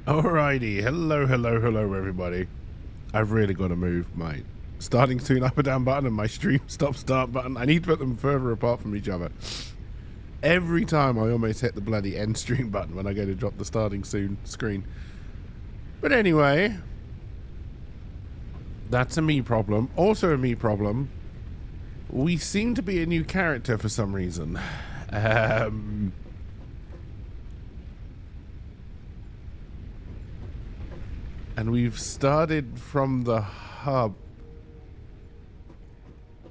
Alrighty, hello everybody. I've really got to move my starting soon up and down button and my stream start button. I need to put them further apart from each other. Every time I almost hit the bloody end stream button when I go to drop the starting soon screen. But anyway, that's a me problem. Also a me problem. We seem to be a new character for some reason. And we've started from the hub.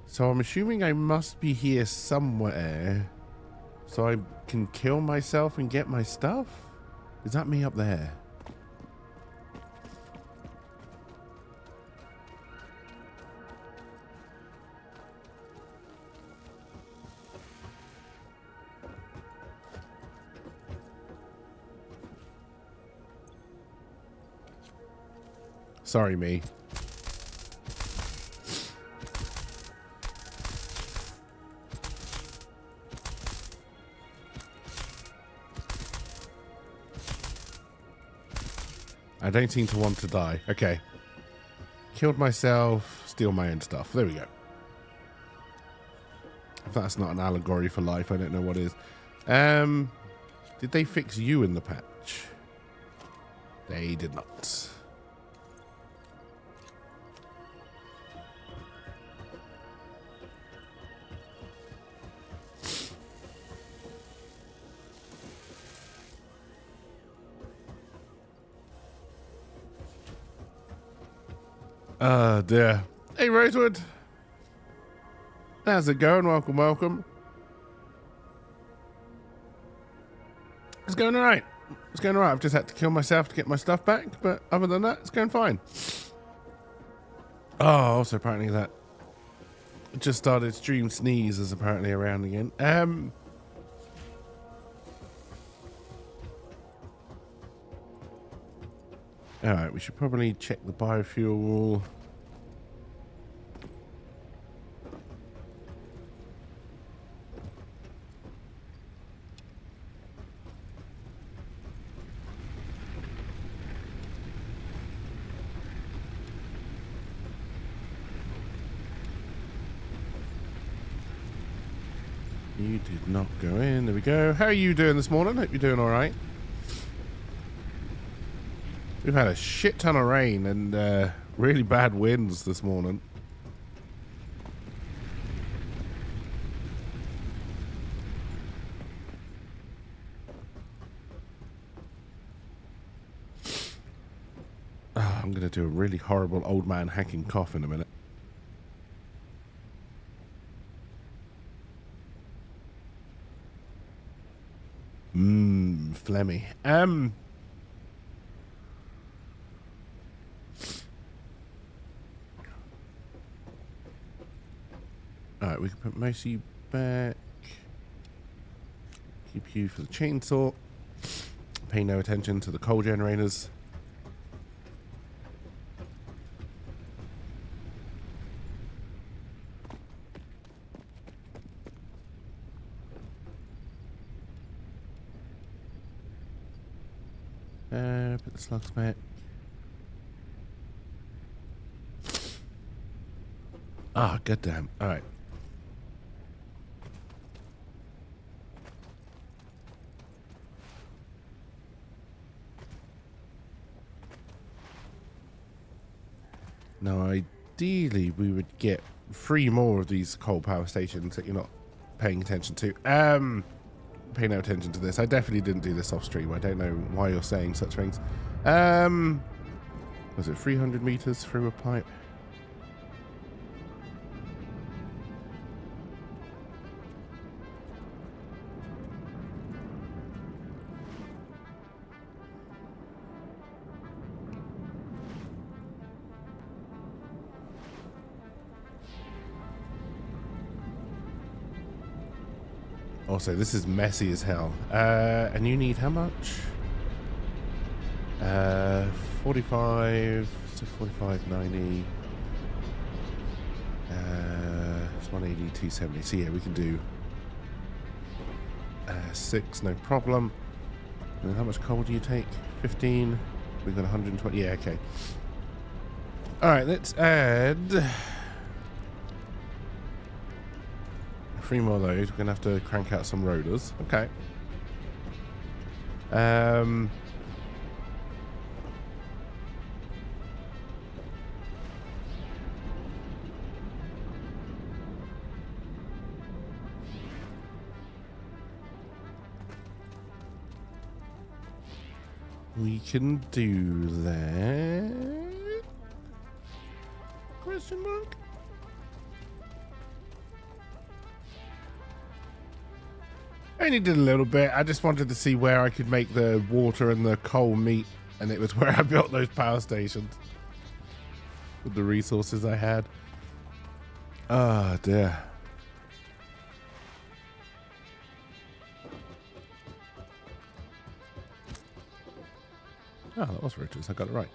So I'm assuming I must be here somewhere. So I can kill myself and get my stuff? Is that me up there? Sorry, me. I don't seem to want to die. Okay. Killed myself, steal my own stuff. There we go. If that's not an allegory for life, I don't know what is. Did they fix you in the patch? They did not. Dear. Hey, Rosewood. How's it going? Welcome, welcome. It's going alright. It's going alright. I've just had to kill myself to get my stuff back, but other than that, it's going fine. Oh, also apparently that just started stream sneeze is apparently around again. Alright, we should probably check the biofuel. You did not go in. There we go. How are you doing this morning? Hope you're doing alright. We've had a shit ton of rain and really bad winds this morning. Oh, I'm going to do a really horrible old man hacking cough in a minute. Phlegmy. Alright, we can put most of you back. Keep you for the chainsaw. Pay no attention to the coal generators. Put the slugs back. Ah, goddamn. Alright. Now, ideally, we would get 3 more of these coal power stations that you're not paying attention to. Pay no attention to this. I definitely didn't do this off stream. I don't know why you're saying such things. Was it 300 meters through a pipe? Also, this is messy as hell. And you need how much? 45, so 45.90. It's 180, 270. So yeah, we can do 6, no problem. And how much coal do you take? 15. We got 120. Yeah, okay. All right, let's add 3 more of those. We're gonna have to crank out some rotors. Okay. We can do that. Question mark? I only did a little bit. I just wanted to see where I could make the water and the coal meet, and it was where I built those power stations with the resources I had. Ah, dear. Oh, that was Richards. I got it right.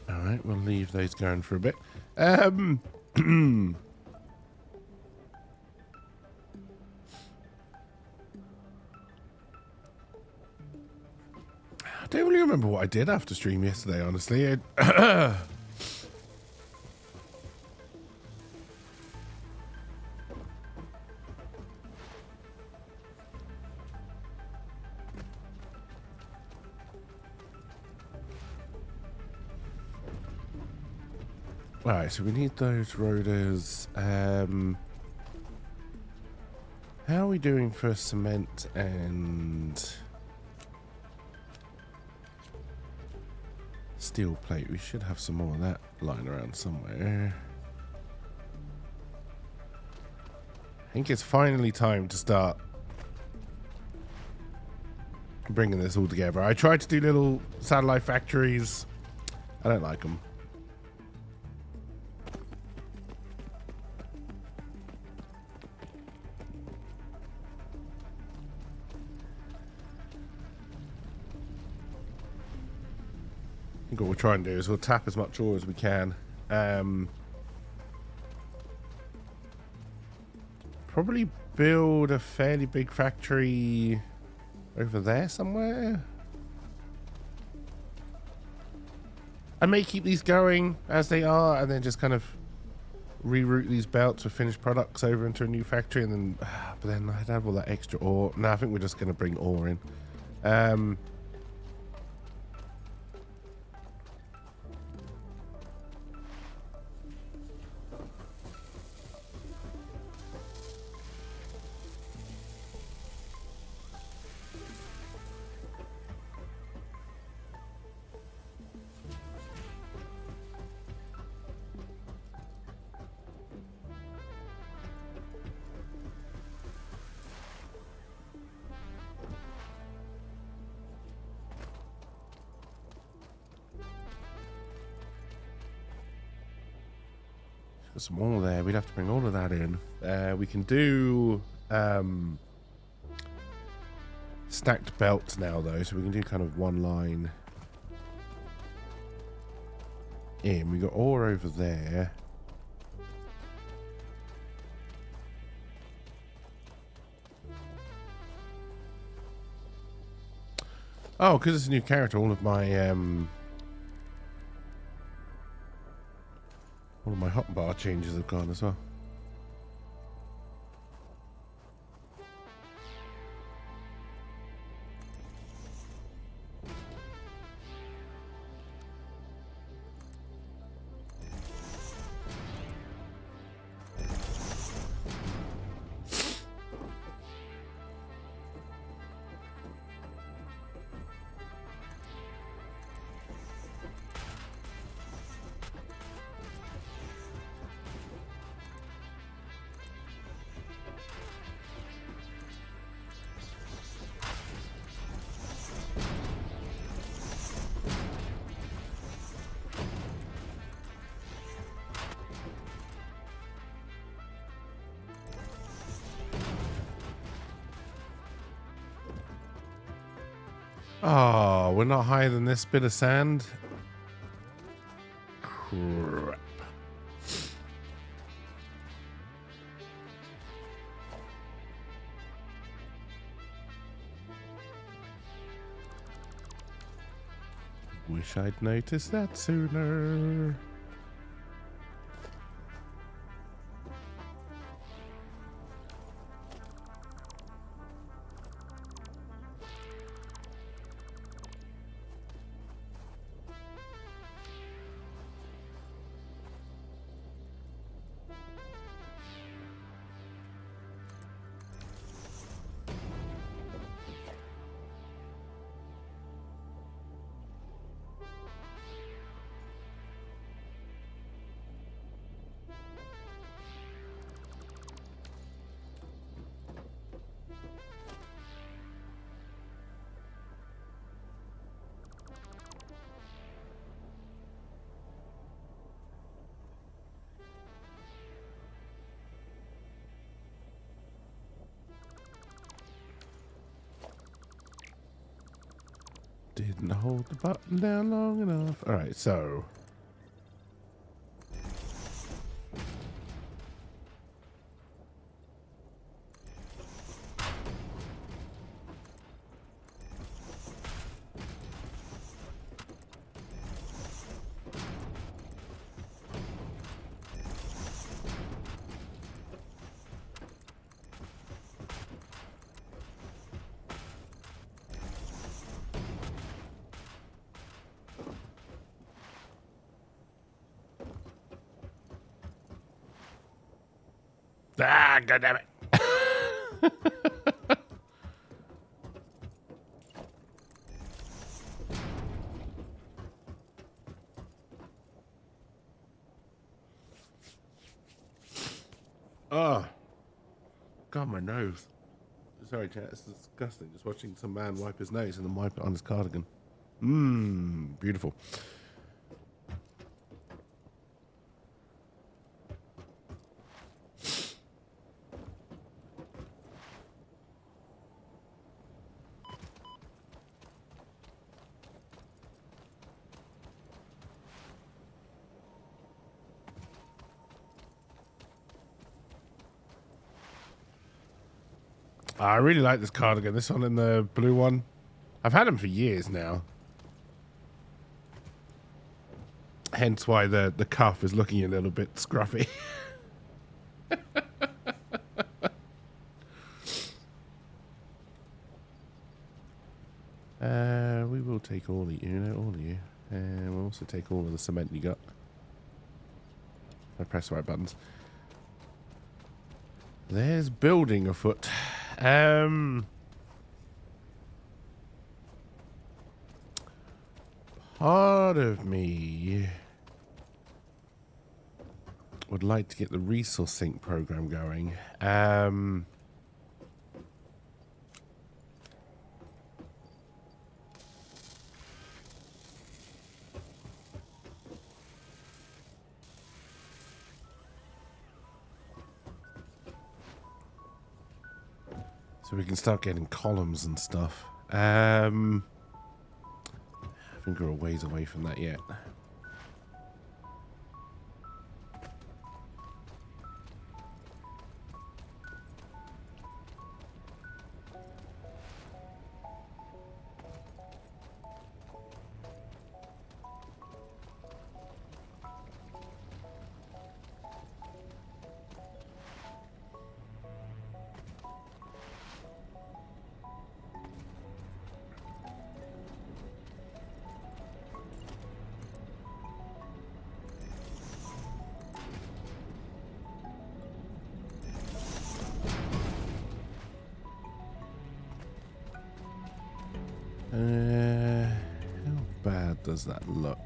All right, we'll leave those going for a bit. I don't really remember what I did after stream yesterday, honestly. Alright, so we need those rotors. How are we doing for cement and steel plate? We should have some more of that lying around somewhere. I think it's finally time to start bringing this all together. I tried to do little satellite factories. I don't like them. I think what we'll try and do is we'll tap as much ore as we can. Probably build a fairly big factory over there somewhere. I may keep these going as they are and then just kind of reroute these belts with finished products over into a new factory, and then but then I'd have all that extra ore. No, I think we're just going to bring ore in. Some more there. We'd have to bring all of that in. We can do stacked belts now, though, so we can do kind of one line in. We got ore over there. Oh, because it's a new character, all of my hotbar changes have gone as well. Oh, we're not higher than this bit of sand? Crap. Wish I'd noticed that sooner. Didn't hold the button down long enough. All right, so God damn it. Oh, God, my nose. Sorry, chat. It's disgusting. Just watching some man wipe his nose and then wipe it on his cardigan. Beautiful. I really like this cardigan. This one and the blue one. I've had them for years now. Hence why the cuff is looking a little bit scruffy. We will take all of you, all of you. And we'll also take all of the cement you got. I press the right buttons. There's building afoot. Part of me would like to get the resource sync program going. So we can start getting columns and stuff. I think we're a ways away from that yet. How bad does that look?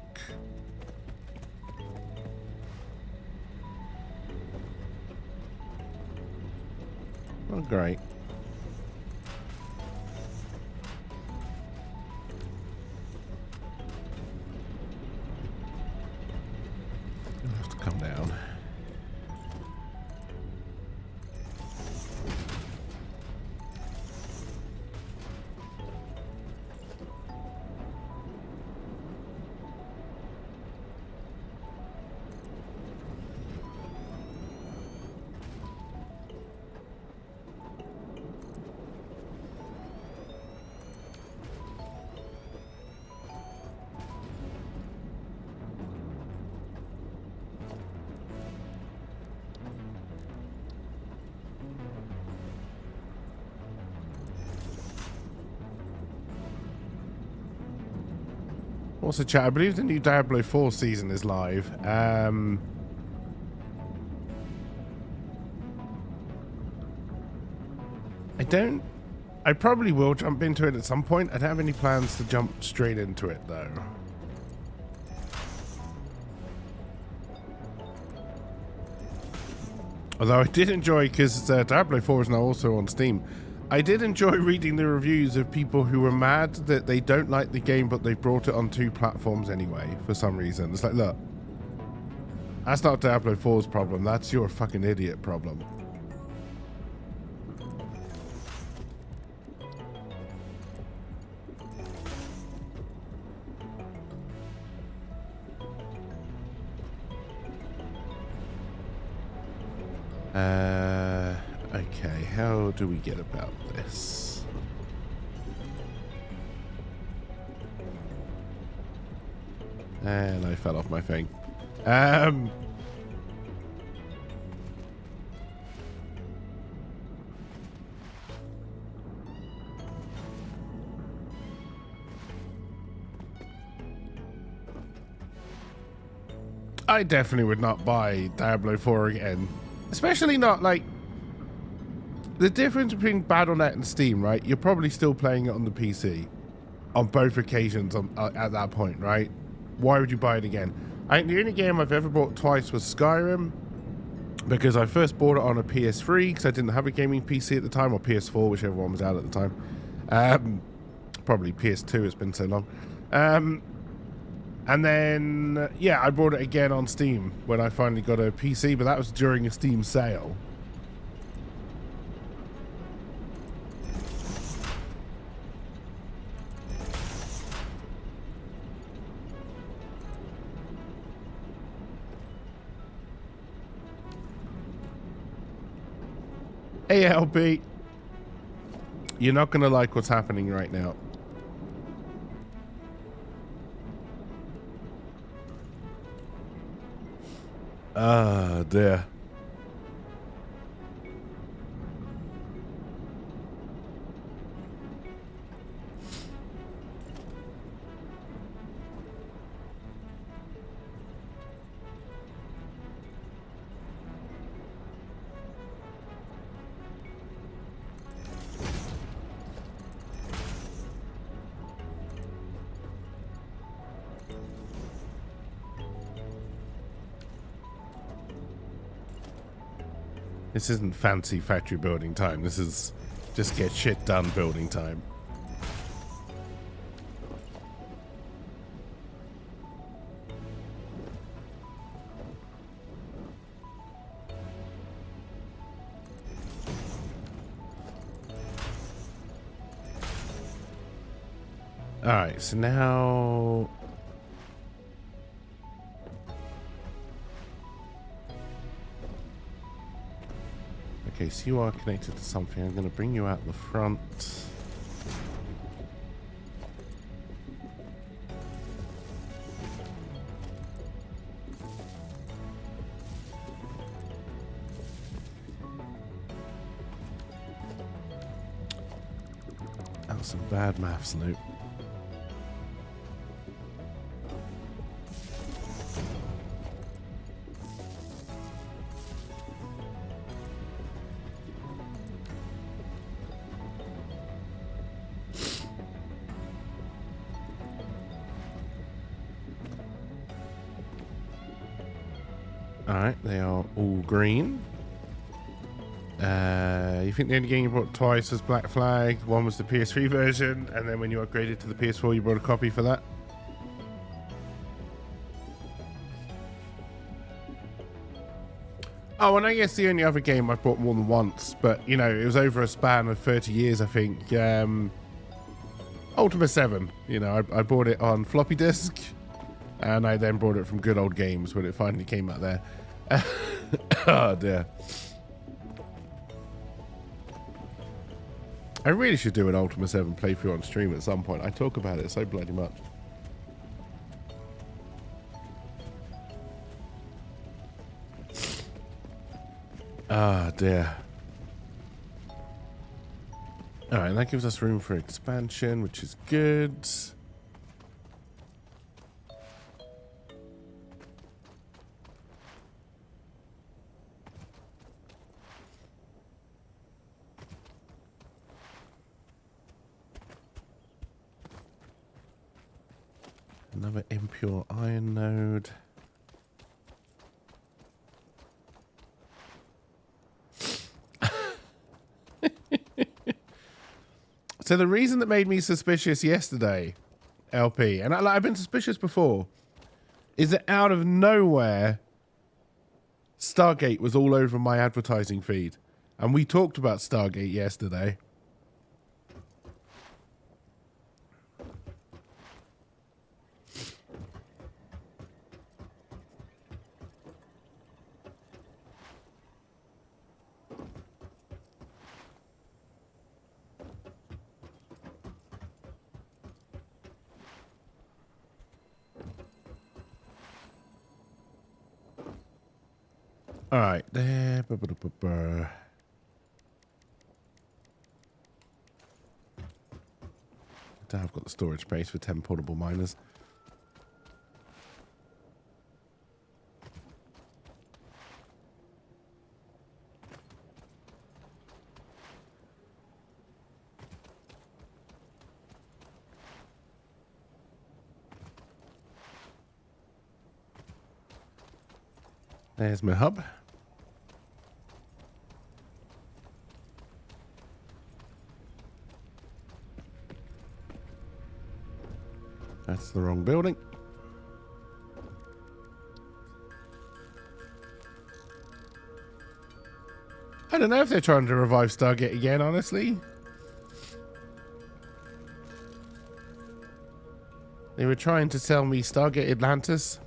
Not great. You'll have to come down. Also, chat, I believe the new Diablo 4 season is live. I probably will jump into it at some point. I don't have any plans to jump straight into it, though. Although I did enjoy, because Diablo 4 is now also on Steam, I did enjoy reading the reviews of people who were mad that they don't like the game, but they brought it on 2 platforms anyway, for some reason. It's like, look, that's not Diablo 4's problem. That's your fucking idiot problem. Okay, how do we get about this? And I fell off my thing. I definitely would not buy Diablo 4 again. Especially not, like, the difference between Battle.net and Steam, right? You're probably still playing it on the PC on both occasions at that point, right? Why would you buy it again? I think the only game I've ever bought twice was Skyrim, because I first bought it on a PS3 because I didn't have a gaming PC at the time, or PS4, whichever one was out at the time. Probably PS2, it's been so long. And then, yeah, I bought it again on Steam when I finally got a PC, but that was during a Steam sale. Hey, LB. You're not going to like what's happening right now. Ah, dear. This isn't fancy factory building time. This is just get shit done building time. Alright, so now... Okay, so you are connected to something. I'm going to bring you out the front. That was some bad maths, Luke. Alright, they are all green. You think the only game you bought twice was Black Flag? One was the PS3 version, and then when you upgraded to the PS4, you bought a copy for that? Oh, and I guess the only other game I've bought more than once, but, you know, it was over a span of 30 years, I think. Ultima 7. You know, I bought it on floppy disk. And I then bought it from Good Old Games when it finally came out there. Oh, dear. I really should do an Ultima 7 playthrough on stream at some point. I talk about it so bloody much. Ah, dear. Alright, that gives us room for expansion, which is good. Another impure iron node. So the reason that made me suspicious yesterday, LP, and I've been suspicious before, is that out of nowhere, Stargate was all over my advertising feed. And we talked about Stargate yesterday. All right, there. I've got the storage space for 10 portable miners. There's my hub. That's the wrong building. I don't know if they're trying to revive Stargate again, honestly. They were trying to sell me Stargate Atlantis.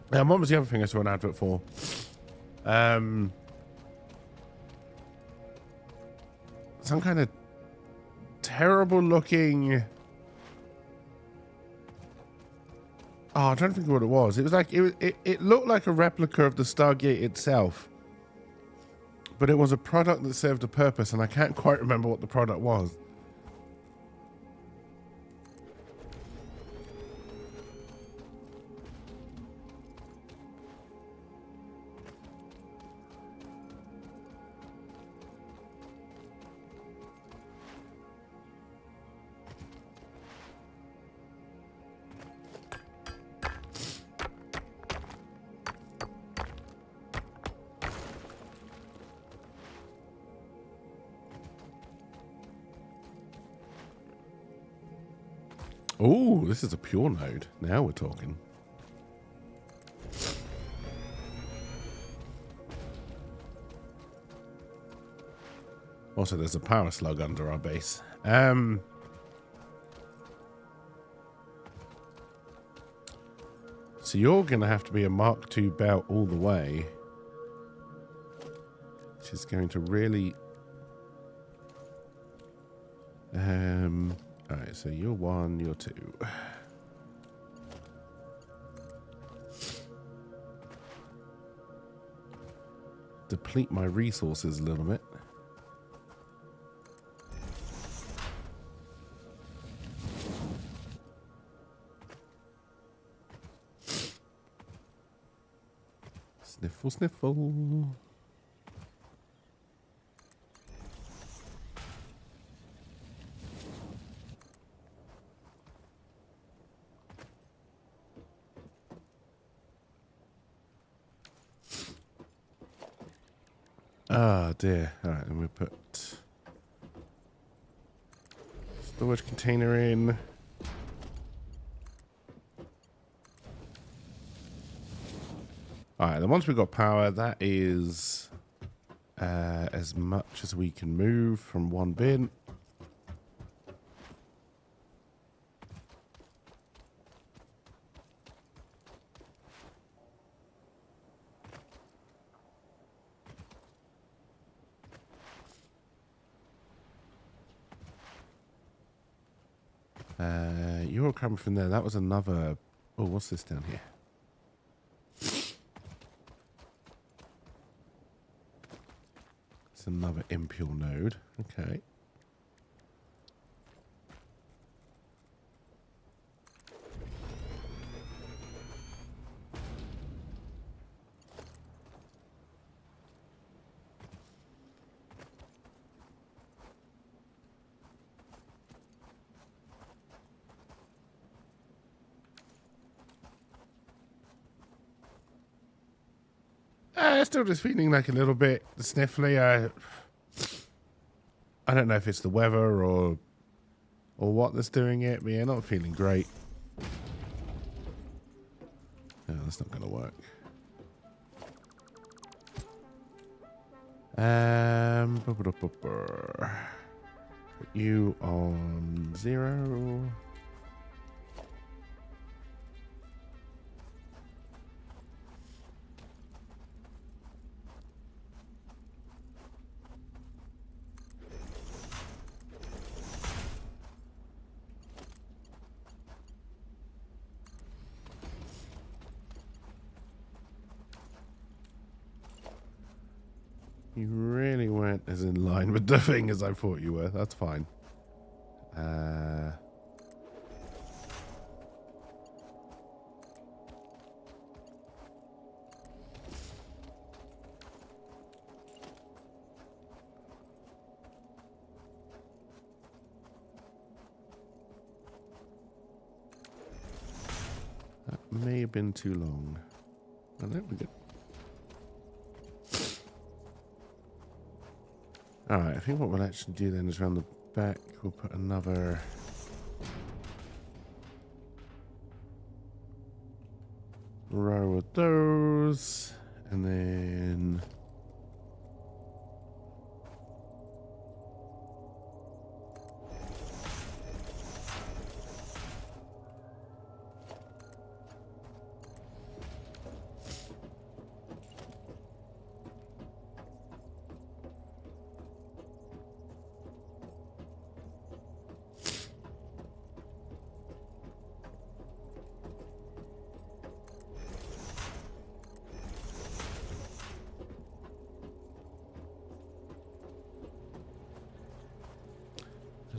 What was the other thing I saw an advert for? Some kind of terrible looking... Oh, I'm trying to think of what it was. It was like it looked like a replica of the Stargate itself, but it was a product that served a purpose, and I can't quite remember what the product was. Oh, this is a pure node. Now we're talking. Also, there's a power slug under our base. So you're going to have to be a Mark II belt all the way. Which is going to really... Alright, so you're 1, you're 2. Deplete my resources a little bit. Sniffle, sniffle. Ah, dear. All right, then we put storage container in. All right, then once we've got power, that is as much as we can move from one bin. You're coming from there. That was another... Oh, what's this down here? It's another impure node. Okay. Still just feeling like a little bit sniffly. I don't know if it's the weather or what that's doing it, but yeah, not feeling great. No, that's not going to work. Put you on 0. You really weren't as in line with the thing as I thought you were. That's fine. That may have been too long. Oh, there we go. Alright, I think what we'll actually do then is around the back, we'll put another row of those, and then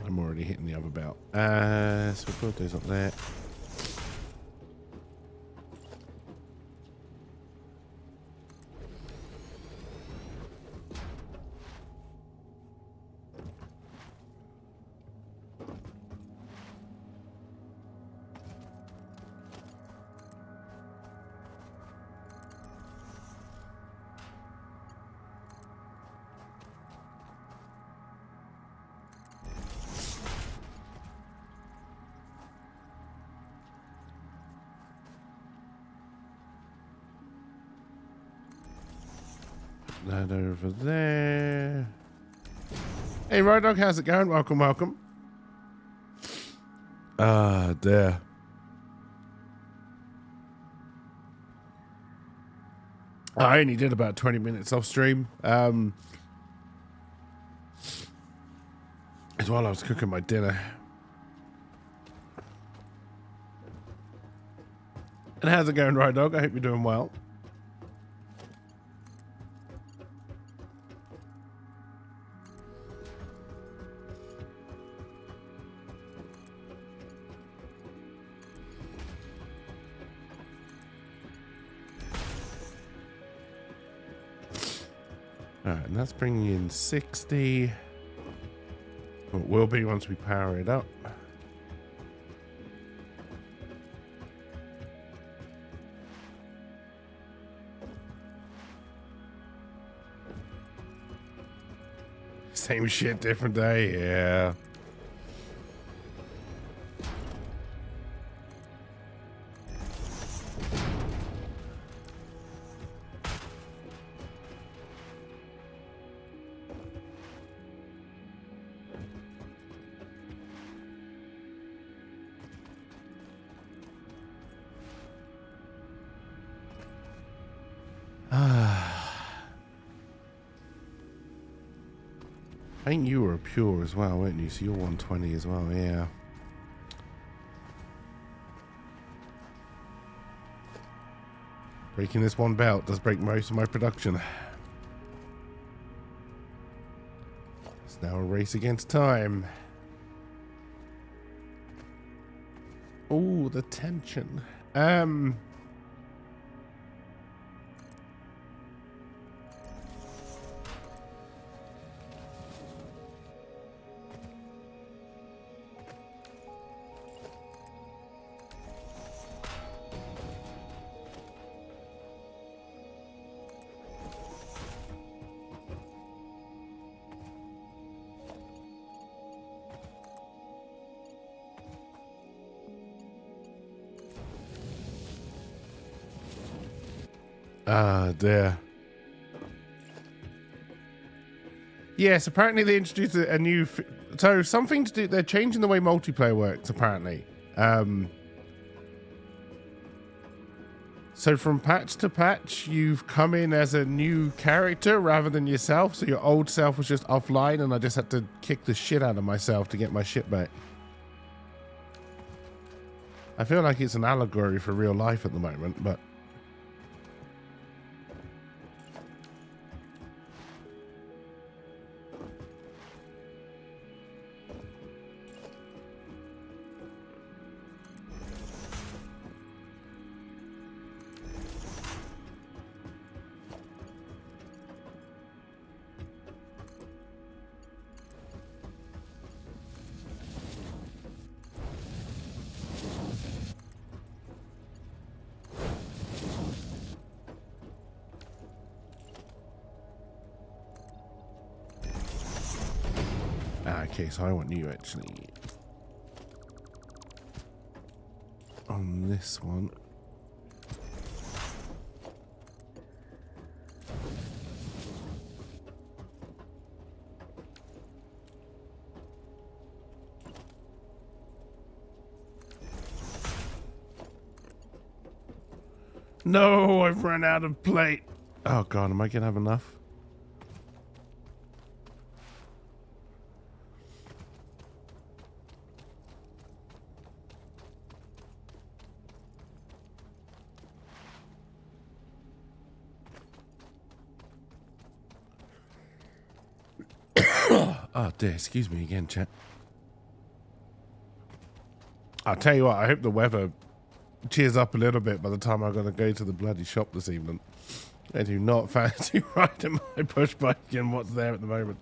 I'm already hitting the other belt. So we'll put those up there. That over there. Hey, Road Dog, how's it going? Welcome, welcome. Ah, dear. I only did about 20 minutes off stream. It's while I was cooking my dinner. And how's it going, Road Dog? I hope you're doing well. Alright, and that's bringing in 60. Or it will be once we power it up. Same shit, different day, yeah. I think you were a pure as well, weren't you? So you're 120 as well, yeah. Breaking this one belt does break most of my production. It's now a race against time. Oh, the tension. Ah, dear. Yes, apparently they introduced a new... So something to do... They're changing the way multiplayer works, apparently. So from patch to patch, you've come in as a new character rather than yourself. So your old self was just offline and I just had to kick the shit out of myself to get my shit back. I feel like it's an allegory for real life at the moment, but... Okay, so I want you actually on this one. No, I've run out of plate. Oh god, am I gonna have enough? Oh dear, excuse me again, chat. I'll tell you what, I hope the weather cheers up a little bit by the time I'm going to go to the bloody shop this evening. I do not fancy riding my push bike in what's there at the moment.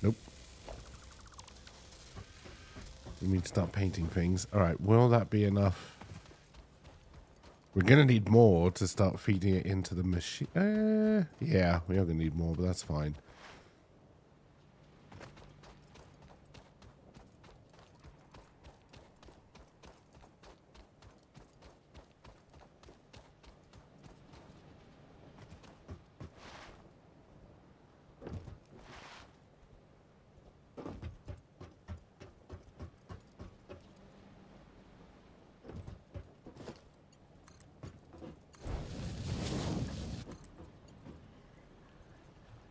Nope. We need to start painting things. All right, will that be enough? We're going to need more to start feeding it into the machine. Yeah, we are going to need more, but that's fine.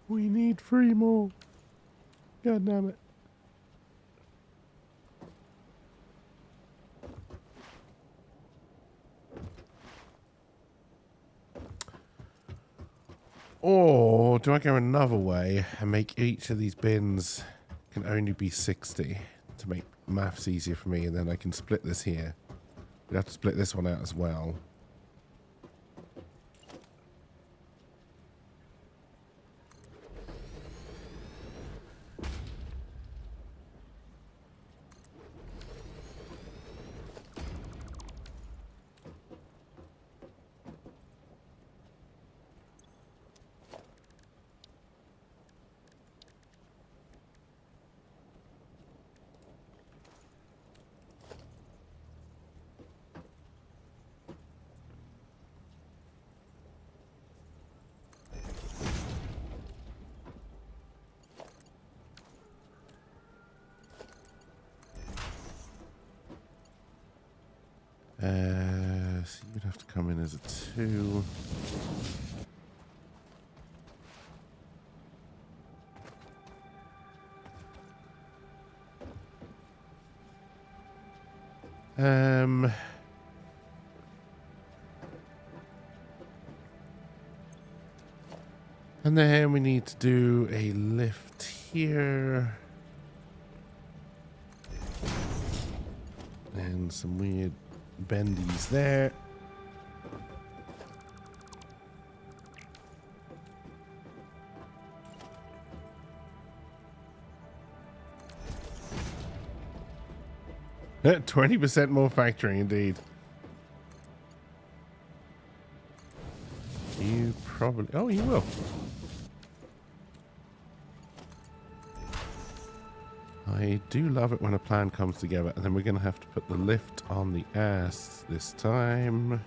We need 3 more. God damn it. Or do I go another way and make each of these bins can only be 60 to make maths easier for me, and then I can split this here. We'd have to split this one out as well. So you'd have to come in as a 2. And then we need to do a lift here. And some weird bendies there. 20% more factory, indeed. You probably... Oh, you will. I do love it when a plan comes together, and then we're going to have to put the lift on the ass this time.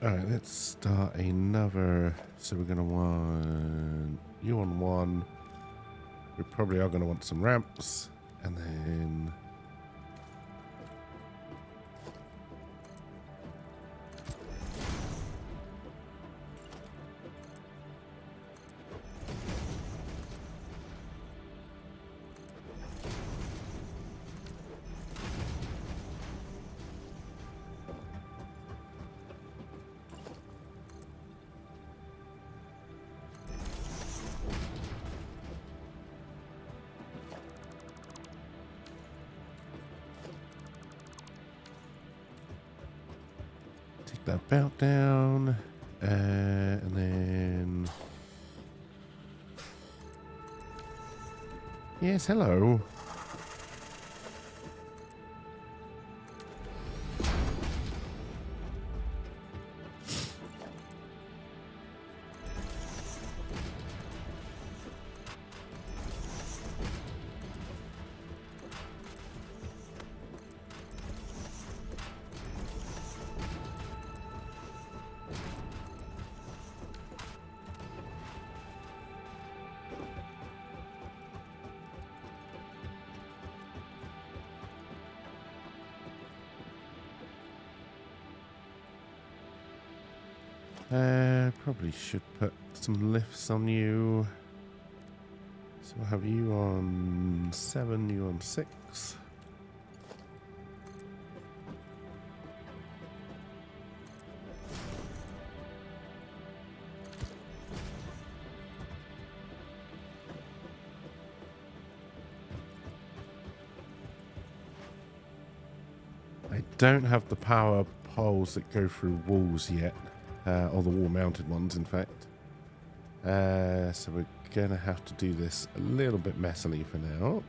Alright, let's start another. So we're gonna want you on one. We probably are gonna want some ramps, and then that belt down, and then yes, hello. Probably should put some lifts on you. So we'll have you on 7, you on 6. I don't have the power poles that go through walls yet. Or the wall-mounted ones, in fact. So we're going to have to do this a little bit messily for now.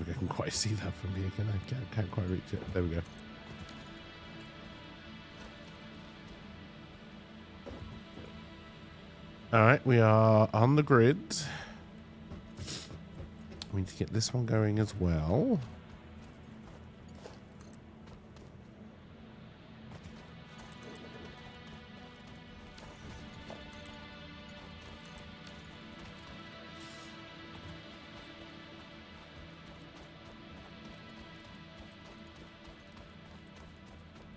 I can quite see that from here, can I? Can't quite reach it. There we go. Alright, we are on the grid. We need to get this one going as well.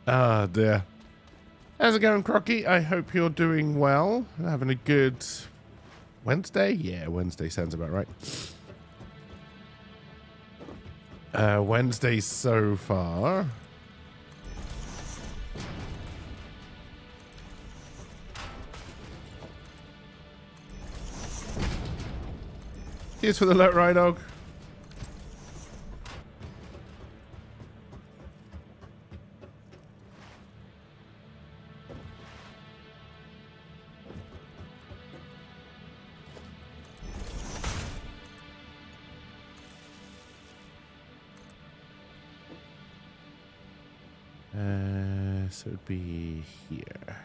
Ah, dear. How's it going, Crocky? I hope you're doing well. Having a good Wednesday? Yeah, Wednesday sounds about right. Wednesday so far. Cheers for the alert, Rhydog. So it'd be here.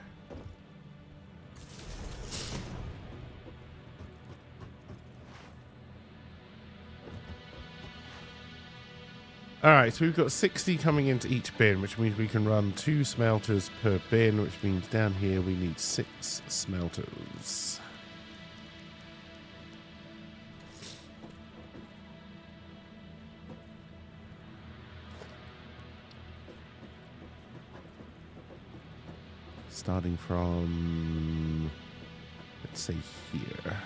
Alright, so we've got 60 coming into each bin, which means we can run 2 smelters per bin, which means down here we need 6 smelters. Starting from, let's say here.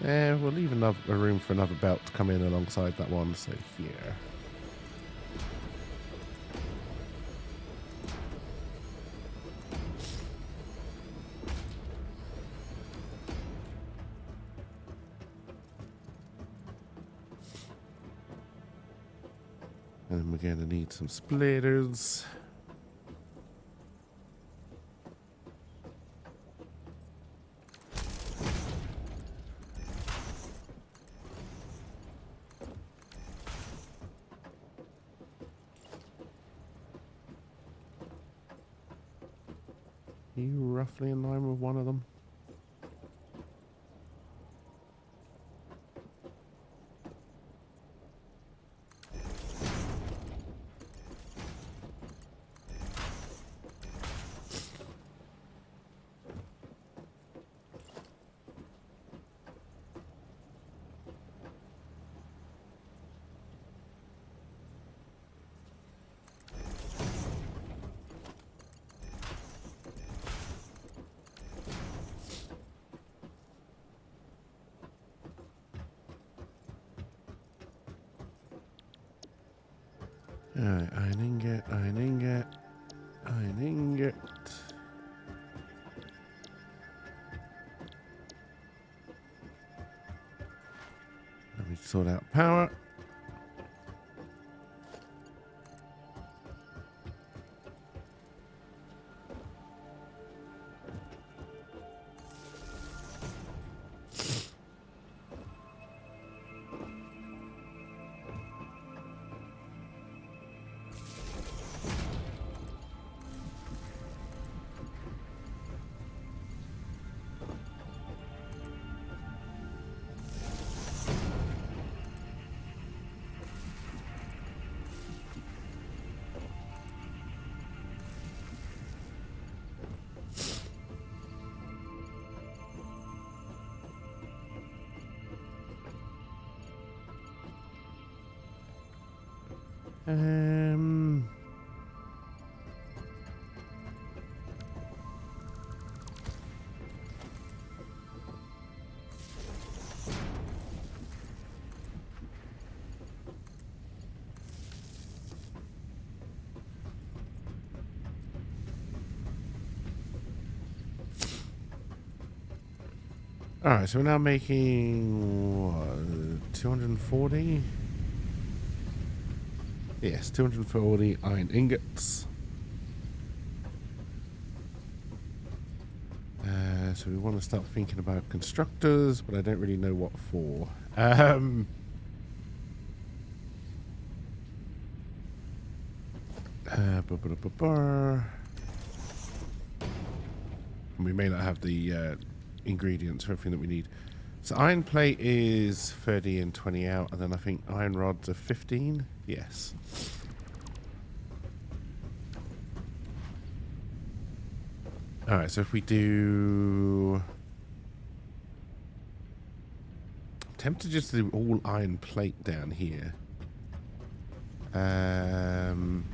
We'll leave a room for another belt to come in alongside that one, so here. And then we're going to need some splitters. Are you roughly in line with one of them? Alright, iron ingot, iron ingot, iron ingot. Let me sort out power. Alright, so we're now making, what, 240? Yes, 240 iron ingots. So we want to start thinking about constructors, but I don't really know what for. We may not have the ingredients for everything that we need. So iron plate is 30 and 20 out, and then I think iron rods are 15. Yes. All right, so if we do, I'm tempted just to do all iron plate down here. And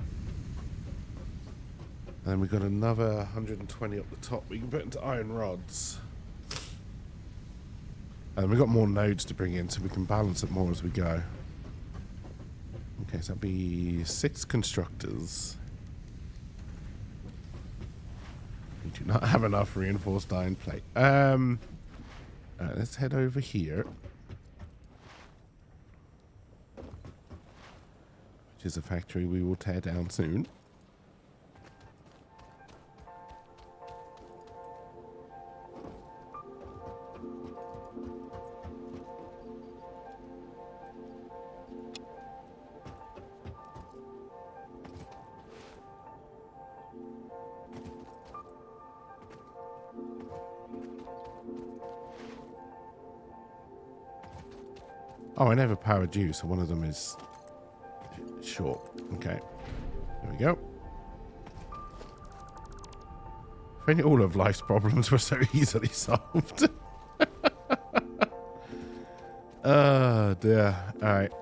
then we've got another 120 up the top we can put into iron rods. And we've got more nodes to bring in, so we can balance it more as we go. Okay, so that'll be 6 constructors. We do not have enough reinforced iron plate. Let's head over here. Which is a factory we will tear down soon. Oh, I never powered you, so one of them is Sure. Okay. There we go. If only all of life's problems were so easily solved. Oh dear. Alright.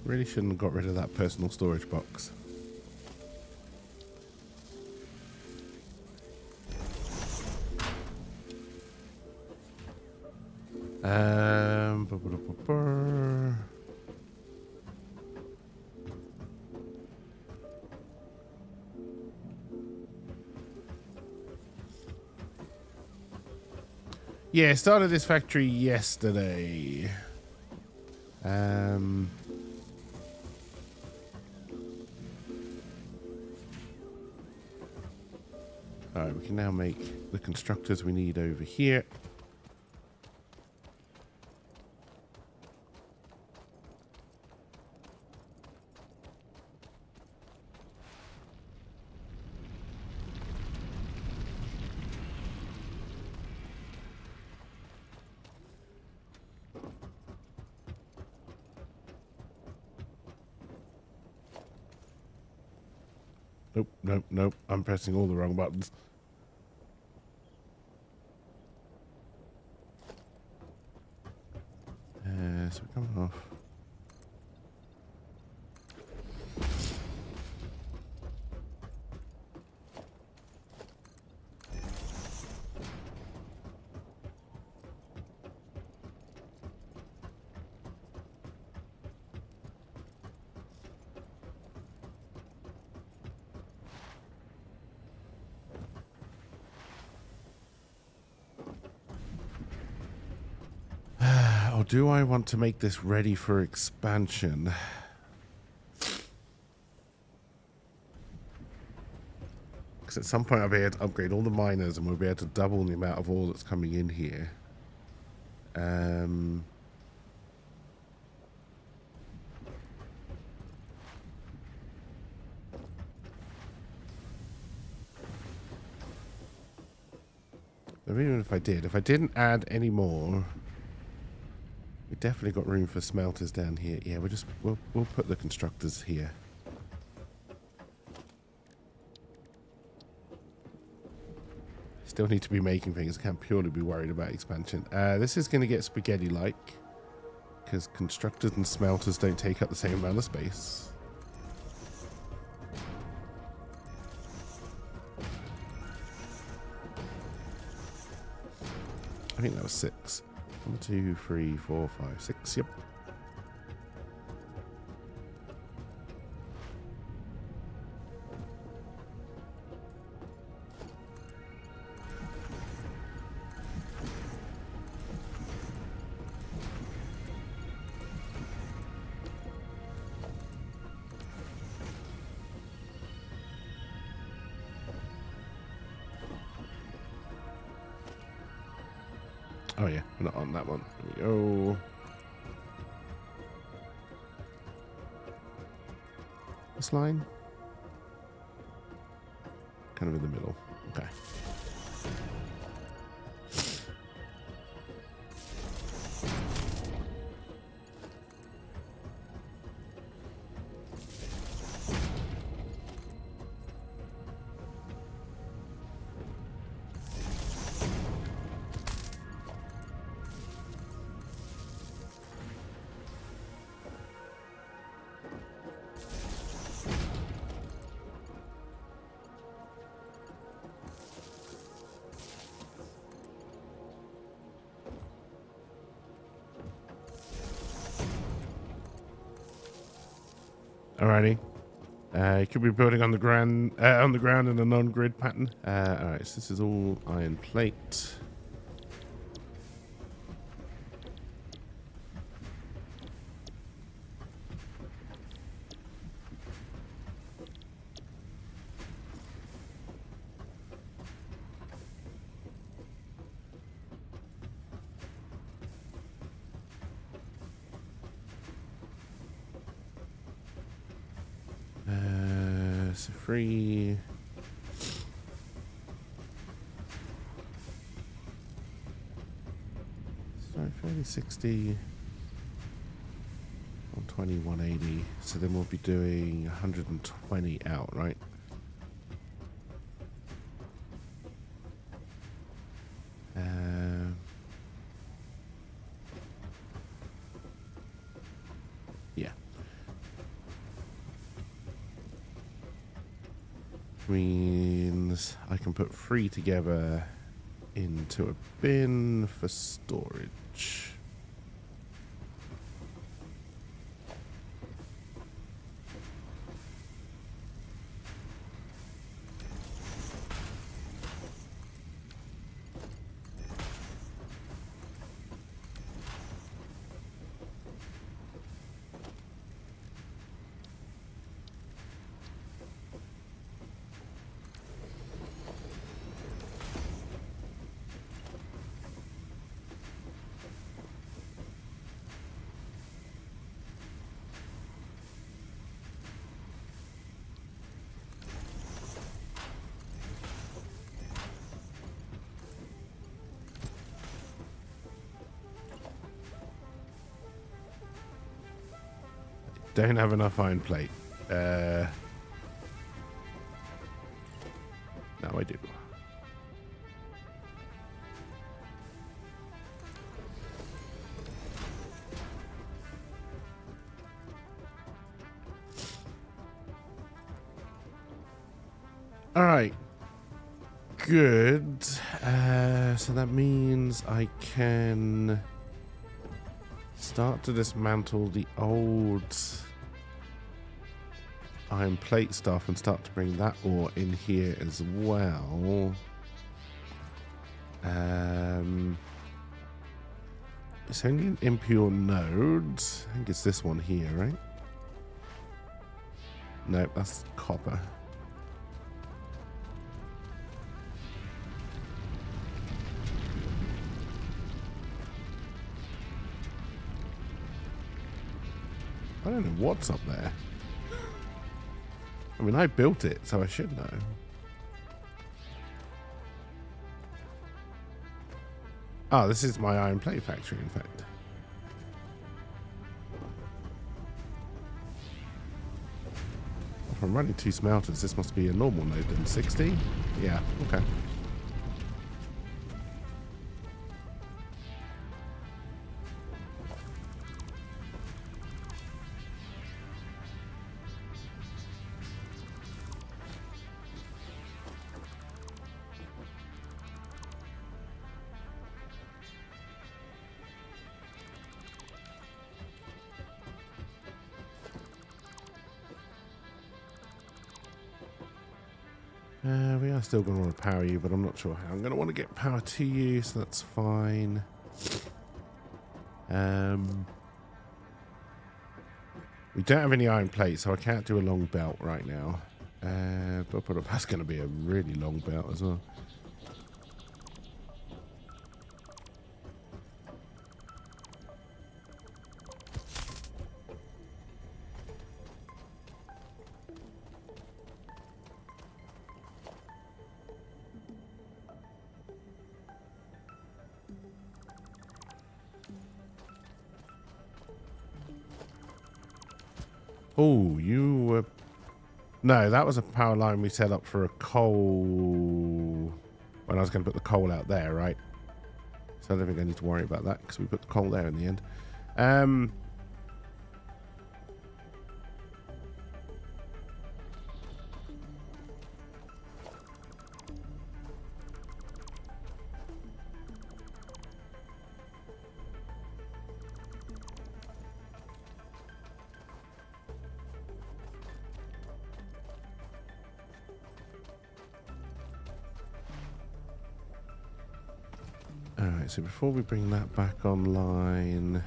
Really shouldn't have got rid of that personal storage box. Ba -ba -da -ba -ba. Yeah, started this factory yesterday. Alright, we can now make the constructors we need over here. Nope, nope, nope. I'm pressing all the wrong buttons. So we're coming off. Or do I want to make this ready for expansion? Because at some point I'll be able to upgrade all the miners and we'll be able to double the amount of ore that's coming in here. Even if I didn't add any more, we definitely got room for smelters down here. Yeah, we'll put the constructors here. Still need to be making things. Can't purely be worried about expansion. This is going to get spaghetti-like because constructors and smelters don't take up the same amount of space. I think that was 6. 1, 2, 3, 4, 5, 6. Yep. Oh yeah, we're not on that one. There we go. This line? Kind of in the middle. Okay. Alrighty. You could be building on the ground in a non-grid pattern. Alright, so this is all iron plate. 3. So 3060 on 2180. So then we'll be doing 120 out, right? Yeah. Means I can put 3 together into a bin for storage. Don't have enough iron plate. Now I do. All right. Good. So that means I can start to dismantle the old iron plate stuff and start to bring that ore in here as well. It's only an impure node. I think it's this one here, right? Nope, that's copper. I don't know what's up there. I mean, I built it, so I should know. Oh, this is my iron plate factory, in fact. If I'm running 2 smelters, this must be a normal node then. 60? Yeah, okay. We are still going to want to power you, but I'm not sure how. I'm going to want to get power to you, so that's fine. We don't have any iron plates, so I can't do a long belt right now. But that's going to be a really long belt as well. Oh, you were... No, that was a power line we set up for a coal... When I was going to put the coal out there, right? So I don't think I need to worry about that, because we put the coal there in the end. Alright, so before we bring that back online...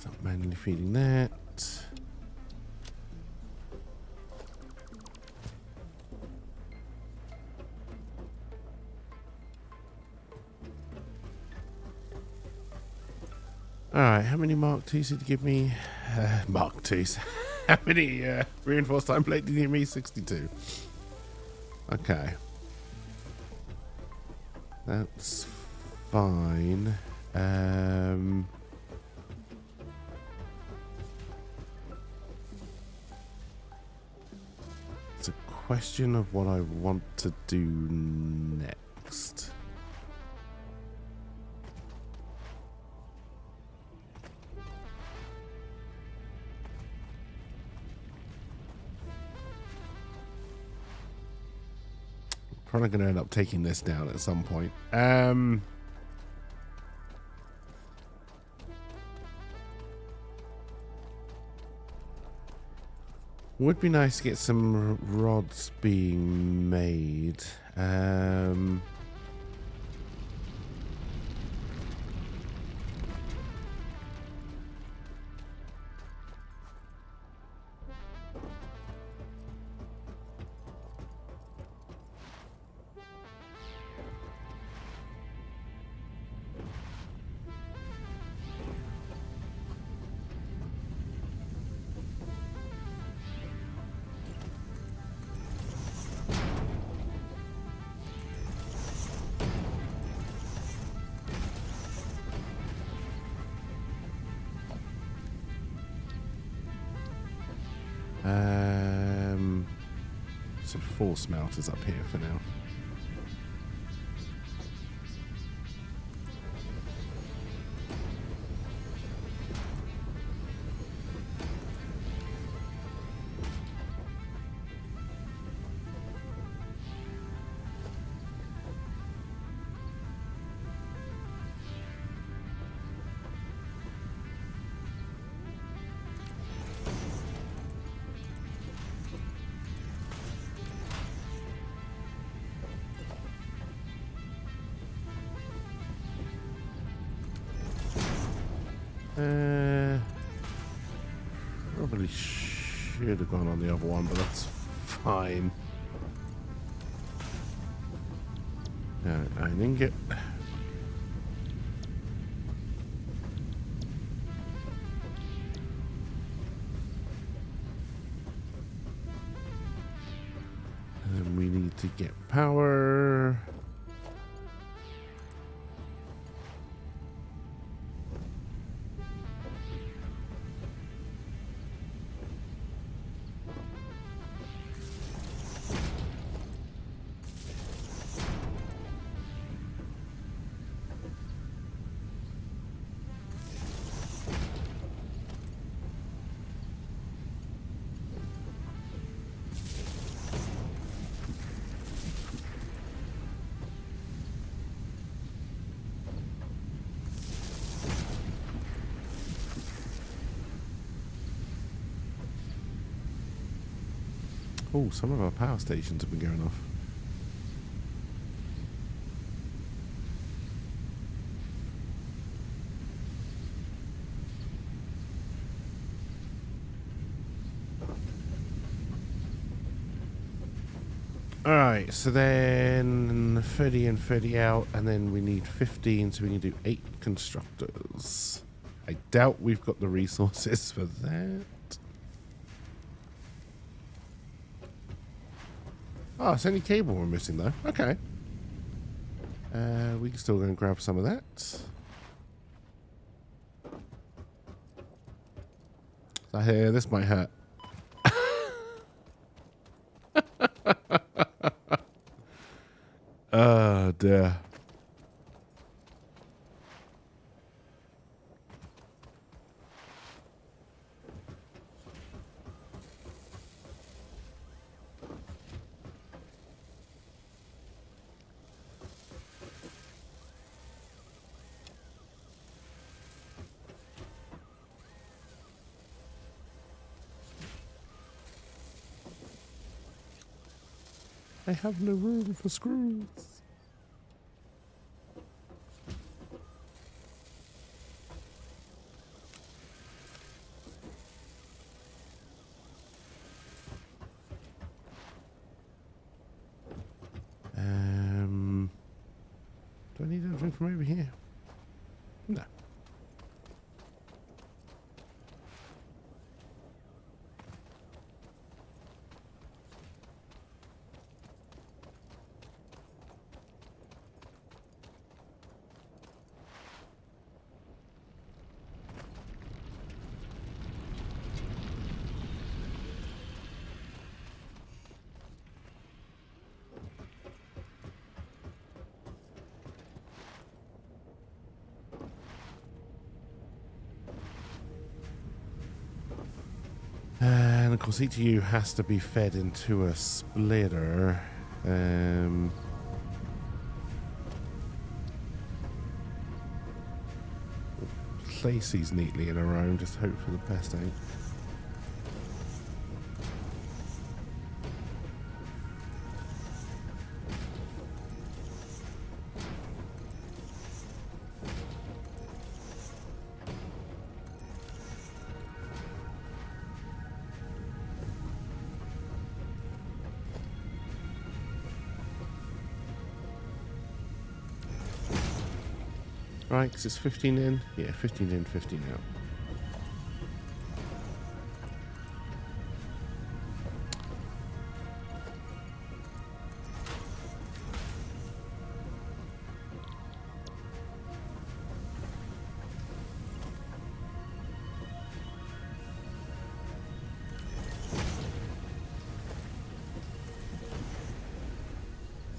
Stop manually feeding that. Alright, how many Mark IIs did you give me? Mark IIs. How many reinforced time plate did you give me? 62. Okay. That's fine. It's a question of what I want to do next. Probably going to end up taking this down at some point. Would be nice to get some rods being made. So 4 smelters up here for now. Probably should have gone on the other one, but that's fine. An ingot. And we need to get power. Oh, some of our power stations have been going off. Alright, so then 30 and 30 out, and then we need 15, so we can do 8 constructors. I doubt we've got the resources for that. Oh, it's only cable we're missing though. Okay. We can still go and grab some of that. So here, this might hurt. Oh dear. I have no room for screws. Do I need anything from over here? No. And of course ETU has to be fed into a splitter. Place these neatly in a row, just hope for the best, eh? Right, because it's 15 in. Yeah, 15 in, 15 out.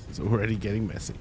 It's already getting messy.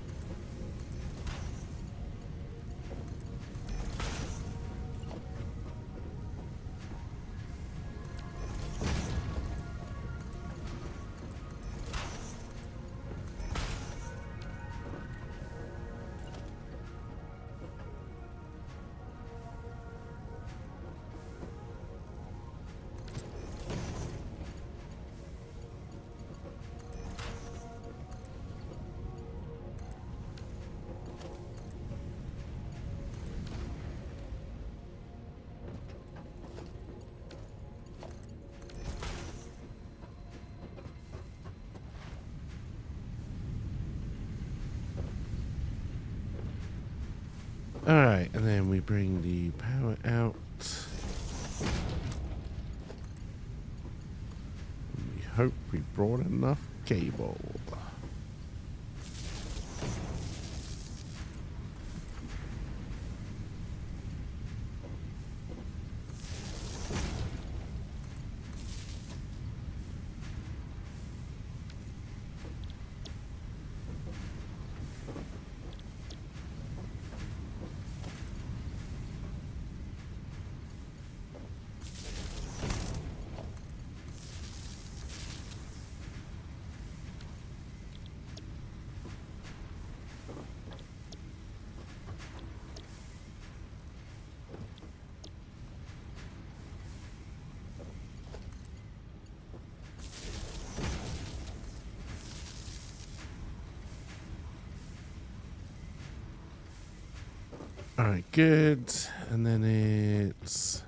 Alright, and then we bring the power out. We hope we brought enough cable. Alright, good. And then it's...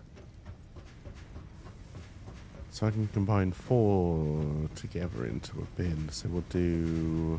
So I can combine 4 together into a bin. So we'll do...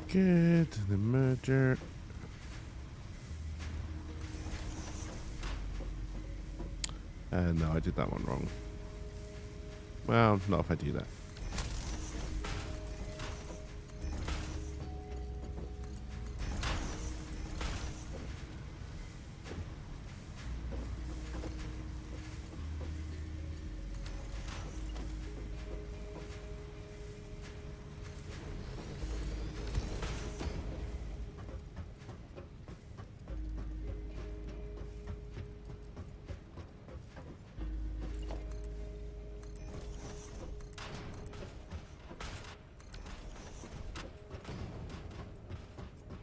Good. The merger. No, I did that one wrong. Well, not if I do that.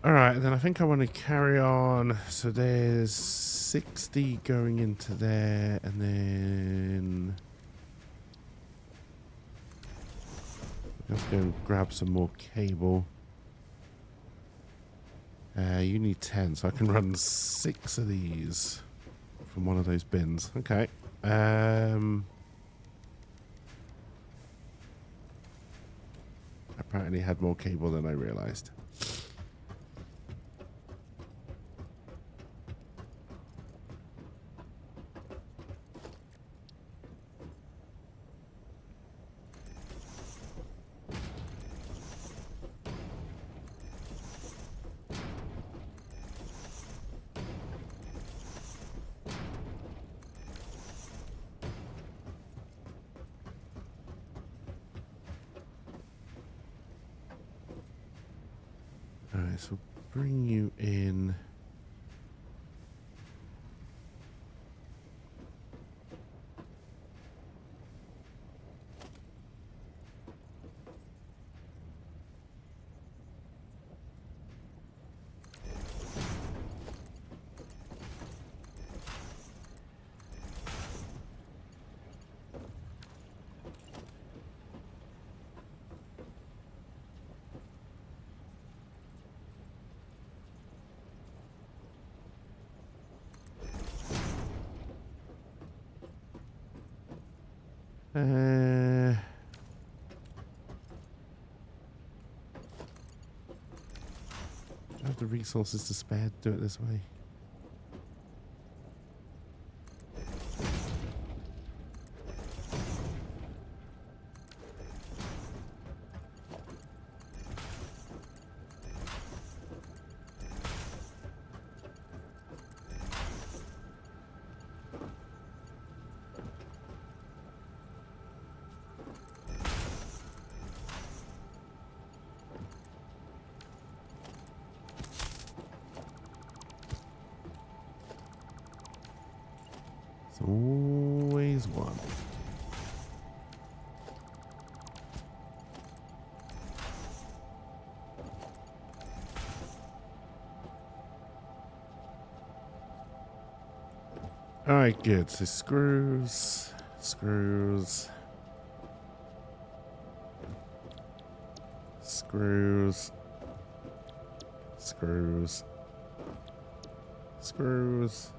All right, then I think I want to carry on. So there's 60 going into there, and then let's go and grab some more cable. You need 10, so I can run 6 of these from one of those bins. Okay. Apparently had more cable than I realized. Alright, so bring you in. Do I have the resources to spare to do it this way? It's always one. All right, good. So screws, screws, screws, screws, screws,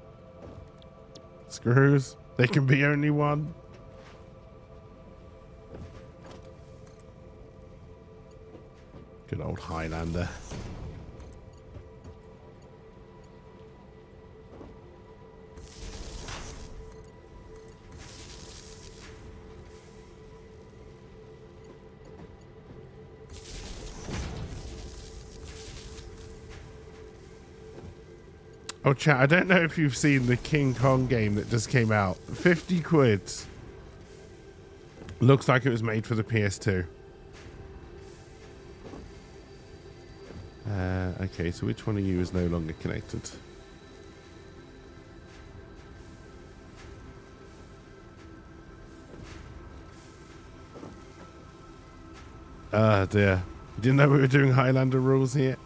screws. They can be only one. Good old Highlander. Oh, chat, I don't know if you've seen the King Kong game that just came out. 50 quid. Looks like it was made for the PS2. Okay, so which one of you is no longer connected? Ah, dear. Didn't know we were doing Highlander rules here.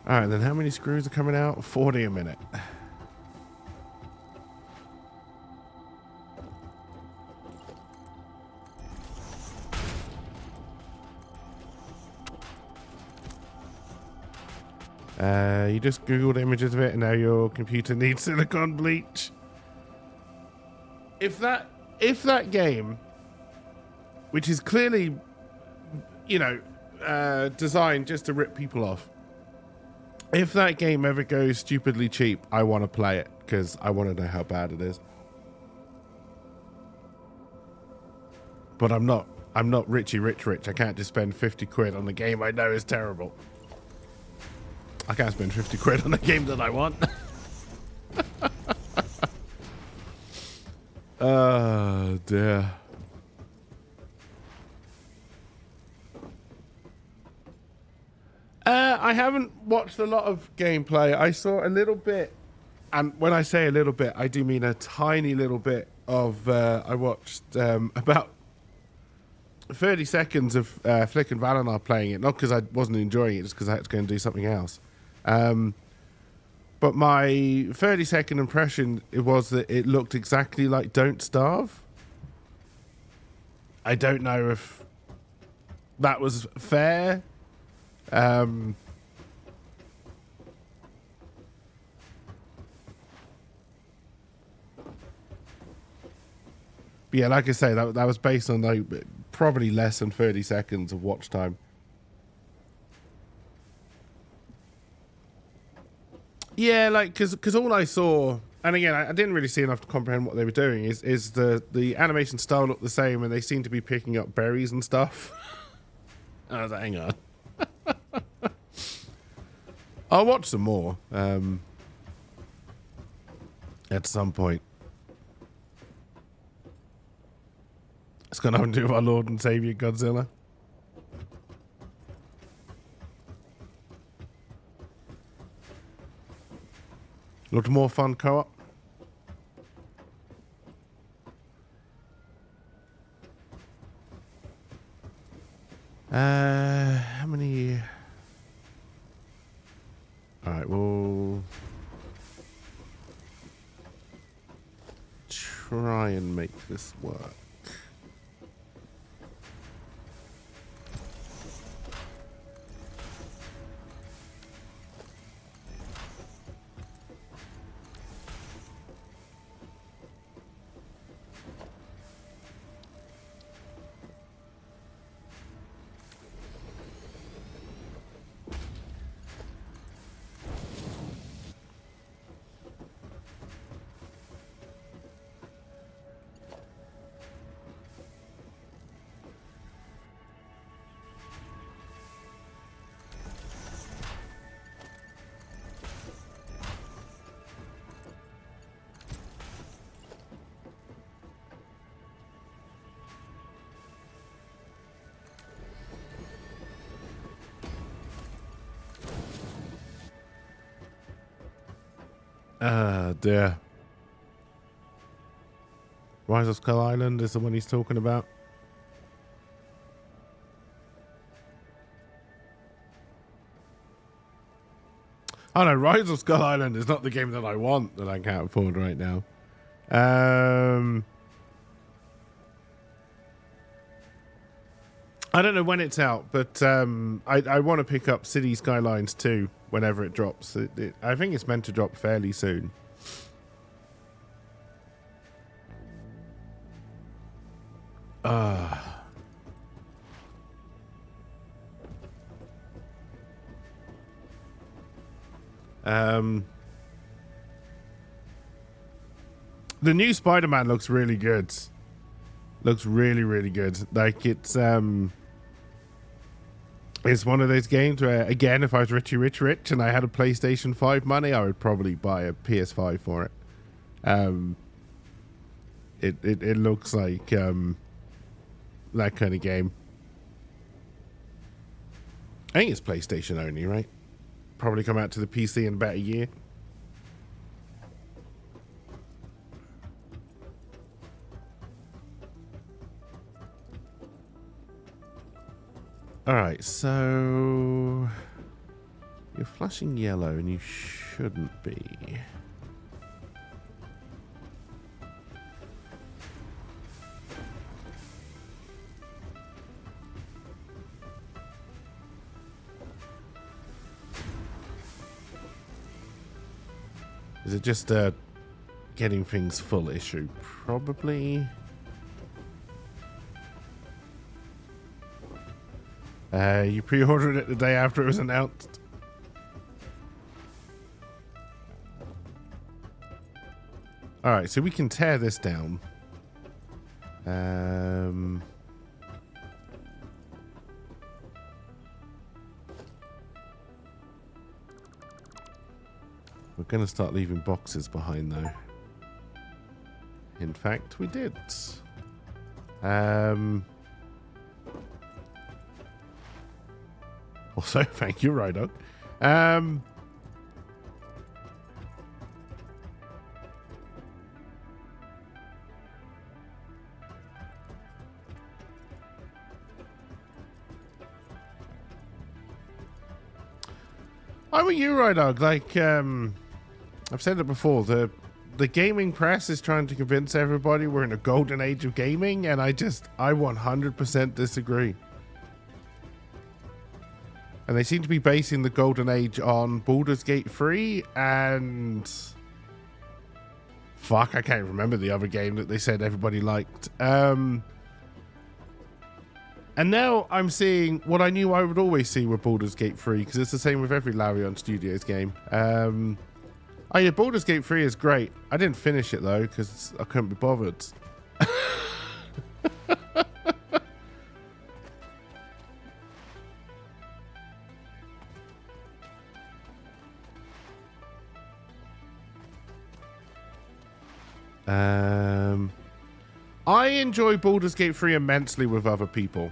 Alright, then how many screws are coming out? 40 a minute. You just googled images of it and now your computer needs silicone bleach. If that game, which is clearly, you know, designed just to rip people off, if that game ever goes stupidly cheap, I want to play it because I want to know how bad it is. But I'm not Richie Rich. I can't just spend 50 quid on a game I know is terrible. I can't spend 50 quid on a game that I want. Oh, dear. I haven't watched a lot of gameplay. I saw a little bit, and when I say a little bit, I do mean a tiny little bit of, I watched about 30 seconds of Flick and Valinor playing it, not because I wasn't enjoying it, just because I had to go and do something else. But my 30-second impression it was that it looked exactly like Don't Starve. I don't know if that was fair. But yeah, like I say, that was based on like probably less than 30 seconds of watch time. Yeah, like because all I saw, and again, I didn't really see enough to comprehend what they were doing. Is the animation style looked the same, and they seemed to be picking up berries and stuff. And I was like, hang on, I'll watch some more at some point. It's got nothing to do with our Lord and Savior Godzilla. Looked more fun co-op. How many? All right, we'll try and make this work. Dear. Rise of Skull Island is the one he's talking about. Oh no, Rise of Skull Island is not the game that I want, that I can't afford right now. I don't know when it's out, but I want to pick up City Skylines 2 whenever it drops. I think it's meant to drop fairly soon. The new Spider-Man looks really good. Looks really, really good. Like it's one of those games where, again, if I was rich and I had a PlayStation 5 money, I would probably buy a PS5 for it. It looks like that kind of game. I think it's PlayStation only, right? Probably come out to the PC in about a year. Alright, so you're flashing yellow and you shouldn't be. Is it just a getting things full issue? Probably. You pre-ordered it the day after it was announced. Alright, so we can tear this down. We're going to start leaving boxes behind, though. In fact, we did. Also, thank you, Rhydog. I'm with you, right, Doug. Like, I've said it before. The gaming press is trying to convince everybody we're in a golden age of gaming, and I 100% disagree. And they seem to be basing the golden age on Baldur's Gate 3 and... Fuck, I can't remember the other game that they said everybody liked. And now I'm seeing what I knew I would always see with Baldur's Gate 3, because it's the same with every Larian Studios game. Oh yeah, Baldur's Gate 3 is great. I didn't finish it though, because I couldn't be bothered. I enjoy Baldur's Gate 3 immensely with other people.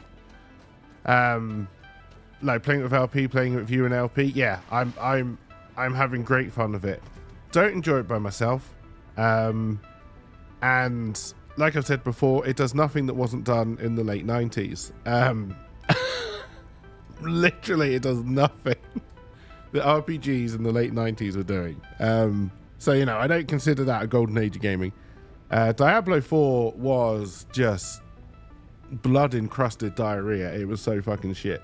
Like playing with LP, playing with you and LP. Yeah, I'm having great fun with it. Don't enjoy it by myself. And like I've said before, it does nothing that wasn't done in the late 90s. Literally, it does nothing that RPGs in the late 90s were doing. So, you know, I don't consider that a golden age of gaming. Diablo 4 was just blood-encrusted diarrhea. It was so fucking shit.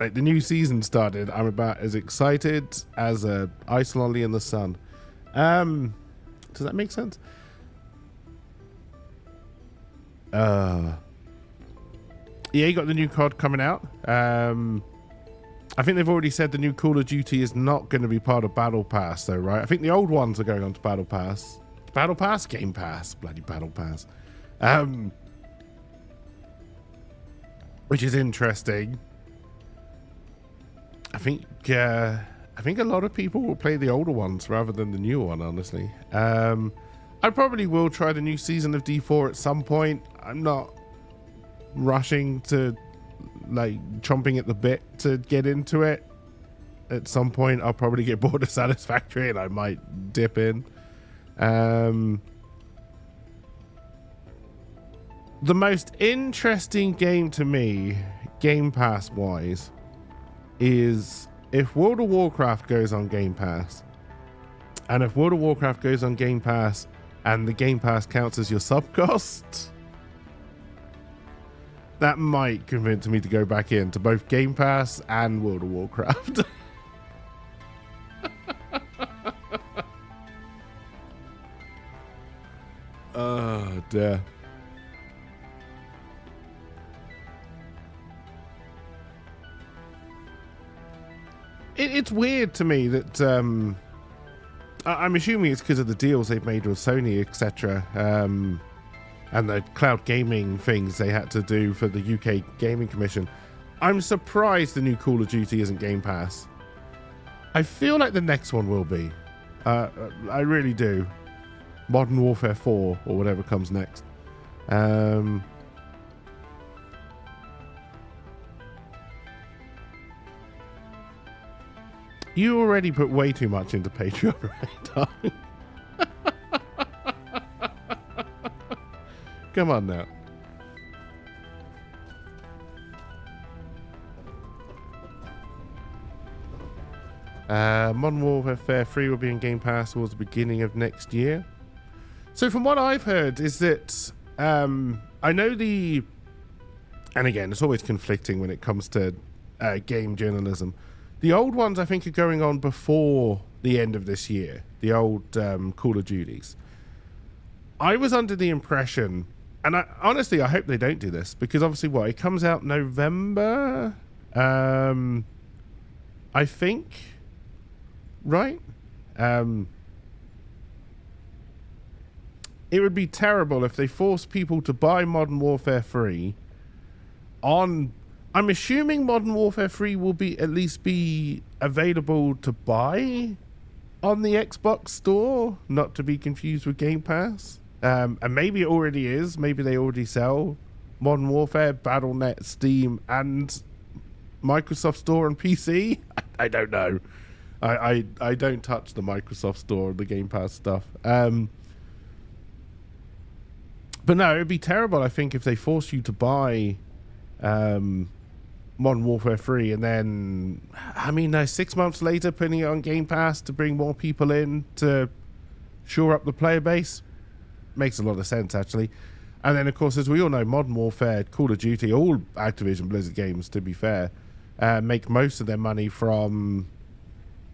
Like, the new season started. I'm about as excited as a ice lolly in the sun. Does that make sense? Yeah, you got the new COD coming out. I think they've already said the new Call of Duty is not going to be part of Battle Pass, though, right? I think the old ones are going on to Battle Pass. Battle Pass? Game Pass. Bloody Battle Pass. Which is interesting. I think a lot of people will play the older ones rather than the new one, honestly. I probably will try the new season of D4 at some point. I'm not rushing to... like chomping at the bit to get into it. At some point I'll probably get bored of Satisfactory and I might dip in. The most interesting game to me, Game Pass wise, is if World of Warcraft goes on Game Pass, and if World of Warcraft goes on Game Pass and the Game Pass counts as your sub cost, that might convince me to go back into both Game Pass and World of Warcraft. Oh, dear. It's weird to me that... I'm assuming it's because of the deals they've made with Sony, etc. And the cloud gaming things they had to do for the UK Gaming Commission. I'm surprised the new Call of Duty isn't Game Pass. I feel like the next one will be. I really do. Modern Warfare 4 or whatever comes next. You already put way too much into Patreon, right, darling? Come on now. Modern Warfare 3 will be in Game Pass towards the beginning of next year. So from what I've heard is that I know the... And again, it's always conflicting when it comes to game journalism. The old ones I think are going on before the end of this year. The old Call of Duties. I was under the impression... And honestly, I hope they don't do this, because obviously, it comes out November, I think, right? It would be terrible if they force people to buy Modern Warfare 3 on... I'm assuming Modern Warfare 3 will at least be available to buy on the Xbox store, not to be confused with Game Pass. And maybe it already is. Maybe they already sell Modern Warfare, Battle.net, Steam, and Microsoft Store and PC. I don't know. I don't touch the Microsoft Store or the Game Pass stuff. But no, it'd be terrible, I think, if they force you to buy Modern Warfare 3, and then, I mean, 6 months later, putting it on Game Pass to bring more people in to shore up the player base makes a lot of sense, actually. And then, of course, as we all know, Modern Warfare, Call of Duty, all Activision Blizzard games, to be fair, make most of their money from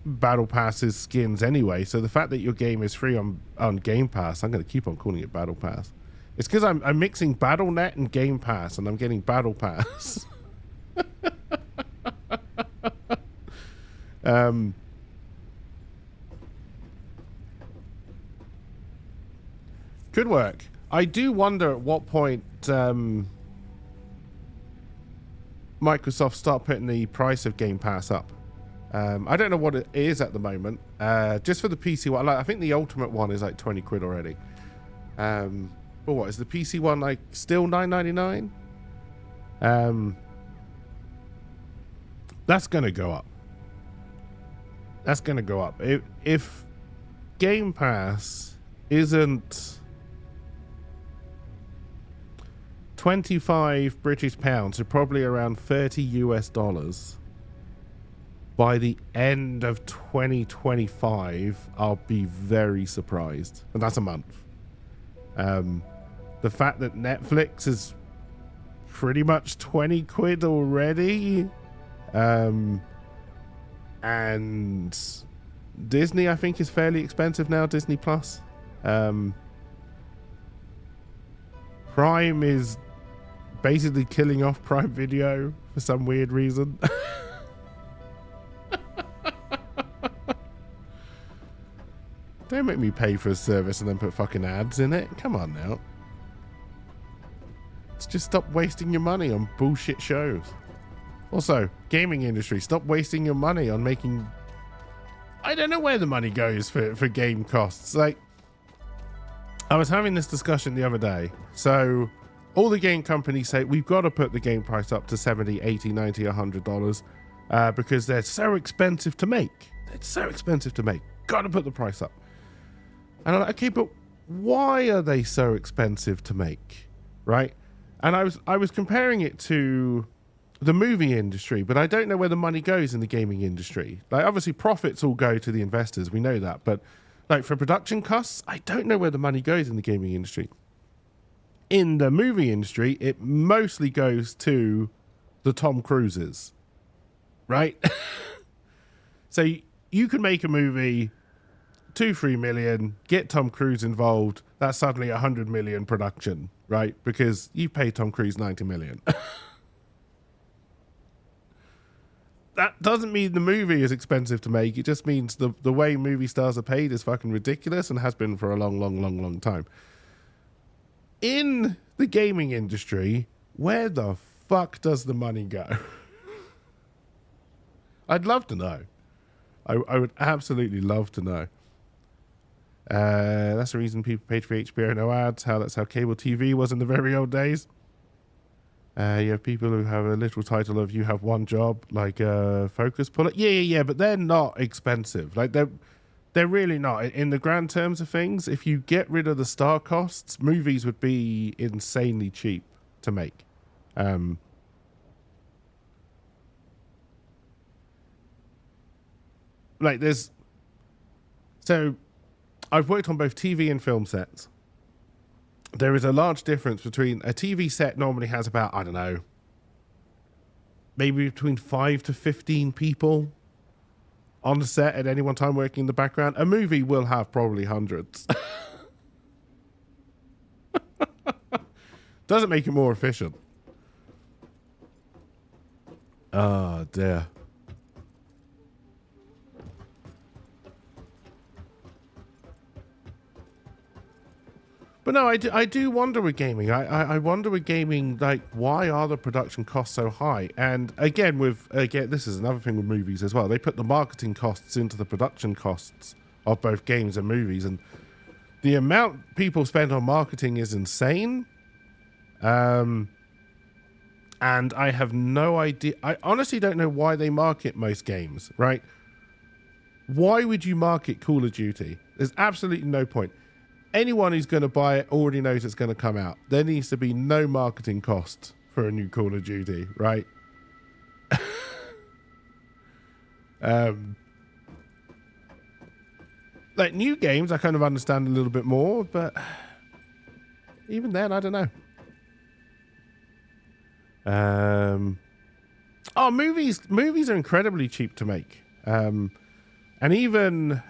Battle Passes, skins anyway. So the fact that your game is free on Game Pass, I'm going to keep on calling it Battle Pass. It's because I'm mixing BattleNet and Game Pass, and I'm getting Battle Pass. Could work. I do wonder at what point Microsoft start putting the price of Game Pass up. I don't know what it is at the moment. Just for the PC one, I think the Ultimate one is like 20 quid already. But what is the PC one, like, still $9.99? That's gonna go up. That's gonna go up. If Game Pass isn't 25 British pounds, so probably around $30 US, by the end of 2025, I'll be very surprised. And that's a month. The fact that Netflix is pretty much 20 quid already, and Disney, I think, is fairly expensive now, Disney Plus. Prime is basically killing off Prime Video for some weird reason. Don't make me pay for a service and then put fucking ads in it. Come on now. Let's just stop wasting your money on bullshit shows. Also, gaming industry, stop wasting your money on making... I don't know where the money goes for game costs. Like, I was having this discussion the other day. So, all the game companies say, we've got to put the game price up to $70, $80, $90, $100 because they're so expensive to make. It's so expensive to make. Got to put the price up. And I'm like, okay, but why are they so expensive to make? Right? And I was comparing it to the movie industry, but I don't know where the money goes in the gaming industry. Like, obviously profits all go to the investors, we know that, but like for production costs, I don't know where the money goes in the gaming industry. In the movie industry, it mostly goes to the Tom Cruises, right? So you can make a movie, 2-3 million, get Tom Cruise involved, that's suddenly 100 million production, right? Because you pay Tom Cruise 90 million. That doesn't mean the movie is expensive to make. It just means the way movie stars are paid is fucking ridiculous and has been for a long time. In the gaming industry, where the fuck does the money go? I'd love to know. I would absolutely love to know. That's the reason people paid for HBO, no ads. That's how cable TV was in the very old days. You have people who have a literal title of "you have one job," like Focus Puller. Yeah, but they're not expensive. Like they're really not. In the grand terms of things, if you get rid of the star costs, movies would be insanely cheap to make. Like there's... So, I've worked on both TV and film sets. There is a large difference between a TV set normally has about, I don't know, maybe between 5 to 15 people on the set at any one time working in the background. A movie will have probably hundreds. Doesn't make it more efficient. Oh, dear. But no, I do wonder with gaming. I wonder with gaming, like, why are the production costs so high? And again, this is another thing with movies as well. They put the marketing costs into the production costs of both games and movies, and the amount people spend on marketing is insane. And I have no idea. I honestly don't know why they market most games, right? Why would you market Call of Duty? There's absolutely no point. Anyone who's going to buy it already knows it's going to come out. There needs to be no marketing cost for a new Call of Duty, right? Um, like new games, I kind of understand a little bit more, but even then, I don't know. Oh, movies are incredibly cheap to make. And even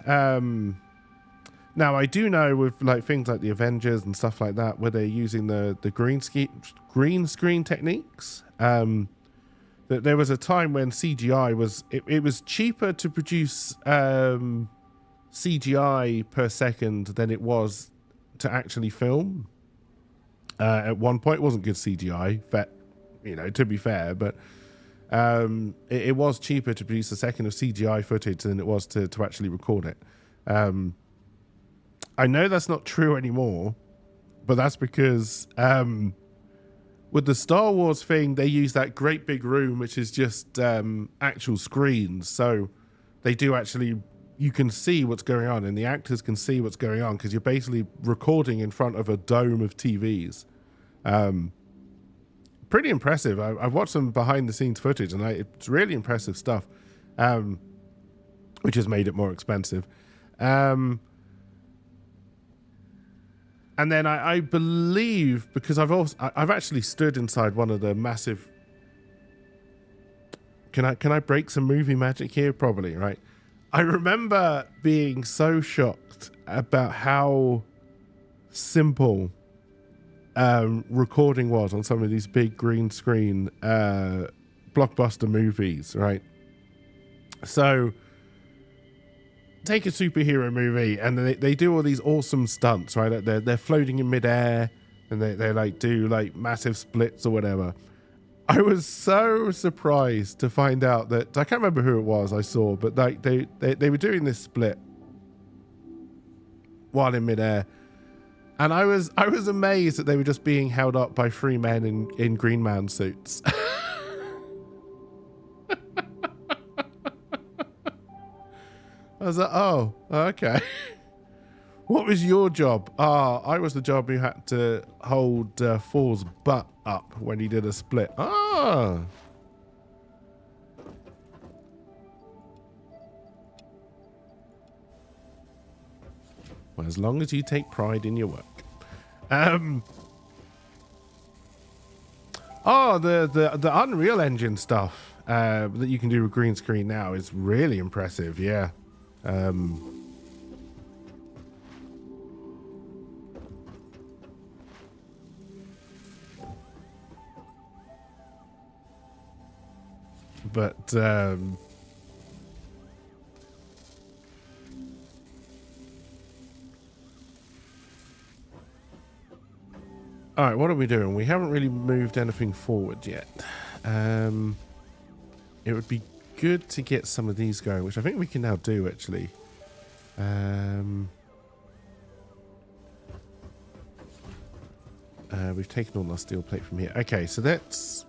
now I do know with like things like the Avengers and stuff like that, where they're using the green screen techniques. That there was a time when CGI was it was cheaper to produce CGI per second than it was to actually film. At one point, it wasn't good CGI, to be fair, but it was cheaper to produce a second of CGI footage than it was to actually record it. I know that's not true anymore, but that's because with the Star Wars thing, they use that great big room, which is just actual screens. So they do actually, you can see what's going on, and the actors can see what's going on because you're basically recording in front of a dome of TVs. Pretty impressive. I've watched some behind the scenes footage, and it's really impressive stuff, which has made it more expensive. And then I believe, because I've actually stood inside one of the massive. Can I break some movie magic here? Probably, right? I remember being so shocked about how simple recording was on some of these big green screen blockbuster movies, right? So take a superhero movie and they do all these awesome stunts, right? They're floating in midair and they like do like massive splits or whatever. I was so surprised to find out that I can't remember who it was I saw, but like they were doing this split while in midair. And I was amazed that they were just being held up by three men in Green Man suits. I was like, oh, okay. What was your job? I was the job who had to hold Thor's butt up when he did a split. Well, as long as you take pride in your work. The Unreal Engine stuff that you can do with green screen now is really impressive. Yeah. But all right, what are we doing? We haven't really moved anything forward yet. It would be good to get some of these going, which I think we can now do, actually. We've taken all our steel plate from here. Okay, so that's...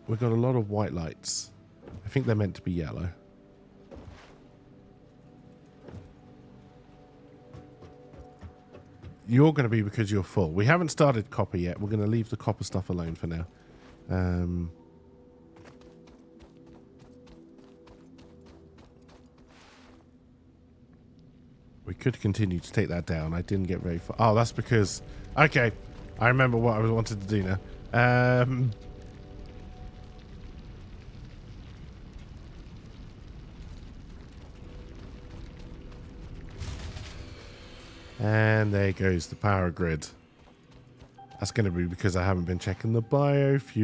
We've got a lot of white lights. I think they're meant to be yellow. You're going to be because you're full. We haven't started copper yet. We're going to leave the copper stuff alone for now. We could continue to take that down. I didn't get very far. Oh, that's because... Okay. I remember what I wanted to do now. And there goes the power grid. That's going to be because I haven't been checking the biofuel.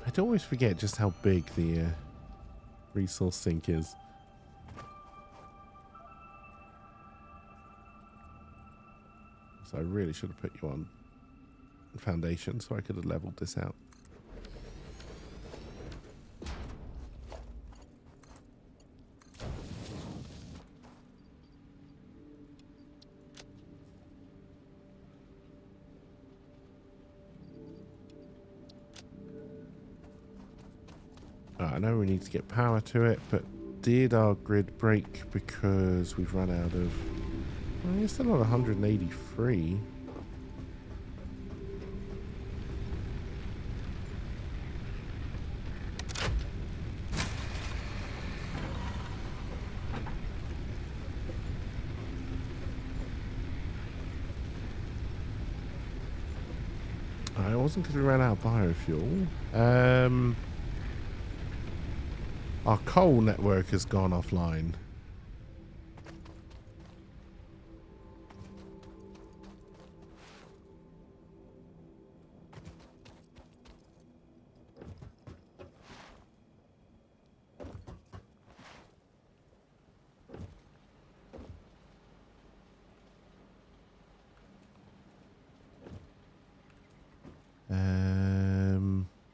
I'd always forget just how big the resource sink is. So I really should have put you on foundation so I could have leveled this out. I know we need to get power to it, but did our grid break because we've run out of... Well, you're still on 183. It wasn't because we ran out of biofuel. Our coal network has gone offline.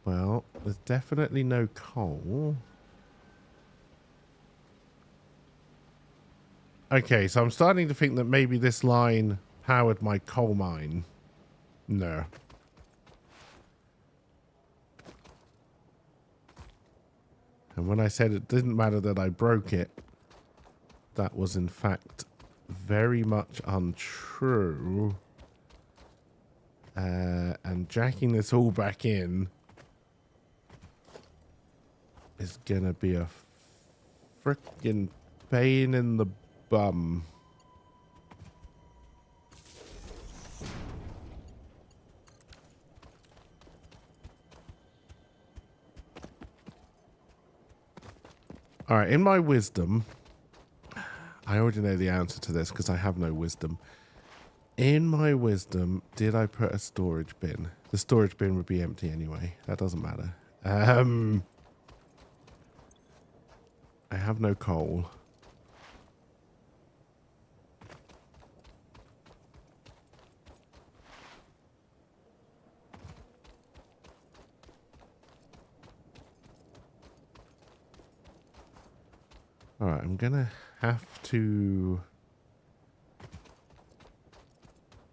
Well, there's definitely no coal. Okay, so I'm starting to think that maybe this line powered my coal mine. No. And when I said it didn't matter that I broke it, that was in fact very much untrue. And jacking this all back in is gonna be a frickin' pain in the bum. All right, in my wisdom, I already know the answer to this because I have no wisdom. In my wisdom, did I put a storage bin? The storage bin would be empty anyway. That doesn't matter. I have no coal. All right, I'm gonna have to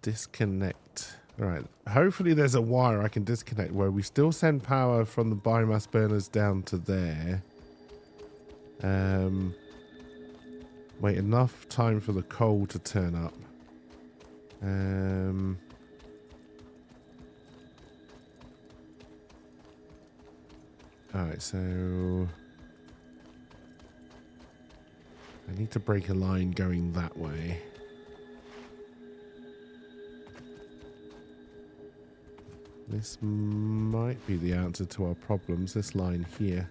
disconnect. All right, hopefully there's a wire I can disconnect where we still send power from the biomass burners down to there. Wait, enough time for the coal to turn up. All right, so I need to break a line going that way. This might be the answer to our problems, this line here.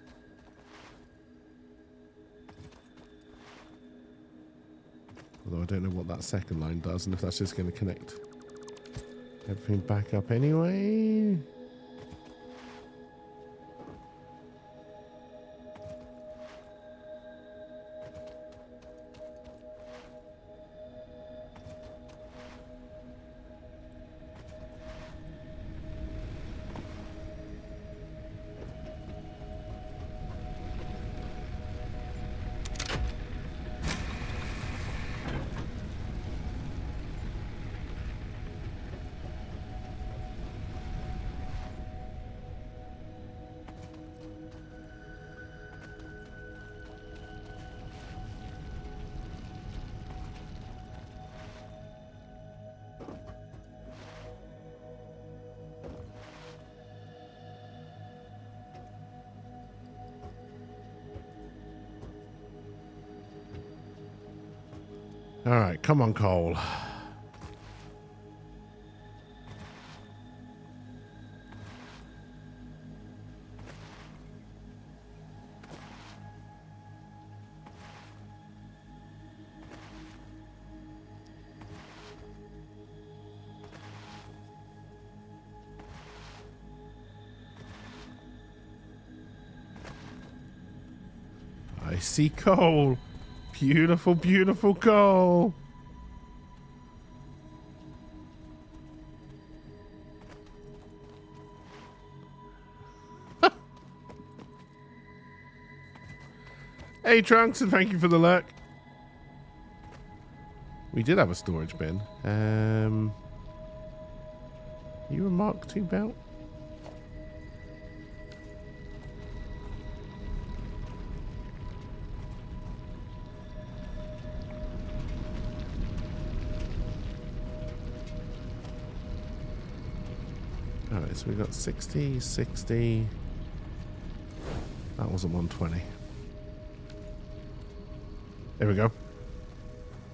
Although I don't know what that second line does and if that's just going to connect everything back up anyway. All right, come on, coal. I see coal. Beautiful, beautiful coal. Hey, Trunks, and thank you for the lurk. We did have a storage bin. You a Mark II belt? Alright, so we got 60, 60. That wasn't 120. There we go.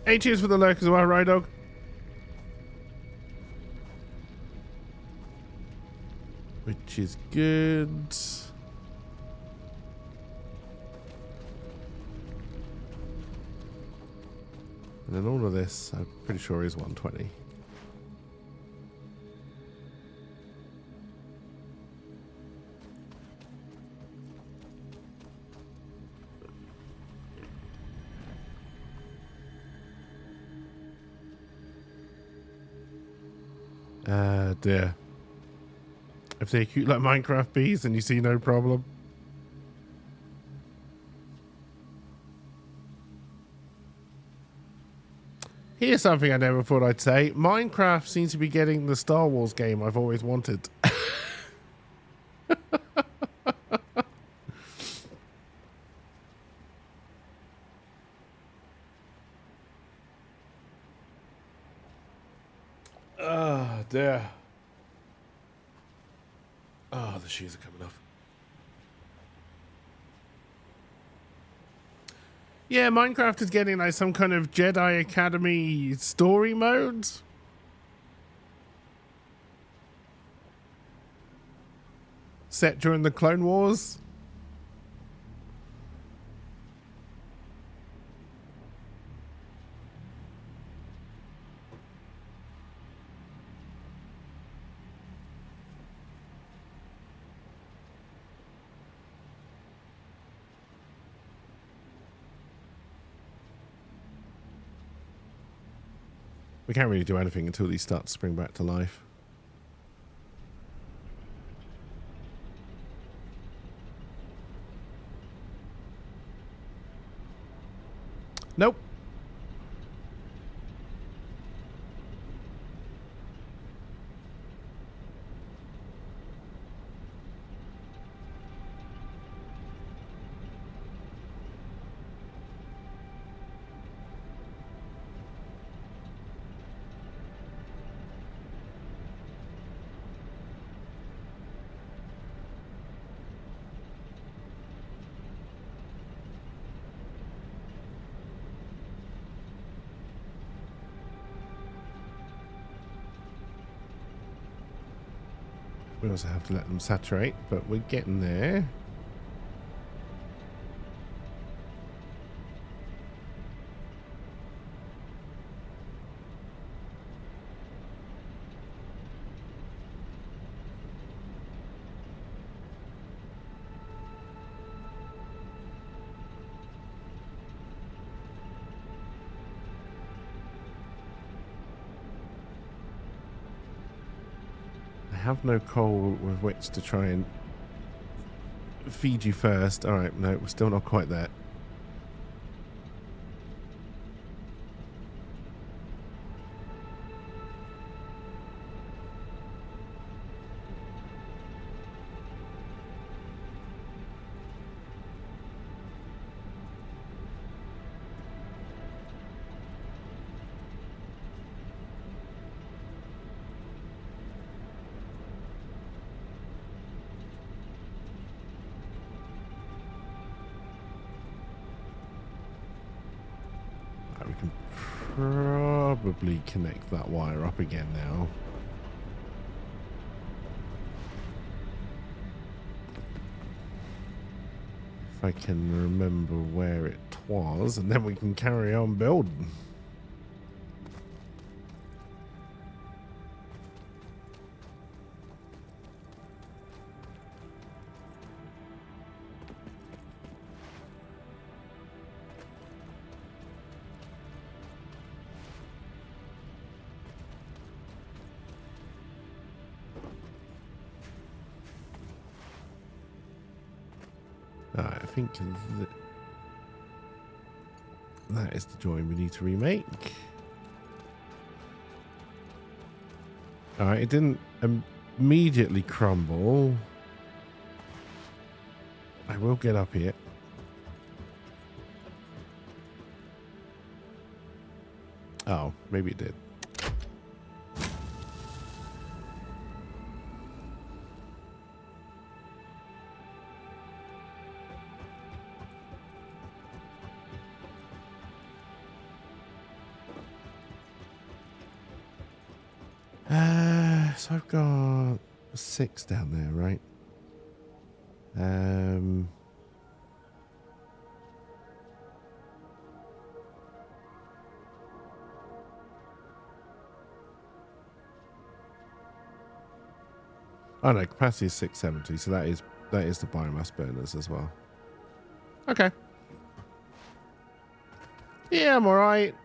Hey, cheers for the lurk as well, right, dog? Which is good. And then all of this, I'm pretty sure is 120. Dear. If they're cute like Minecraft bees, then you see no problem. Here's something I never thought I'd say. Minecraft seems to be getting the Star Wars game I've always wanted. Oh, dear. Oh, the shoes are coming off. Yeah, Minecraft is getting like some kind of Jedi Academy story mode. Set during the Clone Wars. We can't really do anything until these start to spring back to life. Nope. We also have to let them saturate, but we're getting there. I have no coal with which to try and feed you first. All right, no, we're still not quite there. We can probably connect that wire up again now. If I can remember where it was, and then we can carry on building. Alright, I think that is the join we need to remake. Alright, it didn't immediately crumble. I will get up here. Oh, maybe it did. So I've got 6 down there, right? Oh no, capacity is 670, so that is the biomass burners as well. Okay. Yeah, I'm alright.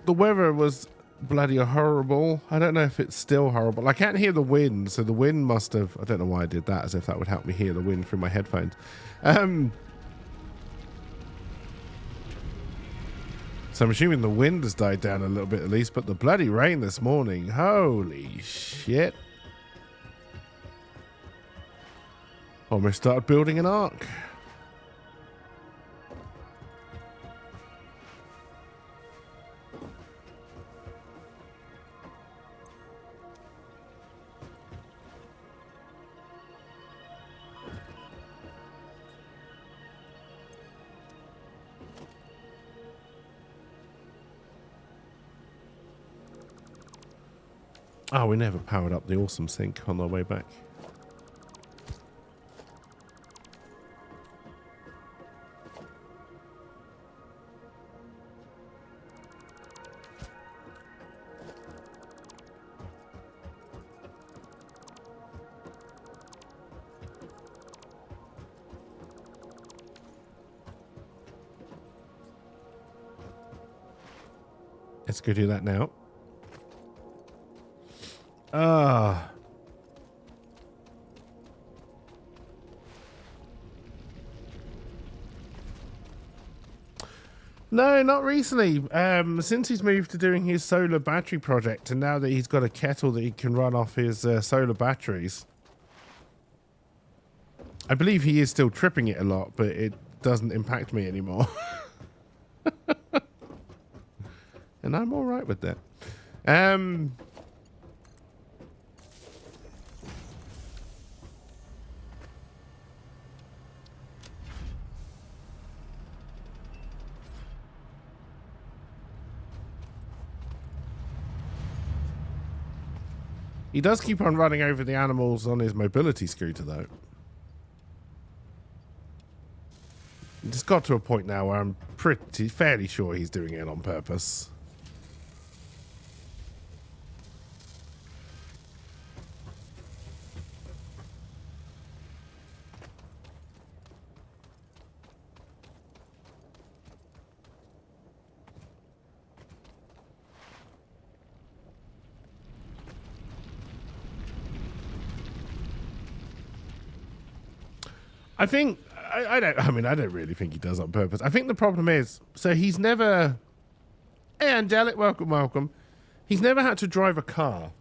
The weather was bloody horrible. I don't know if it's still horrible. I can't hear the wind, so the wind must have... I don't know why I did that, as if that would help me hear the wind through my headphones. So I'm assuming the wind has died down a little bit at least, but the bloody rain this morning, holy shit. Almost started building an ark. Oh, we never powered up the awesome sink on our way back. Let's go do that now. Ah. No, not recently. Since he's moved to doing his solar battery project, and now that he's got a kettle that he can run off his solar batteries, I believe he is still tripping it a lot, but it doesn't impact me anymore. And I'm all right with that. He does keep on running over the animals on his mobility scooter, though. It's got to a point now where I'm fairly sure he's doing it on purpose. I think I don't really think he does on purpose. I think the problem is, so he's never... Hey, Angelic, welcome. He's never had to drive a car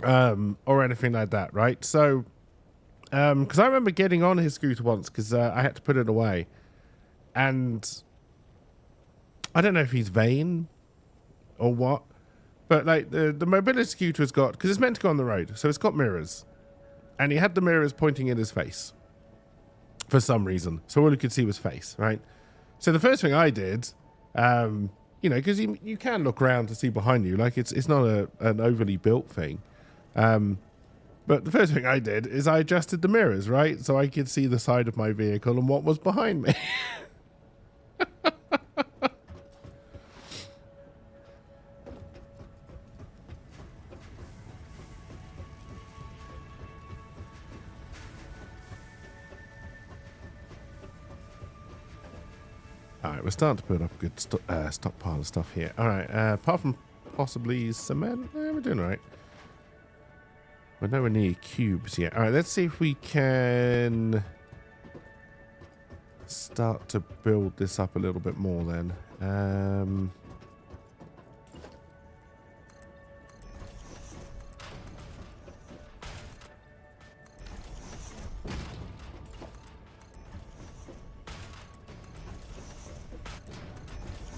or anything like that, right? So, because I remember getting on his scooter once because I had to put it away. And I don't know if he's vain or what, but like the mobility scooter has got... Because it's meant to go on the road, so it's got mirrors. And he had the mirrors pointing in his face. For some reason. So all you could see was face, right? So the first thing I did, you know, because you can look around to see behind you. Like, it's not an overly built thing. But the first thing I did is I adjusted the mirrors, right? So I could see the side of my vehicle and what was behind me. Alright, we're starting to put up a good stockpile of stuff here. Alright, apart from possibly cement, we're doing alright. We're nowhere near cubes yet. Alright, let's see if we can start to build this up a little bit more then.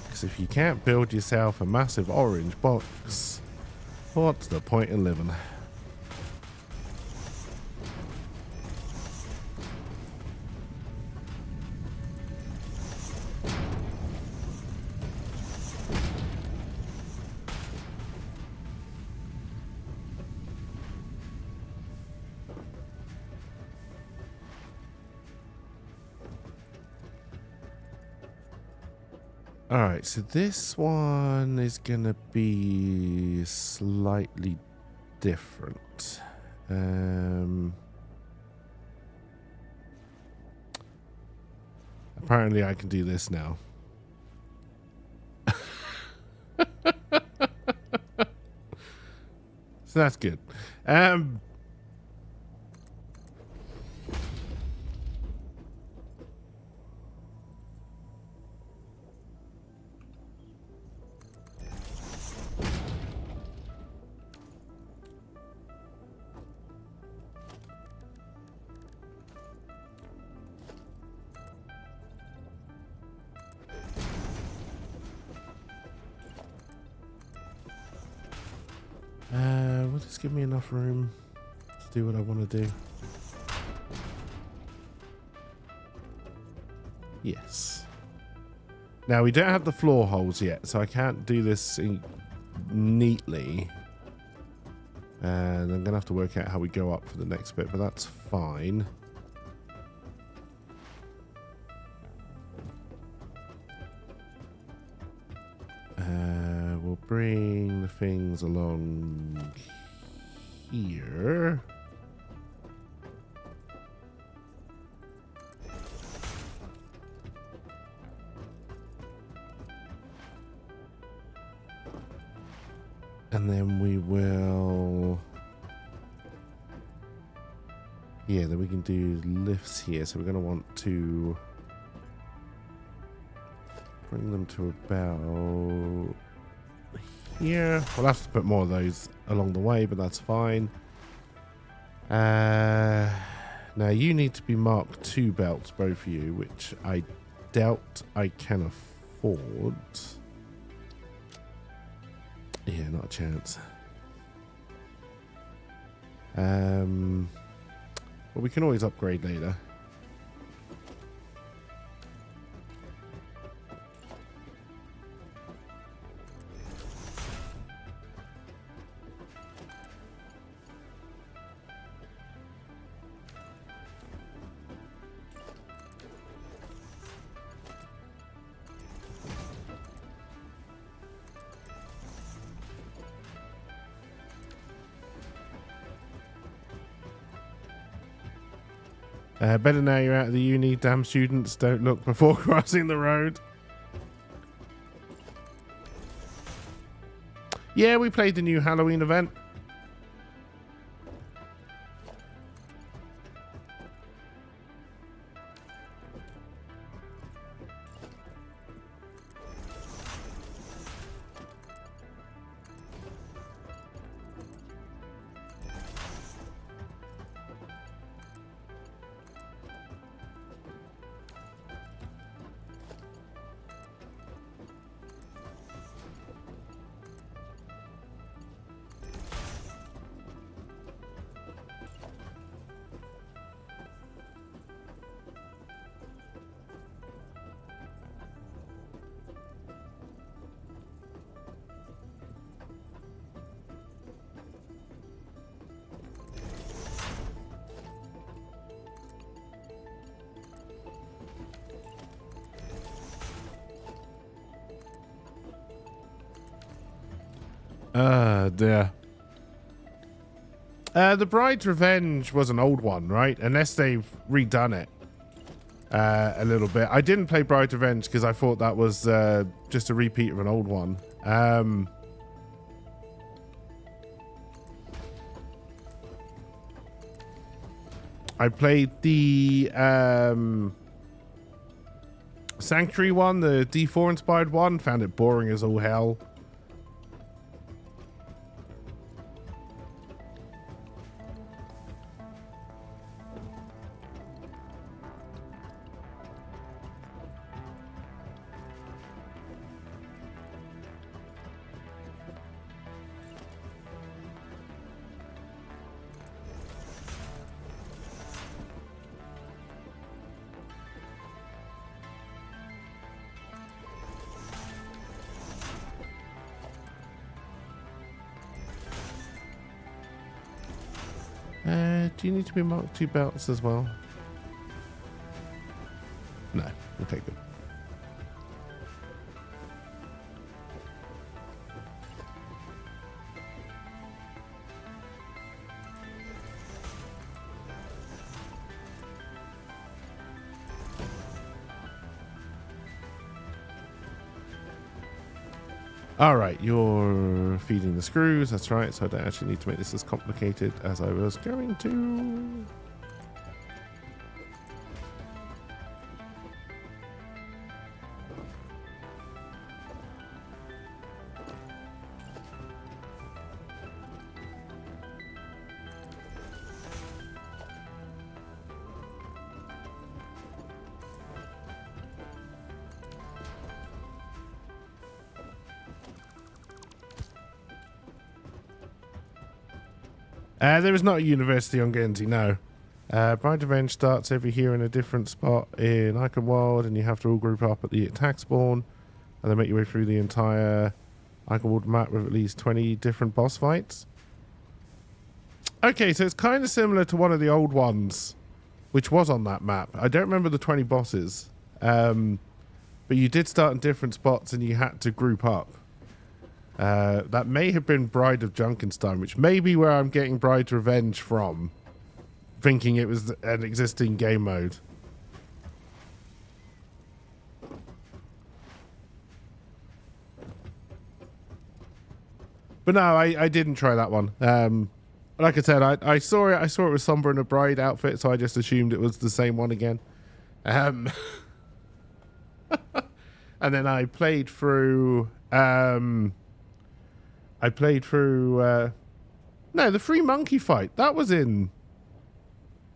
Because if you can't build yourself a massive orange box, what's the point in living? Alright, so this one is gonna be slightly different. Apparently I can do this now. So that's good. Will this give me enough room to do what I want to do? Yes. Now we don't have the floor holes yet, so I can't do this neatly. And I'm gonna have to work out how we go up for the next bit, but that's fine. We'll bring the things along here. And then we will... Yeah, then we can do lifts here. So we're going to want to bring them to about here. We'll have to put more of those along the way, but that's fine. Now you need to be Mark II belts, both of you, which I doubt I can afford. Yeah, not a chance. But we can always upgrade later. Better now you're out of the uni. Damn students don't look before crossing the road. Yeah, we played the new Halloween event. Dear. The Bride's Revenge was an old one, right? Unless they've redone it a little bit. I didn't play Bride's Revenge because I thought that was just a repeat of an old one. I played the Sanctuary one, the D4 inspired one, found it boring as all hell. Do you need to be marked 2 belts as well? No. Okay, good. Alright, you're feeding the screws, that's right, so I don't actually need to make this as complicated as I was going to. There is not a university on Guernsey, no. Bride Revenge starts every year in a different spot in Eichenwald, and you have to all group up at the attack spawn, and then make your way through the entire Eichenwald map with at least 20 different boss fights. Okay, so it's kind of similar to one of the old ones, which was on that map. I don't remember the 20 bosses, but you did start in different spots, and you had to group up. That may have been Bride of Junkenstein, which may be where I'm getting Bride's Revenge from, thinking it was an existing game mode. But no, I didn't try that one. Like I said, I saw it with Sombra in a Bride outfit, so I just assumed it was the same one again. And then I played through... no, the free monkey fight. That was in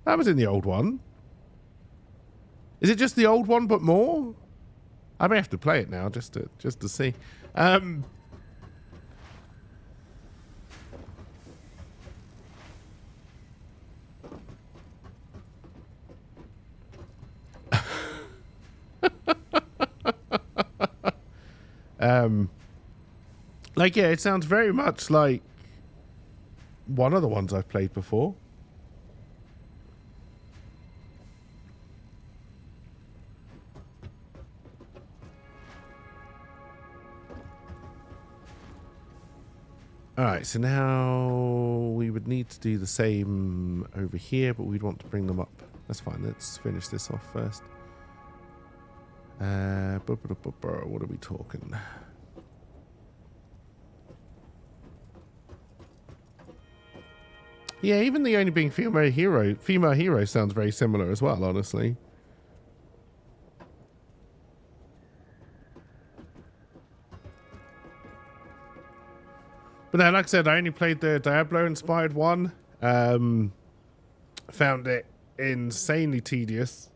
the old one. Is it just the old one but more? I may have to play it now just to see. Like, yeah, it sounds very much like one of the ones I've played before. Alright, so now we would need to do the same over here, but we'd want to bring them up. That's fine, let's finish this off first. What are we talking? Yeah, even the only being female hero sounds very similar as well, honestly. But no, like I said, I only played the Diablo-inspired one. Found it insanely tedious.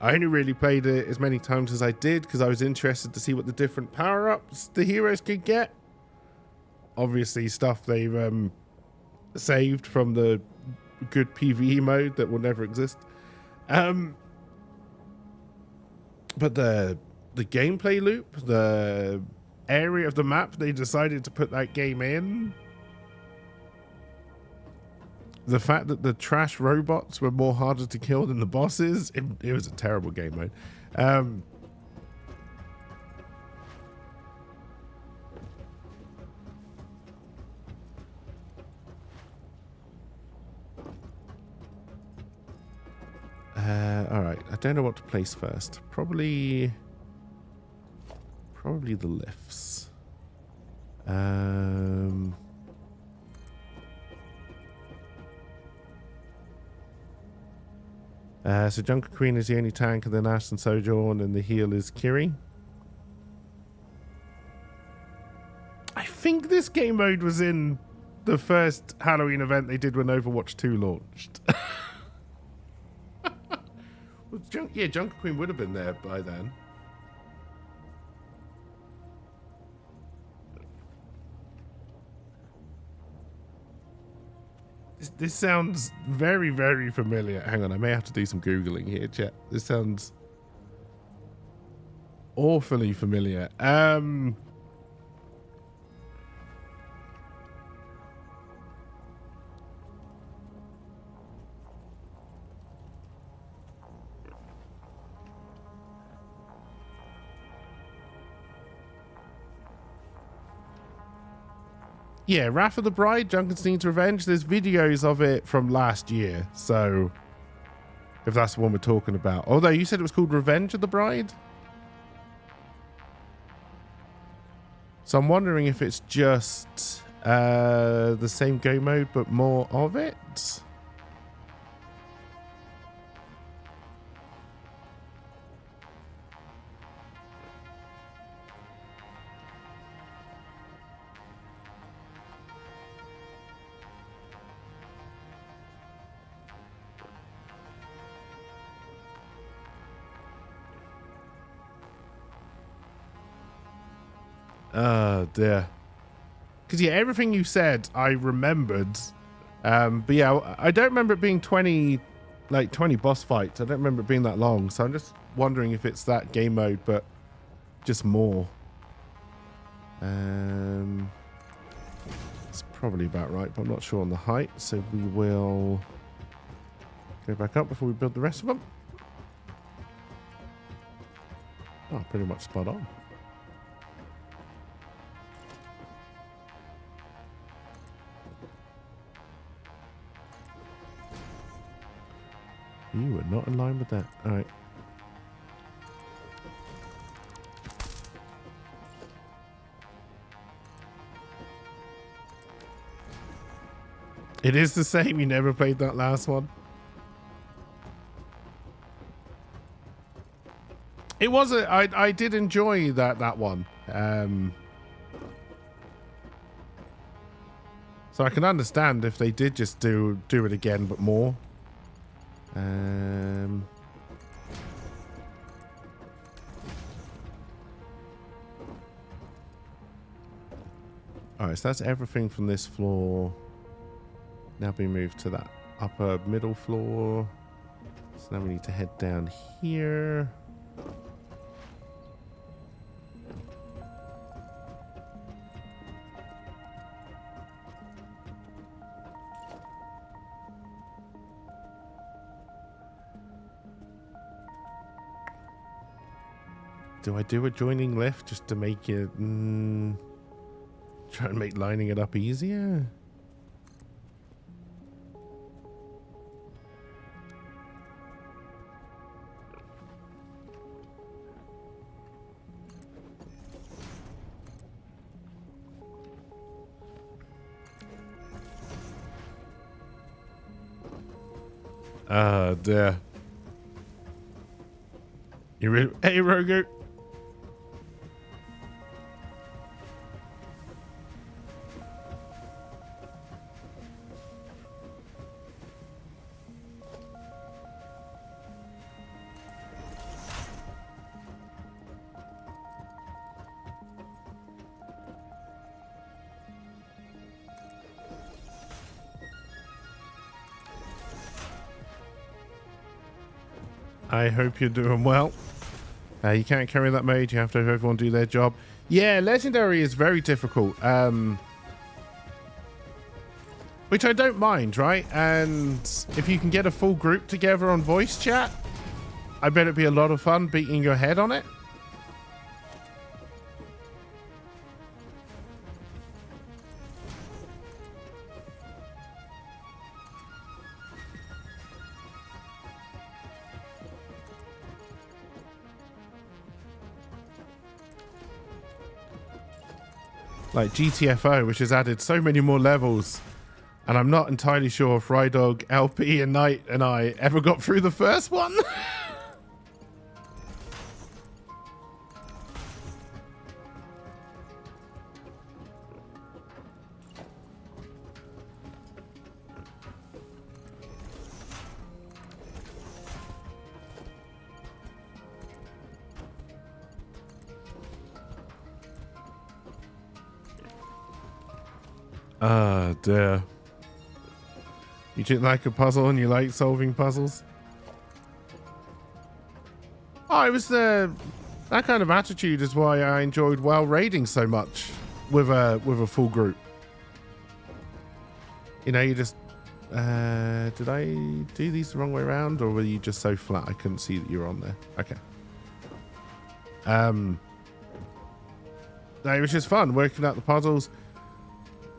I only really played it as many times as I did because I was interested to see what the different power-ups the heroes could get. Obviously, stuff they've saved from the good PvE mode that will never exist. But the gameplay loop, the area of the map they decided to put that game in, the fact that the trash robots were more harder to kill than the bosses, it was a terrible game mode. All right, I don't know what to place first. Probably the lifts. So Junker Queen is the only tank, and then Aston Sojourn, and the heal is Kiri. I think this game mode was in the first Halloween event they did when Overwatch 2 launched. Well, yeah, Junker Queen would have been there by then. This sounds very, very familiar. Hang on, I may have to do some Googling here, chat. This sounds awfully familiar. Yeah, Wrath of the Bride, Junkenstein's Revenge. There's videos of it from last year, so if that's the one we're talking about. Although you said it was called Revenge of the Bride? So I'm wondering if it's just the same game mode, but more of it? Oh dear. Because yeah, everything you said I remembered, but yeah, I don't remember it being 20 boss fights. I don't remember it being that long, so I'm just wondering if it's that game mode but just more. It's probably about right, but I'm not sure on the height, so we will go back up before we build the rest of them. Oh, pretty much spot on. You were not in line with that. All right. It is the same. You never played that last one. It was I did enjoy that one. So I can understand if they did just do it again, but more. Alright, so that's everything from this floor. Now we move to that upper middle floor. So now we need to head down here. Do I do a joining lift just to make it... try and make lining it up easier? Oh dear. You ready? Hey, Rogu. I hope you're doing well. You can't carry that mode. You have to have everyone do their job. Yeah, Legendary is very difficult. Which I don't mind, right? And if you can get a full group together on voice chat, I bet it'd be a lot of fun beating your head on it. Like GTFO, which has added so many more levels And I'm not entirely sure if Rydog, LP, and Knight and I ever got through the first one. Ah, dear. You didn't like a puzzle and you like solving puzzles? Oh, it was that kind of attitude is why I enjoyed WoW raiding so much with a full group. You know, you just did I do these the wrong way around, or were you just so flat I couldn't see that you were on there? Okay. No, it was just fun working out the puzzles.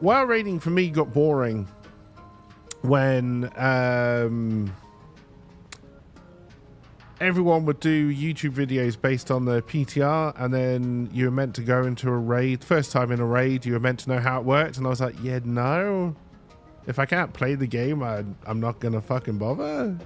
WoW raiding for me got boring when everyone would do YouTube videos based on the PTR, and then you were meant to go into a raid. First time in a raid, you were meant to know how it worked, and I was like, yeah, no. If I can't play the game, I'm not gonna fucking bother.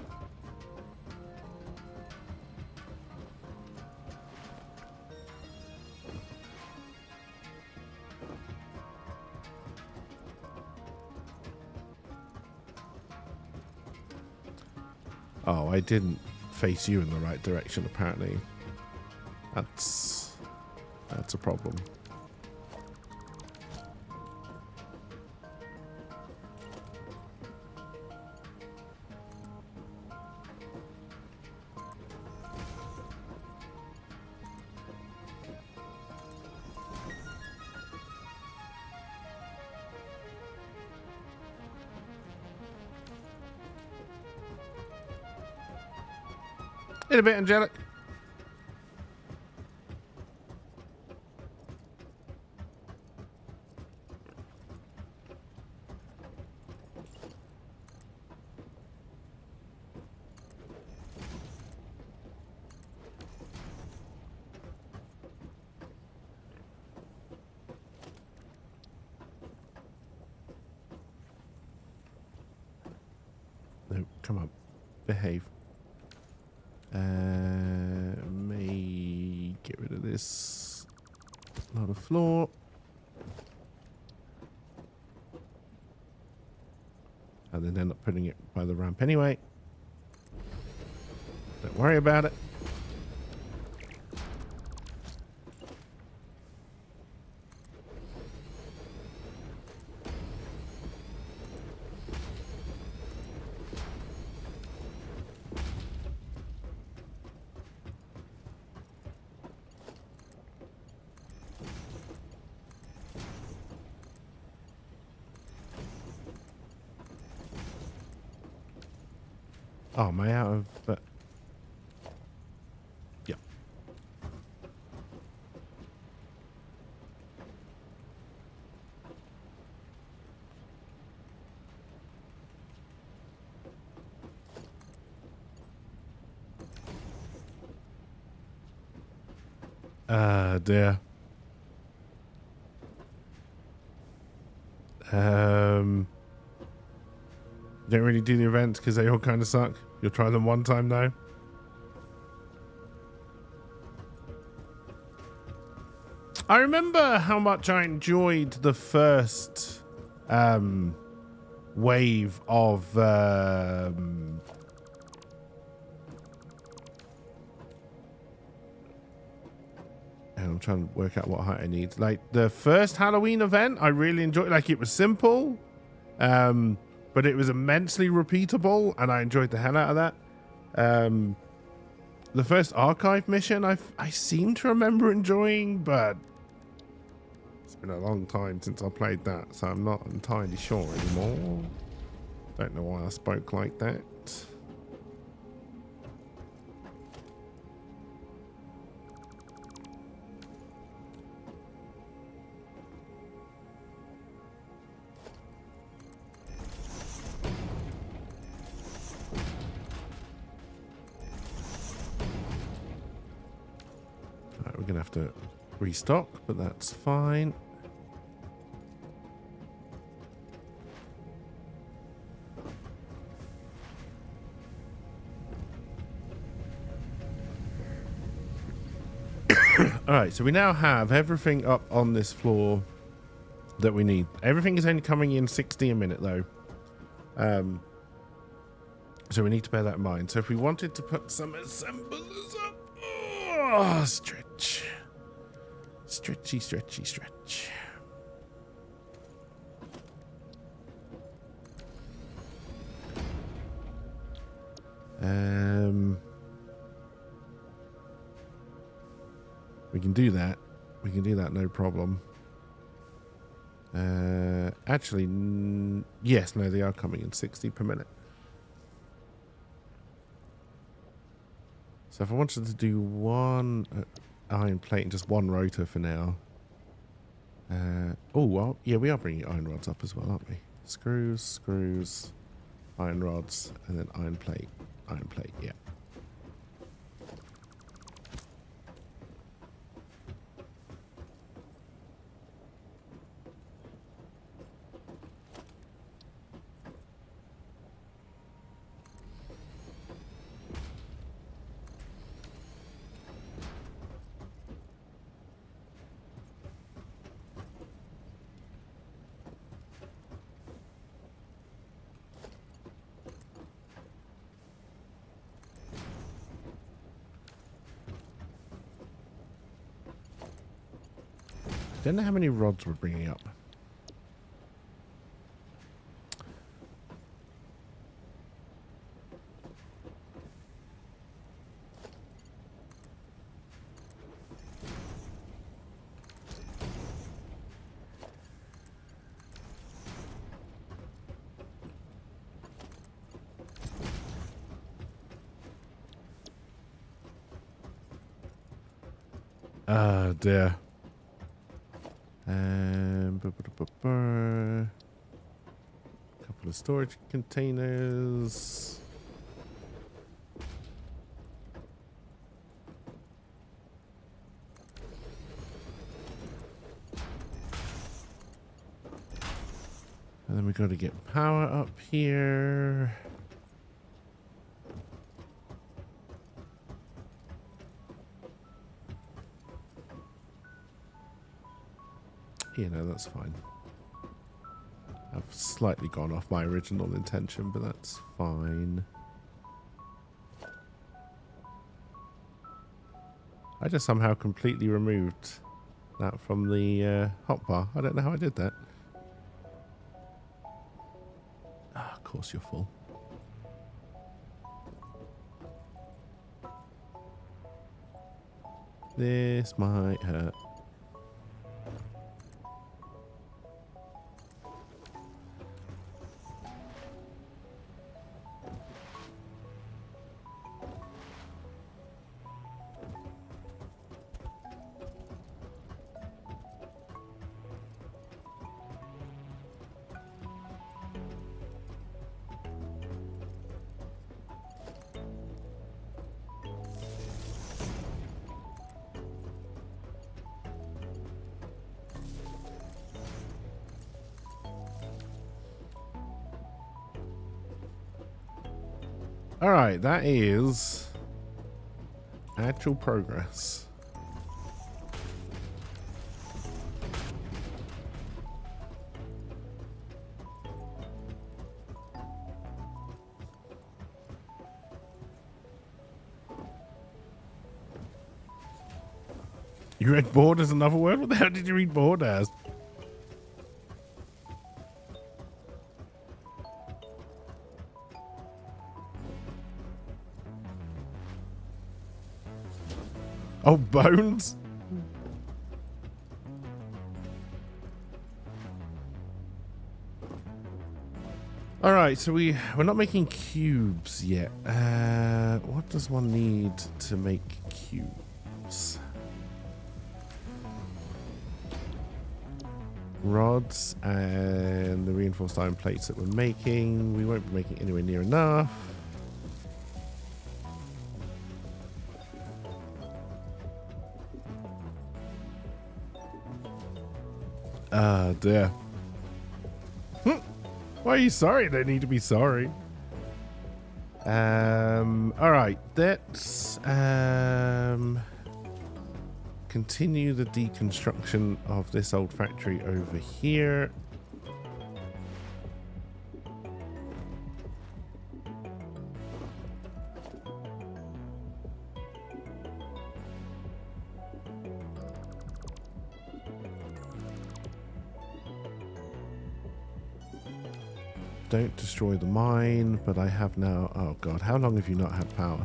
Oh, I didn't face you in the right direction, apparently. That's a problem. In a bit, Angelic. No, come on. Behave. May get rid of this. Not a floor. And then end up putting it by the ramp anyway. Don't worry about it. Oh, am I out of... yeah. Dear. Don't really do the events because they all kind of suck. You'll try them one time now. I remember how much I enjoyed the first wave of and I'm trying to work out what height I need. Like the first Halloween event, I really enjoyed. Like it was simple, but it was immensely repeatable, and I enjoyed the hell out of that. The first archive mission, I seem to remember enjoying, but it's been a long time since I played that, so I'm not entirely sure anymore. Don't know why I spoke like that. We're gonna have to restock, but that's fine. All right, so we now have everything up on this floor that we need. Everything is only coming in 60 a minute though. So we need to bear that in mind. So if we wanted to put some assemblers up, oh, stretch. Stretchy, stretchy, stretch. We can do that. We can do that, no problem. Actually, yes, no, they are coming in 60 per minute. So if I wanted to do one iron plate and just one rotor for now. Oh, well, yeah, we are bringing iron rods up as well, aren't we? Screws, screws, iron rods, and then iron plate, yeah. Don't know how many rods we're bringing up. Ah, dear. Couple of storage containers. And then we got to get power up here. Yeah, no, that's fine. I've slightly gone off my original intention, but that's fine. I just somehow completely removed that from the hotbar. I don't know how I did that. Ah, of course you're full. This might hurt. All right, that is actual progress. You read bored as another word? What the hell did you read bored as? Oh, bones? All right, so we're not making cubes yet. What does one need to make cubes? Rods and the reinforced iron plates that we're making. We won't be making anywhere near enough. Ah, dear. Why are you sorry? They need to be sorry. All right, that's continue the deconstruction of this old factory over here. Don't destroy the mine, but I have now... Oh god, how long have you not had power?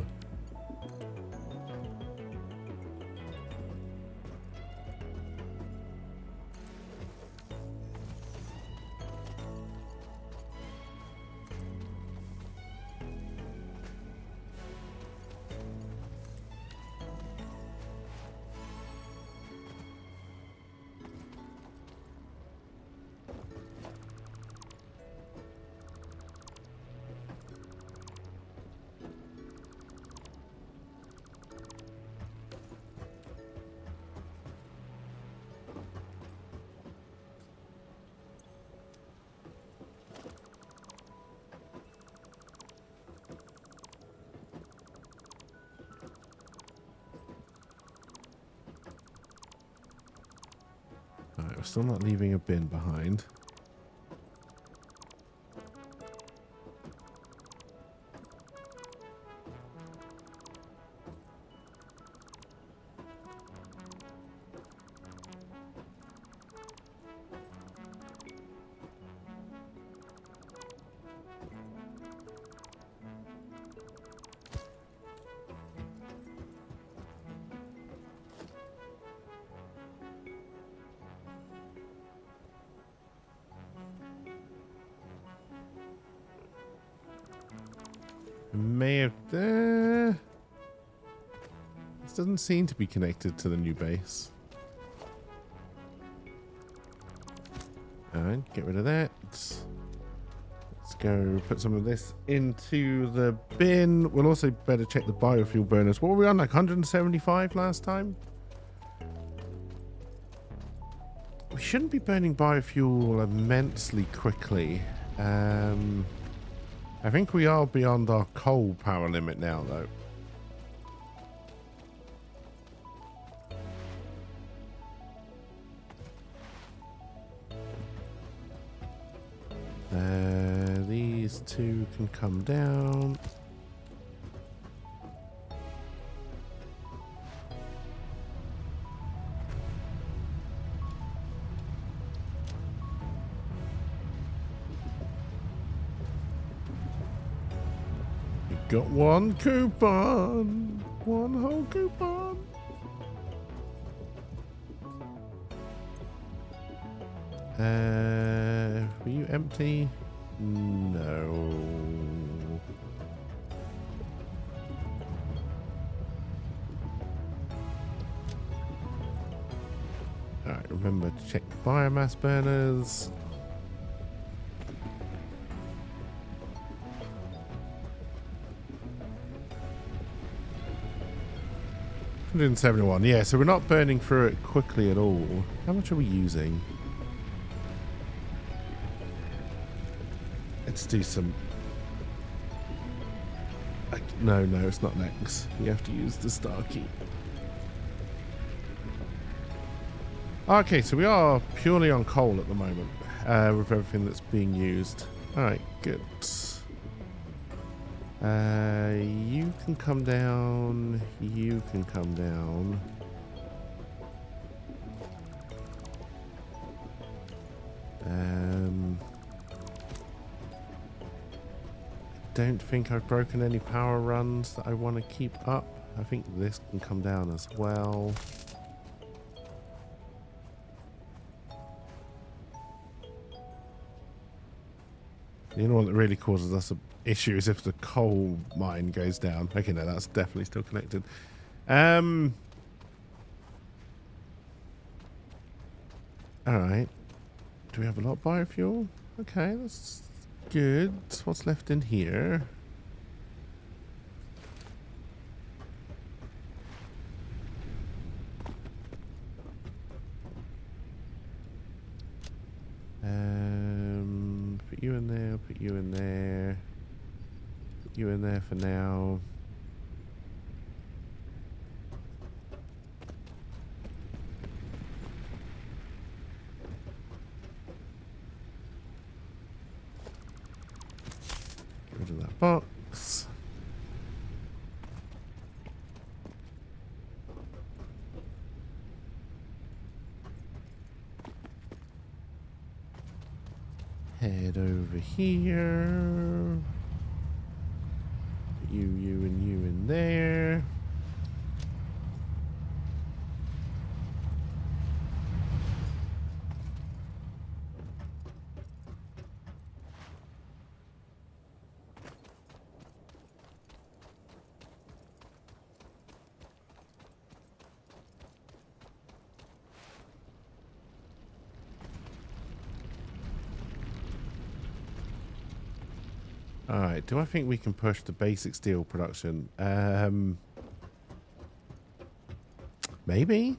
Alright, we're still not leaving a bin behind. May have... this doesn't seem to be connected to the new base. Alright, get rid of that. Let's go put some of this into the bin. We'll also better check the biofuel burners. What were we on, like 175 last time? We shouldn't be burning biofuel immensely quickly. I think we are beyond our coal power limit now, though. These two can come down. Got one coupon. One whole coupon. Were you empty? No. Alright, remember to check the biomass burners. $171. Yeah, so we're not burning through it quickly at all. How much are we using? Let's do some... No, it's not next. You have to use the star key. Okay, so we are purely on coal at the moment with everything that's being used. Alright, good. You can come down. You can come down. Don't think I've broken any power runs that I want to keep up. I think this can come down as well. The only one that really causes us an issue is if the coal mine goes down. Okay, no, that's definitely still connected. Alright. Do we have a lot of biofuel? Okay, that's good. What's left in here? Put you in there, put you in there. Put you in there for now. in that box. Head over here. You, and you in there. Alright, do I think we can push the basic steel production? Maybe?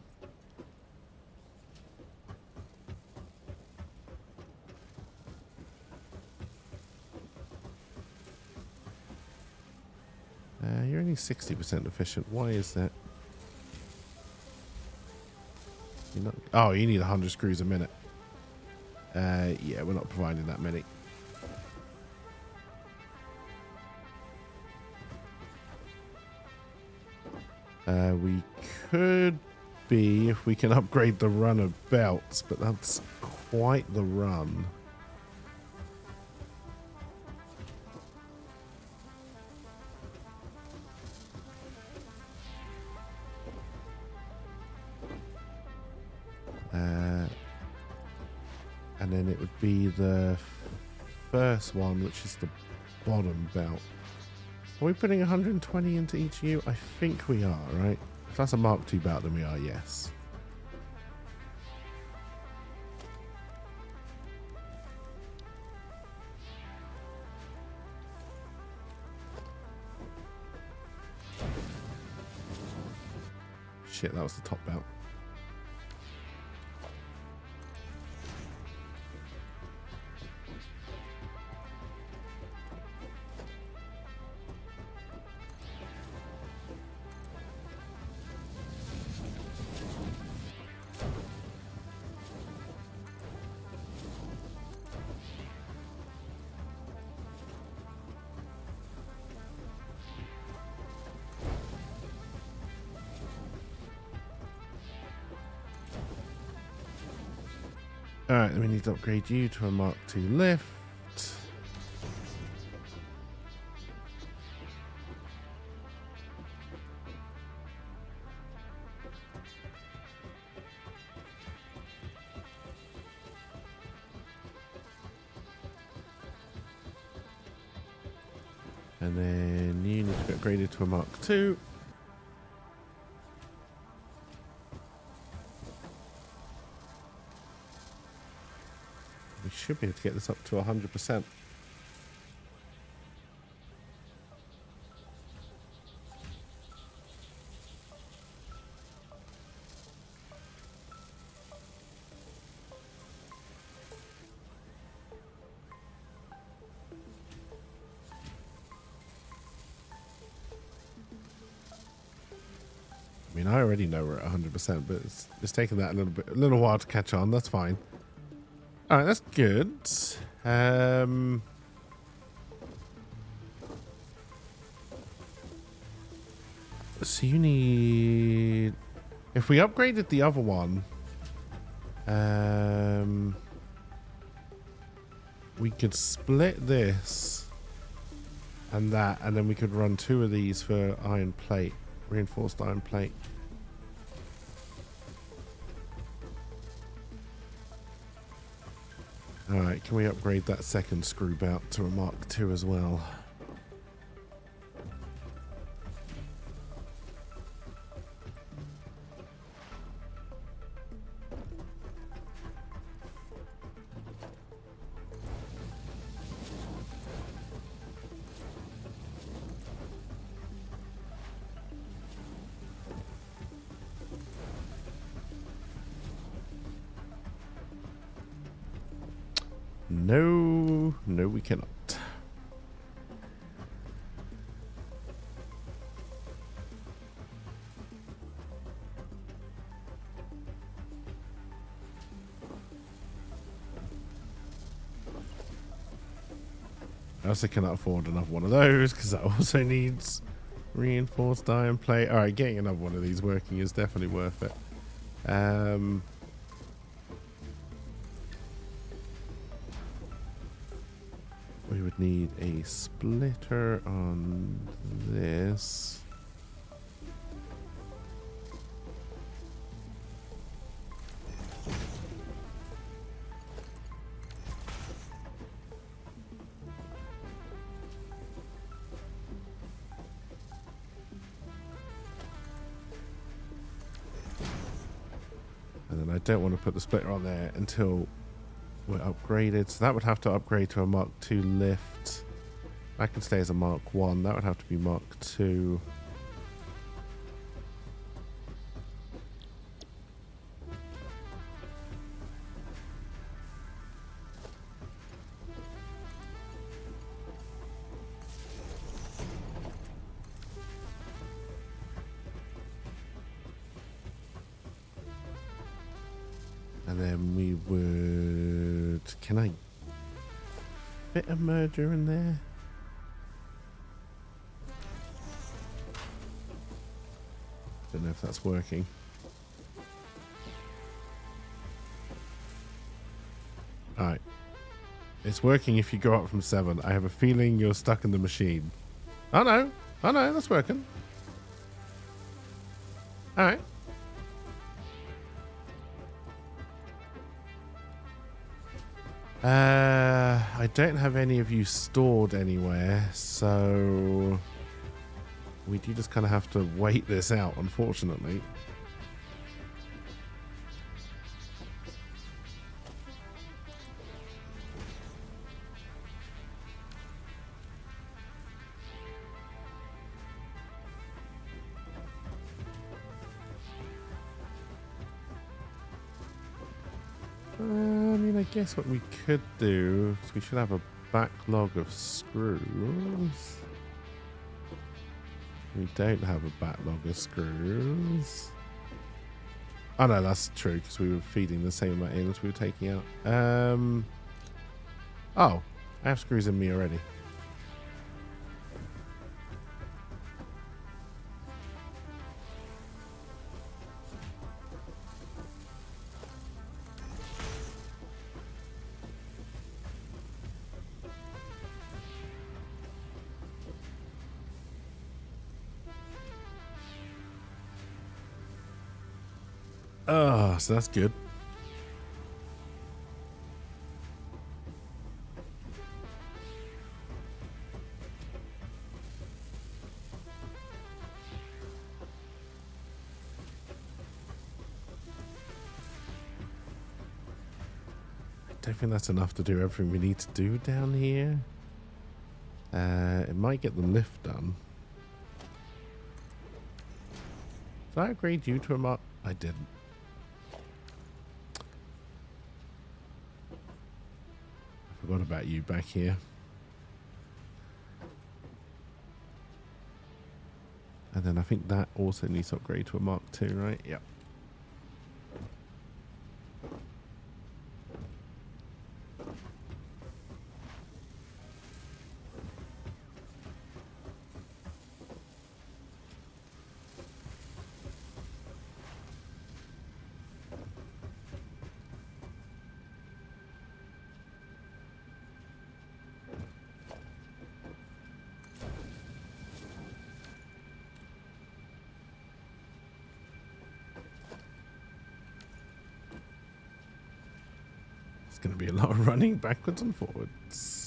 You're only 60% efficient. Why is that? You're not, oh, you need 100 screws a minute. Yeah, we're not providing that many. We could be if we can upgrade the run of belts, but that's quite the run. And then it would be the first one, which is the bottom belt. Are we putting 120 into each U? I think we are, right? If that's a Mark II belt, then we are, yes. Shit, that was the top belt. Alright, then we need to upgrade you to a Mark II lift. And then you need to be upgraded to a Mark II. We should be able to get this up to 100%. I mean, I already know we're at 100%, but it's taken that a little while to catch on. That's fine. All right, that's good. So you need... If we upgraded the other one, we could split this and that, and then we could run 2 of these for iron plate, reinforced iron plate. Alright, can we upgrade that second screw belt to a Mark II as well? No, we cannot. also cannot afford another one of those because that also needs reinforced iron plate. All right, getting another one of these working is definitely worth it. We would need a splitter on this. And then I don't want to put the splitter on there until we're upgraded. So that would have to upgrade to a Mark II lift. That can stay as a Mark 1. That would have to be Mark 2. And then we would... Can I fit a merger in there? Don't know if that's working. Alright. It's working if you go up from 7. I have a feeling you're stuck in the machine. Oh no! Oh no, that's working. Alright. I don't have any of you stored anywhere, so we do just kind of have to wait this out, unfortunately. I mean, I guess what we could do is we should have a backlog of screws. We don't have a backlog of screws. Oh no, that's true because we were feeding the same amount in as we were taking out. Oh, I have screws in me already. Oh, so that's good. I don't think that's enough to do everything we need to do down here. It might get the lift done. Did I upgrade you to a Mark? I didn't. I forgot about you back here. And then I think that also needs to upgrade to a Mark II, right? Yep. It's going to be a lot of running backwards and forwards.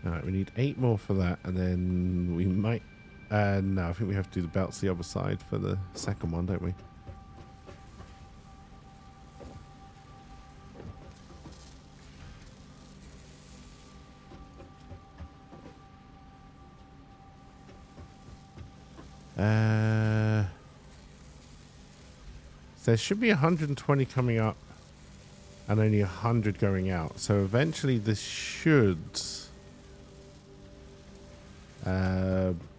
Alright, we need 8 more for that, and then we might... no, I think we have to do the belts the other side for the second one, don't we? There should be 120 coming up and only 100 going out. So eventually this should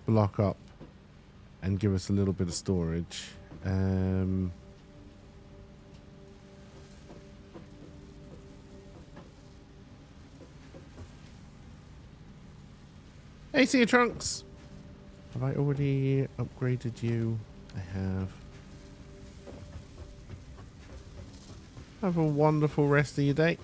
block up and give us a little bit of storage. Hey, see you, Trunks. Have I already upgraded you? I have. Have a wonderful rest of your day.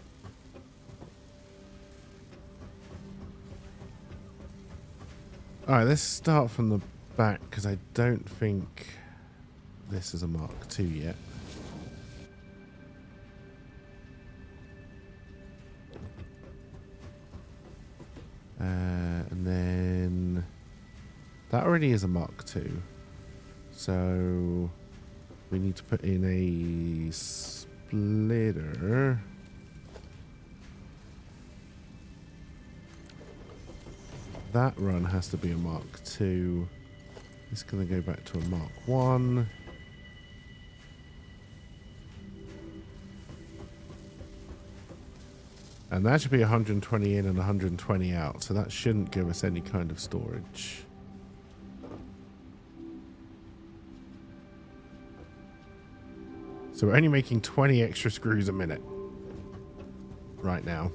Alright, let's start from the back because I don't think this is a Mark II yet. And then that already is a Mark II. So we need to put in a splitter. That run has to be a Mark II. It's going to go back to a Mark I. And that should be 120 in and 120 out. So that shouldn't give us any kind of storage. So we're only making 20 extra screws a minute right now.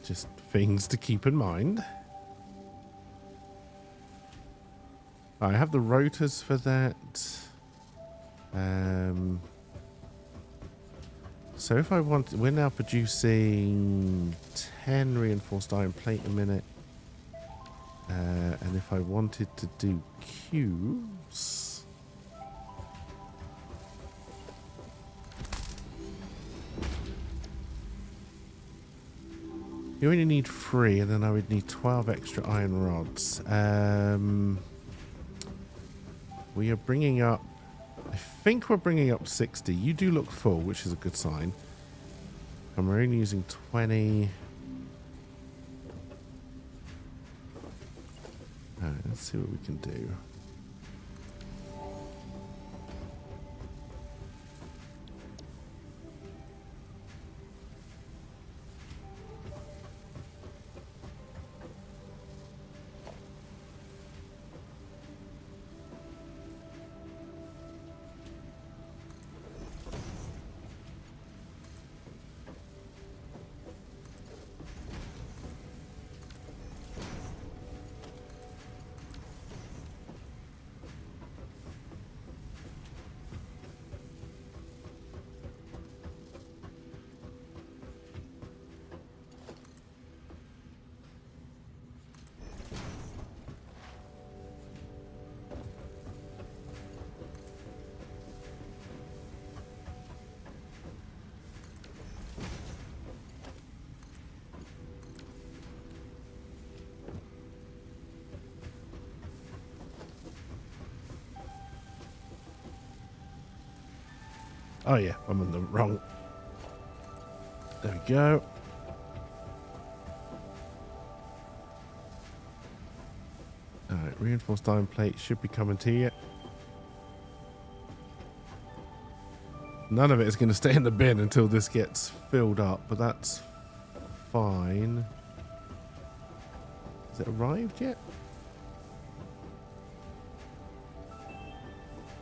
Just things to keep in mind. I have the rotors for that. So if I want, we're now producing 10 reinforced iron plate a minute. And if I wanted to do cubes, you only need 3, and then I would need 12 extra iron rods. We are bringing up, I think we're bringing up 60. You do look full, which is a good sign. And we're only using 20. Alright, let's see what we can do. Oh yeah, I'm on the wrong. There we go. Alright, reinforced iron plate should be coming to you. None of it is going to stay in the bin until this gets filled up, but that's fine. Has it arrived yet?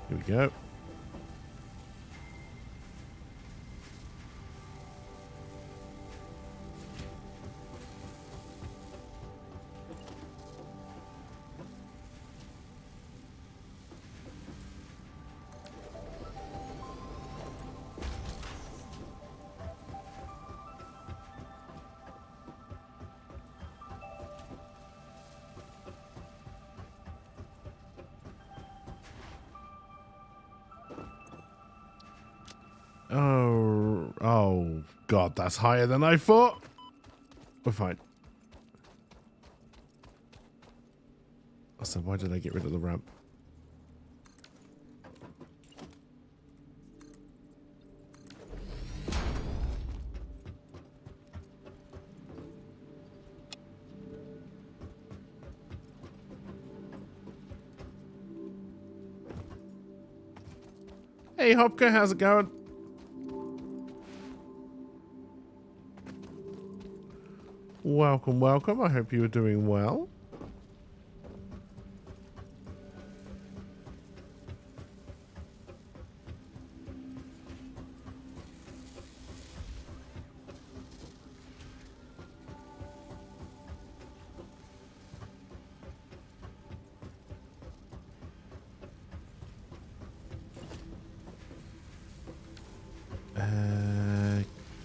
Here we go. Oh, God, that's higher than I thought. We're fine. So why did I get rid of the ramp? Hey, Hopka, how's it going? Welcome, welcome. I hope you are doing well.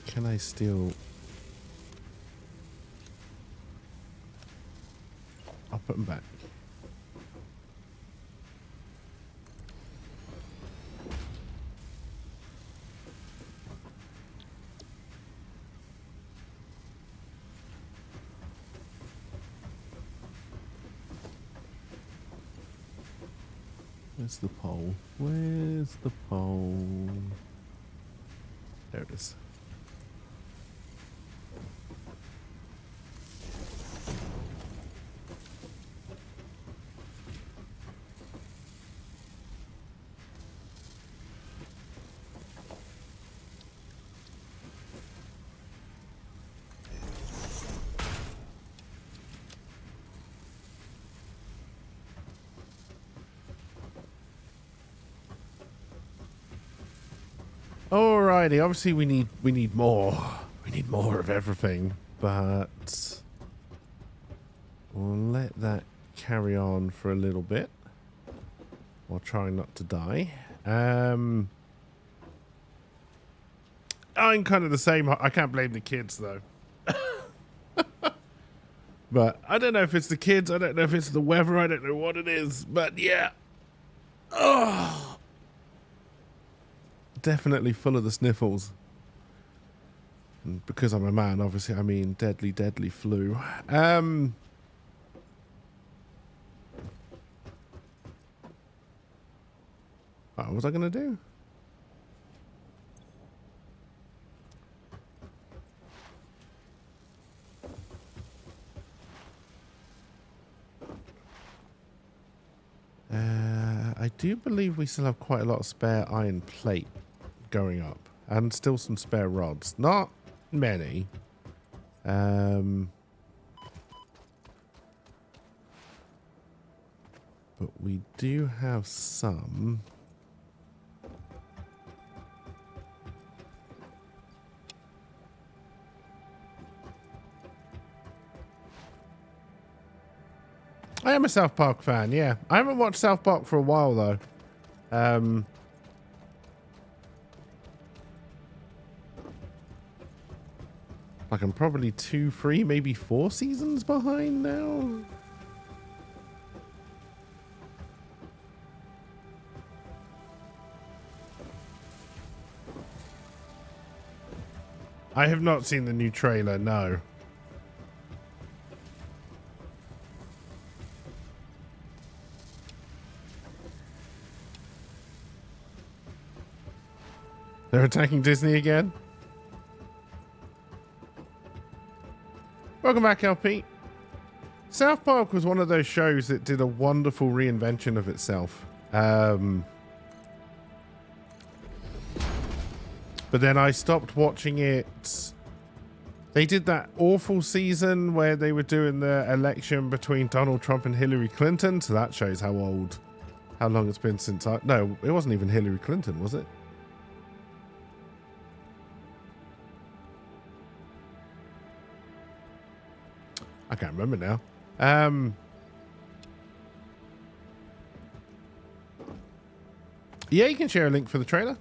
Can I steal? I'll put them back. Where's the pole? Where's the pole? There it is. Alrighty, obviously we need more. We need more of everything, but we'll let that carry on for a little bit while trying not to die. I'm kind of the same. I can't blame the kids though. But I don't know if it's the kids, I don't know if it's the weather, I don't know what it is, but yeah. Oh, definitely full of the sniffles. And because I'm a man, obviously, I mean deadly, deadly flu. What was I going to do? I do believe we still have quite a lot of spare iron plate going up. And still some spare rods. Not many. But we do have some. I am a South Park fan, yeah. I haven't watched South Park for a while, though. Like, I'm probably 2, 3, maybe 4 seasons behind now. I have not seen the new trailer, no. They're attacking Disney again? Welcome back, LP. South Park was one of those shows that did a wonderful reinvention of itself. But then I stopped watching it. They did that awful season where they were doing the election between Donald Trump and Hillary Clinton. So that shows how long it's been since no, it wasn't even Hillary Clinton, was it? I can't remember now. Yeah, you can share a link for the trailer.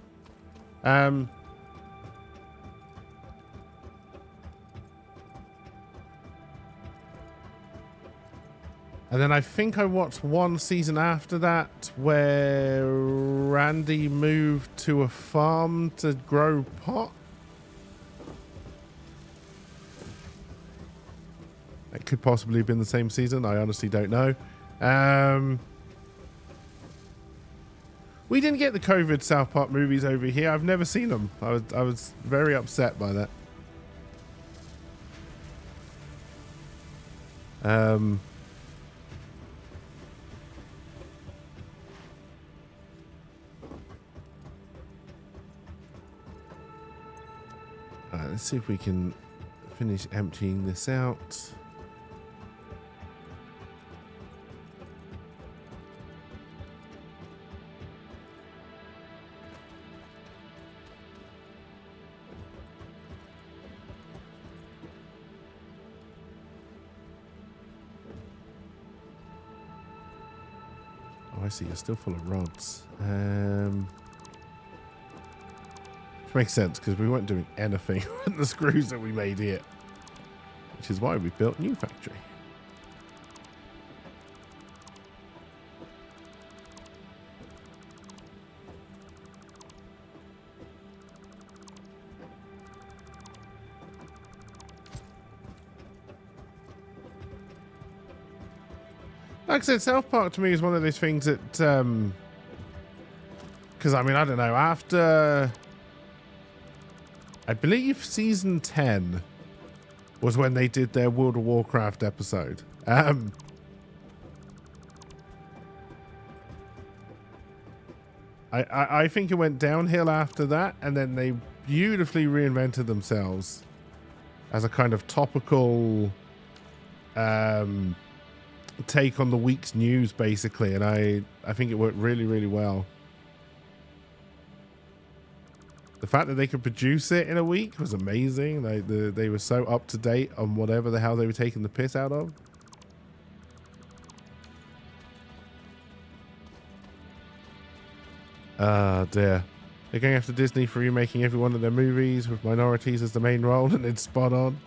And then I think I watched one season after that where Randy moved to a farm to grow pot. It could possibly have been the same season. I honestly don't know. We didn't get the COVID South Park movies over here. I've never seen them. I was very upset by that. Let's see if we can finish emptying this out. Oh, I see. You're still full of rods. Which makes sense because we weren't doing anything with the screws that we made here. Which is why we built a new factory. Like I said, South Park to me is one of those things that, because I mean, I don't know, after, I believe season 10 was when they did their World of Warcraft episode. I think it went downhill after that, and then they beautifully reinvented themselves as a kind of topical, take on the week's news, basically, and I think it worked really, really well. The fact that they could produce it in a week was amazing. They were so up to date on whatever the hell they were taking the piss out of. Ah, dear. They're going after Disney for remaking every one of their movies with minorities as the main role, and it's spot on.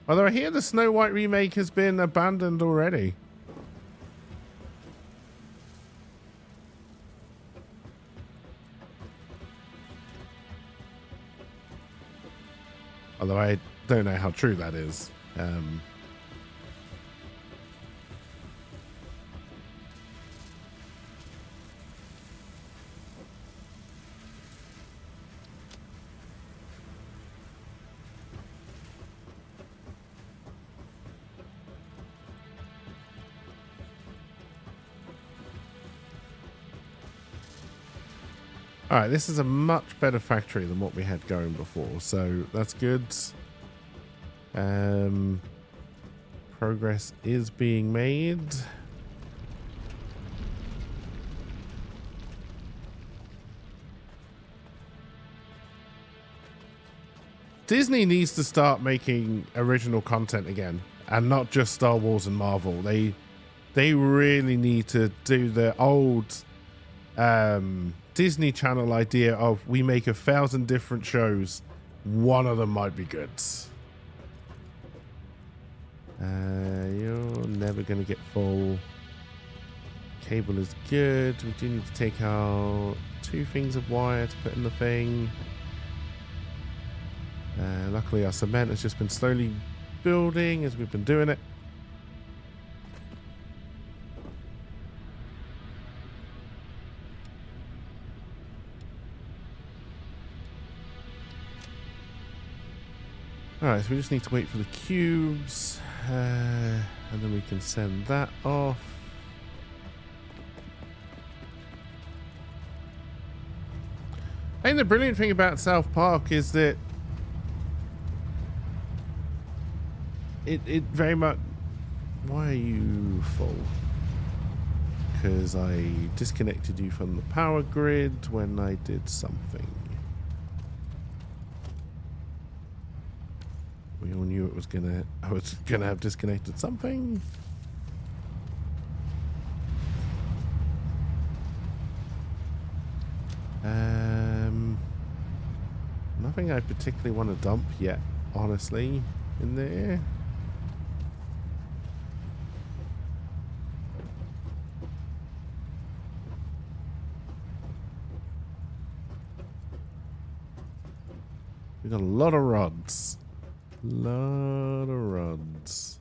Although I hear the Snow White remake has been abandoned already. Although I don't know how true that is. All right, this is a much better factory than what we had going before, so that's good. Progress is being made. Disney needs to start making original content again, and not just Star Wars and Marvel. They really need to do the old Disney Channel idea of we make 1,000 different shows, one of them might be good. You're never going to get full. Cable is good. We do need to take out 2 things of wire to put in the thing. Luckily our cement has just been slowly building as we've been doing it. Alright, so we just need to wait for the cubes, and then we can send that off. I think the brilliant thing about South Park is that it very much... Why are you full? Because I disconnected you from the power grid when I did something. We all knew I was gonna have disconnected something. Nothing I particularly want to dump yet, honestly, in there. We got a lot of rods. Lot of rods.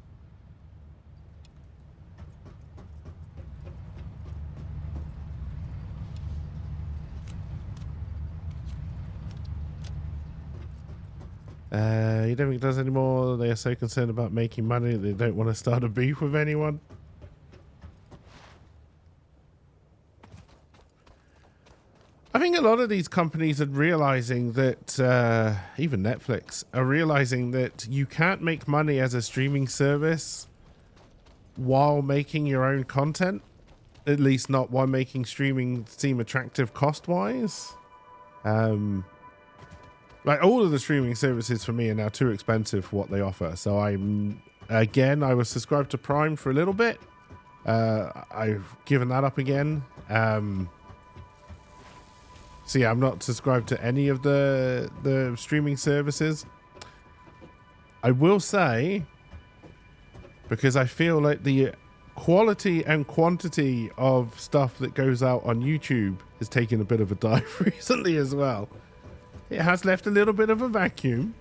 You don't think it does anymore? They are so concerned about making money they don't want to start a beef with anyone. I think a lot of these companies are realizing that, even Netflix, are realizing that you can't make money as a streaming service while making your own content. At least not while making streaming seem attractive cost-wise. Like, all of the streaming services for me are now too expensive for what they offer. So I was subscribed to Prime for a little bit. I've given that up again. So yeah, I'm not subscribed to any of the streaming services. I will say, because I feel like the quality and quantity of stuff that goes out on YouTube has taken a bit of a dive recently as well. It has left a little bit of a vacuum.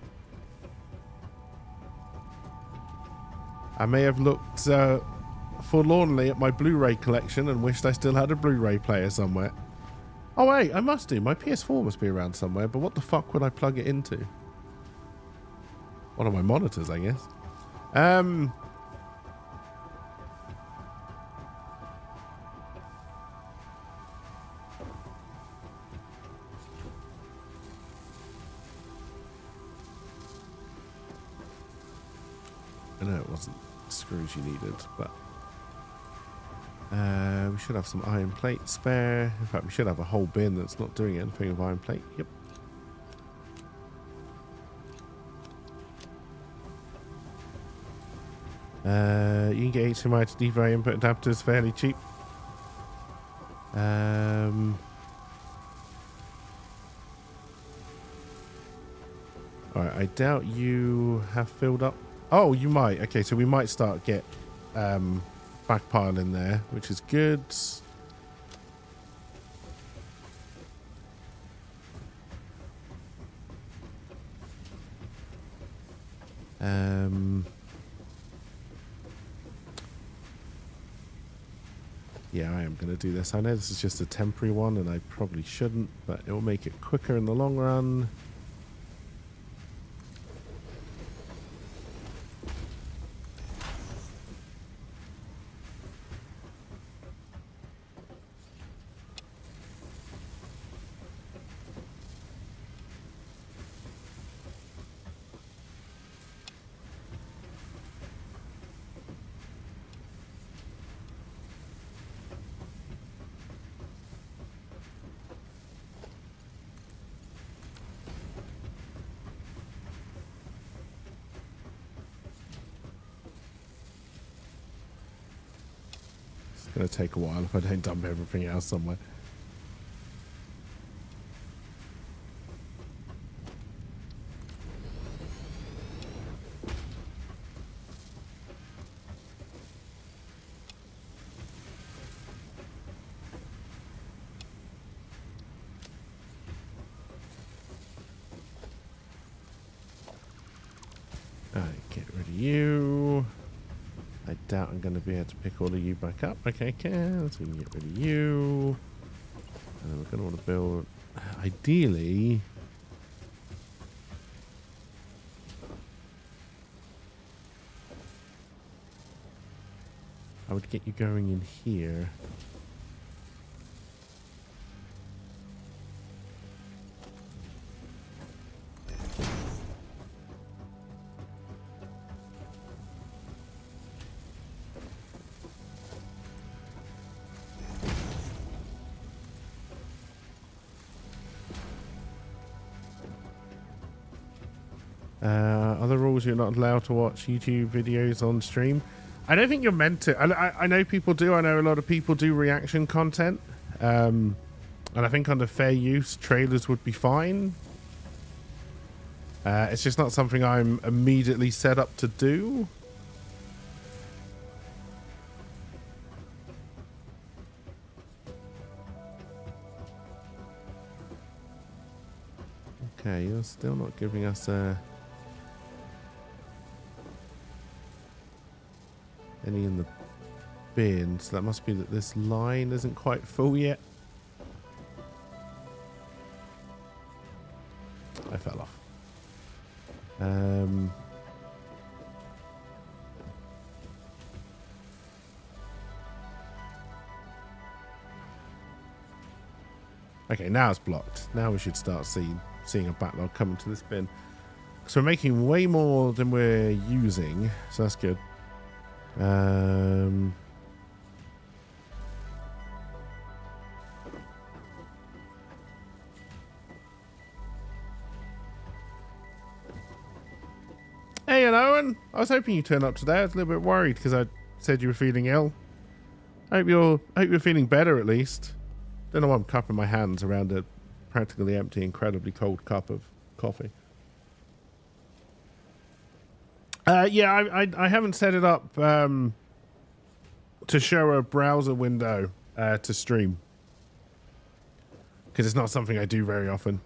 I may have looked forlornly at my Blu-ray collection and wished I still had a Blu-ray player somewhere. Oh wait, I must do. My PS4 must be around somewhere, but what the fuck would I plug it into? One of my monitors, I guess. I know it wasn't screws you needed, but we should have some iron plate spare. In fact, we should have a whole bin that's not doing anything with iron plate. Yep. You can get HDMI to DVI input adapters fairly cheap. Alright, I doubt you have filled up. Oh, you might. Okay, so we might start get backpile in there, which is good. Yeah, I am going to do this. I know this is just a temporary one, and I probably shouldn't, but it will make it quicker in the long run. Gonna take a while if I don't dump everything else somewhere. Alright, get rid of you. I doubt I'm going to be able to pick all of you back up. Okay, can. So we can get rid of you. And then we're going to want to build... Ideally... I would get you going in here. Other rules: you're not allowed to watch YouTube videos on stream. I don't think you're meant to. I know people do. I know a lot of people do reaction content. And I think under fair use, trailers would be fine. It's just not something I'm immediately set up to do. Okay, you're still not giving us any in the bin, so that must be that this line isn't quite full yet. I fell off. Okay, now it's blocked. Now we should start seeing a backlog coming to this bin. So we're making way more than we're using, so that's good. Hey, and Owen, I was hoping you'd turn up today. I was a little bit worried because I said you were feeling ill. I hope you're feeling better at least. Don't know why I'm cupping my hands around a practically empty, incredibly cold cup of coffee. Yeah, I haven't set it up to show a browser window to stream because it's not something I do very often.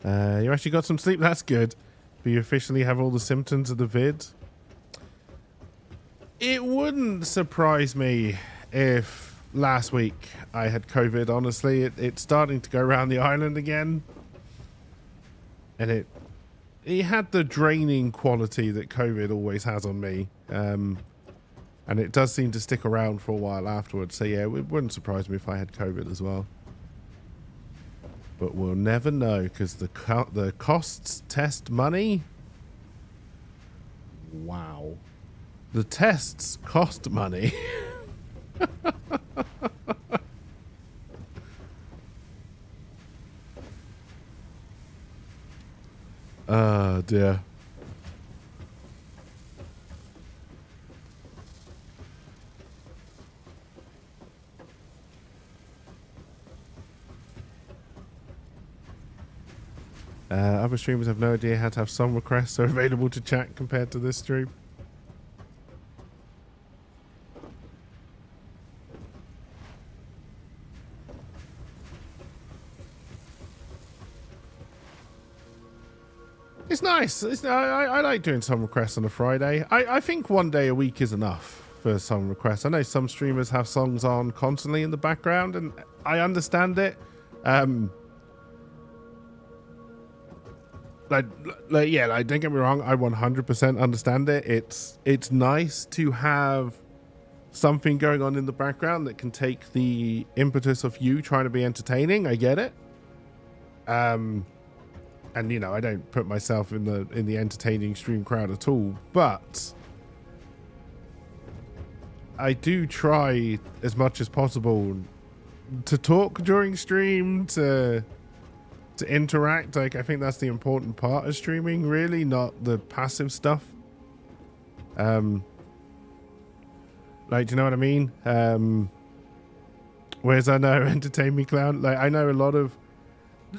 You actually got some sleep. That's good. But you officially have all the symptoms of the vid. It wouldn't surprise me if last week I had COVID, honestly. It's starting to go around the island again. And it had the draining quality that COVID always has on me. And it does seem to stick around for a while afterwards. So yeah, it wouldn't surprise me if I had COVID as well. But we'll never know because the costs test money. Wow. The tests cost money. Oh dear. Other streamers have no idea how to have song requests are available to chat compared to this stream. It's nice. I like doing song requests on a Friday. I think one day a week is enough for song requests. I know some streamers have songs on constantly in the background, and I understand it. Like don't get me wrong, I 100% understand it. It's nice to have something going on in the background that can take the impetus of you trying to be entertaining. I get it. And you know, I don't put myself in the entertaining stream crowd at all, but I do try as much as possible to talk during stream, to interact. Like, I think that's the important part of streaming, really, not the passive stuff. Like, do you know what I mean? Whereas I know Entertain Me Clown, like, I know a lot of,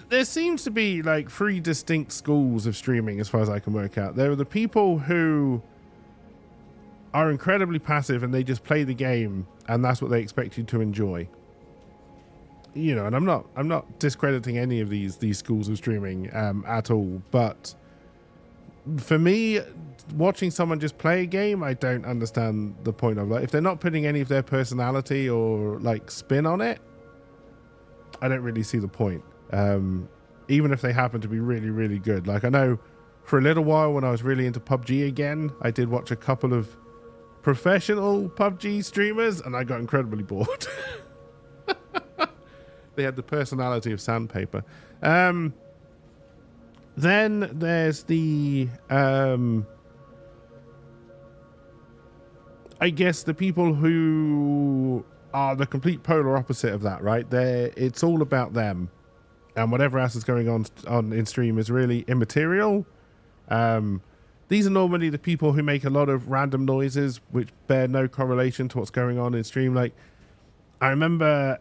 there seems to be like 3 distinct schools of streaming as far as I can work out. There are the people who are incredibly passive and they just play the game and that's what they expect you to enjoy. You know, and I'm not discrediting any of these schools of streaming at all, but for me, watching someone just play a game, I don't understand the point of, like, if they're not putting any of their personality or like spin on it, I don't really see the point. Even if they happen to be really, really good. Like, I know for a little while when I was really into PUBG again, I did watch a couple of professional PUBG streamers and I got incredibly bored. They had the personality of sandpaper. Then there's the, I guess the people who are the complete polar opposite of that, right? It's all about them. And whatever else is going on in stream is really immaterial. These are normally the people who make a lot of random noises which bear no correlation to what's going on in stream. Like, I remember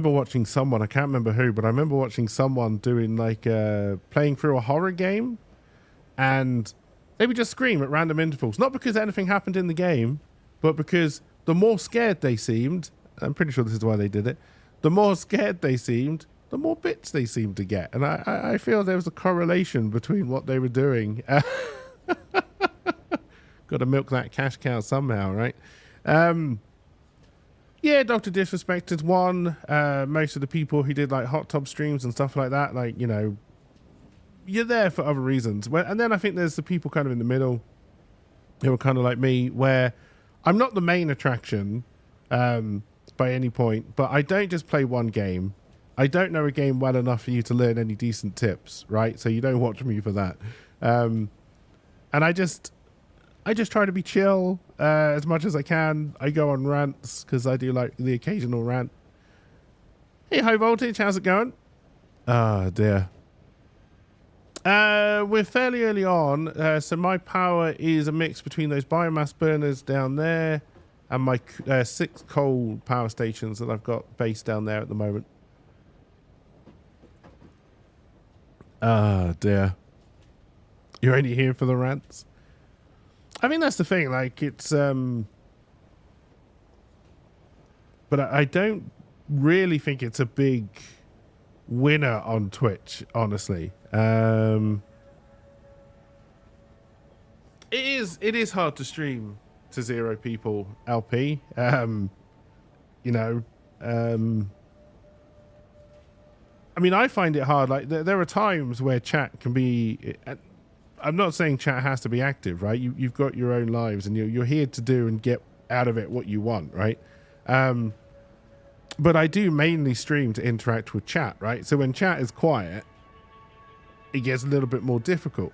watching someone, I can't remember who, but I remember watching someone doing like playing through a horror game, and they would just scream at random intervals, not because anything happened in the game, but because the more scared they seemed, I'm pretty sure this is why they did it, the more scared they seemed, the more bits they seemed to get. And I feel there was a correlation between what they were doing. Got to milk that cash cow somehow, right? Yeah, Dr. Disrespected's one. Most of the people who did like hot tub streams and stuff like that, like, you know, you're there for other reasons. And then I think there's the people kind of in the middle who are kind of like me, where I'm not the main attraction by any point, but I don't just play one game. I don't know a game well enough for you to learn any decent tips, right? So you don't watch me for that. And I just try to be chill as much as I can. I go on rants because I do like the occasional rant. Hey, High Voltage, how's it going? Ah, dear. We're fairly early on, so my power is a mix between those biomass burners down there and my 6 coal power stations that I've got based down there at the moment. Ah, dear. You're only here for the rants? I mean, that's the thing, like, it's, but I don't really think it's a big winner on Twitch, honestly. It is hard to stream to 0 people LP. You know, I mean, I find it hard. Like, there are times where chat can be, I'm not saying chat has to be active, right? You've got your own lives and you're here to do and get out of it what you want, right? But I do mainly stream to interact with chat, right? So when chat is quiet, it gets a little bit more difficult.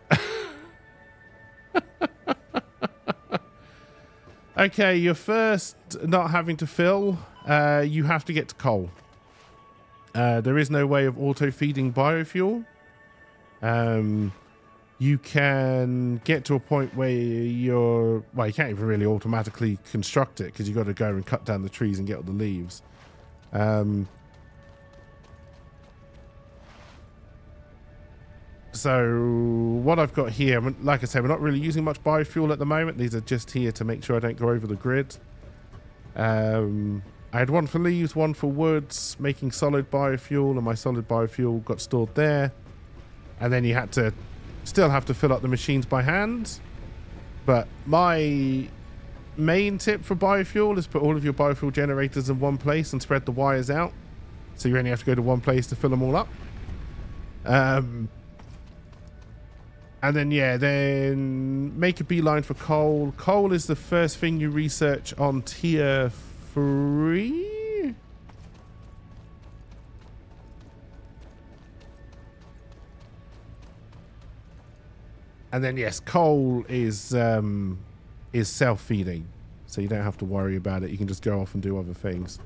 Okay, your first not having to fill, you have to get to coal. There is no way of auto-feeding biofuel. You can get to a point where you can't even really automatically construct it because you've got to go and cut down the trees and get all the leaves. So what I've got here, like I say, we're not really using much biofuel at the moment. These are just here to make sure I don't go over the grid. I had one for leaves, one for woods, making solid biofuel, and my solid biofuel got stored there. And then you had to still have to fill up the machines by hand. But my main tip for biofuel is put all of your biofuel generators in one place and spread the wires out. So you only have to go to one place to fill them all up. And then, yeah, then make a beeline for coal. Coal is the first thing you research on tier 3. And then, yes, coal is self-feeding. So you don't have to worry about it. You can just go off and do other things.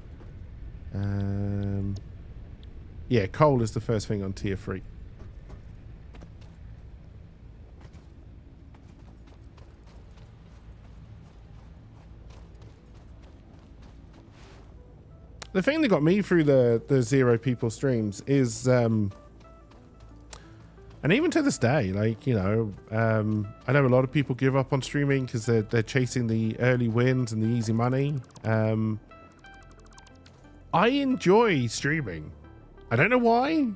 Yeah, coal is the first thing on tier 3. The thing that got me through the 0 people streams is, and even to this day, like, you know, I know a lot of people give up on streaming because they're chasing the early wins and the easy money. I enjoy streaming. I don't know why.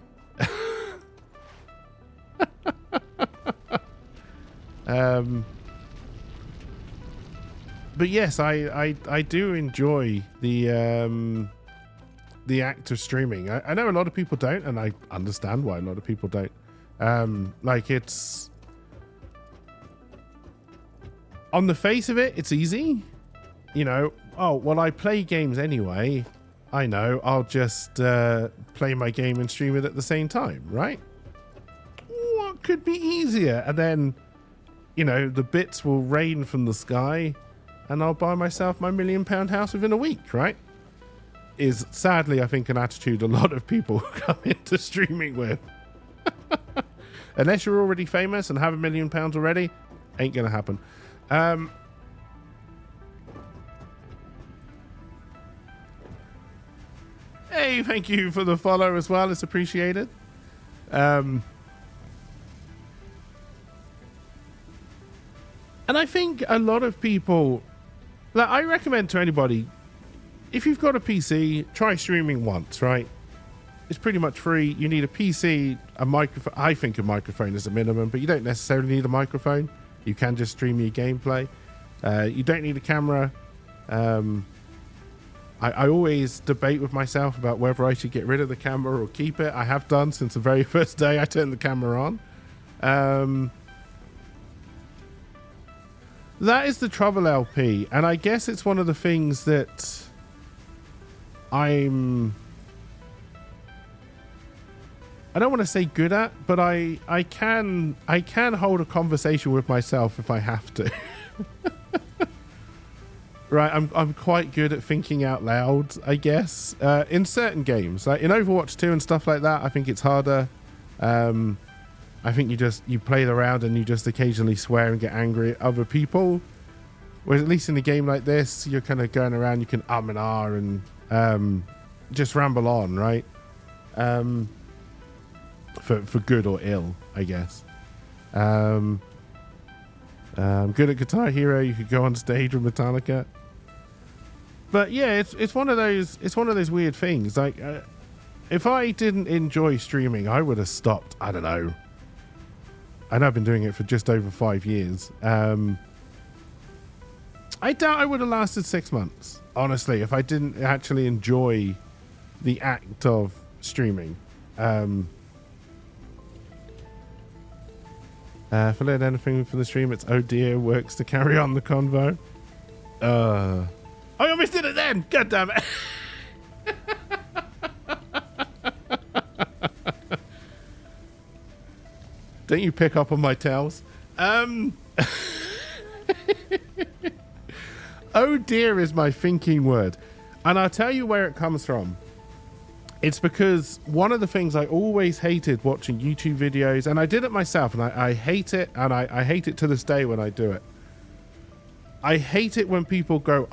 But yes, I do enjoy the act of streaming. I know a lot of people don't, and I understand why a lot of people don't. Like, it's on the face of it, it's easy, you know. Oh, well, I play games anyway. I know, I'll just play my game and stream it at the same time, right? What could be easier? And then, you know, the bits will rain from the sky and I'll buy myself my £1 million house within a week, right? Is sadly, I think, an attitude a lot of people come into streaming with. Unless you're already famous and have £1 million already, ain't gonna happen. Hey, thank you for the follow as well. It's appreciated. And I think a lot of people, like, I recommend to anybody, if you've got a PC, try streaming once, right? It's pretty much free. You need a PC, a microphone. I think a microphone is a minimum, but you don't necessarily need a microphone. You can just stream your gameplay. You don't need a camera. I always debate with myself about whether I should get rid of the camera or keep it. I have done since the very first day I turned the camera on. That is the trouble, LP, and I guess it's one of the things that I don't want to say good at, but I can hold a conversation with myself if I have to. Right, I'm quite good at thinking out loud, I guess. In certain games, like in Overwatch 2 and stuff like that, I think it's harder. I think you play around and you just occasionally swear and get angry at other people. Whereas at least in a game like this, you're kind of going around, you can and ah and just ramble on, right? For good or ill, I guess. Good at Guitar Hero. You could go on stage with Metallica. But yeah, it's one of those weird things. Like, if I didn't enjoy streaming, I would have stopped. I don't know. I know I've been doing it for just over 5 years. I doubt I would have lasted 6 months, honestly, if I didn't actually enjoy the act of streaming. If I learned anything from the stream, it's oh dear, works to carry on the convo. Oh, I almost did it then! God damn it! Don't you pick up on my tells? Oh dear is my thinking word. And I'll tell you where it comes from. It's because one of the things I always hated watching YouTube videos, and I did it myself, and I hate it, and I hate it to this day when I do it. I hate it when people go,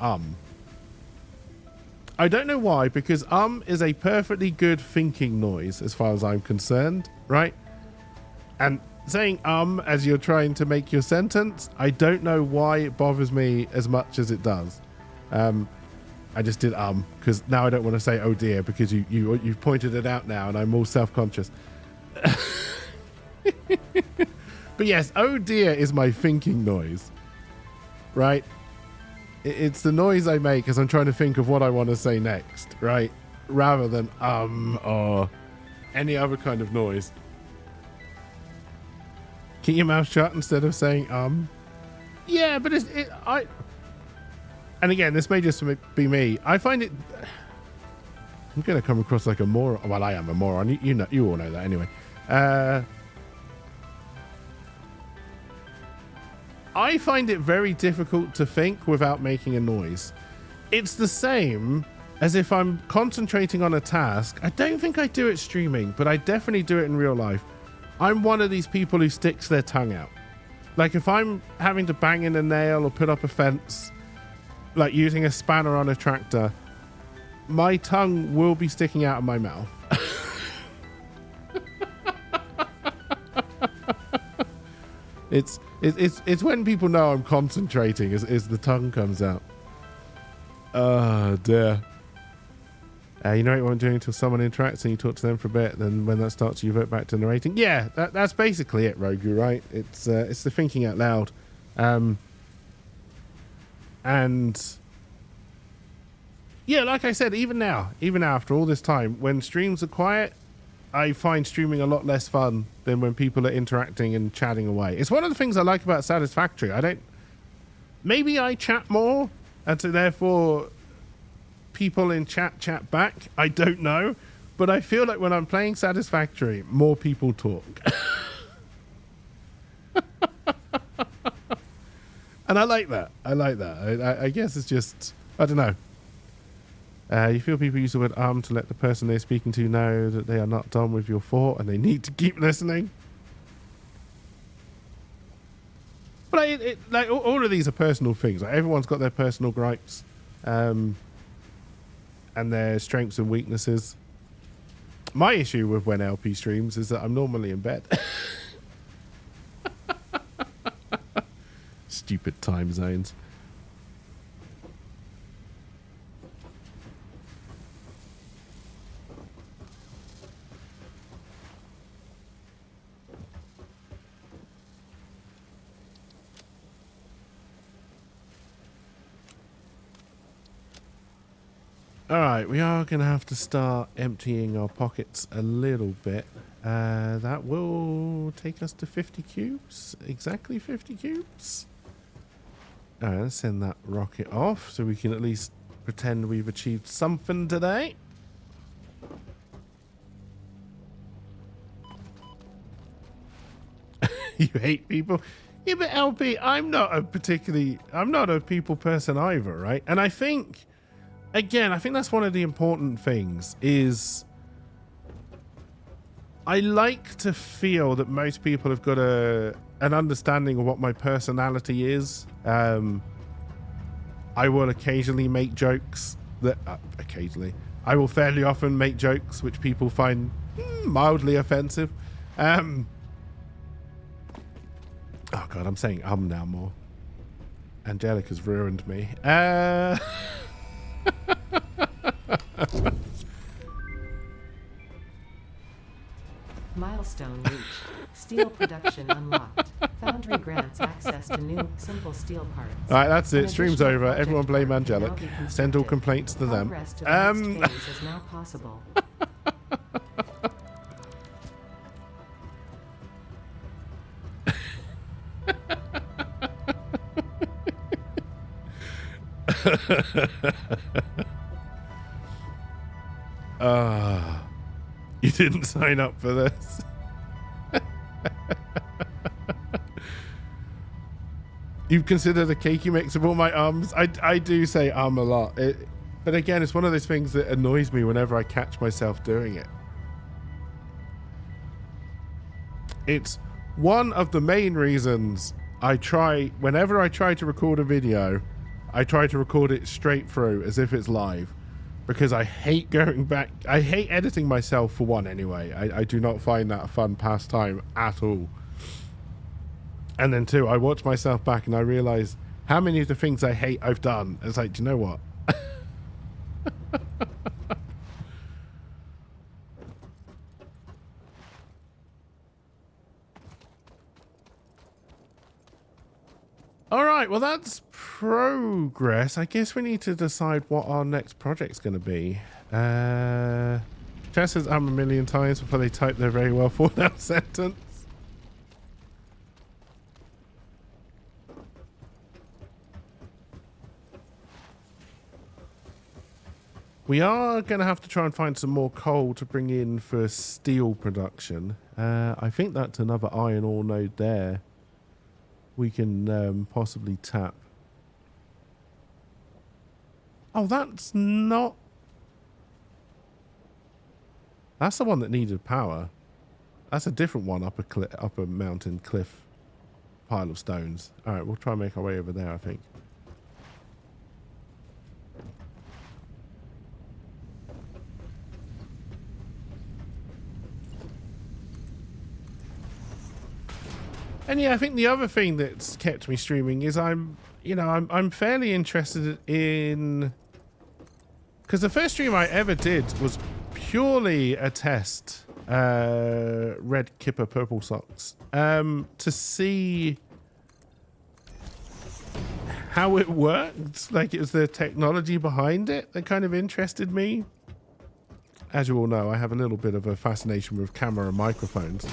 I don't know why, because is a perfectly good thinking noise as far as I'm concerned, right? And saying as you're trying to make your sentence, I don't know why it bothers me as much as it does. I just did because now I don't want to say oh dear, because you've pointed it out now and I'm all self-conscious. But yes, oh dear is my thinking noise, right? It's the noise I make as I'm trying to think of what I want to say next, right? Rather than or any other kind of noise. Keep your mouth shut instead of saying yeah, but and again, this may just be me. I find it, I'm gonna come across like a moron. Well, I am a moron. You all know that anyway. I find it very difficult to think without making a noise. It's the same as if I'm concentrating on a task. I don't think I do it streaming, but I definitely do it in real life. I'm one of these people who sticks their tongue out. Like if I'm having to bang in a nail or put up a fence, like using a spanner on a tractor, my tongue will be sticking out of my mouth. It's when people know I'm concentrating is the tongue comes out. Oh dear. You know what I'm doing until someone interacts and you talk to them for a bit, then when that starts you revert back to narrating. Yeah, that's basically it, Rogu, right? It's the thinking out loud. And yeah, like I said, even now after all this time, when streams are quiet, I find streaming a lot less fun than when people are interacting and chatting away. It's one of the things I like about Satisfactory. Maybe I chat more, and so therefore people in chat back. I don't know, but I feel like when I'm playing Satisfactory, more people talk. And I like that. I guess it's just, I don't know. You feel people use the word to let the person they're speaking to know that they are not done with your thought and they need to keep listening. But like all of these are personal things. Like everyone's got their personal gripes, and their strengths and weaknesses. My issue with when LP streams is that I'm normally in bed. Stupid time zones. All right, we are going to have to start emptying our pockets a little bit. That will take us to 50 cubes. Exactly 50 cubes. All right, let's send that rocket off so we can at least pretend we've achieved something today. You hate people? Yeah, but LP, I'm not a people person either, right? And I think, again, I think that's one of the important things is I like to feel that most people have got an understanding of what my personality is. I will occasionally make jokes that, I will fairly often make jokes which people find mildly offensive. Oh god, I'm saying now more. Angelica's ruined me. Milestone reached. Steel production unlocked. Foundry grants access to new, simple steel parts. Alright, that's it. Stream's over. Everyone blame Angelic. Send all complaints to them. Progress to the next phase is now possible. You didn't sign up for this. You've considered a cakey mix of all my ums. I do say a lot. But again, it's one of those things that annoys me whenever I catch myself doing it. It's one of the main reasons whenever I try to record a video, I try to record it straight through as if it's live. Because I hate going back. I hate editing myself for one anyway. I do not find that a fun pastime at all. And then two, I watch myself back and I realize how many of the things I hate I've done. It's like, do you know what? All right, well, that's progress. I guess we need to decide what our next project's going to be. Chess says a million times before they type their very well thought out sentence. We are going to have to try and find some more coal to bring in for steel production. I think that's another iron ore node there we can possibly tap. Oh, that's not... That's the one that needed power. That's a different one up a mountain cliff pile of stones. All right, we'll try and make our way over there, I think. And yeah, I think the other thing that's kept me streaming is I'm fairly interested in, because the first stream I ever did was purely a test, red kipper purple socks, to see how it worked. Like, it was the technology behind it that kind of interested me. As you all know, I have a little bit of a fascination with camera and microphones.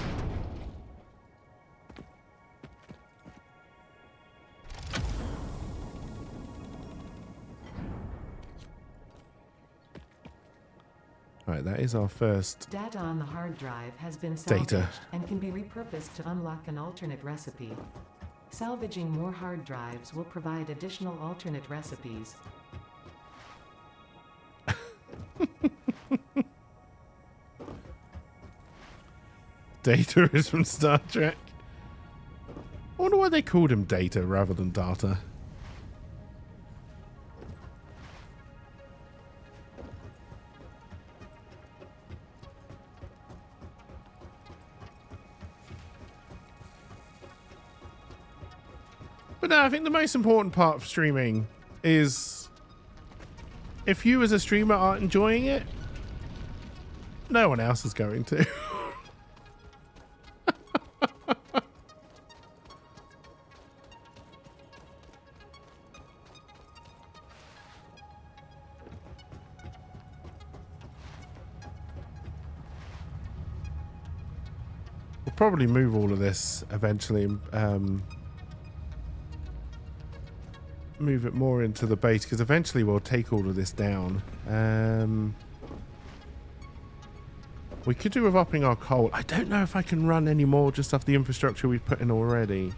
Right, that is our first data on the hard drive has been salvaged and can be repurposed to unlock an alternate recipe. Salvaging more hard drives will provide additional alternate recipes. Data is from Star Trek. I wonder why they called him Data rather than Data. But no, I think the most important part of streaming is if you as a streamer aren't enjoying it, no one else is going to. should probably move all of this eventually. Move it more into the base, because eventually we'll take all of this down. We could do with upping our coal. I don't know if I can run any more just off the infrastructure we've put in already.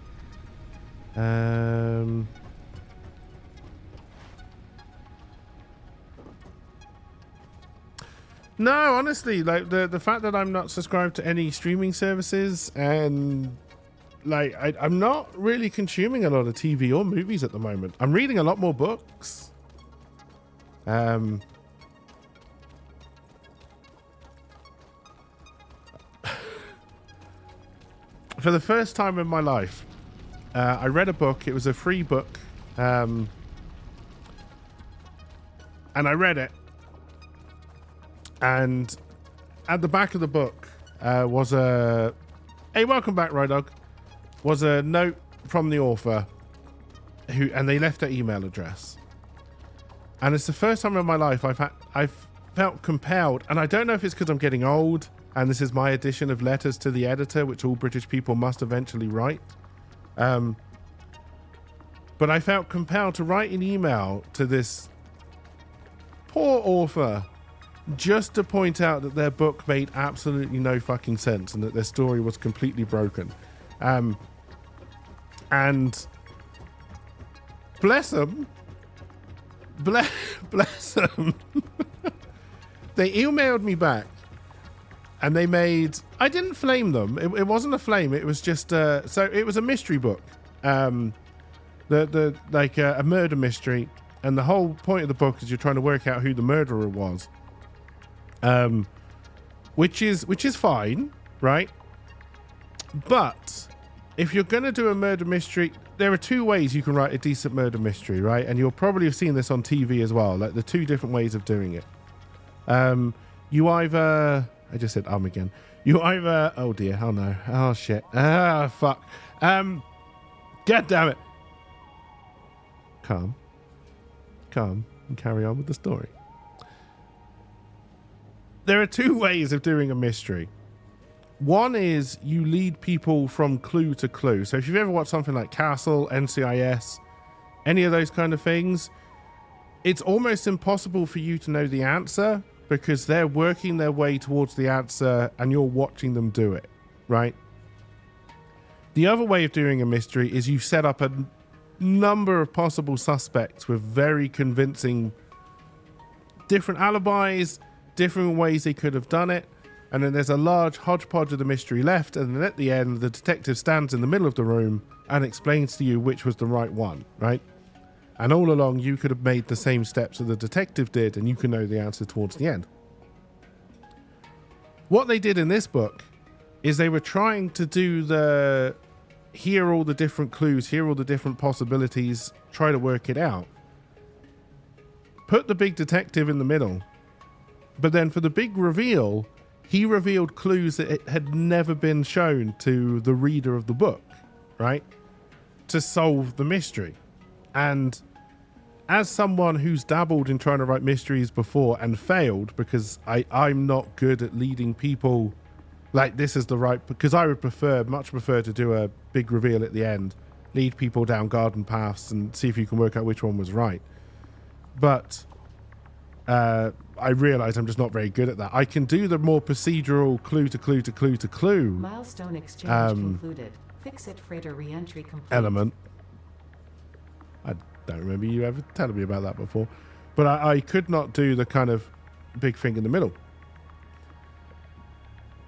No, honestly, like the fact that I'm not subscribed to any streaming services, and like I'm not really consuming a lot of TV or movies at the moment. I'm reading a lot more books. For the first time in my life, I read a book. It was a free book, and I read it. And at the back of the book was a... Hey, welcome back, Rydog. Was a note from the author, and they left their email address. And it's the first time in my life I've felt compelled, and I don't know if it's because I'm getting old, and this is my edition of letters to the editor, which all British people must eventually write. But I felt compelled to write an email to this poor author, just to point out that their book made absolutely no fucking sense and that their story was completely broken. And bless them, bless them. They emailed me back, and they made... I didn't flame them. It wasn't a flame. It was just... so it was a mystery book. A murder mystery. And the whole point of the book is you're trying to work out who the murderer was. Which is fine, right? But if you're going to do a murder mystery, there are two ways you can write a decent murder mystery, right? And you'll probably have seen this on TV as well, like the two different ways of doing it. You either... I just said again. You either... Oh dear, oh no. Oh shit. Ah, fuck. God damn it. Calm, and carry on with the story. There are two ways of doing a mystery. One is you lead people from clue to clue. So if you've ever watched something like Castle, NCIS, any of those kind of things, it's almost impossible for you to know the answer because they're working their way towards the answer and you're watching them do it, right? The other way of doing a mystery is you set up a number of possible suspects with very convincing different alibis, different ways they could have done it, and then there's a large hodgepodge of the mystery left, and then at the end the detective stands in the middle of the room and explains to you which was the right one, right? And all along you could have made the same steps that the detective did and you can know the answer towards the end. What they did in this book is they were trying to do the hear all the different clues, hear all the different possibilities, try to work it out. Put the big detective in the middle. But then for the big reveal, he revealed clues that had never been shown to the reader of the book, right? To solve the mystery. And as someone who's dabbled in trying to write mysteries before and failed, because I'm not good at leading people like this is the right... Because I would much prefer to do a big reveal at the end, lead people down garden paths and see if you can work out which one was right. But... I realize I'm just not very good at that. I can do the more procedural clue to clue to clue to clue. Milestone exchange concluded. Fix-it freighter re-entry complete. Element. I don't remember you ever telling me about that before. But I could not do the kind of big thing in the middle.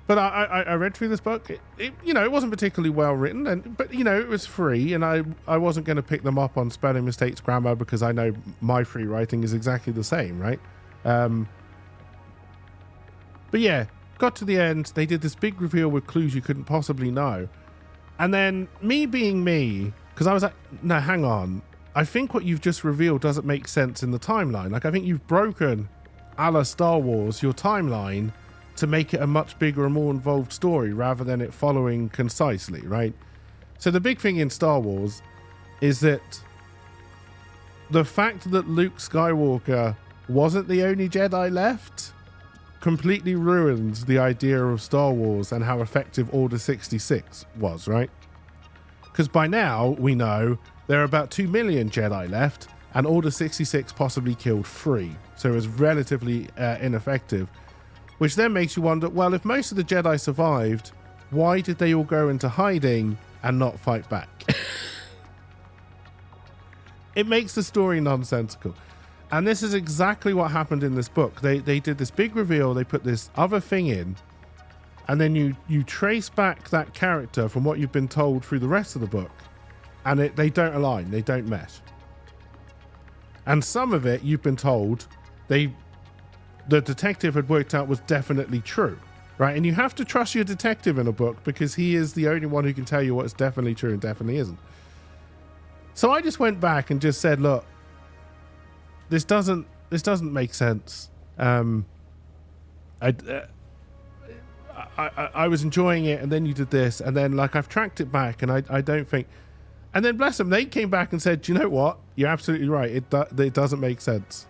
But I read through this book. It wasn't particularly well written, but it was free, and I wasn't going to pick them up on spelling mistakes, grammar, because I know my free writing is exactly the same, right? But yeah, got to the end. They did this big reveal with clues you couldn't possibly know. And then me being me, because I was like, no, hang on. I think what you've just revealed doesn't make sense in the timeline. Like, I think you've broken, a la Star Wars, your timeline to make it a much bigger and more involved story rather than it following concisely, right? So the big thing in Star Wars is that the fact that Luke Skywalker wasn't the only Jedi left completely ruins the idea of Star Wars and how effective Order 66 was, right? Because by now we know there are about 2 million Jedi left, and Order 66 possibly killed 3, so it was relatively ineffective. Which then makes you wonder, well, if most of the Jedi survived, why did they all go into hiding and not fight back? It makes the story nonsensical. And this is exactly what happened in this book. They did this big reveal, they put this other thing in, and then you trace back that character from what you've been told through the rest of the book, and they don't align, they don't mesh. And some of it, you've been told, the detective had worked out was definitely true, right? And you have to trust your detective in a book because he is the only one who can tell you what's definitely true and definitely isn't. So I just went back and just said, look, this doesn't make sense. I was enjoying it, and then you did this, and then like I've tracked it back, and I don't think. And then bless them, they came back and said, you know what? You're absolutely right. It doesn't make sense.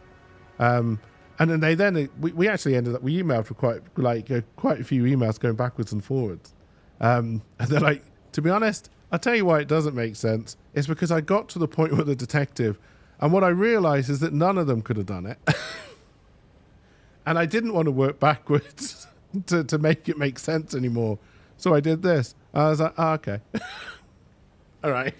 And then we actually ended up, we emailed for quite a few emails going backwards and forwards. And they're like, to be honest, I'll tell you why it doesn't make sense. It's because I got to the point with the detective, and what I realized is that none of them could have done it. And I didn't want to work backwards to make it make sense anymore. So I did this. I was like, oh, okay. All right.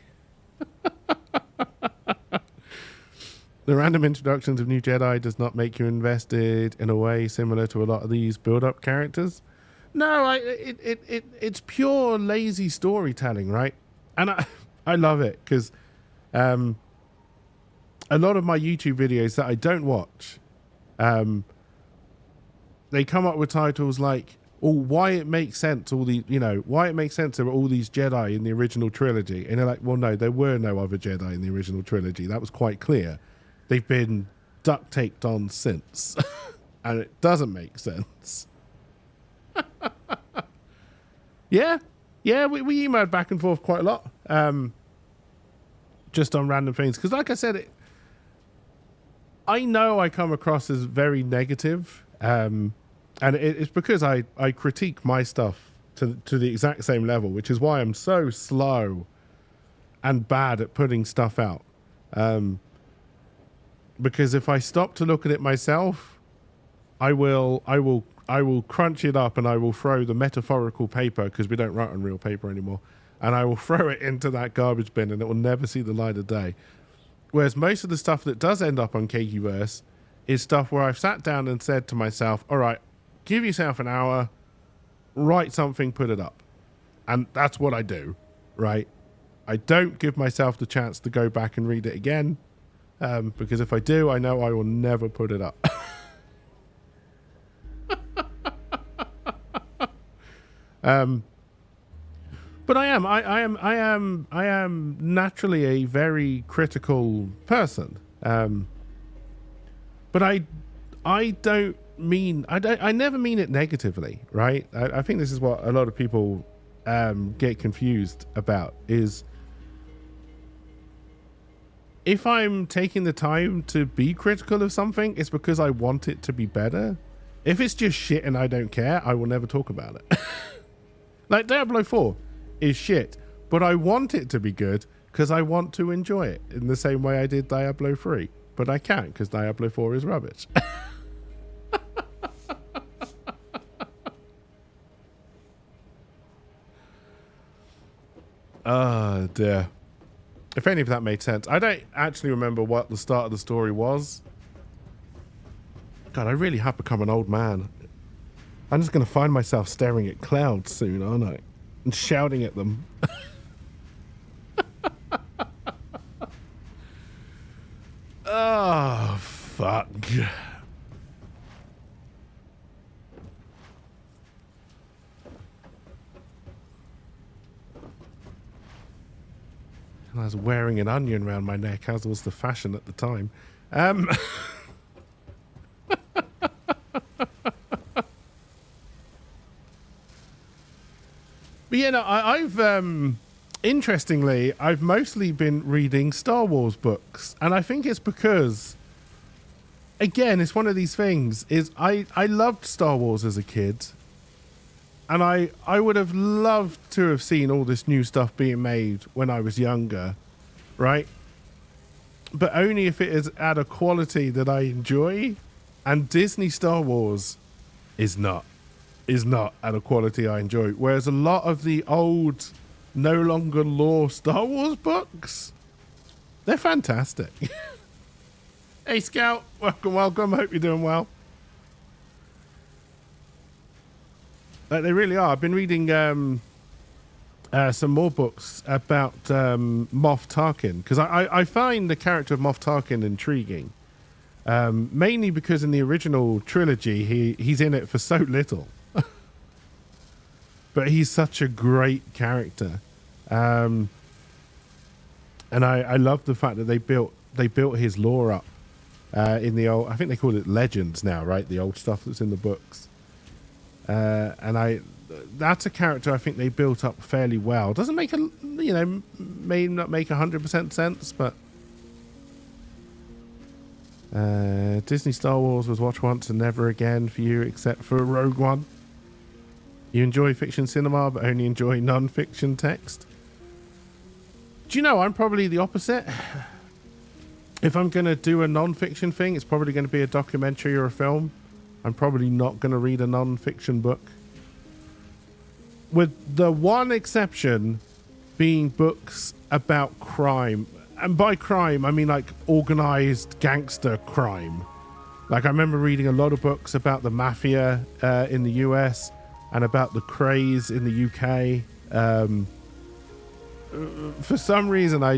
The random introductions of new Jedi does not make you invested in a way similar to a lot of these build-up characters. No, it's pure lazy storytelling, right? And I love it because a lot of my YouTube videos that I don't watch, they come up with titles like, "Oh, why it makes sense? Why it makes sense there were all these Jedi in the original trilogy." And they're like, "Well, no, there were no other Jedi in the original trilogy. That was quite clear. They've been duct taped on since, and it doesn't make sense." Yeah, we emailed back and forth quite a lot, just on random things. Because, like I said, I know I come across as very negative, and it's because I critique my stuff to the exact same level, which is why I'm so slow and bad at putting stuff out. Because if I stop to look at it myself, I will crunch it up and I will throw the metaphorical paper, because we don't write on real paper anymore, and I will throw it into that garbage bin and it will never see the light of day. Whereas most of the stuff that does end up on Kekiverse is stuff where I've sat down and said to myself, all right, give yourself an hour, write something, put it up. And that's what I do, right? I don't give myself the chance to go back and read it again, because if I do, I know I will never put it up. But I am naturally a very critical person. But I never mean it negatively, right? I think this is what a lot of people get confused about, is if I'm taking the time to be critical of something, it's because I want it to be better. If it's just shit and I don't care, I will never talk about it. Like Diablo 4 is shit, but I want it to be good because I want to enjoy it in the same way I did Diablo 3. But I can't because Diablo 4 is rubbish. Oh dear. If any of that made sense. I don't actually remember what the start of the story was. God, I really have become an old man. I'm just going to find myself staring at clouds soon, aren't I? And shouting at them. Oh, fuck. I was wearing an onion around my neck, as was the fashion at the time. But yeah, no, I've interestingly, I've mostly been reading Star Wars books, and I think it's because again, it's one of these things. Is I loved Star Wars as a kid, and I would have loved to have seen all this new stuff being made when I was younger, right? But only if it is at a quality that I enjoy, and Disney Star Wars is not at a quality I enjoy. Whereas a lot of the old, no longer lore Star Wars books, they're fantastic. Hey Scout, welcome. Hope you're doing well. They really are. I've been reading some more books about Moff Tarkin, because I find the character of Moff Tarkin intriguing, mainly because in the original trilogy he's in it for so little, but he's such a great character, and I love the fact that they built his lore up in the old, I think they call it Legends now, right? The old stuff that's in the books. And that's a character I think they built up fairly well. Doesn't make may not make 100% sense, but Disney Star Wars was watch once and never again for you, except for Rogue One. You enjoy fiction cinema, but only enjoy non-fiction text. Do you know, I'm probably the opposite. If I'm going to do a non-fiction thing, it's probably going to be a documentary or a film. I'm probably not going to read a non-fiction book. With the one exception being books about crime. And by crime, I mean like organized gangster crime. Like I remember reading a lot of books about the mafia in the US and about the Krays in the UK. For some reason, I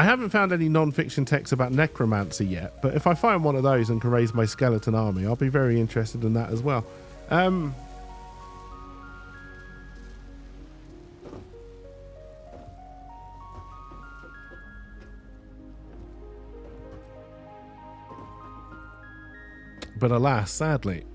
haven't found any non-fiction texts about necromancy yet, but if I find one of those and can raise my skeleton army, I'll be very interested in that as well. But alas, sadly,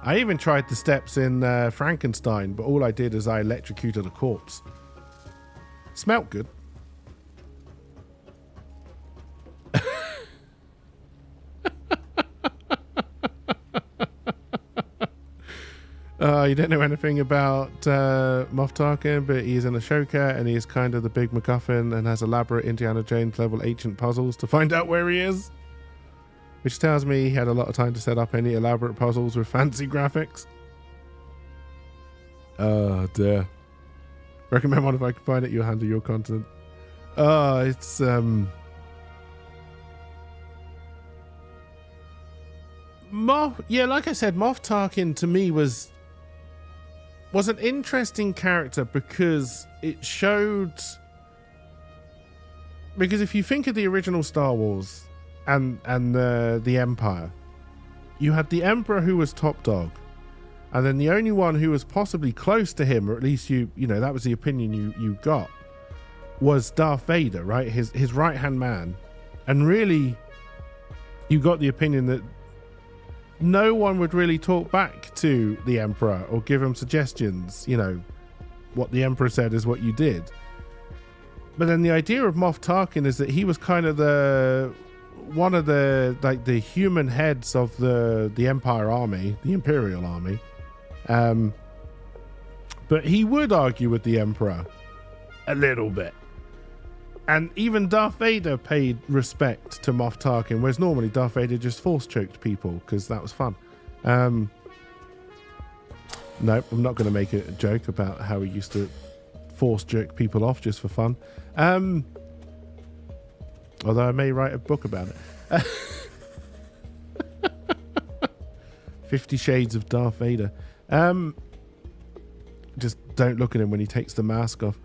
I even tried the steps in Frankenstein, but all I did is I electrocuted a corpse. Smelt good. You don't know anything about Moff Tarkin, but he's in Ashoka and he's kind of the big MacGuffin and has elaborate Indiana Jones level ancient puzzles to find out where he is. Which tells me he had a lot of time to set up any elaborate puzzles with fancy graphics. Oh dear. Recommend one if I can find it. You'll handle your content. It's yeah, like I said, Moff Tarkin to me was an interesting character because it showed, because if you think of the original Star Wars and the Empire, you had the Emperor who was top dog, and then the only one who was possibly close to him, or at least you know that was the opinion you got, was Darth Vader, right? His right hand man. And really you got the opinion that no one would really talk back to the Emperor or give him suggestions. You know, what the Emperor said is what you did. But then the idea of Moff Tarkin is that he was kind of one of the human heads of the Empire army, the Imperial army. But he would argue with the Emperor a little bit. And even Darth Vader paid respect to Moff Tarkin, whereas normally Darth Vader just force-choked people because that was fun. Nope, I'm not going to make a joke about how he used to force-jerk people off just for fun. Although I may write a book about it. 50 Shades of Darth Vader. Just don't look at him when he takes the mask off.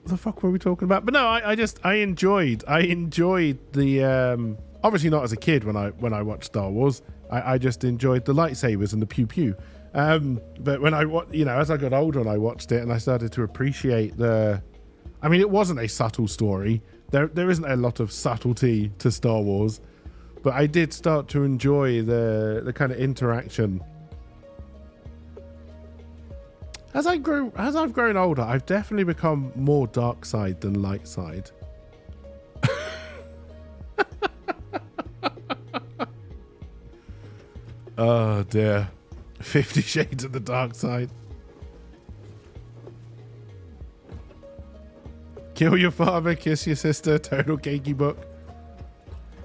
What the fuck were we talking about? But no, I enjoyed the obviously not as a kid when I watched Star Wars. I just enjoyed the lightsabers and the pew pew. But when as I got older and I watched it and I started to appreciate it wasn't a subtle story. There isn't a lot of subtlety to Star Wars, but I did start to enjoy the kind of interaction As I've grown older, I've definitely become more dark side than light side. Oh dear. 50 Shades of the Dark Side. Kill your father, kiss your sister, total cakey book.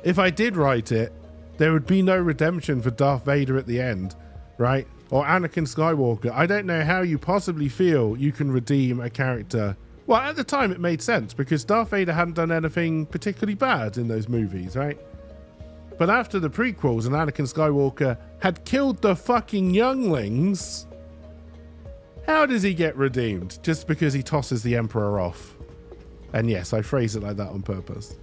If I did write it, there would be no redemption for Darth Vader at the end, right? Or Anakin Skywalker. I don't know how you possibly feel you can redeem a character. Well, at the time it made sense because Darth Vader hadn't done anything particularly bad in those movies, right? But after the prequels and Anakin Skywalker had killed the fucking younglings, how does he get redeemed? Just because he tosses the Emperor off. And yes, I phrase it like that on purpose.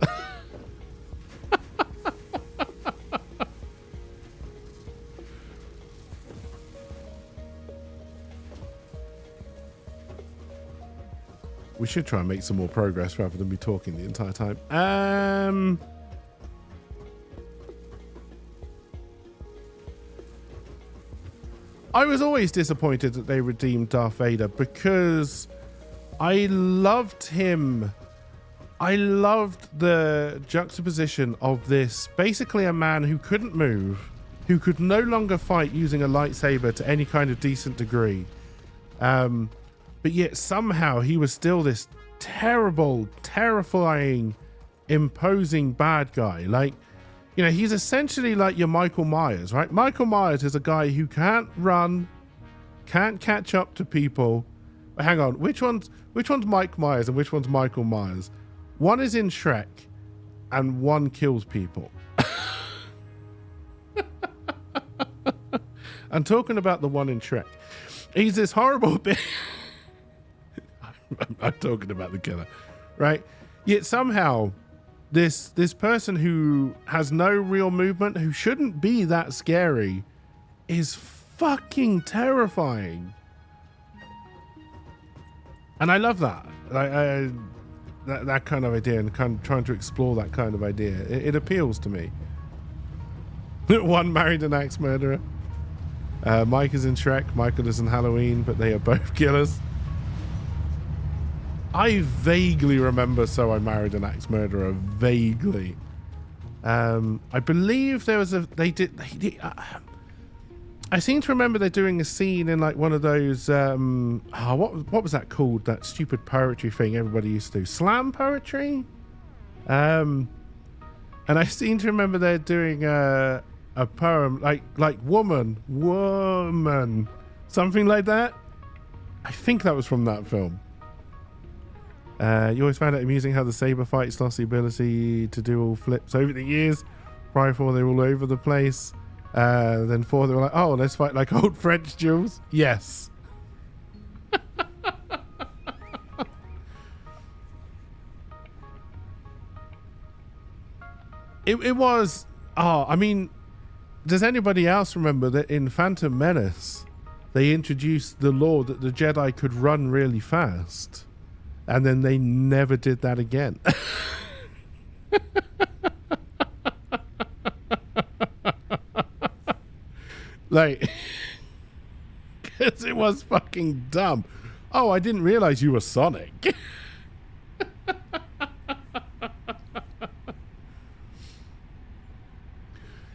We should try and make some more progress rather than be talking the entire time. I was always disappointed that they redeemed Darth Vader because I loved him. I loved the juxtaposition of this, basically a man who couldn't move, who could no longer fight using a lightsaber to any kind of decent degree. But yet somehow he was still this terrible, terrifying, imposing bad guy. Like, you know, he's essentially like your Michael Myers, right? Michael Myers is a guy who can't run, can't catch up to people. But hang on, which one's Mike Myers and which one's Michael Myers? One is in Shrek and one kills people. I'm talking about the one in Shrek. He's this horrible bit. I'm talking about the killer, right? Yet somehow this person who has no real movement, who shouldn't be that scary, is fucking terrifying. And I love that. That kind of idea, and kind of trying to explore that kind of idea. It appeals to me. One married an axe murderer. Mike is in Shrek, Michael is in Halloween, but they are both killers. I vaguely remember So I Married an Axe Murderer. Vaguely. I believe there was I seem to remember they're doing a scene in like one of those what was that called, that stupid poetry thing everybody used to do, slam poetry, and I seem to remember they're doing a poem like woman, something like that. I think that was from that film. You always found it amusing how the saber fights lost the ability to do all flips over the years. Prior 4 they were all over the place. Then 4 they were like, oh, let's fight like old French duels. Yes. It was. Oh, I mean, does anybody else remember that in Phantom Menace they introduced the law that the Jedi could run really fast? And then they never did that again. Like, because it was fucking dumb. Oh, I didn't realize you were Sonic.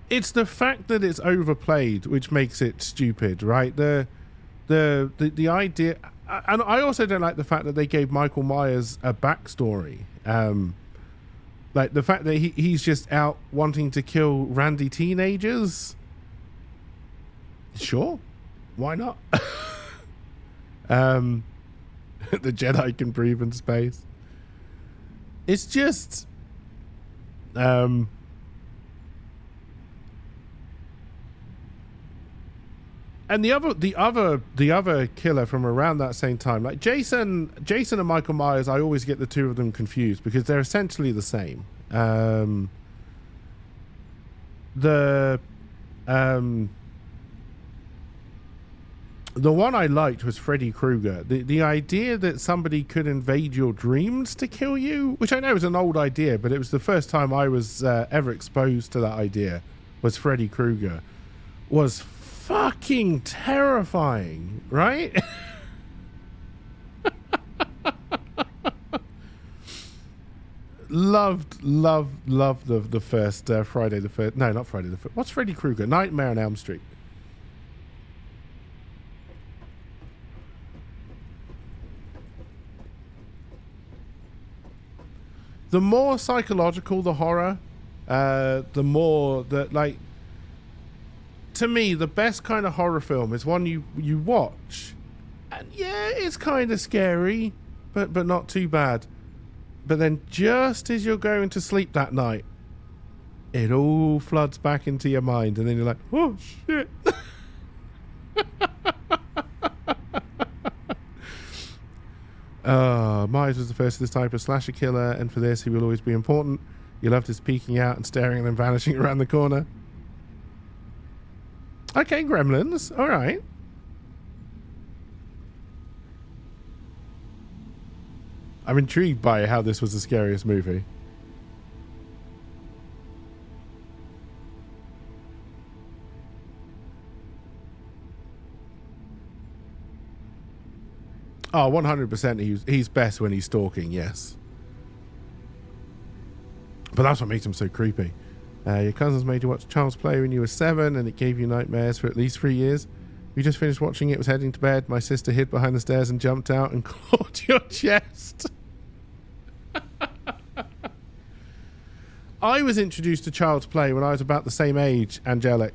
It's the fact that it's overplayed which makes it stupid, right? The idea. And I also don't like the fact that they gave Michael Myers a backstory. Like the fact that he's just out wanting to kill randy teenagers. Sure, why not? The Jedi can breathe in space. It's just and the other killer from around that same time, like Jason and Michael Myers, I always get the two of them confused because they're essentially the same. The one I liked was Freddy Krueger. The idea that somebody could invade your dreams to kill you, which I know is an old idea, but it was the first time I was ever exposed to that idea, was Freddy Krueger, was fucking terrifying, right? loved the first Friday the first. No, not Friday the first. What's Freddy Krueger? Nightmare on Elm Street. The more psychological the horror, the more that, like, to me, the best kind of horror film is one you watch, and yeah, it's kind of scary, but not too bad. But then just as you're going to sleep that night, it all floods back into your mind, and then you're like, oh shit. Myers was the first of this type of slasher killer, and for this he will always be important. You loved his peeking out and staring and then vanishing around the corner. Okay, Gremlins, alright. I'm intrigued by how this was the scariest movie. Oh, 100% he's best when he's stalking, yes. But that's what makes him so creepy. Your cousins made you watch Child's Play when you were 7, and it gave you nightmares for at least 3 years. You just finished watching it, was heading to bed. My sister hid behind the stairs and jumped out and clawed your chest. I was introduced to Child's Play when I was about the same age, Angelic.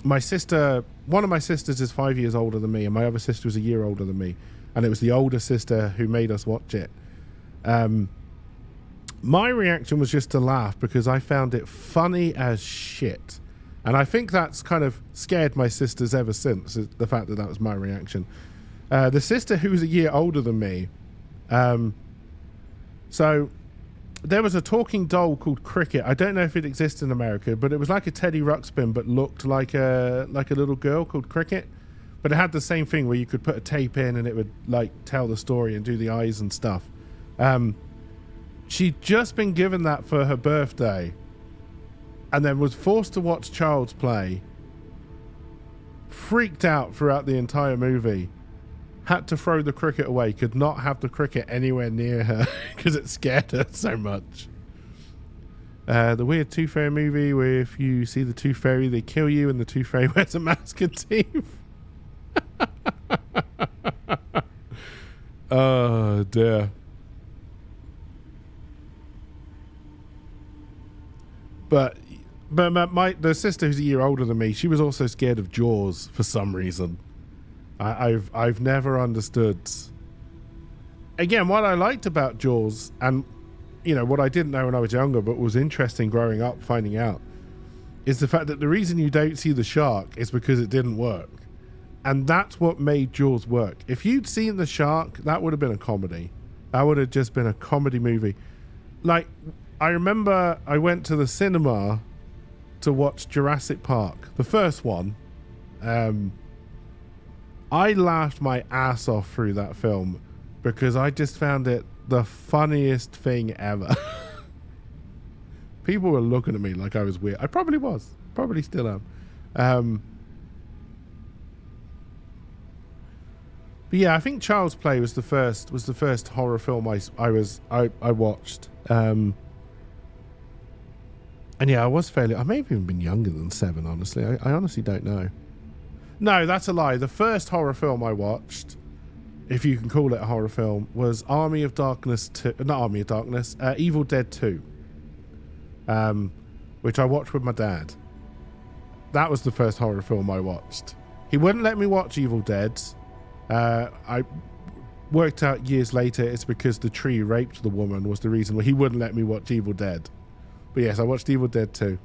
My sister, one of my sisters is 5 years older than me, and my other sister was a year older than me. And it was the older sister who made us watch it. My reaction was just to laugh because I found it funny as shit. And I think that's kind of scared my sisters ever since, the fact that that was my reaction. The sister who was a year older than me, so there was a talking doll called Cricket. I don't know if it exists in America, but it was like a Teddy Ruxpin, but looked like a little girl called Cricket. But it had the same thing where you could put a tape in and it would like tell the story and do the eyes and stuff. She'd just been given that for her birthday and then was forced to watch Child's Play. Freaked out throughout the entire movie. Had to throw the cricket away. Could not have the cricket anywhere near her because it scared her so much. The weird Tooth Fairy movie where if you see the Tooth Fairy, they kill you and the Tooth Fairy wears a mask and teeth. Oh dear. But the sister who's a year older than me, she was also scared of Jaws for some reason. I've never understood. Again, what I liked about Jaws, and you know what I didn't know when I was younger, but was interesting growing up finding out, is the fact that the reason you don't see the shark is because it didn't work. And that's what made Jaws work. If you'd seen the shark, that would have been a comedy. That would have just been a comedy movie. Like, I remember I went to the cinema to watch Jurassic Park, the first one. I laughed my ass off through that film because I just found it the funniest thing ever. People were looking at me like I was weird. I probably was. Probably still am. But yeah, I think Child's Play was the first horror film I watched. And yeah, I may have even been younger than 7, honestly. I honestly don't know. No, that's a lie. The first horror film I watched, if you can call it a horror film, was Army of Darkness 2. Not Army of Darkness, Evil Dead 2. Which I watched with my dad. That was the first horror film I watched. He wouldn't let me watch Evil Dead. I worked out years later it's because the tree raped the woman was the reason why he wouldn't let me watch Evil Dead. But yes, I watched Evil Dead 2.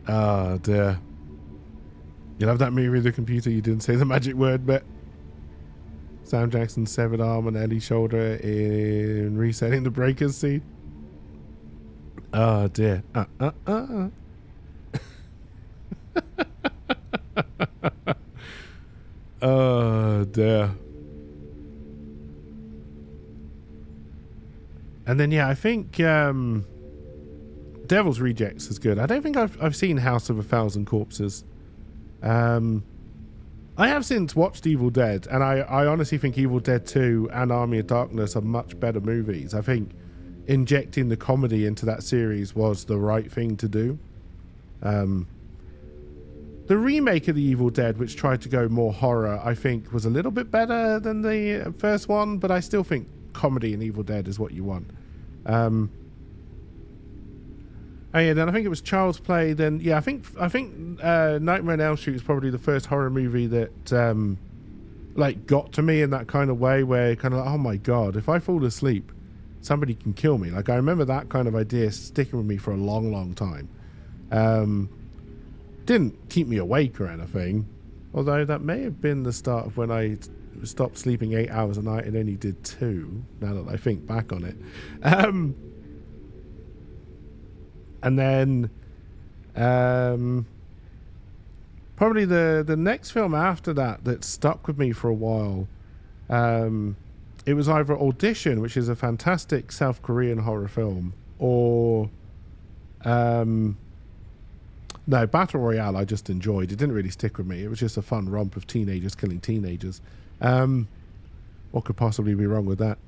Oh dear. You love that movie, The Computer? You didn't say the magic word, but Sam Jackson's severed arm on Ellie's shoulder in resetting the breakers scene. Oh dear. Oh dear. And then yeah, I think Devil's Rejects is good. I don't think I've seen House of a Thousand Corpses. I I have since watched Evil Dead, and I honestly think Evil Dead 2 and Army of Darkness are much better movies. I think injecting the comedy into that series was the right thing to do. The remake of the Evil Dead, which tried to go more horror, I think was a little bit better than the first one, but I still think comedy in Evil Dead is what you want. Oh yeah, then I think it was Child's Play. Then yeah, I think Nightmare on Elm Street is probably the first horror movie that like got to me in that kind of way, where kind of like, oh my god, if I fall asleep, somebody can kill me. Like I remember that kind of idea sticking with me for a long, long time. Didn't keep me awake or anything, although that may have been the start of when I stopped sleeping 8 hours a night and only did 2, now that I think back on it. And then probably the next film after that stuck with me for a while, it was either Audition, which is a fantastic South Korean horror film, or no, Battle Royale I just enjoyed. It didn't really stick with me. It was just a fun romp of teenagers killing teenagers. What could possibly be wrong with that?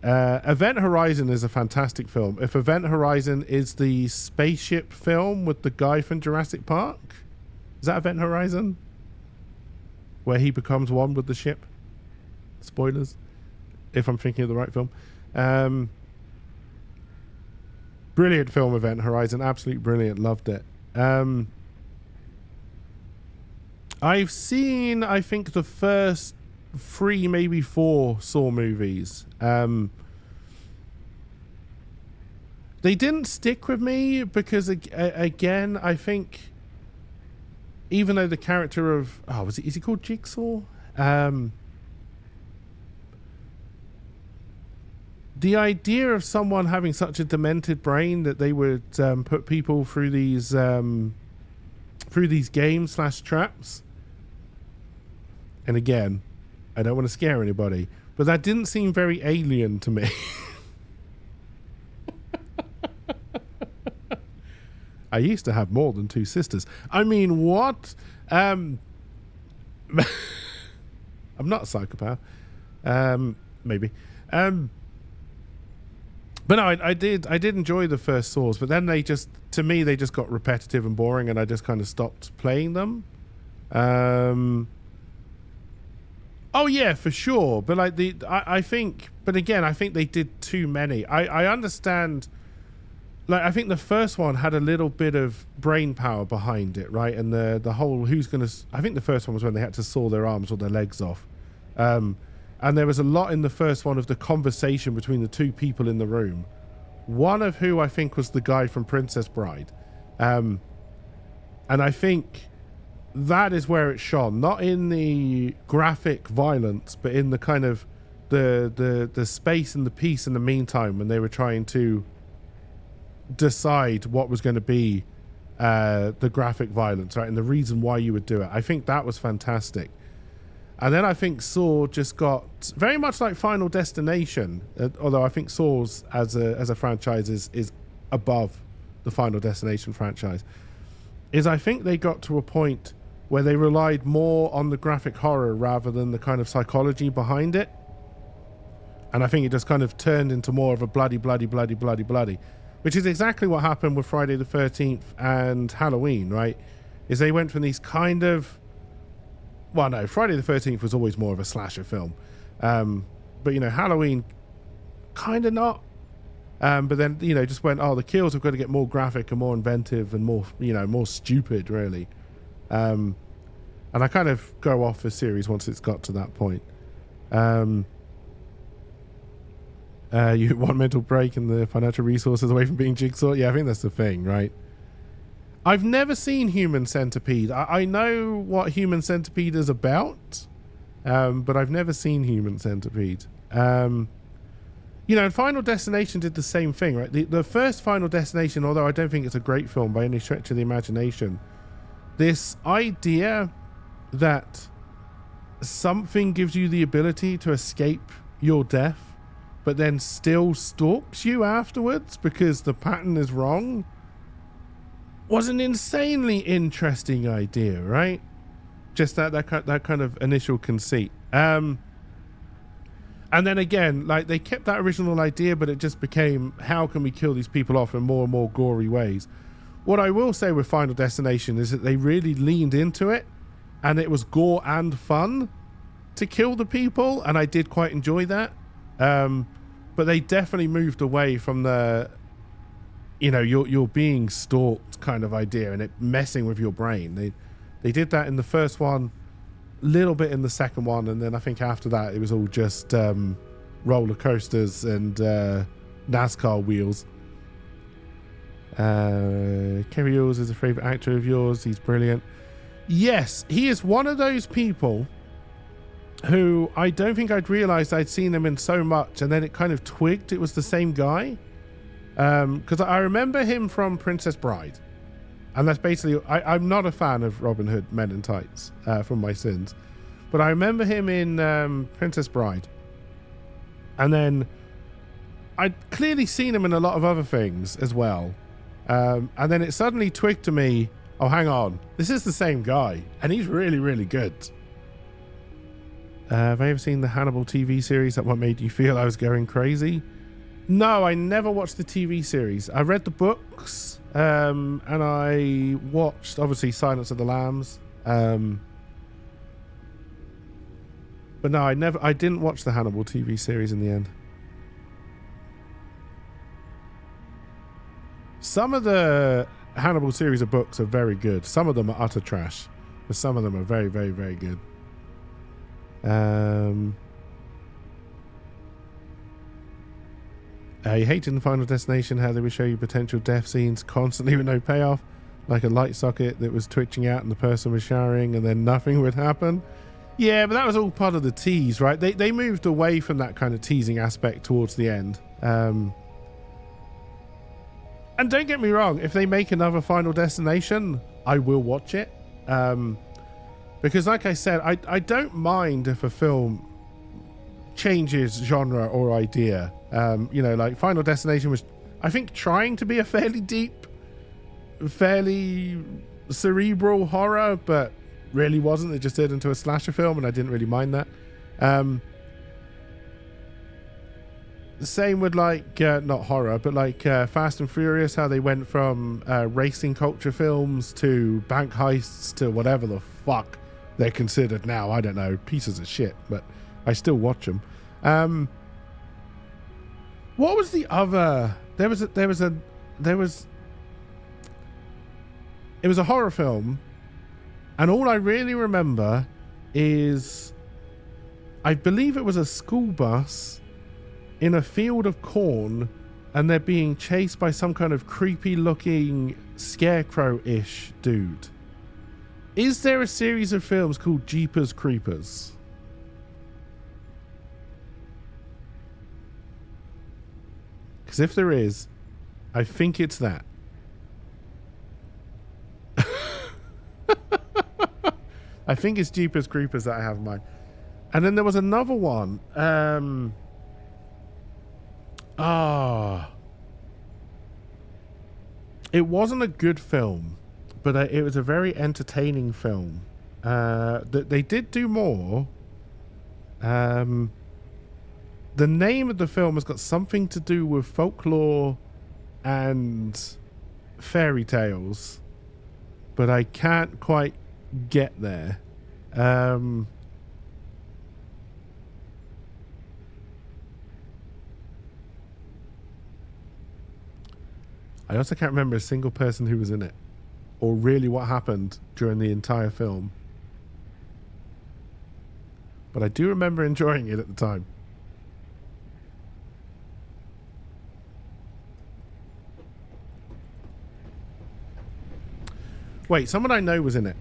Event Horizon is a fantastic film. If Event Horizon is the spaceship film with the guy from Jurassic Park, is that Event Horizon? Where he becomes one with the ship? Spoilers, if I'm thinking of the right film. Brilliant film, Event Horizon. Absolutely brilliant. Loved it. I've seen, I think, the first 3, maybe 4 Saw movies. They didn't stick with me because, again, I think, even though the character of, is he called Jigsaw? The idea of someone having such a demented brain that they would put people through these games / traps. And again, I don't want to scare anybody, but that didn't seem very alien to me. I used to have more than 2 sisters. I mean, what? I'm not a psychopath. Maybe. But no, I did enjoy the first Saws, but then they just got repetitive and boring, and I just kind of stopped playing them. Oh yeah, for sure. But like I think they did too many. I understand. Like I think the first one had a little bit of brain power behind it, right? And the whole I think the first one was when they had to saw their arms or their legs off. And there was a lot in the first one of the conversation between the 2 people in the room. One of who I think was the guy from Princess Bride. And I think that is where it shone. Not in the graphic violence, but in the kind of the space and the peace in the meantime when they were trying to decide what was going to be the graphic violence, right? And the reason why you would do it. I think that was fantastic. And then I think Saw just got very much like Final Destination, although I think Saw's as a franchise is above the Final Destination franchise, is I think they got to a point where they relied more on the graphic horror rather than the kind of psychology behind it. And I think it just kind of turned into more of a bloody, which is exactly what happened with Friday the 13th and Halloween, right? Is they went from these kind of... Well, no, Friday the 13th was always more of a slasher film. But, Halloween, kind of not. But then, just went, the kills have got to get more graphic and more inventive and more, more stupid, really. And I kind of go off the series once it's got to that point. You want mental break and the financial resources away from being Jigsaw? Yeah, I think that's the thing, right? I've never seen Human Centipede. I know what Human Centipede is about, but I've never seen Human Centipede. Final Destination did the same thing, right? The first Final Destination, although I don't think it's a great film by any stretch of the imagination, this idea that something gives you the ability to escape your death, but then still stalks you afterwards because the pattern is wrong, was an insanely interesting idea, right? Just that kind of initial conceit. And then again, like, they kept that original idea, but it just became, how can we kill these people off in more and more gory ways? What I will say with Final Destination is that they really leaned into it, and it was gore and fun to kill the people, and I did quite enjoy that. But they definitely moved away from the, you're being stalked kind of idea and it messing with your brain. They did that in the first one, little bit in the second one, and then I think after that it was all just roller coasters and NASCAR wheels. Kerry Yules is a favorite actor of yours. He's brilliant. Yes, he is one of those people who I don't think I'd realized I'd seen him in so much, and then it kind of twigged it was the same guy. Because I remember him from Princess Bride, and that's basically, I'm not a fan of Robin Hood Men in Tights from my sins, but I remember him in Princess Bride, and then I'd clearly seen him in a lot of other things as well, and then it suddenly twigged to me, oh, hang on, this is the same guy, and he's really, really good. Have I ever seen the Hannibal TV series? That what made you feel I was going crazy? No, I never watched the TV series. I read the books, and I watched, obviously, Silence of the Lambs. But no, I didn't watch the Hannibal TV series in the end. Some of the Hannibal series of books are very good. Some of them are utter trash, but some of them are very, very, very good. You hated in Final Destination how they would show you potential death scenes constantly with no payoff, like a light socket that was twitching out and the person was showering and then nothing would happen. Yeah, but that was all part of the tease, right? They moved away from that kind of teasing aspect towards the end. And don't get me wrong, if they make another Final Destination, I will watch it. Because like I said, I don't mind if a film changes genre or idea. Like Final Destination was, I think, trying to be a fairly deep, fairly cerebral horror, but really wasn't. It just turned into a slasher film, and I didn't really mind that. The same with like, not horror, but like Fast and Furious, how they went from racing culture films to bank heists to whatever the fuck they're considered now. I don't know, pieces of shit, but I still watch them. What was the other? It was a horror film, and all I really remember is, I believe it was a school bus in a field of corn, and they're being chased by some kind of creepy looking scarecrow-ish dude. Is there a series of films called Jeepers Creepers? Because if there is, I think it's that. I think it's Jeepers Creepers that I have in mind. And then there was another one. It wasn't a good film, but it was a very entertaining film. They did do more. The name of the film has got something to do with folklore and fairy tales, but I can't quite get there. I also can't remember a single person who was in it, or really what happened during the entire film. But I do remember enjoying it at the time. Wait, someone I know was in it.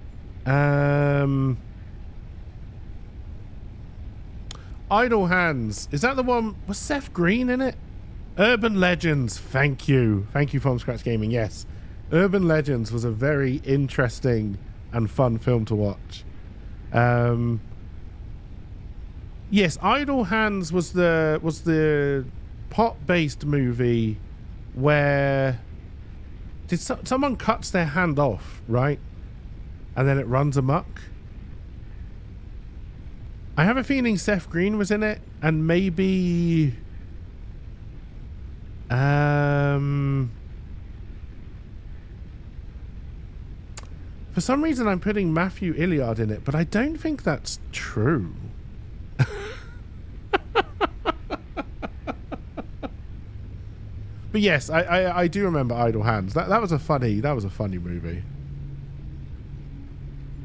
Idle Hands. Is that the one? Was Seth Green in it? Urban Legends. Thank you. Thank you, From Scratch Gaming. Yes. Urban Legends was a very interesting and fun film to watch. Yes, Idle Hands was the pot-based movie where someone cuts their hand off, right? And then it runs amok. I have a feeling Seth Green was in it, and maybe for some reason I'm putting Matthew Illiard in it, but I don't think that's true. But yes, I do remember Idle Hands. That was a funny movie.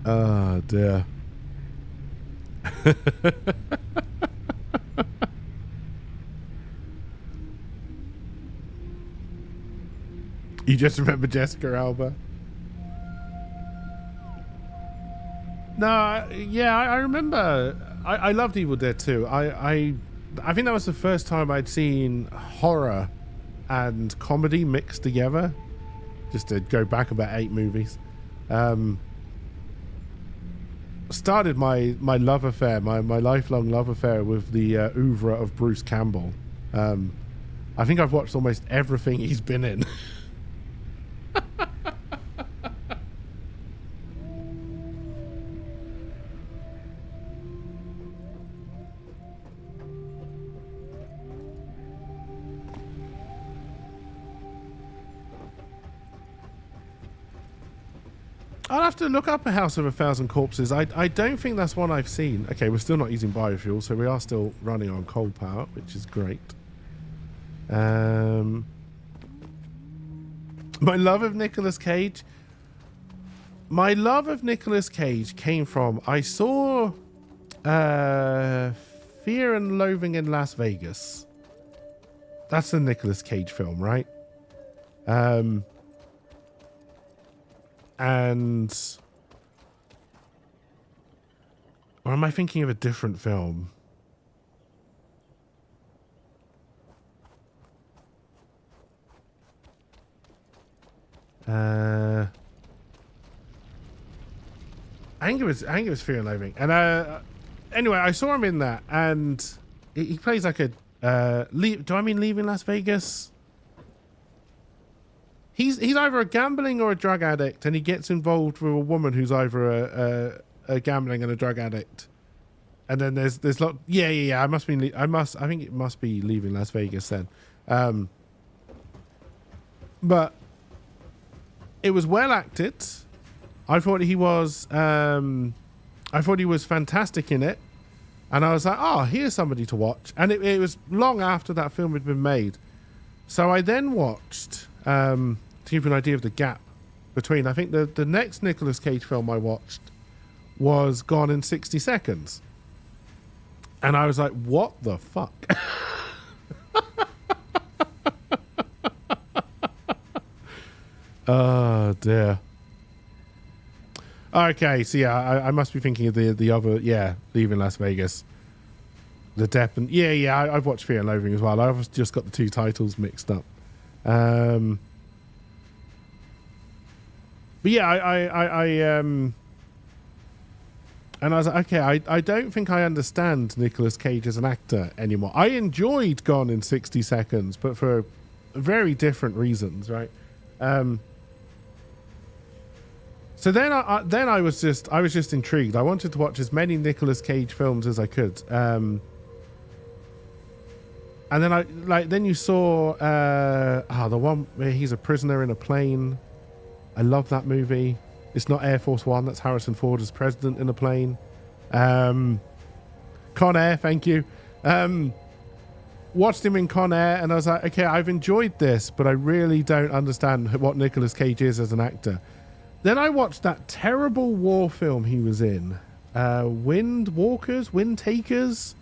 Oh dear. You just remember Jessica Alba? No, yeah, I remember. I loved Evil Dead 2. I think that was the first time I'd seen horror and comedy mixed together. Just to go back about 8 movies. Started my love affair, my lifelong love affair with the oeuvre of Bruce Campbell. I think I've watched almost everything he's been in. I'll have to look up A House of a Thousand Corpses. I don't think that's one I've seen. Okay, we're still not using biofuel, so we are still running on coal power, which is great. My love of Nicolas Cage. My love of Nicolas Cage came from, I saw Fear and Loathing in Las Vegas. That's a Nicolas Cage film, right? And or am I thinking of a different film? I think it was Fear and Loathing. And anyway, I saw him in that, and he plays like a do I mean Leaving Las Vegas? He's either a gambling or a drug addict, and he gets involved with a woman who's either a gambling and a drug addict. And then there's lot. Yeah. I think it must be Leaving Las Vegas then. But it was well acted. I thought he was fantastic in it, and I was like, oh, here's somebody to watch. And it was long after that film had been made, so I then watched. To give you an idea of the gap between, I think the next Nicolas Cage film I watched was Gone in 60 Seconds. And I was like, what the fuck? Oh, dear. Okay, so yeah, I must be thinking of the other, Leaving Las Vegas. The Depp and, I've watched Fear and Loathing as well. I've just got the two titles mixed up. But yeah, and I was like, okay, I don't think I understand Nicolas Cage as an actor anymore. I enjoyed Gone in 60 Seconds, but for very different reasons, right? So then I was just intrigued. I wanted to watch as many Nicolas Cage films as I could. And then you saw the one where he's a prisoner in a plane. I love that movie. It's not Air Force One. That's Harrison Ford as president in a plane. Con Air, thank you. Watched him in Con Air, and I was like, okay, I've enjoyed this, but I really don't understand what Nicolas Cage is as an actor. Then I watched that terrible war film he was in. Wind Takers,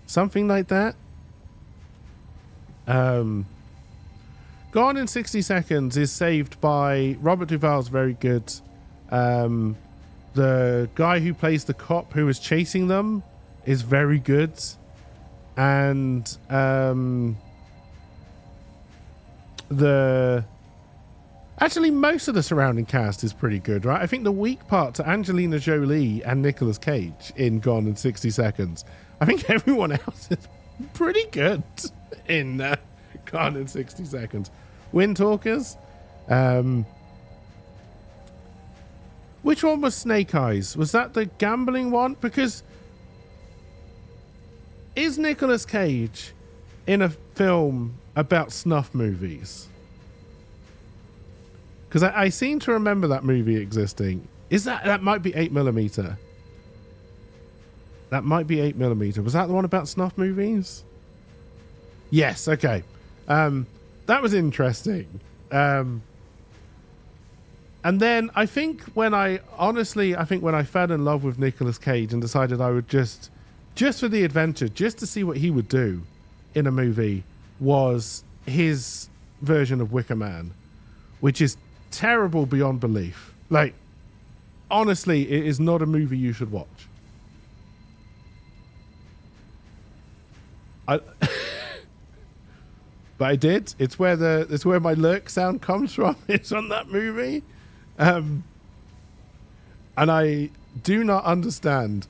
something like that. Gone in 60 Seconds is saved by Robert Duvall's very good. The guy who plays the cop who is chasing them is very good. And actually most of the surrounding cast is pretty good, right? I think the weak parts are Angelina Jolie and Nicolas Cage in Gone in 60 Seconds. I think everyone else is pretty good in Gone in 60 Seconds. Wind Talkers. Which one was Snake Eyes? Was that the gambling one? Because is Nicolas Cage in a film about snuff movies? Because I seem to remember that movie existing. Is that might be 8mm? That might be 8mm. Was that the one about snuff movies? Yes. Okay. That was interesting. And then I think when I fell in love with Nicolas Cage and decided I would just for the adventure, just to see what he would do in a movie, was his version of Wicker Man, which is terrible beyond belief. Like, honestly, it is not a movie you should watch. But I did. It's where my lurk sound comes from. It's on that movie. And I do not understand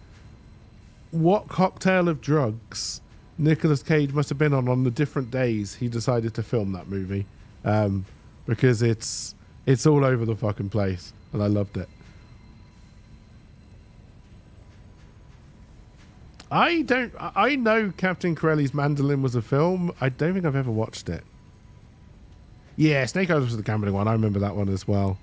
what cocktail of drugs Nicolas Cage must have been on the different days he decided to film that movie. Because it's all over the fucking place. And I loved it. I know Captain Corelli's Mandolin was a film. I don't think I've ever watched it. Yeah, Snake Eyes was the gambling one. I remember that one as well.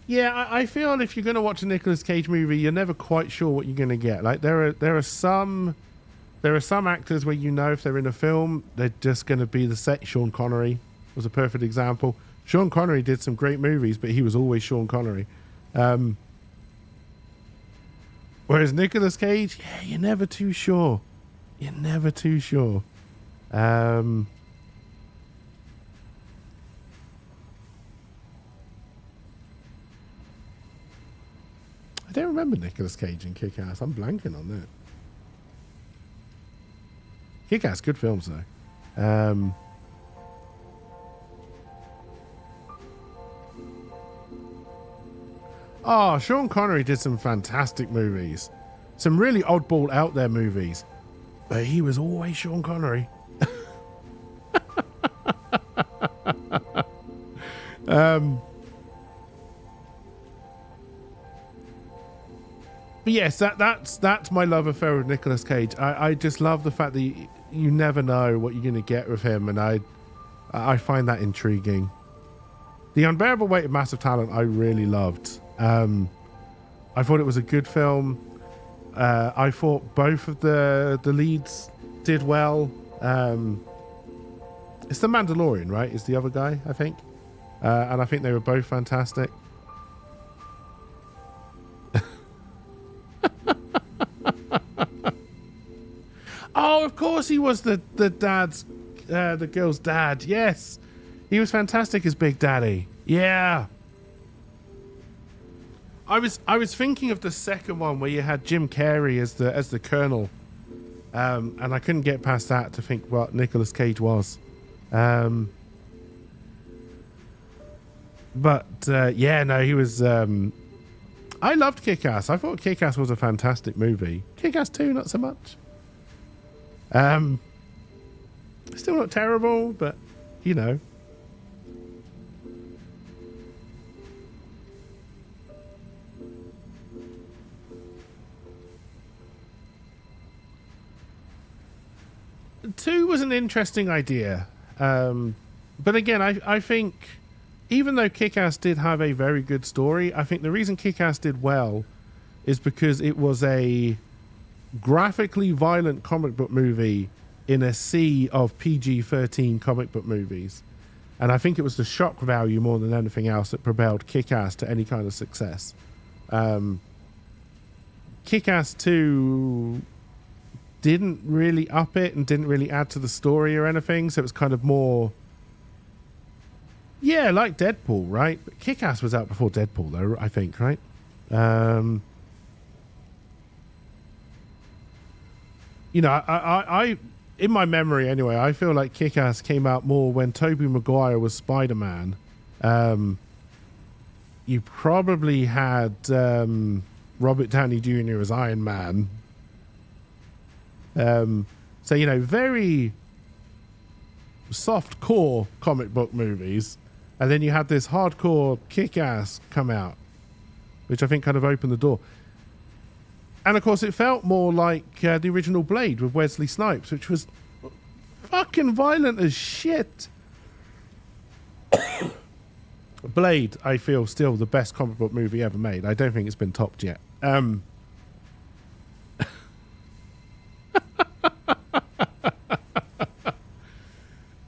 Yeah, I feel if you're going to watch a Nicolas Cage movie, you're never quite sure what you're going to get. Like there are some actors where you know if they're in a film, they're just going to be the set. Sean Connery was a perfect example. Sean Connery did some great movies, but he was always Sean Connery. Whereas Nicolas Cage, yeah, you're never too sure. You're never too sure. I don't remember Nicolas Cage in Kick-Ass. I'm blanking on that. Kick-Ass, good films though. Oh, Sean Connery did some fantastic movies. Some really oddball out there movies. But he was always Sean Connery. But yes, that's my love affair with Nicolas Cage. I just love the fact that you never know what you're going to get with him, and I find that intriguing. The Unbearable Weight of Massive Talent I really loved. I thought it was a good film. I thought both of the leads did well. It's the Mandalorian, right? Is the other guy, I think. And I think they were both fantastic. Oh, of course he was the girl's dad. Yes. He was fantastic as Big Daddy. Yeah. I was thinking of the second one where you had Jim Carrey as the Colonel. And I couldn't get past that to think what Nicolas Cage was. Yeah, no, he was I loved Kick-Ass. I thought Kick-Ass was a fantastic movie. Kick-Ass 2, not so much. Still not terrible, but you know. Two was an interesting idea. But again, I think even though Kick-Ass did have a very good story, I think the reason Kick-Ass did well is because it was a graphically violent comic book movie in a sea of PG-13 comic book movies. And I think it was the shock value more than anything else that propelled Kick-Ass to any kind of success. Kick-Ass 2 didn't really up it and didn't really add to the story or anything, so it was kind of more, yeah, like Deadpool, right? But Kick-Ass was out before Deadpool though, I think, right? You know, I in my memory anyway, I feel like Kick-Ass came out more when Tobey Maguire was Spider-Man. You probably had Robert Downey Jr. as Iron Man. So, you know, very soft core comic book movies. And then you had this hardcore Kick-Ass come out. which I think kind of opened the door. And of course, it felt more like the original Blade with Wesley Snipes, which was fucking violent as shit. Blade, I feel, still the best comic book movie ever made. I don't think it's been topped yet.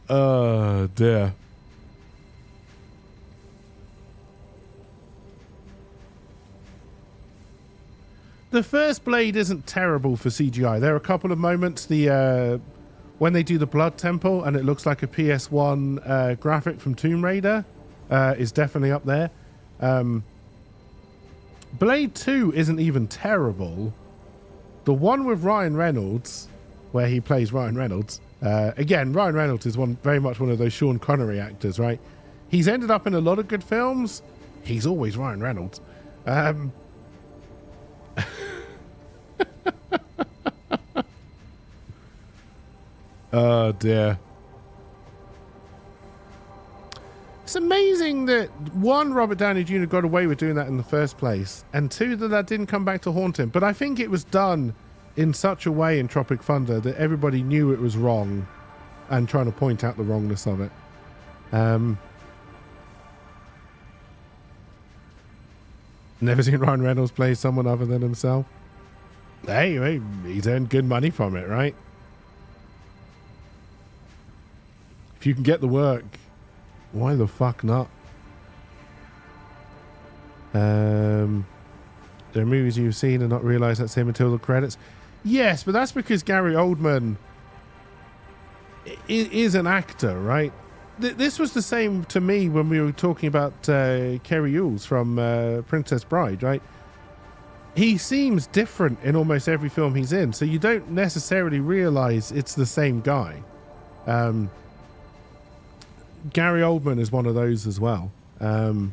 Oh dear. The first Blade isn't terrible for CGI. There are a couple of moments, when they do the Blood Temple and it looks like a PS1 graphic from Tomb Raider, is definitely up there. Blade 2 isn't even terrible. The one with Ryan Reynolds, where he plays Ryan Reynolds, again, Ryan Reynolds is very much one of those Sean Connery actors, right? He's ended up in a lot of good films. He's always Ryan Reynolds. Oh dear. It's amazing that, one, Robert Downey Jr. got away with doing that in the first place, and two, that didn't come back to haunt him. But I think it was done in such a way in Tropic Thunder that everybody knew it was wrong and trying to point out the wrongness of it. Never seen Ryan Reynolds play someone other than himself. Hey, he's earned good money from it, right? If you can get the work, why the fuck not? There are movies you've seen and not realised that's him until the credits. Yes, but that's because Gary Oldman is an actor, right? This was the same to me when we were talking about Kerry Yules from Princess Bride, right? He seems different in almost every film he's in, so you don't necessarily realise it's the same guy. Gary Oldman is one of those as well, who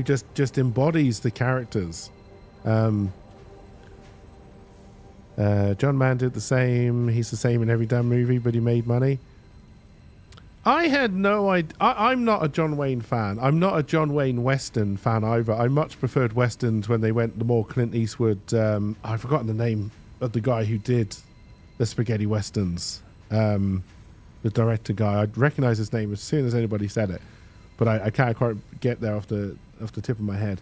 just embodies the characters. John Mann did the same. He's the same in every damn movie, but he made money. I had no idea. I'm not a John Wayne fan. I'm not a John Wayne Western fan either. I much preferred Westerns when they went the more Clint Eastwood. I've forgotten the name of the guy who did the spaghetti Westerns. The director guy. I'd recognize his name as soon as anybody said it, but I can't quite get there off the tip of my head.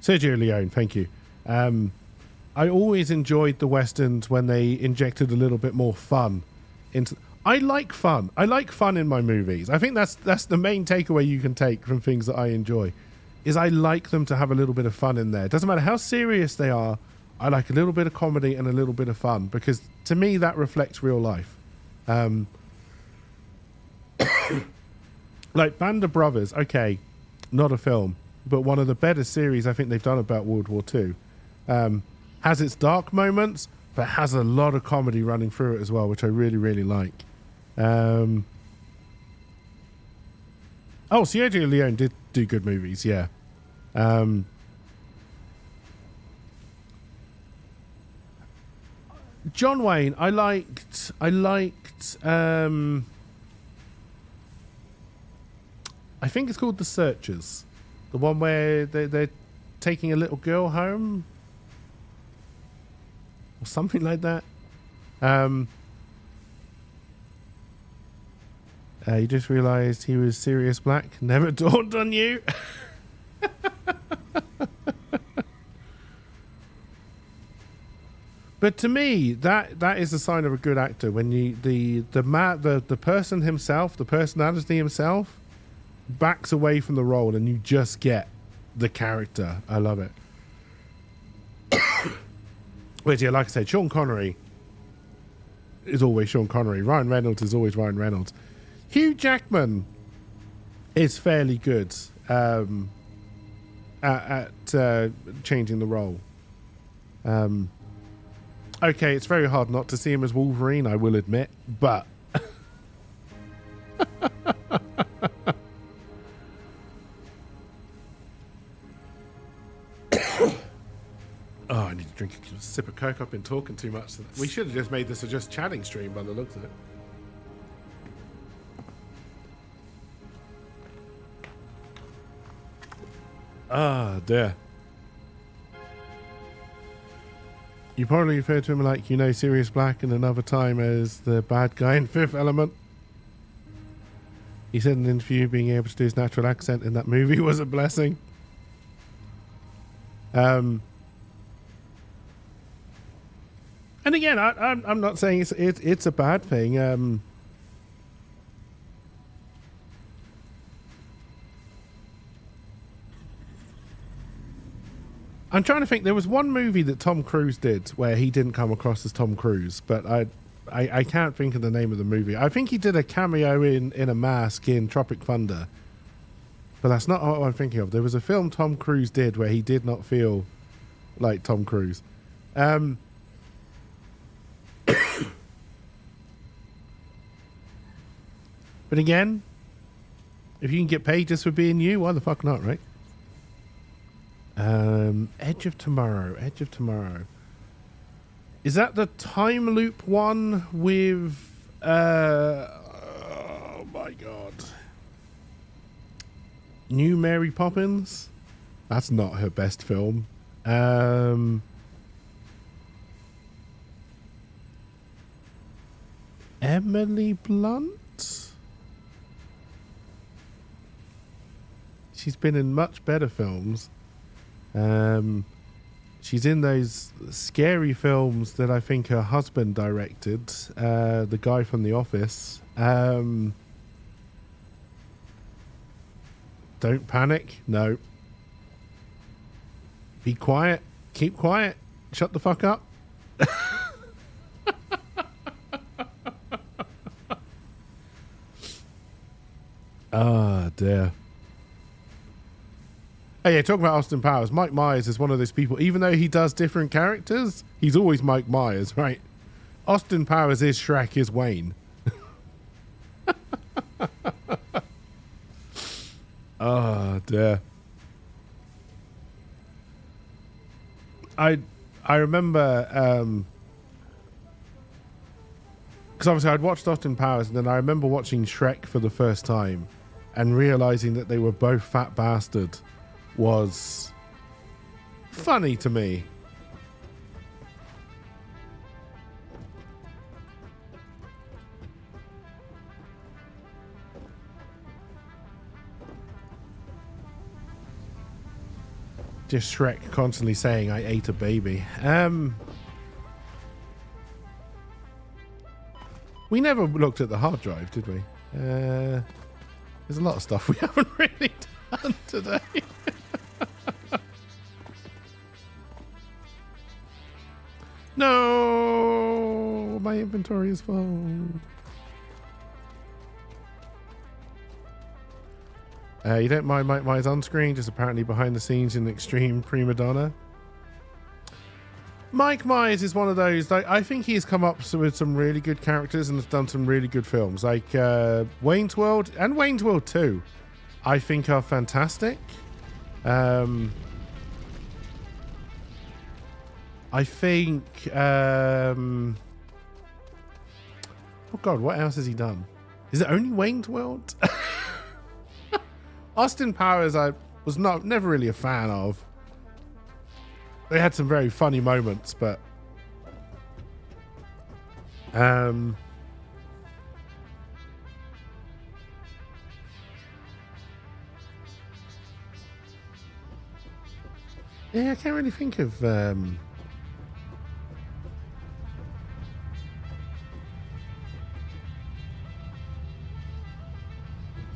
Sergio Leone, thank you. I always enjoyed the Westerns when they injected a little bit more fun into. I like fun. I like fun in my movies. I think that's the main takeaway you can take from things that I enjoy, is I like them to have a little bit of fun in there. It doesn't matter how serious they are. I like a little bit of comedy and a little bit of fun, because to me that reflects real life. Like Band of Brothers, okay, not a film, but one of the better series I think they've done about World War II. Has its dark moments, but has a lot of comedy running through it as well, which I really, really like. Sergio Leone did do good movies, yeah. John Wayne, I liked I think it's called The Searchers, the one where they're taking a little girl home or something like that. You just realized he was Sirius Black. Never dawned on you. But to me, that is a sign of a good actor, when the person himself, the personality himself, backs away from the role, and you just get the character. I love it. Wait, yeah, like I said, Sean Connery is always Sean Connery. Ryan Reynolds is always Ryan Reynolds. Hugh Jackman is fairly good at changing the role. Okay, it's very hard not to see him as Wolverine, I will admit, but I need to drink a sip of Coke. I've been talking too much. We should have just made this a just chatting stream by the looks of it. Ah, dear. You probably refer to him like, you know, Sirius Black and another time as the bad guy in Fifth Element. He said in an interview being able to do his natural accent in that movie was a blessing. And again, I'm not saying it's a bad thing. I'm trying to think. There was one movie that Tom Cruise did where he didn't come across as Tom Cruise, but I can't think of the name of the movie. I think he did a cameo in a mask in Tropic Thunder, but that's not what I'm thinking of. There was a film Tom Cruise did where he did not feel like Tom Cruise. But again, if you can get paid just for being you, why the fuck not, right? Edge of Tomorrow. Edge of Tomorrow. Is that the time loop one with oh my god, new Mary Poppins? That's not her best film. Emily Blunt? She's been in much better films. She's in those scary films that I think her husband directed, the guy from The Office. Don't panic. No. Be quiet. Keep quiet. Shut the fuck up. Ah, dear. Oh yeah, talking about Austin Powers, Mike Myers is one of those people, even though he does different characters, he's always Mike Myers, right? Austin Powers is Shrek, is Wayne. Oh dear. I remember, because obviously I'd watched Austin Powers, and then I remember watching Shrek for the first time and realizing that they were both fat bastards was funny to me. Just Shrek constantly saying, I ate a baby. We never looked at the hard drive, did we? There's a lot of stuff we haven't really done today. No, my inventory is full. You don't mind Mike Myers on screen, just apparently behind the scenes in extreme prima donna. Mike Myers is one of those, like, I think he's come up with some really good characters and has done some really good films, like Wayne's World and Wayne's World 2, I think are fantastic. I think, oh God, what else has he done? Is it only Wayne's World? Austin Powers, I was never really a fan of. They had some very funny moments, but yeah, I can't really think of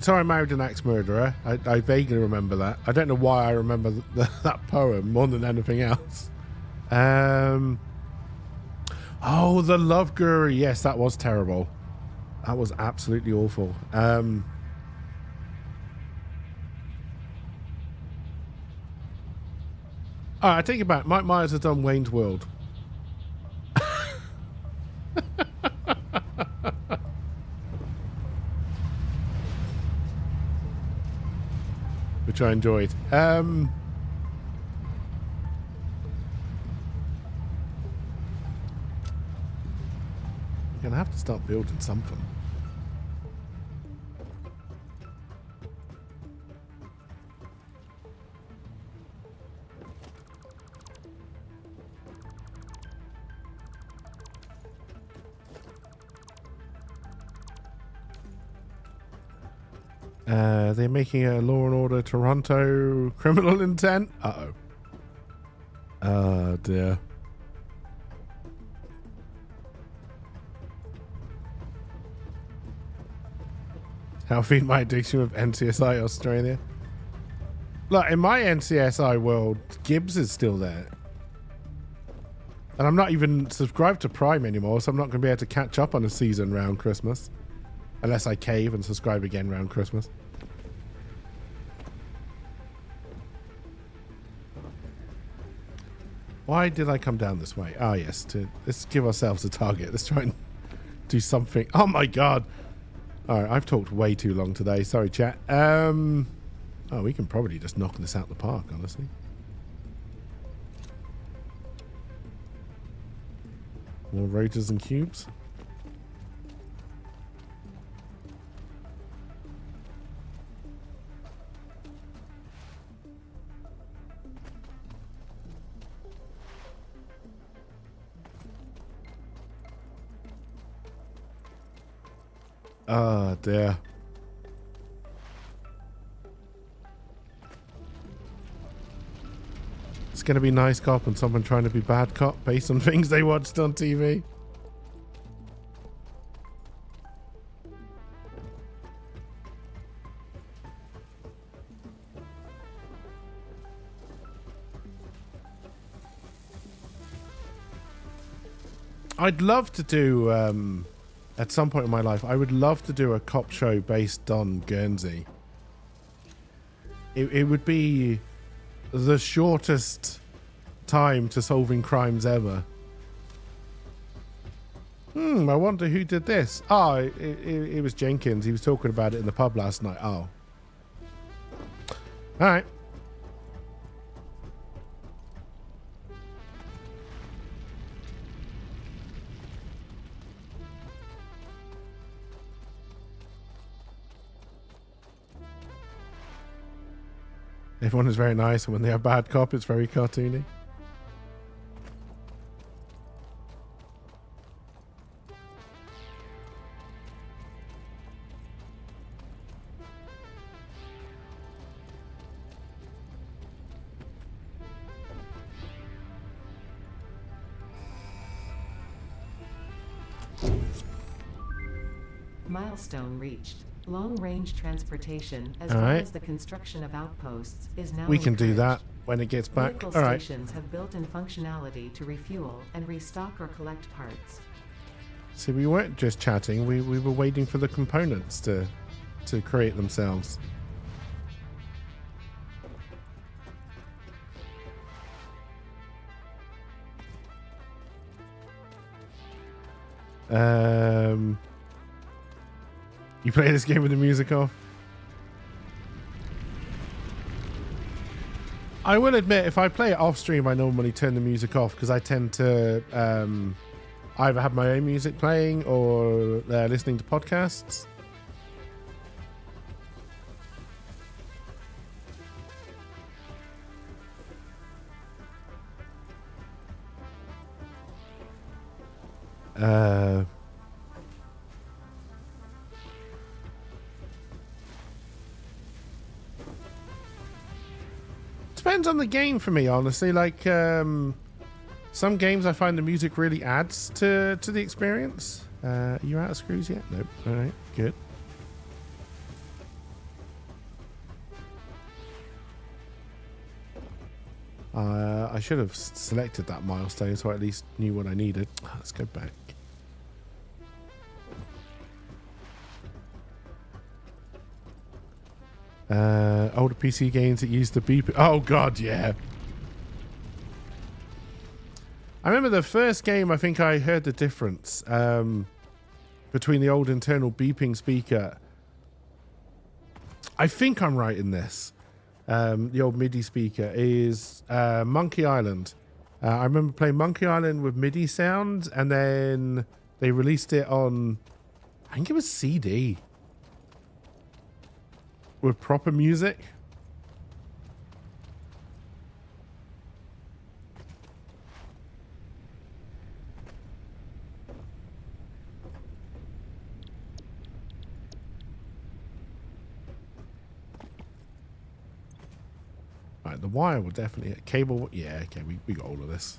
Sorry, I Married an Axe Murderer. I vaguely remember that. I don't know why I remember that poem more than anything else. Oh, The Love Guru. Yes, that was terrible. That was absolutely awful. Oh, I take it back. Mike Myers has done Wayne's World. Which I enjoyed. We're gonna have to start building something. They're making a Law and Order Toronto Criminal Intent. Uh-oh. Oh, dear. How I feed my addiction with NCSI Australia. Look, in my NCSI world, Gibbs is still there. And I'm not even subscribed to Prime anymore, so I'm not going to be able to catch up on a season round Christmas. Unless I cave and subscribe again round Christmas. Why did I come down this way? Ah, yes. Let's give ourselves a target. Let's try and do something. Oh, my God. All right, I've talked way too long today. Sorry, chat. Oh, we can probably just knock this out the park, honestly. More rotors and cubes. Oh, dear. It's going to be nice cop and someone trying to be bad cop based on things they watched on TV. I'd love to do, at some point in my life, I would love to do a cop show based on Guernsey. It would be the shortest time to solving crimes ever. I wonder who did this. Oh, it was Jenkins. He was talking about it in the pub last night. Oh. All right. Everyone is very nice, and when they are bad cop, it's very cartoony. Milestone reached. Long-range transportation, as well as the construction of outposts, is now We can do encouraged. that when it gets back. Vehicle All right. stations have built-in functionality to refuel and restock or collect parts. See, we weren't just chatting. We were waiting for the components to create themselves. You play this game with the music off? I will admit, if I play it off stream, I normally turn the music off because I tend to either have my own music playing or listening to podcasts. Depends on the game for me, honestly. Like some games I find the music really adds to the experience. Are you out of screws yet? Nope. All right, good. I should have selected that milestone so I at least knew what I needed. Let's go back. Older PC games that use the beep. Oh god, yeah. I remember the first game, I think I heard the difference between the old internal beeping speaker. I think I'm right in this. The old MIDI speaker is Monkey Island. I remember playing Monkey Island with MIDI sounds, and then they released it on, I think it was CD. With proper music. the wire will definitely... Cable... Yeah, okay, we got all of this.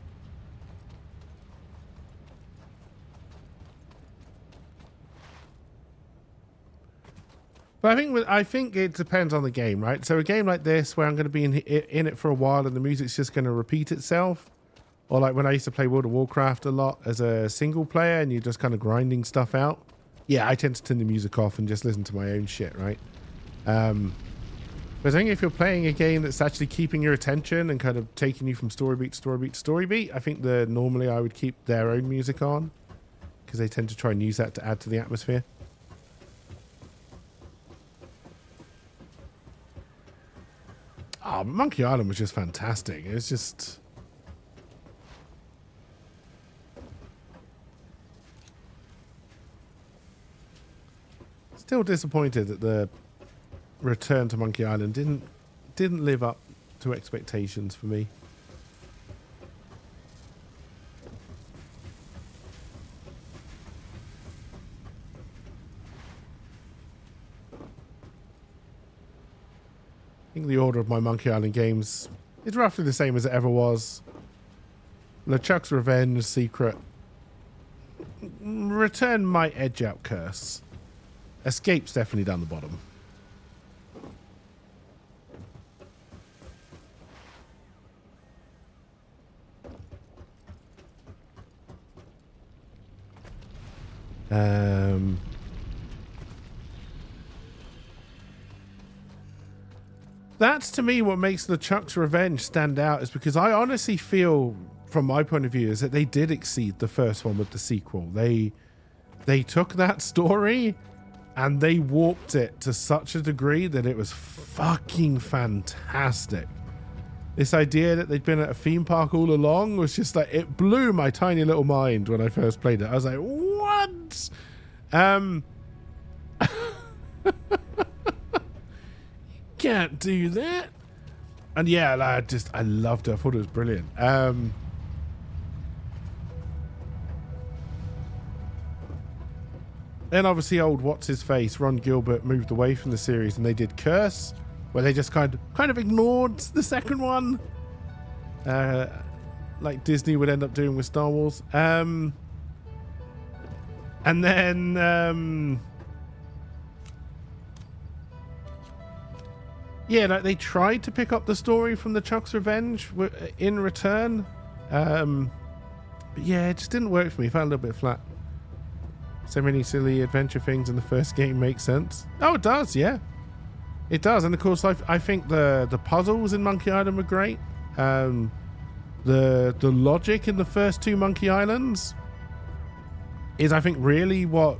But I think it depends on the game, right? So a game like this, where I'm going to be in it for a while and the music's just going to repeat itself, or like when I used to play World of Warcraft a lot as a single player and you're just kind of grinding stuff out, yeah, I tend to turn the music off and just listen to my own shit, right? But I think if you're playing a game that's actually keeping your attention and kind of taking you from story beat to story beat to story beat, I think normally I would keep their own music on, because they tend to try and use that to add to the atmosphere. Oh, Monkey Island was just fantastic. It was just... Still disappointed that the return to Monkey Island didn't live up to expectations for me. I think the order of my Monkey Island games is roughly the same as it ever was. LeChuck's Revenge, Secret. Return might edge out Curse. Escape's definitely down the bottom. That's to me what makes LeChuck's Revenge stand out, is because I honestly feel, from my point of view, is that they did exceed the first one with the sequel. They took that story and they warped it to such a degree that it was fucking fantastic. This idea that they'd been at a theme park all along was just like, it blew my tiny little mind when I first played it. I was like, what? Can't do that. And yeah, I loved it. I thought it was brilliant. Then obviously old what's-his-face, Ron Gilbert, moved away from the series and they did Curse, where they just kind of ignored the second one. Like Disney would end up doing with Star Wars. And then... yeah, like they tried to pick up the story from the Chuck's Revenge in return. But yeah, it just didn't work for me. It felt a little bit flat. So many silly adventure things in the first game make sense. Oh, it does, yeah. It does. And of course, I think the puzzles in Monkey Island were great. The logic in the first two Monkey Islands is, I think, really what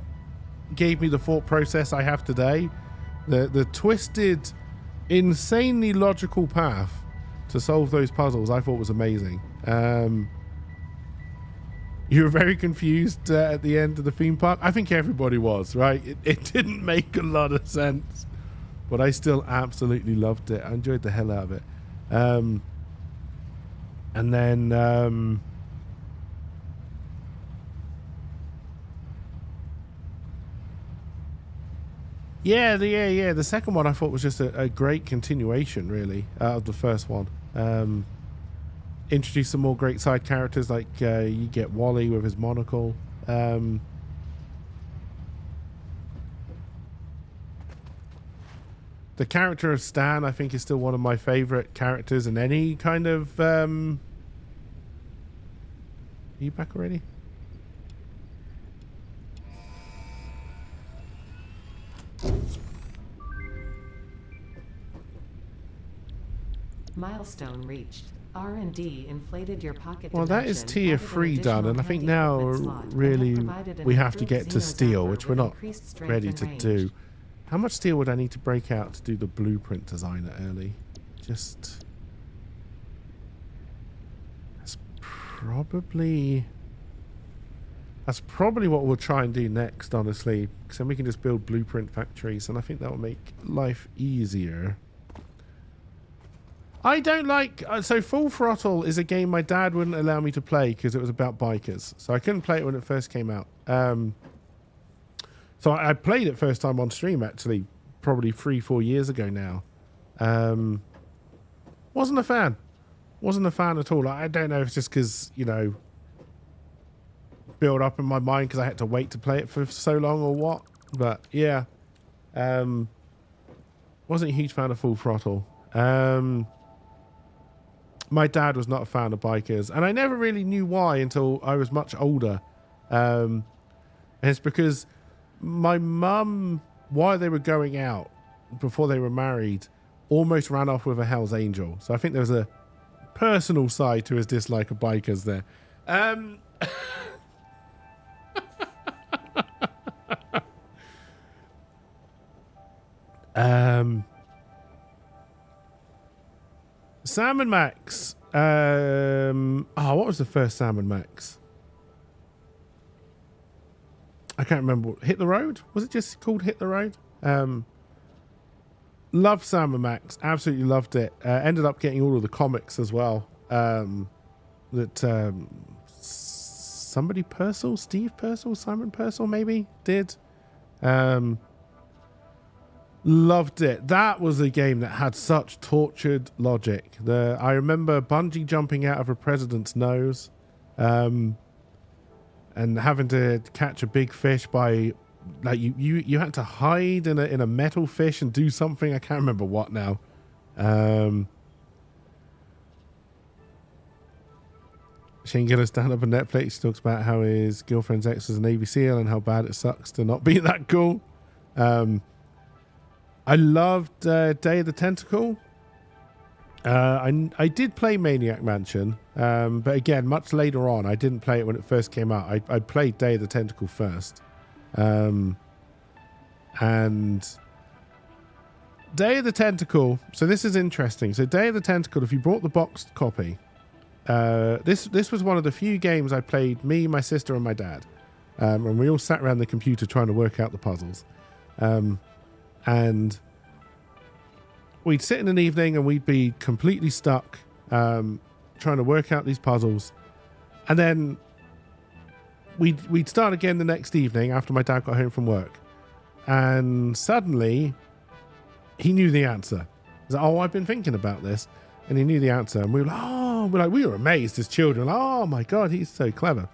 gave me the thought process I have today. The twisted, insanely logical path to solve those puzzles I thought was amazing. You were very confused at the end of the theme park. I think everybody was, right? It didn't make a lot of sense, but I still absolutely loved it. I enjoyed the hell out of it. And then yeah, the second one I thought was just a great continuation, really, out of the first one. Introduce some more great side characters, like you get Wally with his monocle. The character of Stan, I think, is still one of my favorite characters in any kind of... Are you back already? Milestone reached. R&D inflated your pocket. Well, that is tier 3 done, and I think now really we have to get to steel, which we're not ready to do. How much steel would I need to break out to do the blueprint designer early? Just... That's probably what we'll try and do next, honestly, because then we can just build blueprint factories, and I think that will make life easier. I don't like... so Full Throttle is a game my dad wouldn't allow me to play because it was about bikers. So I couldn't play it when it first came out. So I played it first time on stream, actually, probably 3-4 years ago now. What Wasn't a fan. Wasn't a fan at all. I don't know if it's just because, you know, build up in my mind because I had to wait to play it for so long or what. But yeah, wasn't a huge fan of Full Throttle. My dad was not a fan of bikers, and I never really knew why until I was much older. And it's because my mum, while they were going out, before they were married, almost ran off with a Hell's Angel. So I think there was a personal side to his dislike of bikers there. Sam and Max. What was the first Sam and Max? I can't remember. Hit the Road? Was it just called Hit the Road? Loved Sam and Max. Absolutely loved it. Ended up getting all of the comics as well. Somebody Purcell? Steve Purcell? Simon Purcell maybe? Did. Loved it. That was a game that had such tortured logic. I remember bungee jumping out of a president's nose, and having to catch a big fish by, like, you had to hide in a metal fish and do something. I can't remember what now. Shane Gillis stand up on Netflix. He talks about how his girlfriend's ex was a Navy SEAL and how bad it sucks to not be that cool. I loved Day of the Tentacle. I did play Maniac Mansion, but again, much later on. I didn't play it when it first came out. I played Day of the Tentacle first. And Day of the Tentacle, so this is interesting. So Day of the Tentacle, if you bought the boxed copy, this was one of the few games I played, me, my sister, and my dad. And we all sat around the computer trying to work out the puzzles. And we'd sit in an evening and we'd be completely stuck trying to work out these puzzles. And then we'd start again the next evening after my dad got home from work. And suddenly he knew the answer. He's like, I've been thinking about this. And he knew the answer. And we were we were amazed as children. Oh my God, he's so clever.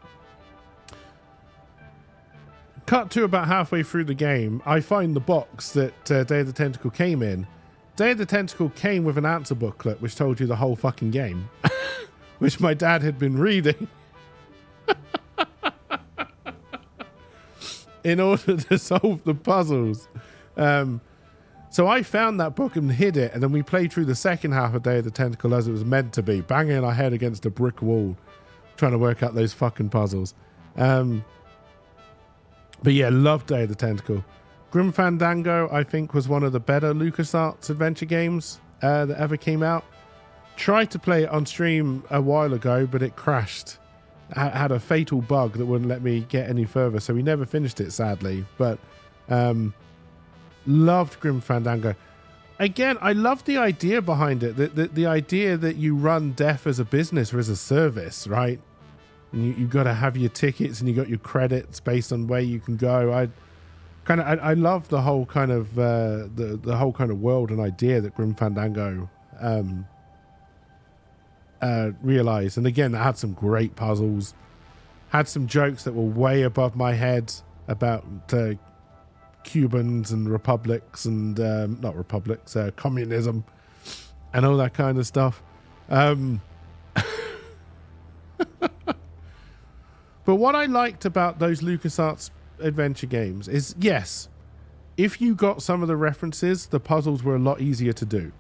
Cut to about halfway through the game, I find the box that Day of the Tentacle came in. Day of the Tentacle came with an answer booklet which told you the whole fucking game, which my dad had been reading in order to solve the puzzles. So I found that book and hid it, and then we played through the second half of Day of the Tentacle as it was meant to be, banging our head against a brick wall, trying to work out those fucking puzzles. But yeah, loved Day of the Tentacle. Grim Fandango, I think, was one of the better LucasArts adventure games that ever came out. Tried to play it on stream a while ago, but it crashed. Had a fatal bug that wouldn't let me get any further, so we never finished it, sadly. But loved Grim Fandango. Again, I love the idea behind it. The idea that you run death as a business or as a service, right? And you've got to have your tickets and you got your credits based on where you can go. I love the whole kind of the whole kind of world and idea that Grim Fandango realized. And again, it had some great puzzles, had some jokes that were way above my head about Cubans and republics and not republics, communism and all that kind of stuff. But what I liked about those LucasArts adventure games is, yes, if you got some of the references, the puzzles were a lot easier to do.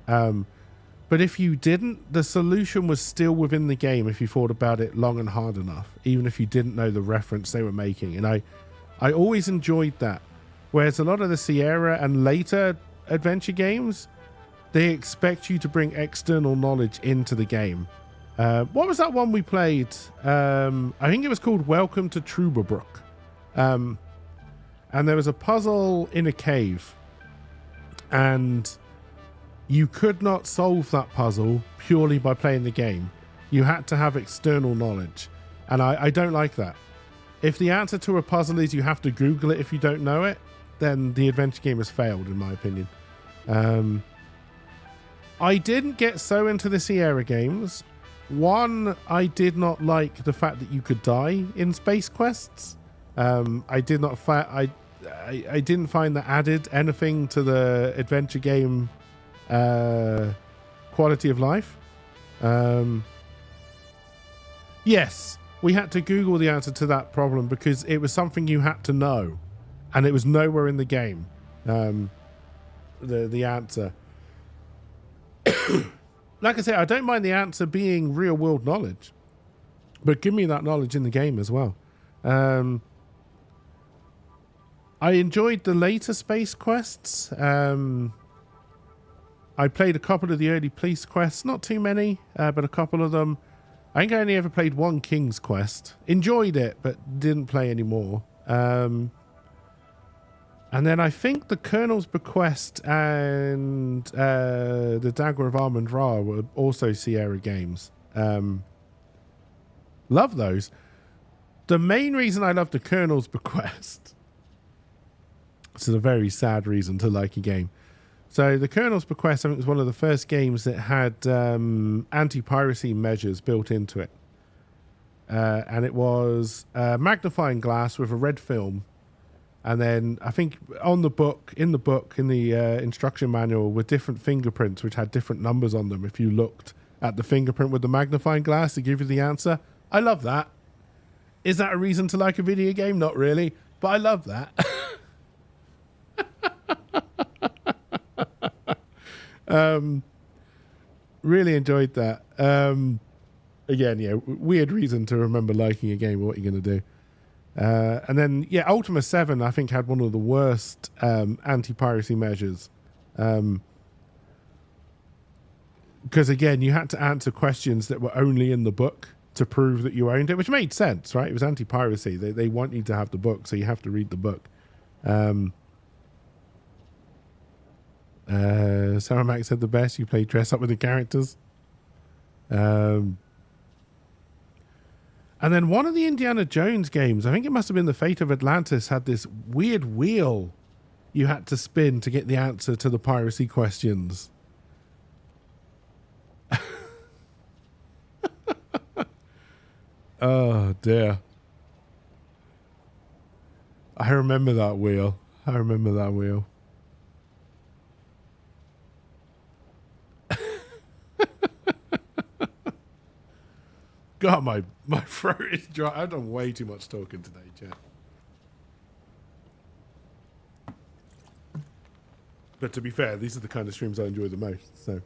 But if you didn't, the solution was still within the game if you thought about it long and hard enough, even if you didn't know the reference they were making. And I always enjoyed that. Whereas a lot of the Sierra and later adventure games, they expect you to bring external knowledge into the game. What was that one we played? I think it was called Welcome to Truberbrook. And there was a puzzle in a cave. And you could not solve that puzzle purely by playing the game. You had to have external knowledge. And I don't like that. If the answer to a puzzle is you have to Google it if you don't know it, then the adventure game has failed, in my opinion. I didn't get so into the Sierra games. One, I did not like the fact that you could die in space quests. I did not I didn't find that added anything to the adventure game quality of life. Yes, we had to Google the answer to that problem because it was something you had to know, and it was nowhere in the game. The answer. Like I said, I don't mind the answer being real world knowledge, but give me that knowledge in the game as well. I enjoyed the later space quests. I played a couple of the early police quests, not too many, but a couple of them. I think I only ever played one King's Quest. Enjoyed it, but didn't play anymore. And then I think the Colonel's Bequest and the Dagger of Amon Ra were also Sierra games. Love those. The main reason I love the Colonel's Bequest, this is a very sad reason to like a game. So the Colonel's Bequest, I think, was one of the first games that had anti-piracy measures built into it. And it was a magnifying glass with a red film. And then I think in the instruction manual were different fingerprints which had different numbers on them if you looked at the fingerprint with the magnifying glass to give you the answer. I love that. Is that a reason to like a video game? Not really, but I love that. Really enjoyed that. Again, yeah, weird reason to remember liking a game. What are you going to do? And then, yeah, Ultima 7, I think, had one of the worst anti-piracy measures. Because, again, you had to answer questions that were only in the book to prove that you owned it, which made sense, right? It was anti-piracy. They want you to have the book, so you have to read the book. Sarah Mac said the best. You play dress up with the characters. And then one of the Indiana Jones games, I think it must have been The Fate of Atlantis, had this weird wheel you had to spin to get the answer to the piracy questions. Oh, dear. I remember that wheel. God, my throat is dry. I've done way too much talking today, chat. But to be fair, these are the kind of streams I enjoy the most. So,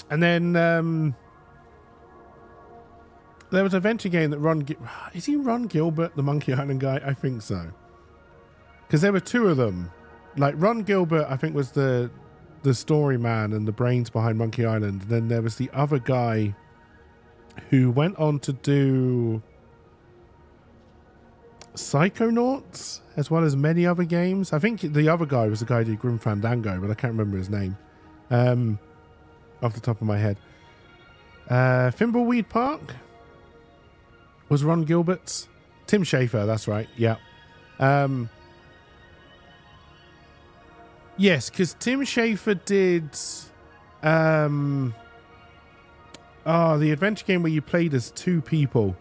and then there was a venture game that is he Ron Gilbert, the Monkey Island guy? I think so. Because there were two of them. Like Ron Gilbert, I think, was the story man and the brains behind Monkey Island. And then there was the other guy who went on to do Psychonauts as well as many other games. I think the other guy was the guy who did Grim Fandango, but I can't remember his name off the top of my head. Thimbleweed Park was Ron Gilbert's. Tim Schafer, that's right. Yeah. Yes, because Tim Schafer did the adventure game where you played as two people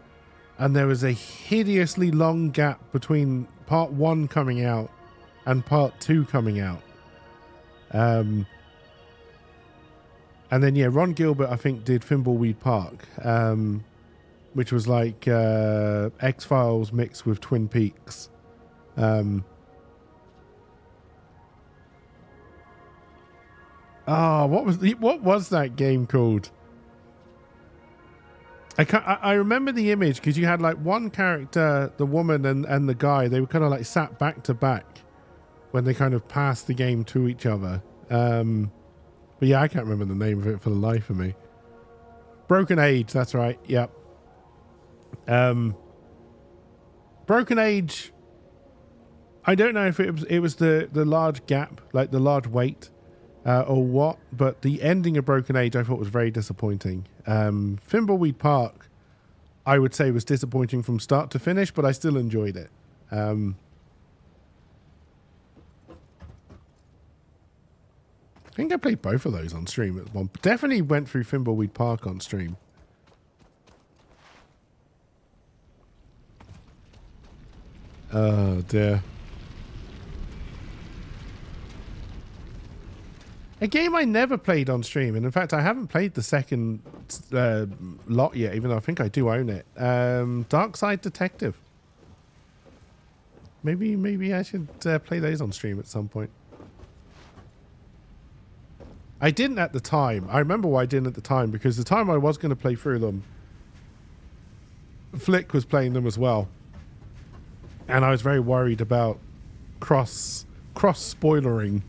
and there was a hideously long gap between part 1 coming out and part 2 coming out. And then, yeah, Ron Gilbert, I think, did Thimbleweed Park, which was like X-Files mixed with Twin Peaks. What was that game called? I remember the image because you had like one character, the woman and the guy, they were kind of like sat back to back when they kind of passed the game to each other. But yeah, I can't remember the name of it for the life of me. Broken Age, that's right. Yep. Broken Age, I don't know if it was the large gap, like the large wait. Or what, but the ending of Broken Age I thought was very disappointing. Thimbleweed Park, I would say, was disappointing from start to finish, but I still enjoyed it. think I played both of those on stream at one. Definitely went through Thimbleweed Park on stream. Oh dear. A game I never played on stream, and in fact I haven't played the second lot yet, even though I think I do own it. Dark Side Detective. Maybe I should play those on stream at some point. I didn't at the time. I remember why I didn't at the time, because the time I was going to play through them, Flick was playing them as well. And I was very worried about cross spoilering.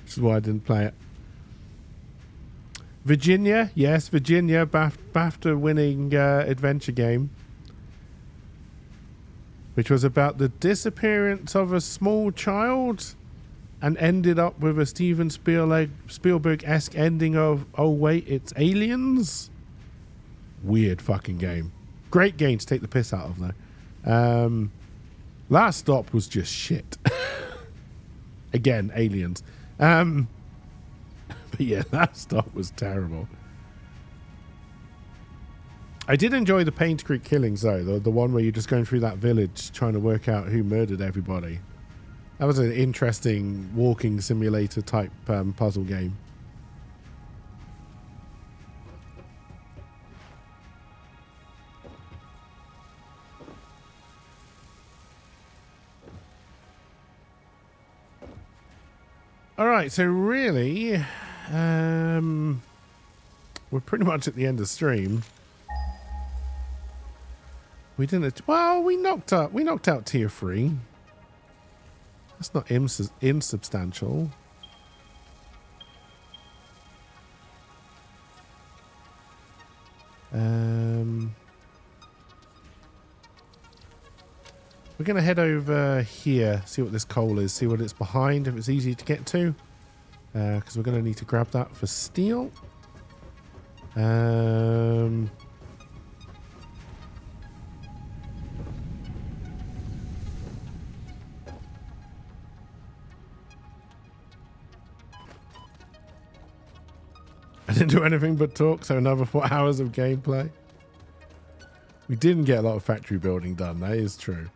Which is why I didn't play it. Virginia, yes, Virginia, BAFTA winning adventure game, which was about the disappearance of a small child and ended up with a Steven Spielberg-esque ending of, oh wait, it's aliens? Weird fucking game. Great game to take the piss out of though. Last Stop was just shit. Again, aliens. But yeah, Last Stop was terrible. I did enjoy the Paint Creek killings though, the one where you're just going through that village trying to work out who murdered everybody. That was an interesting walking simulator type puzzle game. All right, so really, we're pretty much at the end of stream. We didn't. Well, we knocked out tier 3. That's not insubstantial. We're going to head over here, see what this coal is, see what it's behind, if it's easy to get to. Because we're going to need to grab that for steel. I didn't do anything but talk, so another 4 hours of gameplay. We didn't get a lot of factory building done, that is true.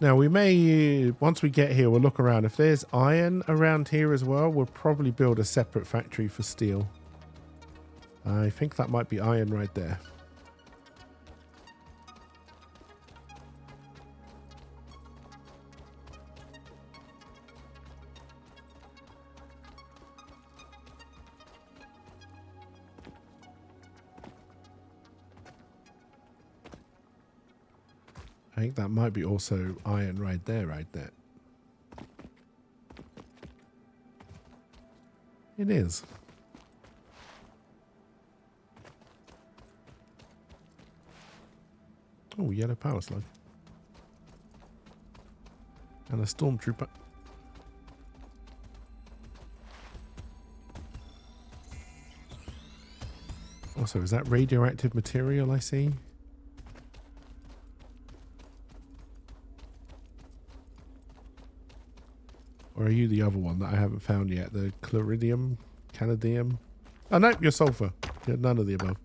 Now we may, once we get here, we'll look around. If there's iron around here as well, we'll probably build a separate factory for steel. I think that might be iron right there. I think that might be also iron right there, right there. It is. Oh, yellow power slug. And a stormtrooper. Also, is that radioactive material I see? Or are you the other one that I haven't found yet? The chloridium? Canadium? Oh, no, you're sulfur. You're none of the above.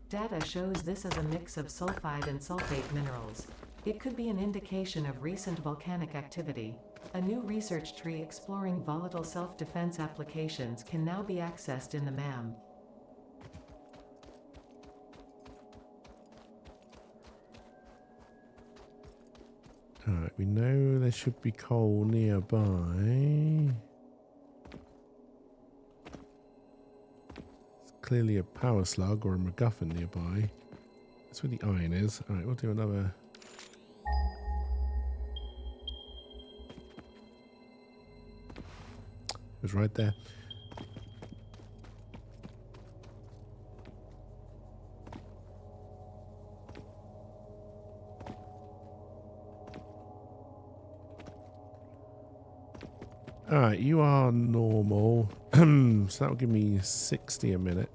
Data shows this as a mix of sulfide and sulfate minerals. It could be an indication of recent volcanic activity. A new research tree exploring volatile self-defense applications can now be accessed in the MAM. Alright, we know there should be coal nearby. It's clearly a power slug or a MacGuffin nearby. That's where the iron is. Alright, we'll do another. It was right there. Alright, you are normal. So that'll give me 60 a minute.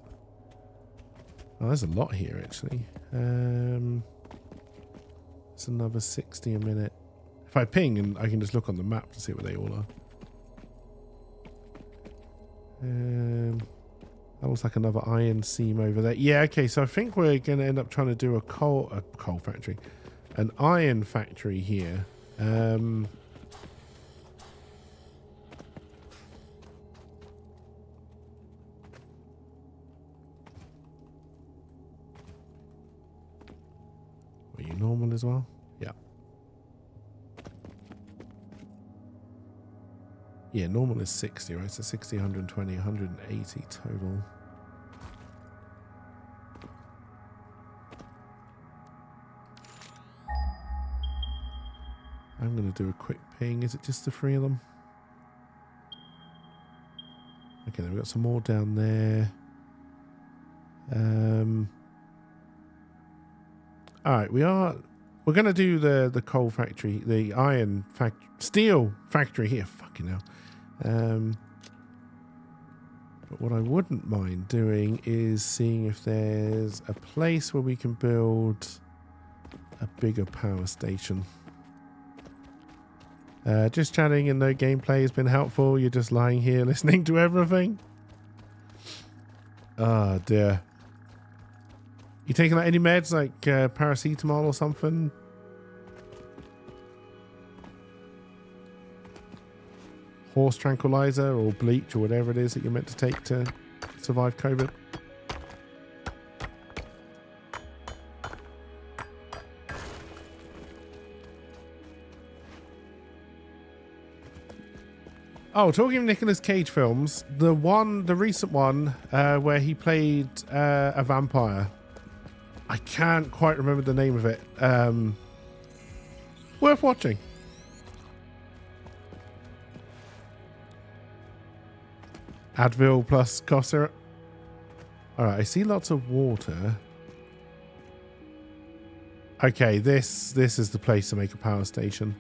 Oh, there's a lot here, actually. It's another 60 a minute. If I ping, and I can just look on the map to see what they all are. That looks like another iron seam over there. Yeah, okay, so I think we're going to end up trying to do a coal factory. An iron factory here. Where you normal as well? Yeah. Yeah, normal is 60, right? So 60, 120, 180 total. I'm going to do a quick ping. Is it just the 3 of them? Okay, then we've got some more down there. Alright, we're going to do the coal factory, the steel factory here. Fucking hell. But what I wouldn't mind doing is seeing if there's a place where we can build a bigger power station. Just chatting and no gameplay has been helpful. You're just lying here listening to everything. Oh dear. You taking like any meds like paracetamol or something? Horse tranquilizer or bleach or whatever it is that you're meant to take to survive COVID? Oh, talking of Nicolas Cage films, the recent one where he played a vampire. I can't quite remember the name of it. Worth watching. Advil plus cough syrup. Alright, I see lots of water. Okay, this is the place to make a power station.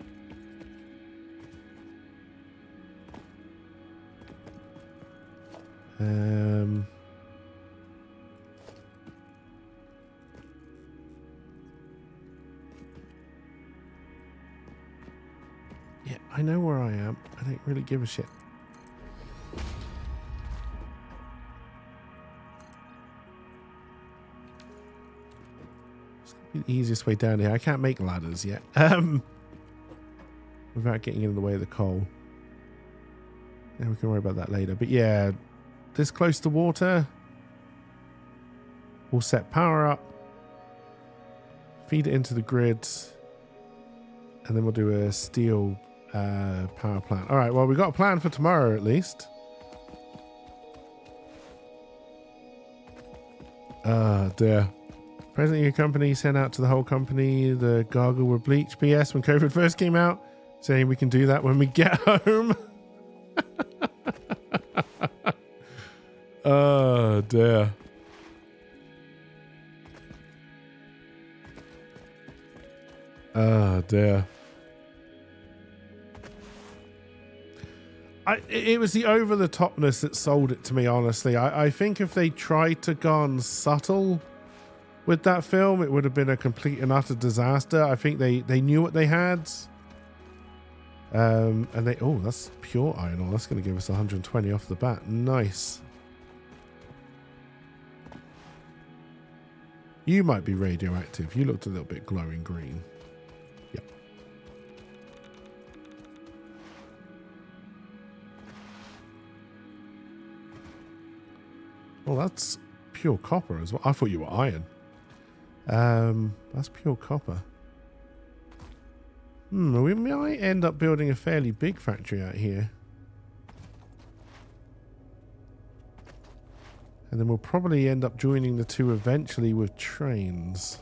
Yeah, I know where I am. I don't really give a shit. It's gonna be the easiest way down here. I can't make ladders yet. Without getting in the way of the coal. Yeah, we can worry about that later. But yeah, this close to water. We'll set power up. Feed it into the grid. And then we'll do a steel power plant. All right, well, we've got a plan for tomorrow at least. Ah, dear. President of your company sent out to the whole company the gargle with bleach PS when COVID first came out, saying we can do that when we get home. Oh, dear. Oh, dear. It was the over-the-topness that sold it to me, honestly. I think if they tried to go on subtle with that film, it would have been a complete and utter disaster. I think they knew what they had. And they... Oh, that's pure iron ore. That's going to give us 120 off the bat. Nice. You might be radioactive. You looked a little bit glowing green. Yep. Well, that's pure copper as well. I thought you were iron. That's pure copper. We might end up building a fairly big factory out here. And then we'll probably end up joining the two eventually with trains.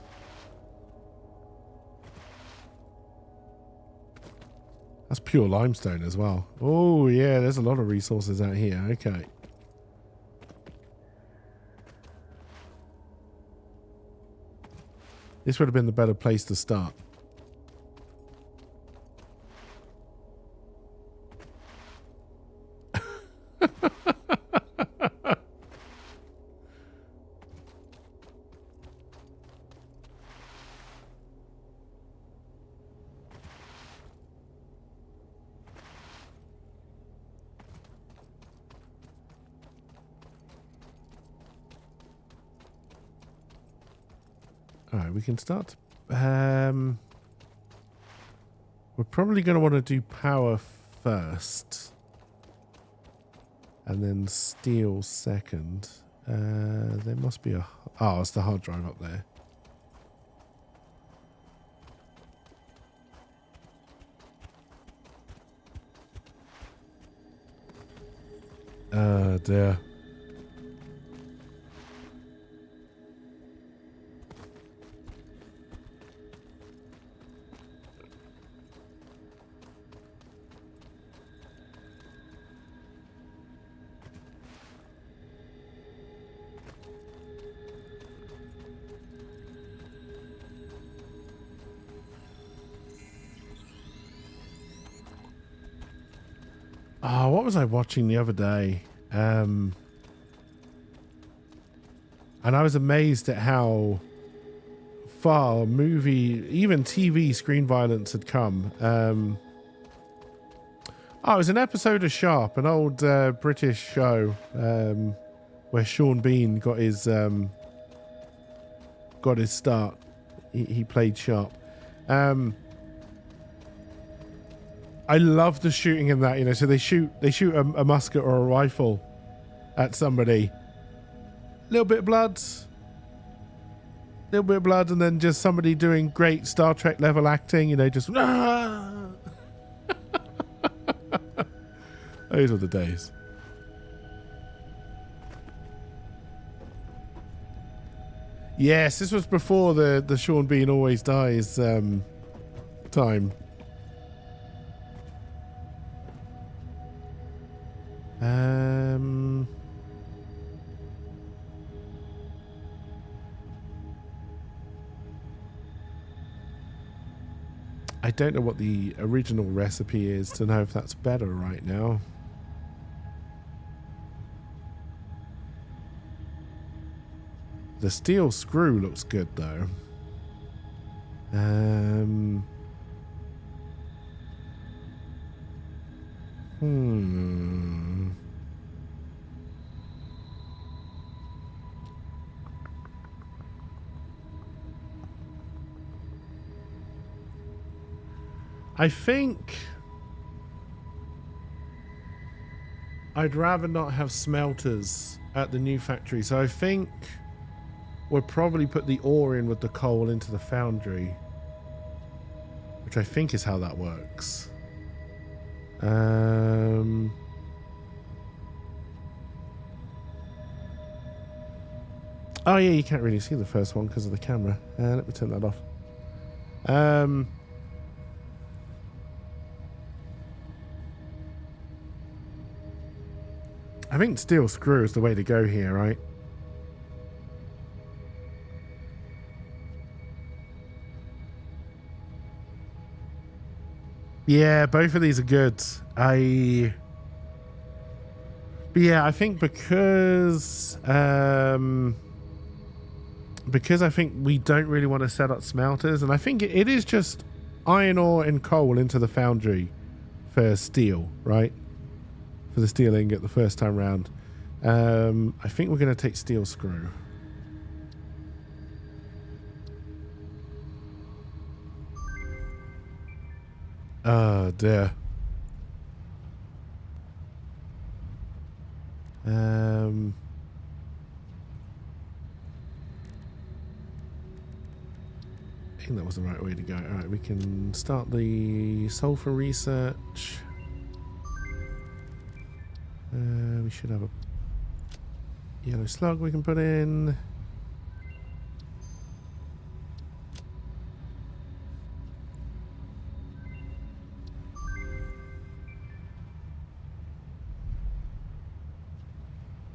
That's pure limestone as well. Oh, yeah, there's a lot of resources out here. Okay. This would have been the better place to start. Alright, we can start. We're probably going to want to do power first. And then steel second. There must be a... Oh, it's the hard drive up there. Oh, dear. Oh, what was I watching the other day? And I was amazed at how far movie, even TV screen violence had come. Oh, it was an episode of Sharp, an old British show where Sean Bean got his start. He played Sharp. I love the shooting in that, you know. So they shoot a musket or a rifle at somebody. Little bit of blood, and then just somebody doing great Star Trek level acting, you know, just. Those were the days. Yes, this was before the Sean Bean always dies time. I don't know what the original recipe is to know if that's better right now. The steel screw looks good though. I think I'd rather not have smelters at the new factory, so I think we'll probably put the ore in with the coal into the foundry, which I think is how that works. Oh yeah, you can't really see the first one because of the camera. Let me turn that off. I think steel screw is the way to go here, right? Yeah, both of these are good. But yeah, I think because I think we don't really want to set up smelters, and I think it is just iron ore and coal into the foundry for steel, right? For the steel ingot the first time round. I think we're going to take steel screw. Oh dear. I think that was the right way to go. Alright, we can start the sulfur research. We should have a yellow slug we can put in.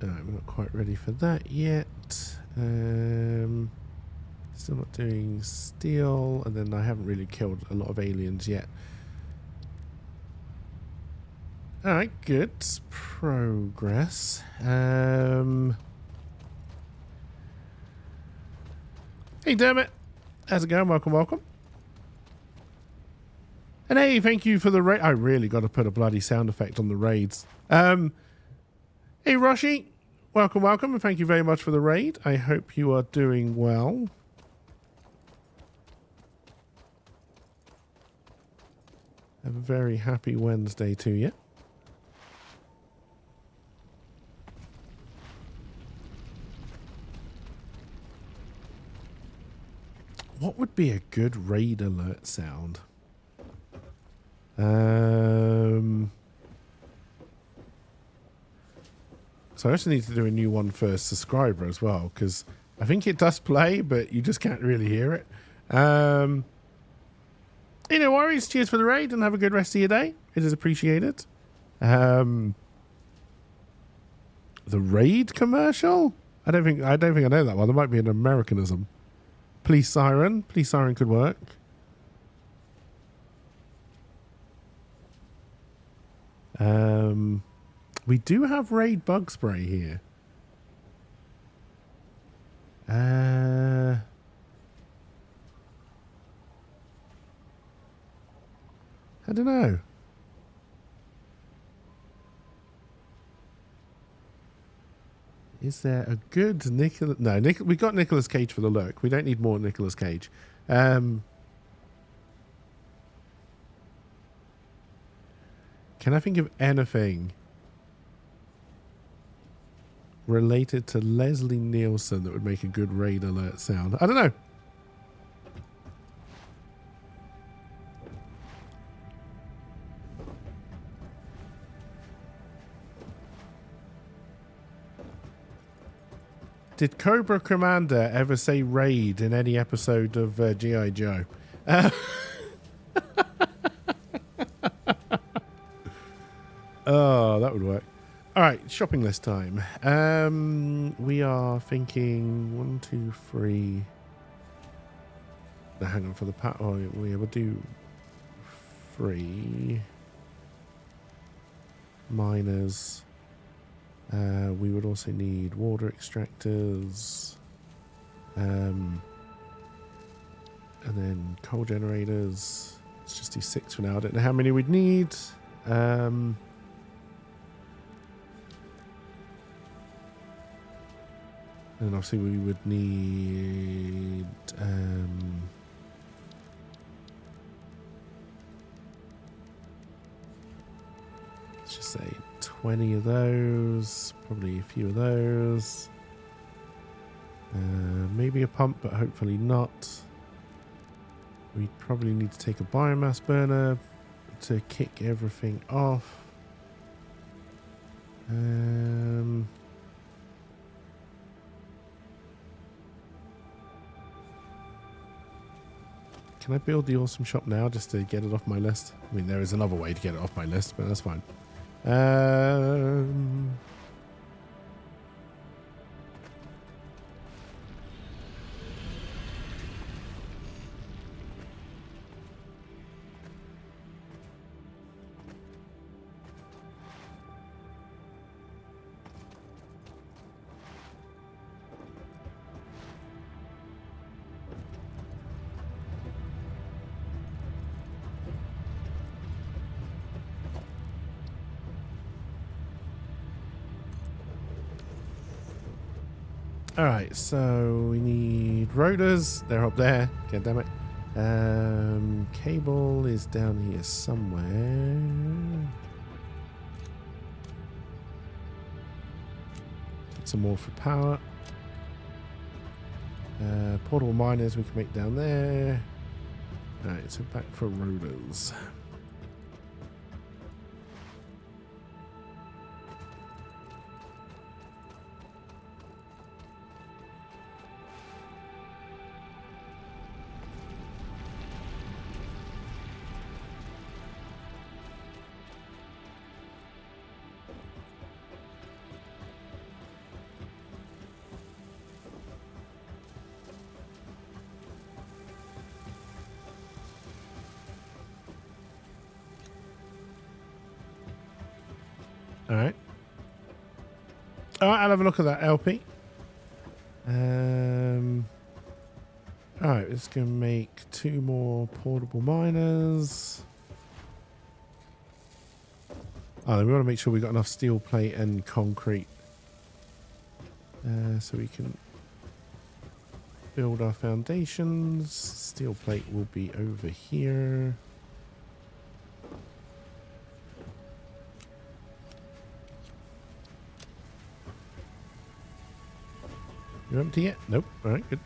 Alright, we're not quite ready for that yet. Still not doing steel, and then I haven't really killed a lot of aliens yet. Alright, good progress. Hey Dermot, how's it going? Welcome, welcome. And hey, thank you for the raid. I really got to put a bloody sound effect on the raids. Hey Roshi, welcome, welcome, and thank you very much for the raid. I hope you are doing well. a very happy Wednesday to you. What would be a good raid alert sound? So I also need to do a new one for subscriber as well, because I think it does play, but you just can't really hear it. No worries. Cheers for the raid and have a good rest of your day. It is appreciated. The raid commercial? I don't think I know that one. There might be an Americanism. Police siren. Police siren could work. We do have raid bug spray here. I don't know. Is there a good Nicolas? No, we got Nicolas Cage for the look. We don't need more Nicolas Cage. Can I think of anything related to Leslie Nielsen that would make a good raid alert sound? I don't know. Did Cobra Commander ever say raid in any episode of G.I. Joe? Oh, that would work. All right, shopping list time. We are thinking 1, 2, 3. No, hang on for the pat. Oh, yeah, we'll do 3 miners. We would also need water extractors, and then coal generators. Let's just do 6 for now. I don't know how many we'd need. And obviously we would need let's just say 20 of those, probably a few of those, maybe a pump, but hopefully not. We'd probably need to take a biomass burner to kick everything off. Can I build the awesome shop now just to get it off my list? I mean, there is another way to get it off my list, but that's fine. Alright, so we need rotors. They're up there. God damn it. Cable is down here somewhere. Get some more for power. Portable miners we can make down there. Alright, so back for rotors. Alright. Alright, I'll have a look at that LP. Alright, let's go make 2 more portable miners. Oh, then we want to make sure we got enough steel plate and concrete. So we can build our foundations. Steel plate will be over here. You empty yet? Nope. All right, good.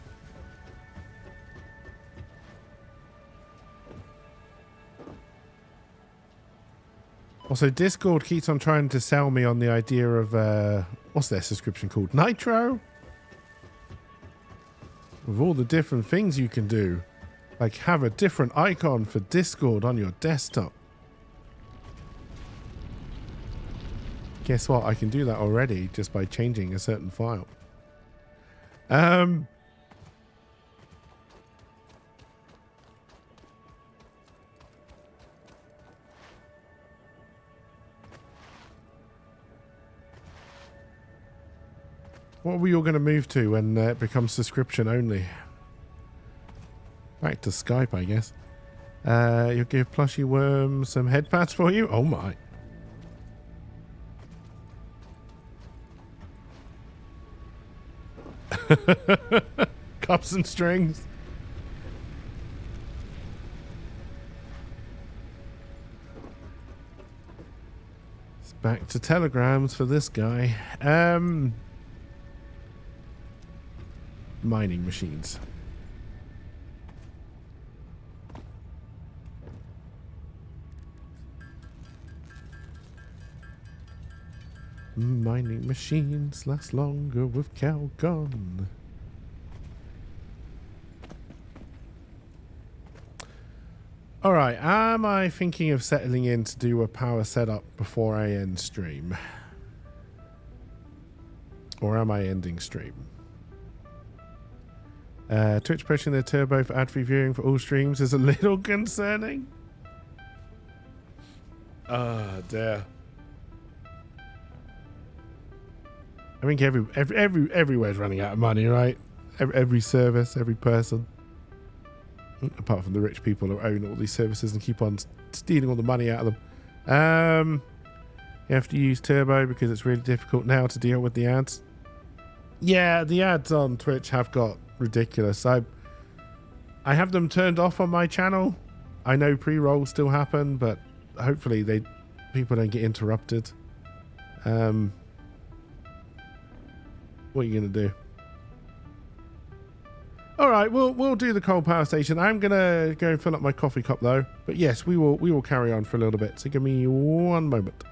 Also, Discord keeps on trying to sell me on the idea of, what's their subscription called? Nitro? With all the different things you can do. Like have a different icon for Discord on your desktop. Guess what? I can do that already just by changing a certain file. What are we all going to move to when it becomes subscription only? Back to Skype, I guess. You'll give Plushy Worm some head pats for you? Oh my. Cups and strings. It's back to telegrams for this guy. Mining machines. Mining machines last longer with Calgon. Alright, am I thinking of settling in to do a power setup before I end stream? Or am I ending stream? Twitch pushing their turbo for ad-free viewing for all streams is a little concerning. Ah, dear. I think everywhere's running out of money, right? Every service, every person. Apart from the rich people who own all these services and keep on stealing all the money out of them. You have to use Turbo because it's really difficult now to deal with the ads. Yeah, the ads on Twitch have got ridiculous. I have them turned off on my channel. I know pre-rolls still happen, but hopefully people don't get interrupted. What are you going to do? All right, we'll do the coal power station. I'm going to go and fill up my coffee cup though. But yes, we will carry on for a little bit. So give me one moment.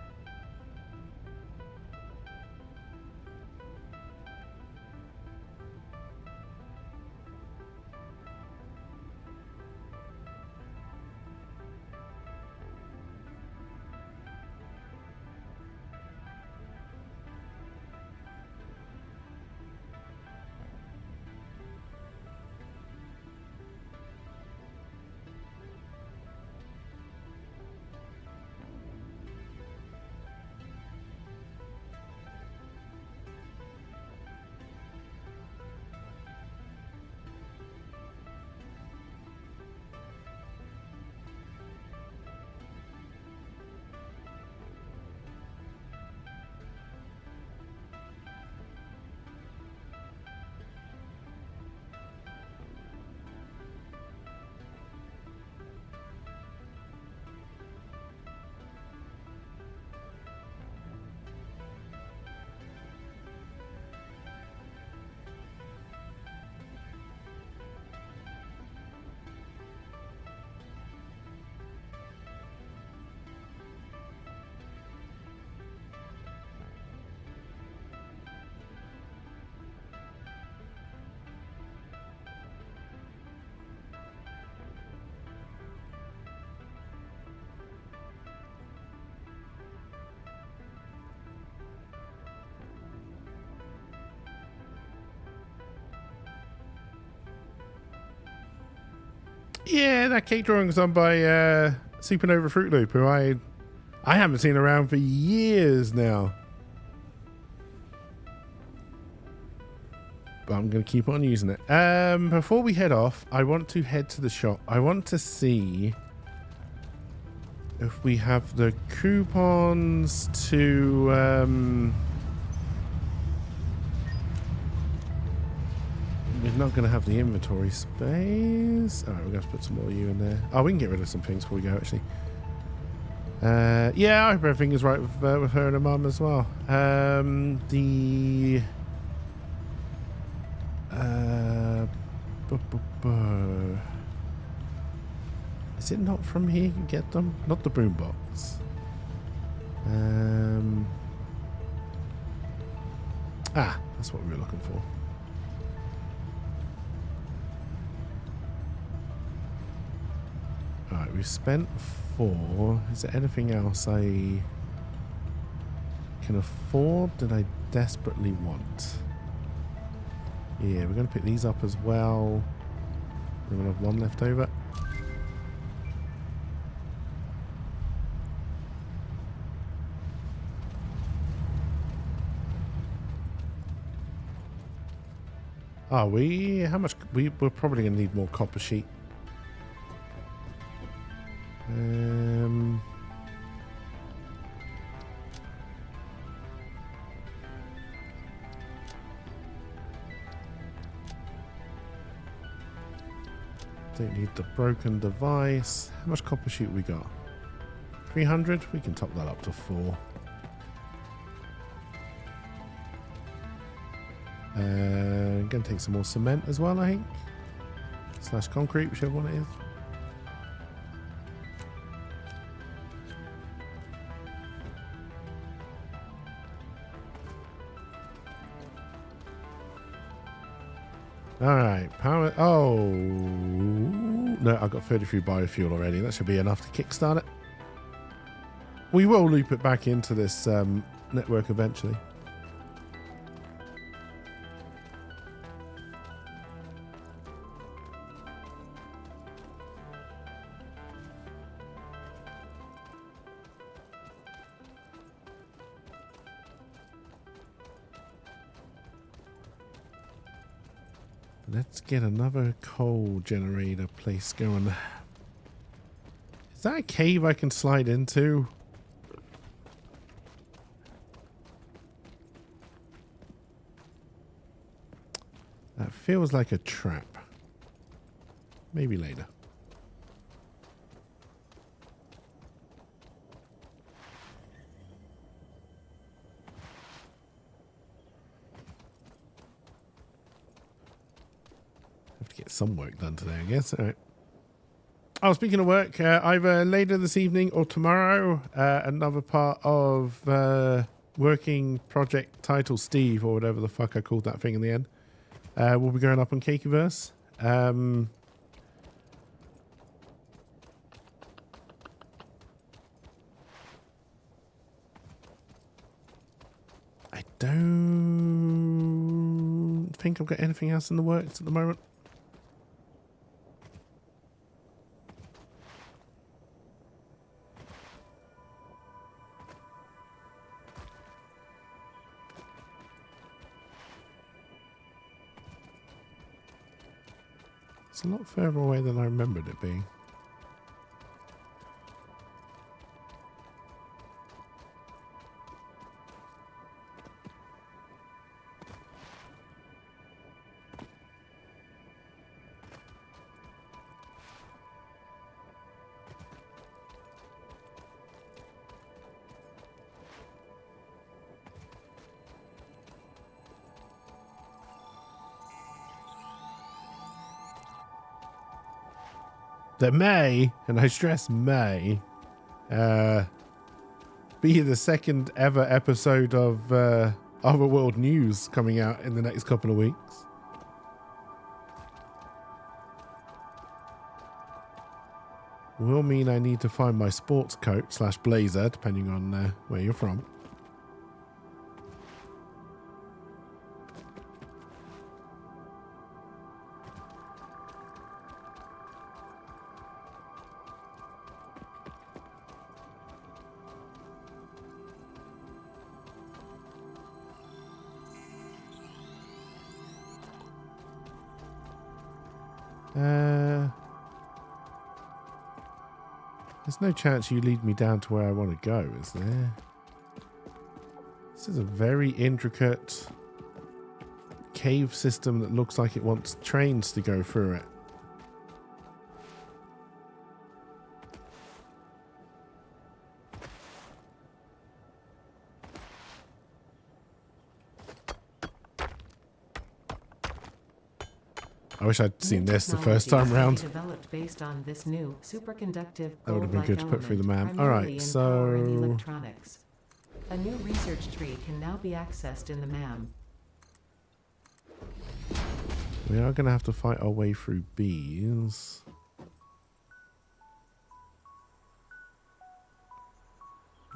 Yeah, that cake drawing was done by Supernova Fruit Loop, who I haven't seen around for years now. But I'm going to keep on using it. Before we head off, I want to head to the shop. I want to see if we have the coupons to... We're not going to have the inventory space. Alright, we're going to put some more of you in there. Oh, we can get rid of some things before we go, actually. Yeah, I hope everything is right with her and her mum as well. The Is it not from here you get them? Not the boombox. That's what we were looking for. Alright, we've spent 4. Is there anything else I can afford that I desperately want? Yeah, we're going to pick these up as well. We're going to have 1 left over. Are we? How much? We're probably going to need more copper sheet. Don't need the broken device. How much copper sheet we got? 300? We can top that up to 4. Gonna take some more cement as well, I think. Slash concrete, whichever one it is. Alright, power. Oh, no, I've got 33 biofuel already. That should be enough to kickstart it. We will loop it back into this network eventually. Let's get another coal generator place going. Is that a cave I can slide into? That feels like a trap. Maybe later. Get some work done today, I guess. All right. Oh, speaking of work, either later this evening or tomorrow, another part of working project title Steve, or whatever the fuck I called that thing in the end, will be going up on Cakeverse. I don't think I've got anything else in the works at the moment. It's a lot further away than I remembered it being. There may, and I stress may, be the second ever episode of Otherworld News coming out in the next couple of weeks. Will mean I need to find my sports coat / blazer, depending on where you're from. There's no chance you lead me down to where I want to go, is there? This is a very intricate cave system that looks like it wants trains to go through it. I wish I'd seen New this the first technologies time will be round. Developed based on this new superconductive That would have been gold-like good to put through the element, MAM. primarily Alright, in so power and electronics. A new research tree can now be accessed in the MAM. we are going to have to fight our way through bees.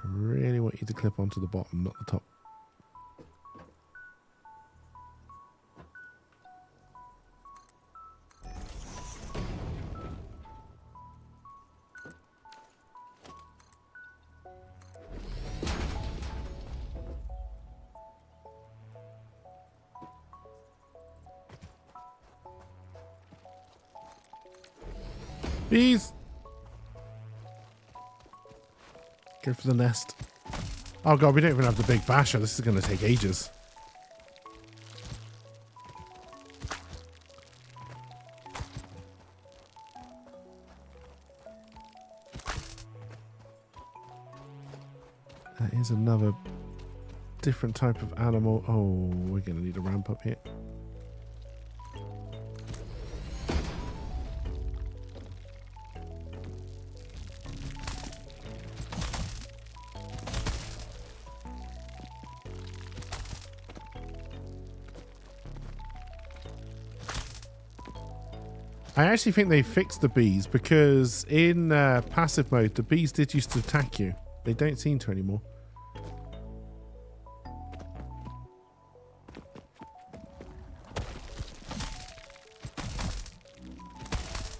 I really want you to clip onto the bottom, not the top. Bees! Go for the nest. Oh god, we don't even have the big basher. This is going to take ages. That is another different type of animal. Oh, we're going to need a ramp up here. I actually think they fixed the bees because in passive mode, the bees did used to attack you. They don't seem to anymore.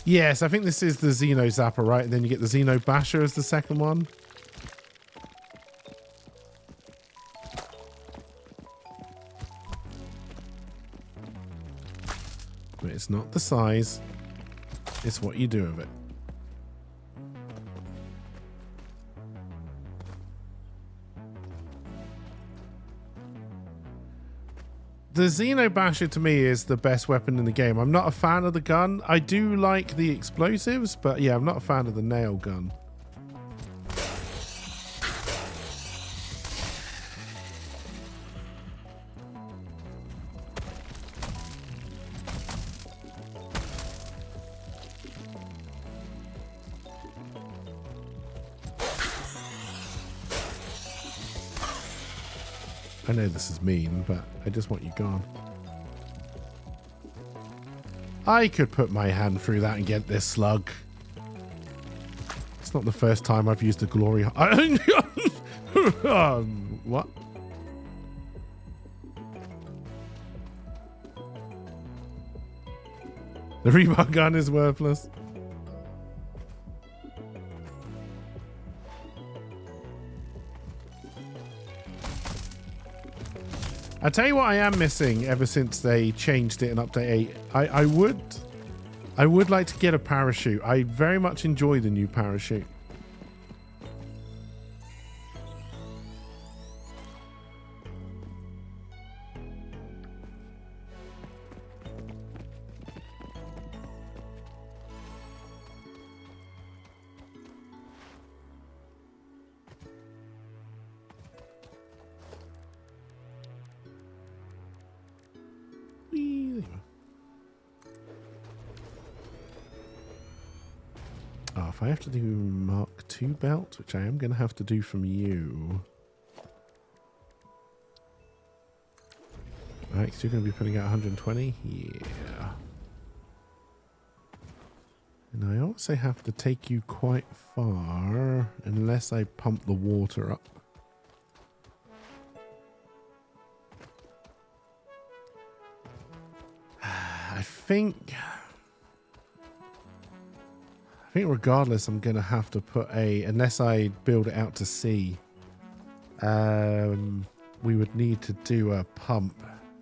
Yes, I think this is the Xeno Zapper, right? And then you get the Xeno Basher as the second one. But it's not the size. It's what you do with it. The Xeno Basher to me is the best weapon in the game. I'm not a fan of the gun. I do like the explosives, but yeah, I'm not a fan of the nail gun. I know this is mean, but I just want you gone. I could put my hand through that and get this slug. It's not the first time I've used a glory... what? The rebar gun is worthless. I tell you what I am missing ever since they changed it in update 8. I would like to get a parachute. I very much enjoy the new parachute. Oh, if I have to do Mark II belt, which I am going to have to do from you. Alright, so you're going to be putting out 120? Yeah. And I also have to take you quite far, unless I pump the water up. I think regardless, I'm going to have to put unless I build it out to sea, we would need to do a pump.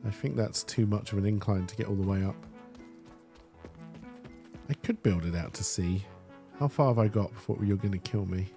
I think that's too much of an incline to get all the way up. I could build it out to sea. How far have I got before you're going to kill me?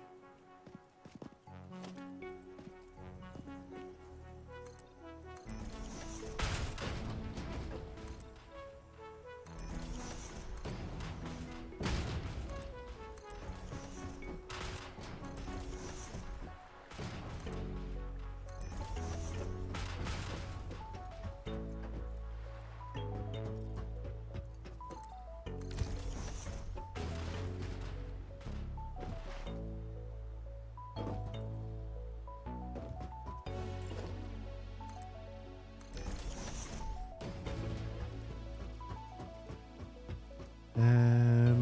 I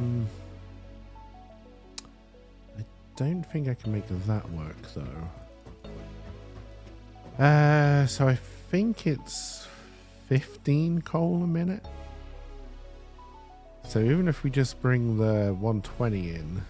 don't think I can make that work though. So I think it's 15 coal a minute. So even if we just bring the 120 in.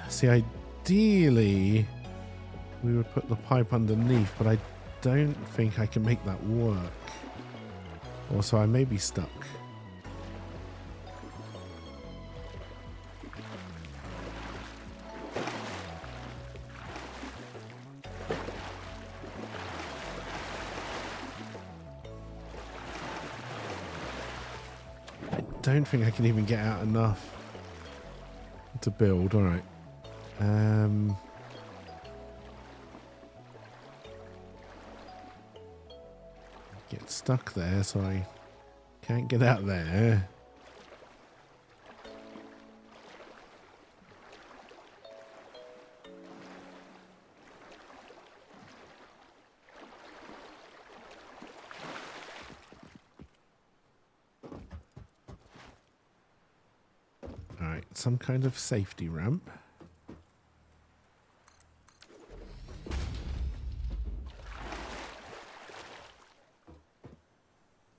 See, ideally, we would put the pipe underneath, but I don't think I can make that work. Also, I may be stuck. I don't think I can even get out enough to build. All right. Get stuck there, so I can't get out there. All right, some kind of safety ramp.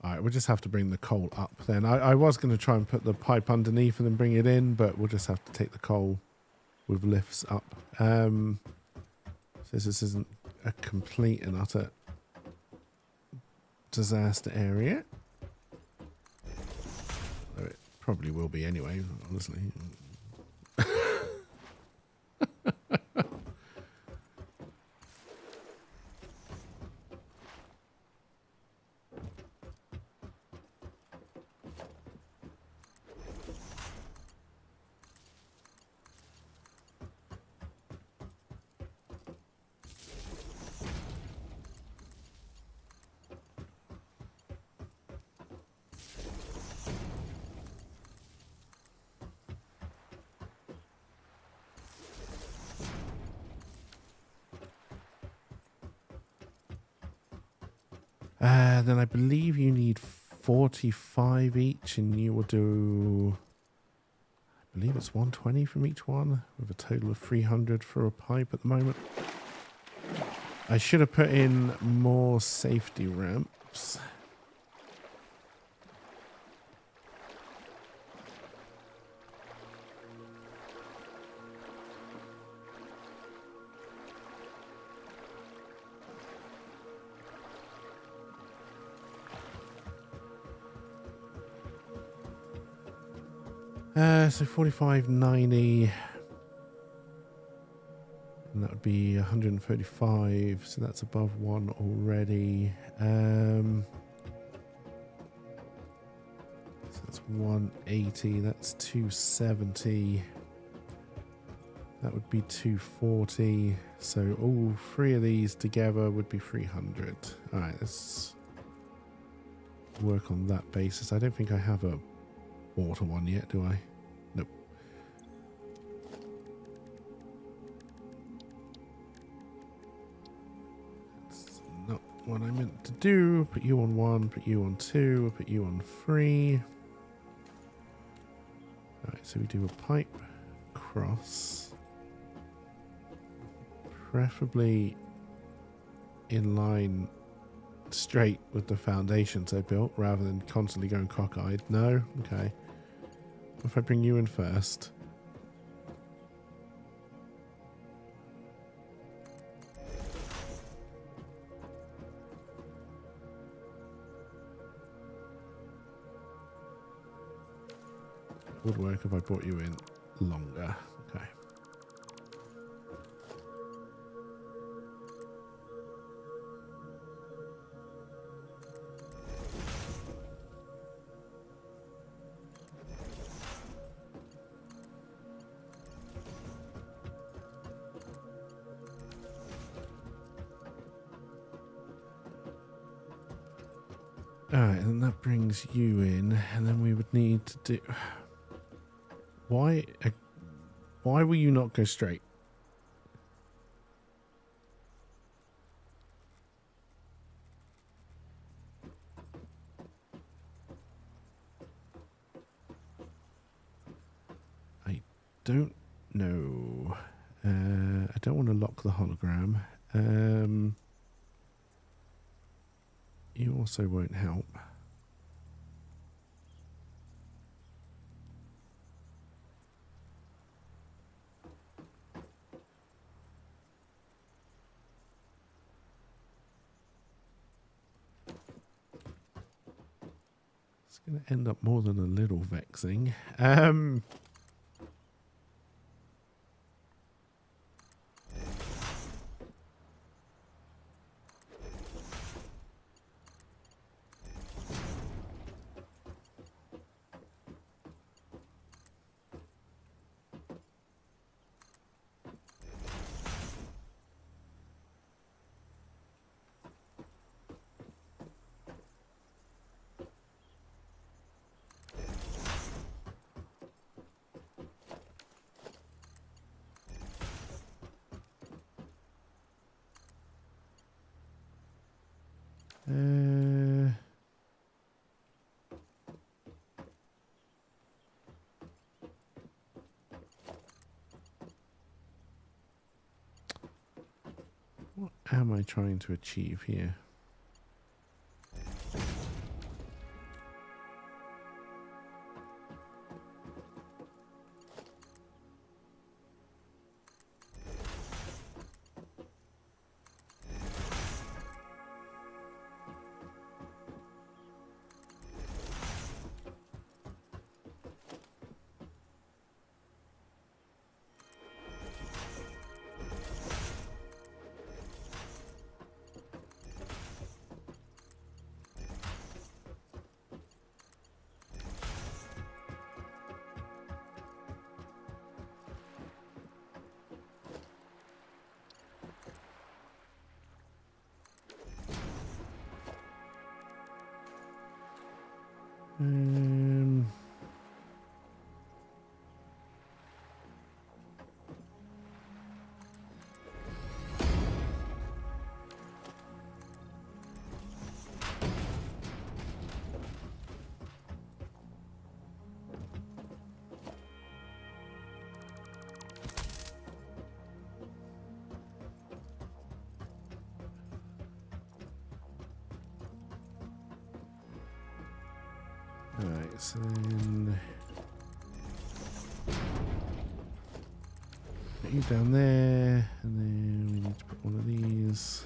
Alright, we'll just have to bring the coal up then. I was going to try and put the pipe underneath and then bring it in, but we'll just have to take the coal with lifts up. So this isn't a complete and utter disaster area. Though it probably will be anyway, honestly. Then I believe you need 45 each, and you will do, I believe it's 120 from each one, with a total of 300 for a pipe at the moment. I should have put in more safety ramps. So 45.90, and that would be 135, so that's above one already. So that's 180, that's 270, that would be 240, so all three of these together would be 300. All right, let's work on that basis. I don't think I have a water one yet, do I? Nope. That's not what I meant to do. Put you on 1, put you on 2, put you on 3. Alright, so we do a pipe cross. Preferably in line straight with the foundations I built rather than constantly going cockeyed. No? Okay. If I bring you in first. would work if I brought you in longer. Okay. Alright, and that brings you in, and then we would need to do... Why will you not go straight? I don't know. I don't want to lock the hologram. You also won't help. It's going to end up more than a little vexing. What am I trying to achieve here? Alright, so then put you down there, and then we need to put one of these.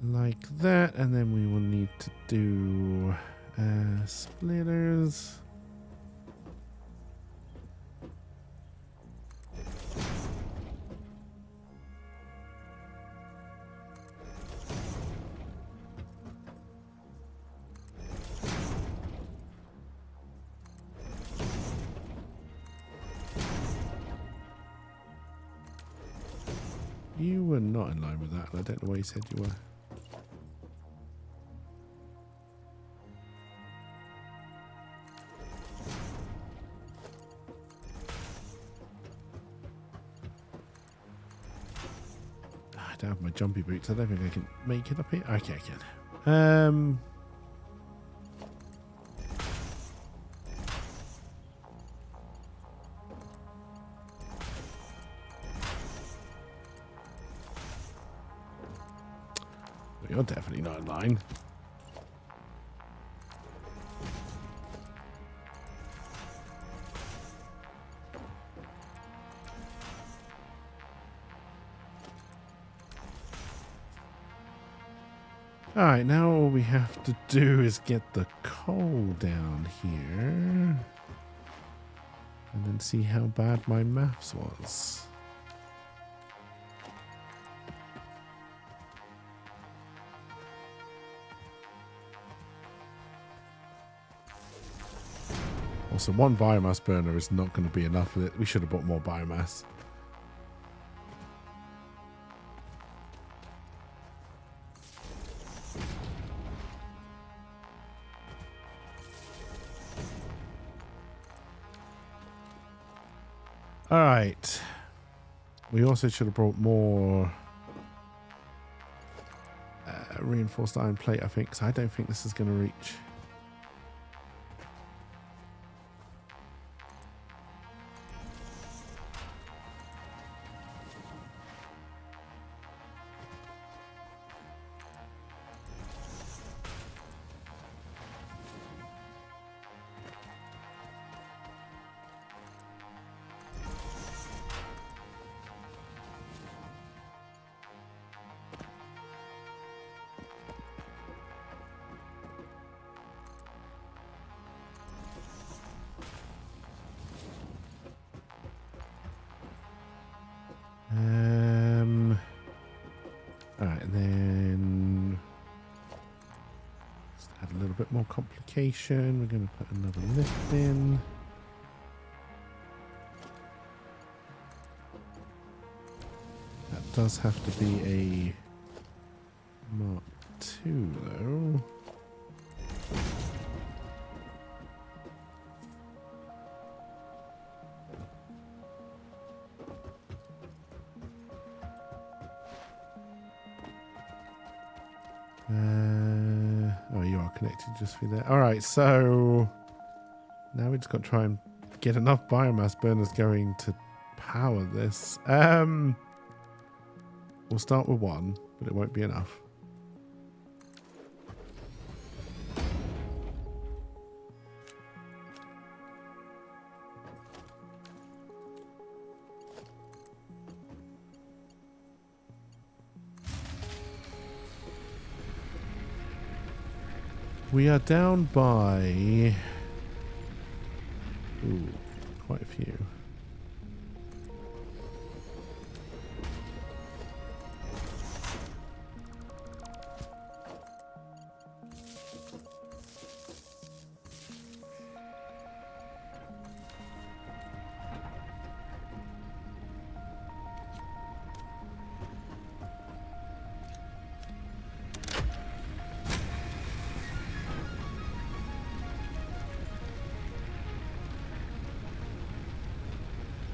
Like that, and then we will need to do splitters. You were not in line with that, and I don't know why you said you were. I don't have my jumpy boots. I don't think I can make it up here. Okay, I can. You're definitely not in line. Alright, now all we have to do is get the coal down here. And then see how bad my maths was. Also, one biomass burner is not going to be enough. We should have bought more biomass. Alright. We also should have brought more reinforced iron plate, I think, because I don't think this is going to reach. Alright, and then just add a little bit more complication. We're going to put another lift in. That does have to be a Mark II though. Oh, you are connected just through there. Alright, so now we just got to try and get enough biomass burners going to power this. We'll start with one, but it won't be enough. We are down by quite a few.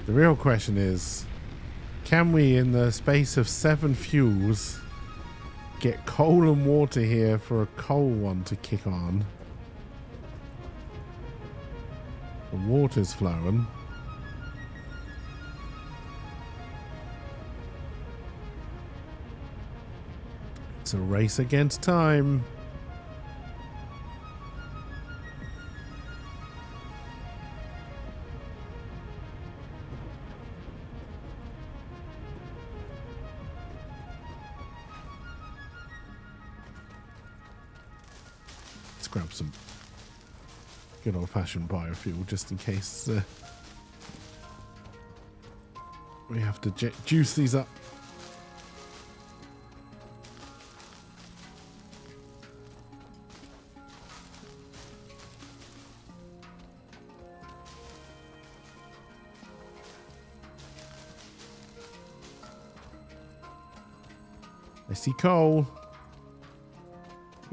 The real question is, can we, in the space of 7 fuels, get coal and water here for a coal one to kick on? The water's flowing. It's a race against time. Grab some good old-fashioned biofuel just in case we have to juice these up. I see coal.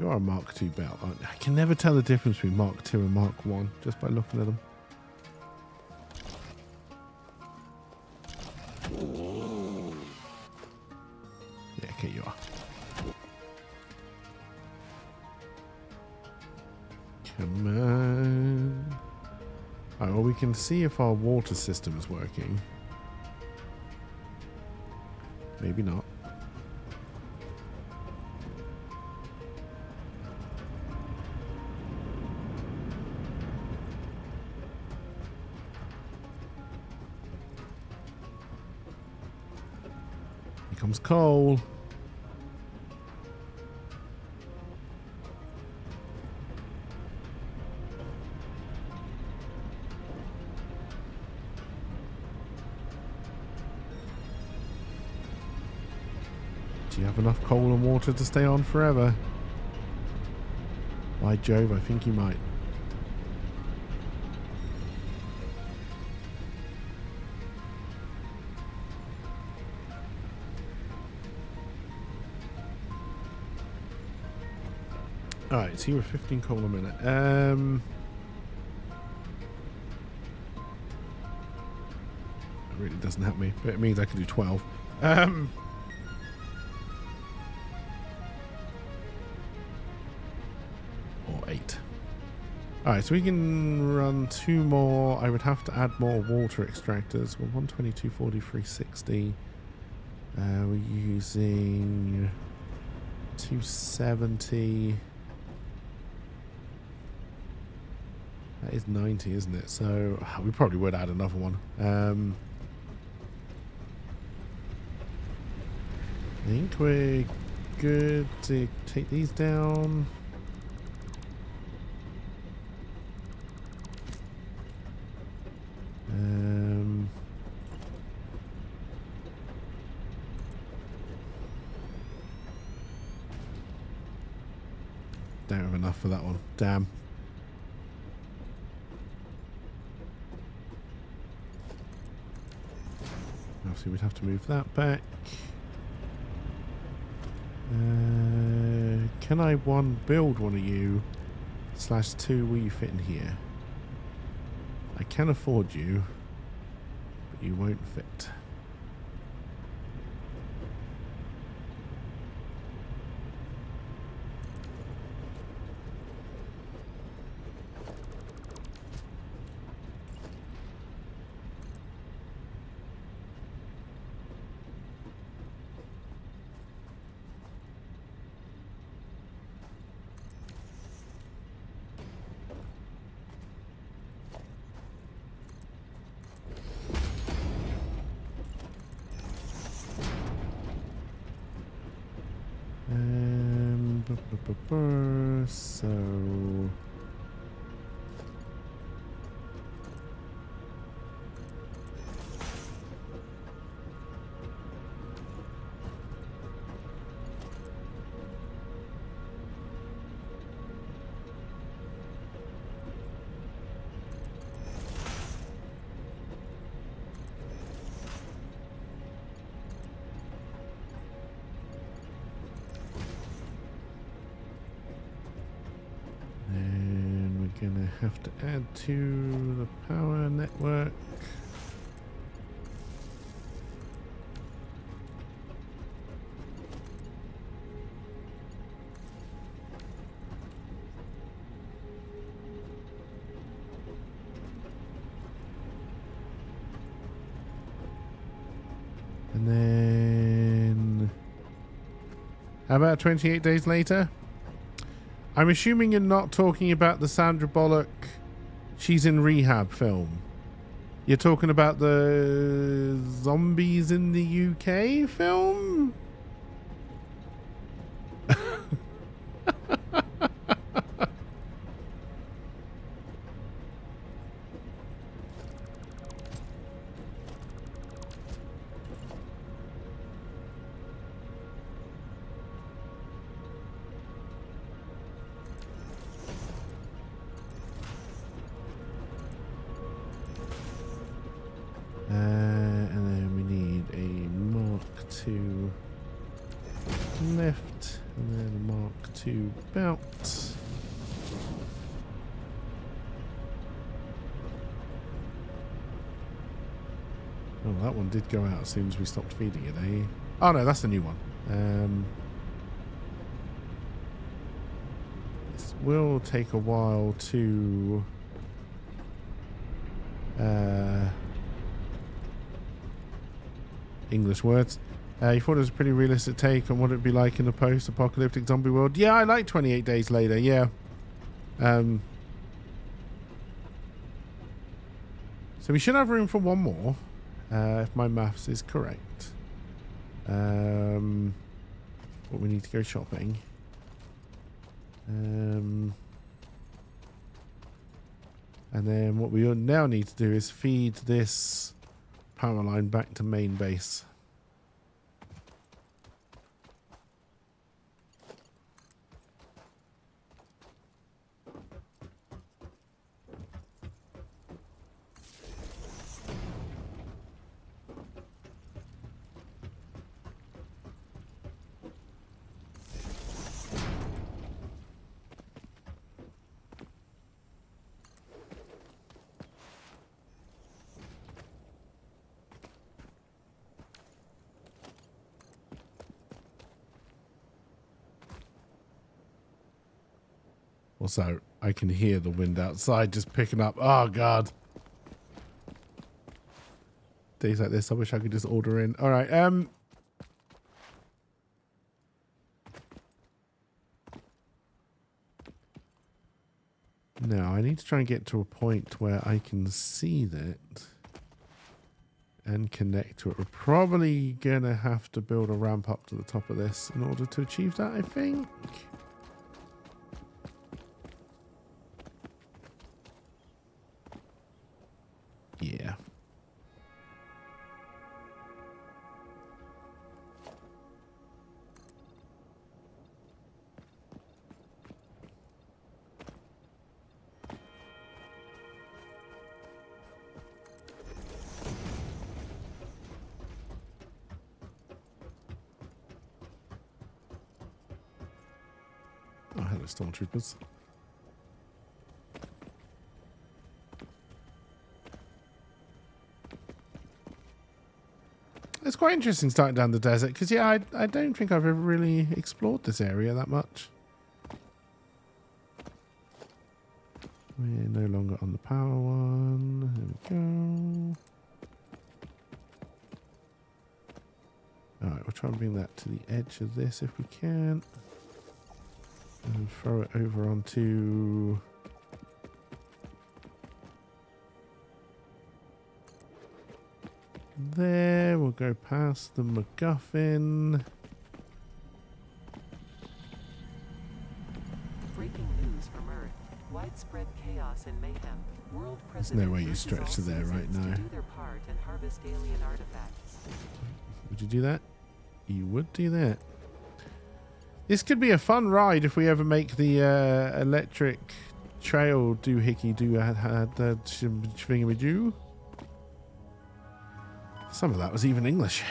You're a Mark II belt, aren't you? I can never tell the difference between Mark II and Mark I just by looking at them. Yeah, okay, you are. Come on. Alright, well, we can see if our water system is working. Maybe not. Comes coal. Do you have enough coal and water to stay on forever? By Jove, I think you might. Alright, so you were 15 coal a minute. That really doesn't help me, but it means I can do 12. Or 8. Alright, so we can run 2 more. I would have to add more water extractors. Well, 122, 43, 60. We're using 270. That is 90, isn't it? So we probably would add another one. I think we're good to take these down. Don't have enough for that one. Damn. Obviously, we'd have to move that back. Can I build one of you? /2, will you fit in here? I can afford you, but you won't fit. So gonna have to add to the power network. And then how about 28 days later? I'm assuming you're not talking about the Sandra Bullock She's in Rehab film. You're talking about the Zombies in the UK film? And then we need a Mark II lift, and then a Mark II belt. Oh, that one did go out as soon as we stopped feeding it, eh? Oh no, that's the new one. This will take a while to English words. You thought it was a pretty realistic take on what it'd be like in a post-apocalyptic zombie world. Yeah, I like 28 Days Later, yeah. So we should have room for one more, if my maths is correct. But we need to go shopping. And then what we now need to do is feed this power line back to main base. Also, I can hear the wind outside just picking up. Oh, God. Days like this, I wish I could just order in. All right. Now, I need to try and get to a point where I can see that and connect to it. We're probably going to have to build a ramp up to the top of this in order to achieve that, I think. Yeah. Oh, hello, stormtroopers. It's quite interesting starting down the desert because, yeah, I don't think I've ever really explored this area that much. We're no longer on the power one. There we go. Alright, we'll try and bring that to the edge of this if we can. And throw it over onto... there. We'll go past the MacGuffin. Breaking news from Earth. Widespread chaos and mayhem. World There's President no way you urges stretch all to there right citizens now. to do their part and harvest alien artifacts. Would you do that? You would do that. This could be a fun ride if we ever make the electric trail doohickey do thingamajoo. Some of that was even English.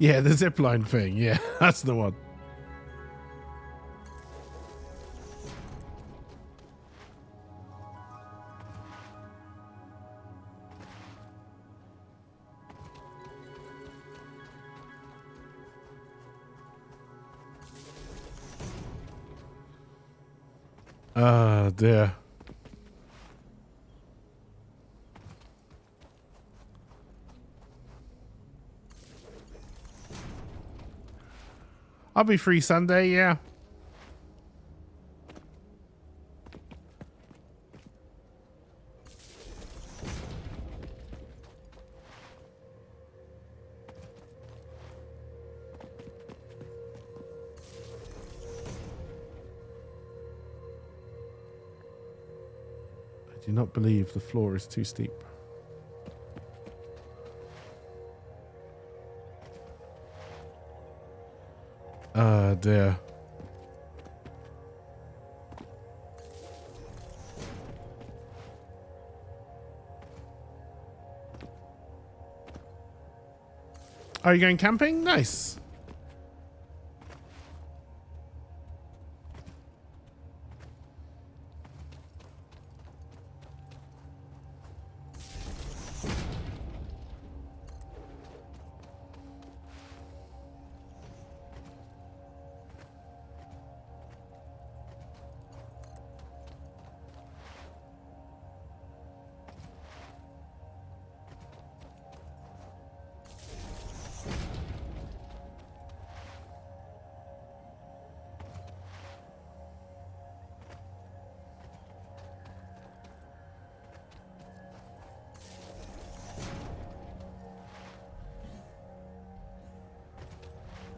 Yeah, the zipline thing. Yeah, that's the one. Oh, dear. I'll be free Sunday, yeah. I do not believe the floor is too steep. Ah, dear. Are you going camping? Nice.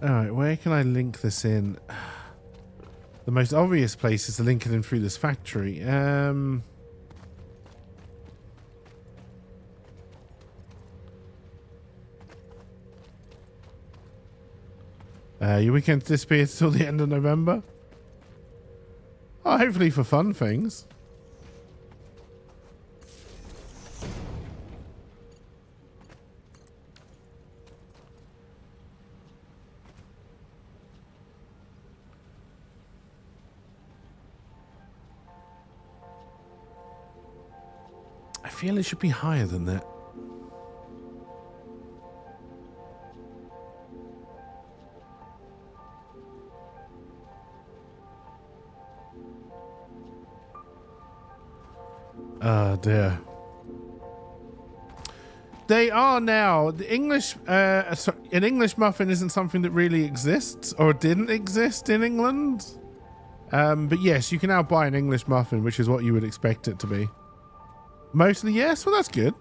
Alright, where can I link this in? The most obvious place is to link it in through this factory. Your weekend disappears till the end of November? Oh, hopefully for fun things. I feel it should be higher than that. Oh dear. They are now. The English, an English muffin isn't something that really exists or didn't exist in England. But yes, you can now buy an English muffin, which is what you would expect it to be. Mostly yes, well that's good.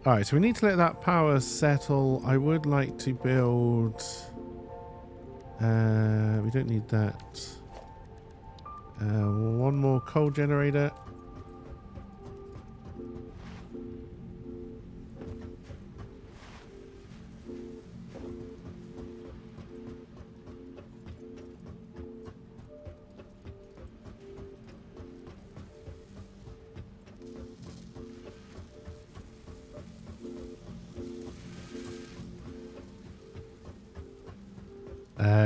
Alright, so we need to let that power settle. I would like to build... we don't need that. One more coal generator.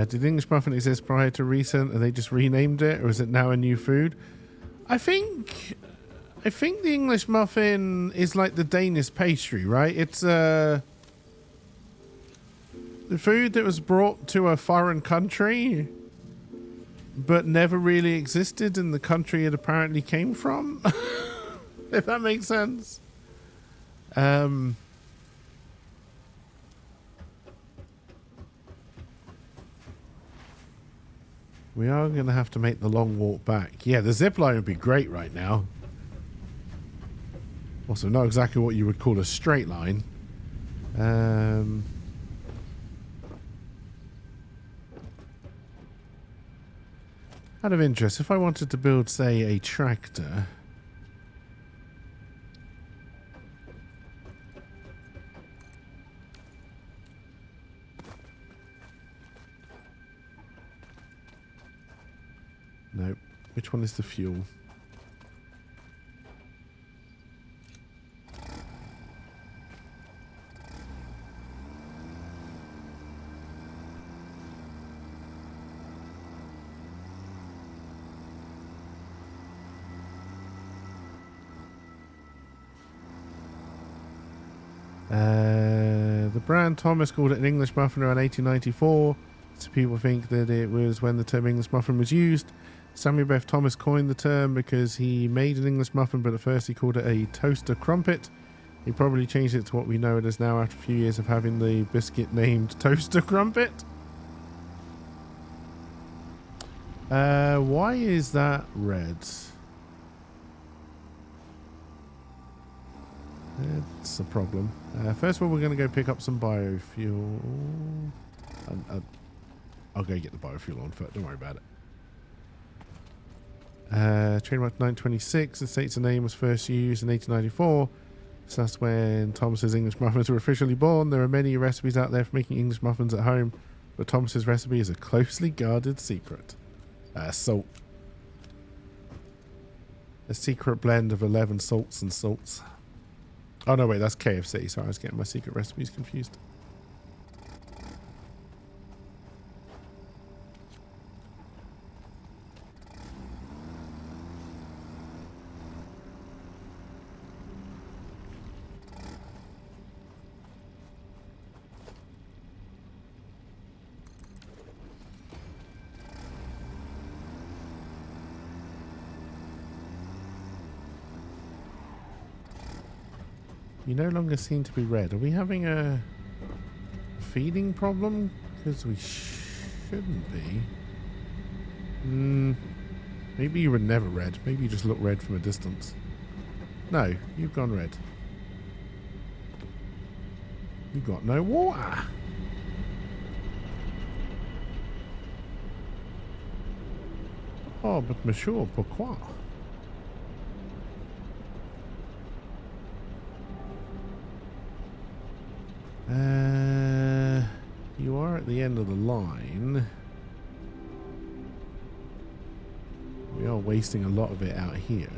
Did the English muffin exist prior to recent and they just renamed it, or is it now a new food? I think the English muffin is like the Danish pastry, right? It's the food that was brought to a foreign country but never really existed in the country it apparently came from. If that makes sense. We are going to have to make the long walk back. Yeah, the zip line would be great right now. Also, not exactly what you would call a straight line. Out of interest, if I wanted to build, say, a tractor... Nope. Which one is the fuel? The brand Thomas called it an English muffin around 1894. So people think that it was when the term English muffin was used. Samuel Beth Thomas coined the term because he made an English muffin, but at first he called it a toaster crumpet. He probably changed it to what we know it as now after a few years of having the biscuit named toaster crumpet. Why is that red? That's a problem. First of all, we're going to go pick up some biofuel. I'll go get the biofuel on foot. Don't worry about it. Trademark 926. It states the name was first used in 1894. So that's when Thomas's English muffins were officially born. There are many recipes out there for making English muffins at home, but Thomas's recipe is a closely guarded secret. Salt. A secret blend of 11 salts and salts. Oh no, wait, that's KFC. Sorry, I was getting my secret recipes confused. You no longer seem to be red. Are we having a feeding problem? Because we shouldn't be. Maybe you were never red. Maybe you just look red from a distance. No, you've gone red. You've got no water. Oh, but monsieur, pourquoi? You are at the end of the line. We are wasting a lot of it out here.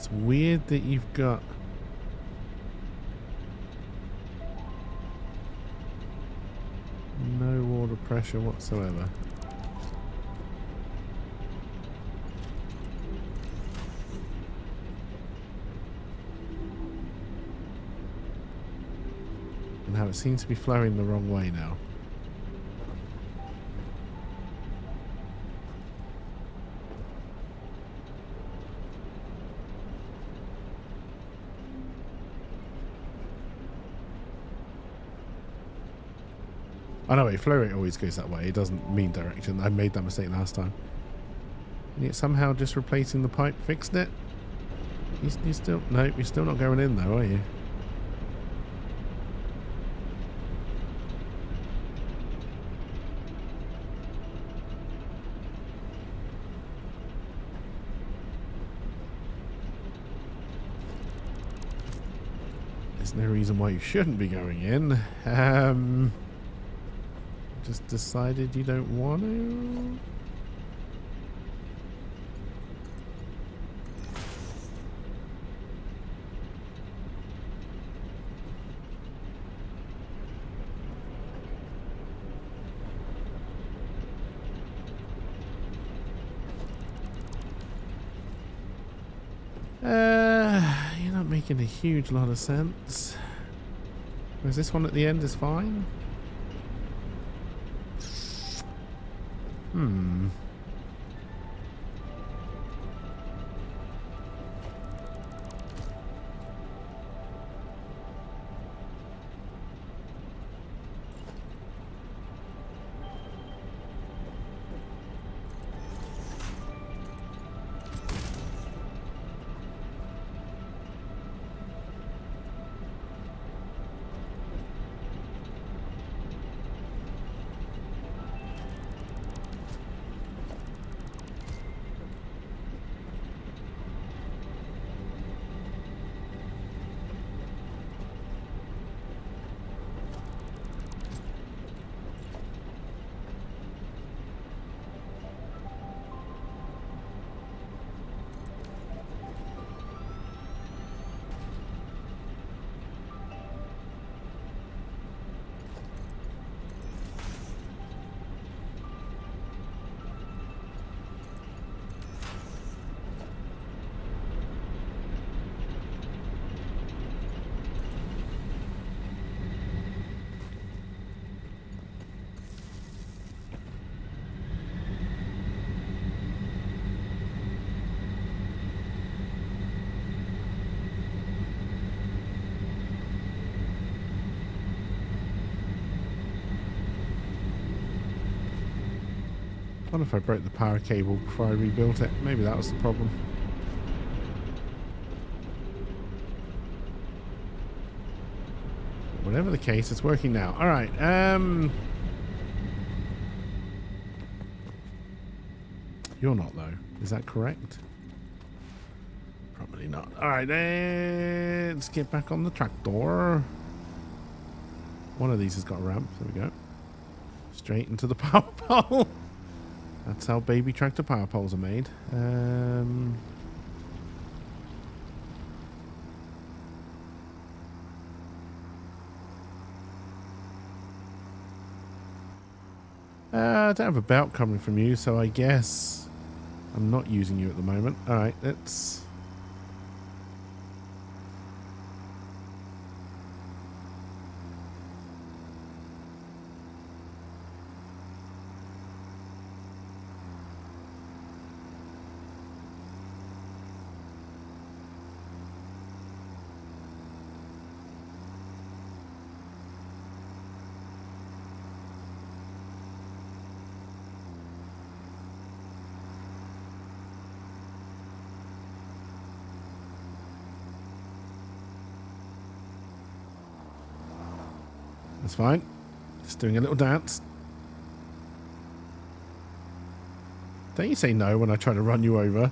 It's weird that you've got no water pressure whatsoever. And how it seems to be flowing the wrong way now. I know, flow rate always goes that way. It doesn't mean direction. I made that mistake last time. And yet somehow just replacing the pipe fixed it. You still... No, you're still not going in though, are you? There's no reason why you shouldn't be going in. Just decided you don't want to? You're not making a huge lot of sense. Whereas this one at the end is fine? Hmm. I wonder if I broke the power cable before I rebuilt it. Maybe that was the problem. Whatever the case, it's working now. All right. You're not, though. Is that correct? Probably not. All right, let's get back on the tractor. One of these has got a ramp. There we go. Straight into the power pole. That's how baby tractor power poles are made. I don't have a belt coming from you, so I guess I'm not using you at the moment. All right, let's... That's fine. Just doing a little dance. Don't you say no when I try to run you over.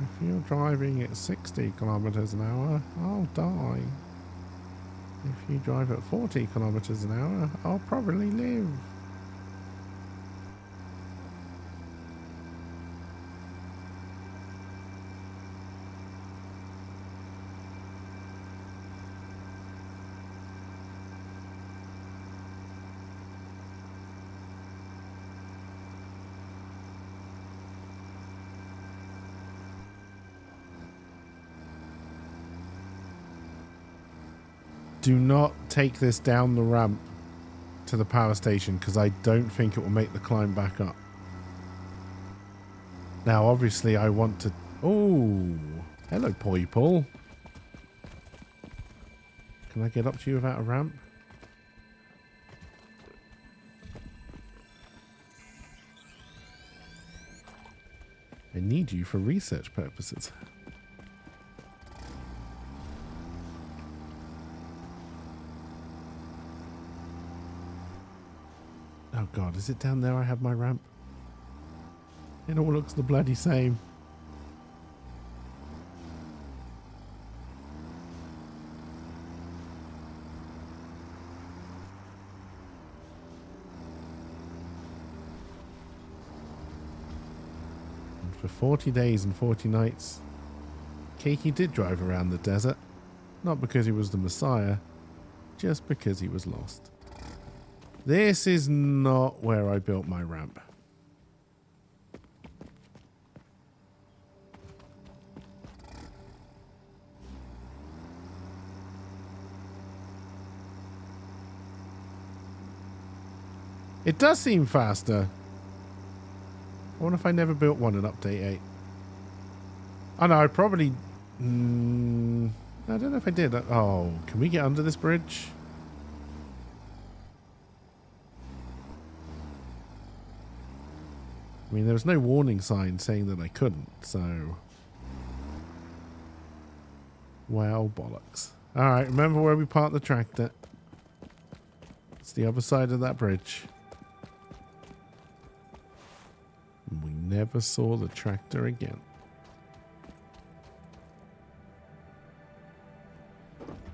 If you're driving at 60 kilometers an hour, I'll die. If you drive at 40 kilometers an hour, I'll probably live. Do not take this down the ramp to the power station because I don't think it will make the climb back up. Now, obviously, I want to... Oh, hello, people. Can I get up to you without a ramp? I need you for research purposes. Oh god, is it down there I have my ramp? It all looks the bloody same. And for 40 days and 40 nights, Keiki did drive around the desert. Not because he was the Messiah, just because he was lost. This is not where I built my ramp. It does seem faster. I wonder if I never built one in Update 8. Oh no, I probably... I don't know if I did. Oh, can we get under this bridge? I mean, there was no warning sign saying that I couldn't, so... Well, bollocks. Alright, remember where we parked the tractor. It's the other side of that bridge. And we never saw the tractor again.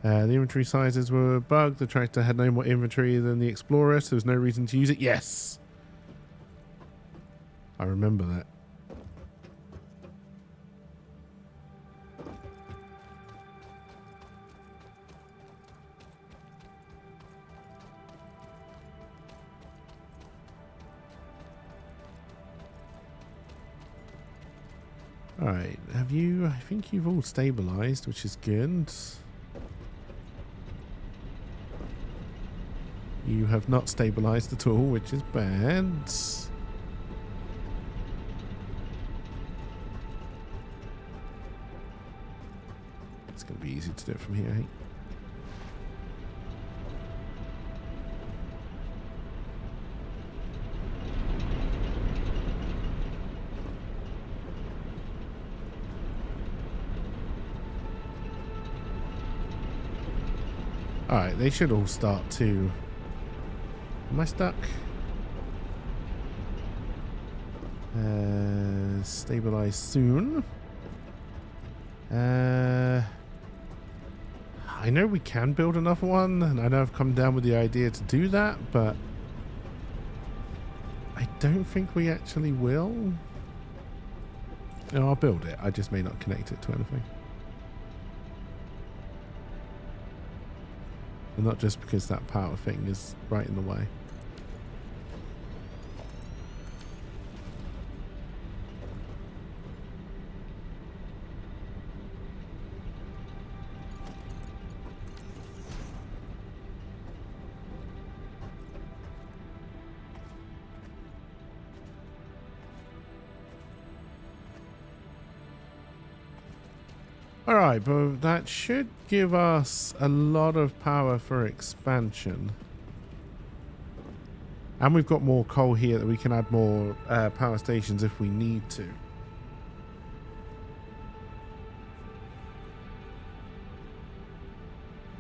The inventory sizes were bugged. The tractor had no more inventory than the Explorer, so there was no reason to use it. Yes! I remember that. Alright, have you... I think you've all stabilized, which is good. You have not stabilized at all, which is bad. It's going to be easy to do it from here, hey? Alright, they should all start to... Am I stuck? Stabilize soon. I know we can build another one, and I know I've come down with the idea to do that, but I don't think we actually will. No, I'll build it. I just may not connect it to anything. And not just because that power thing is right in the way. Alright, but that should give us a lot of power for expansion. And we've got more coal here that we can add more power stations if we need to.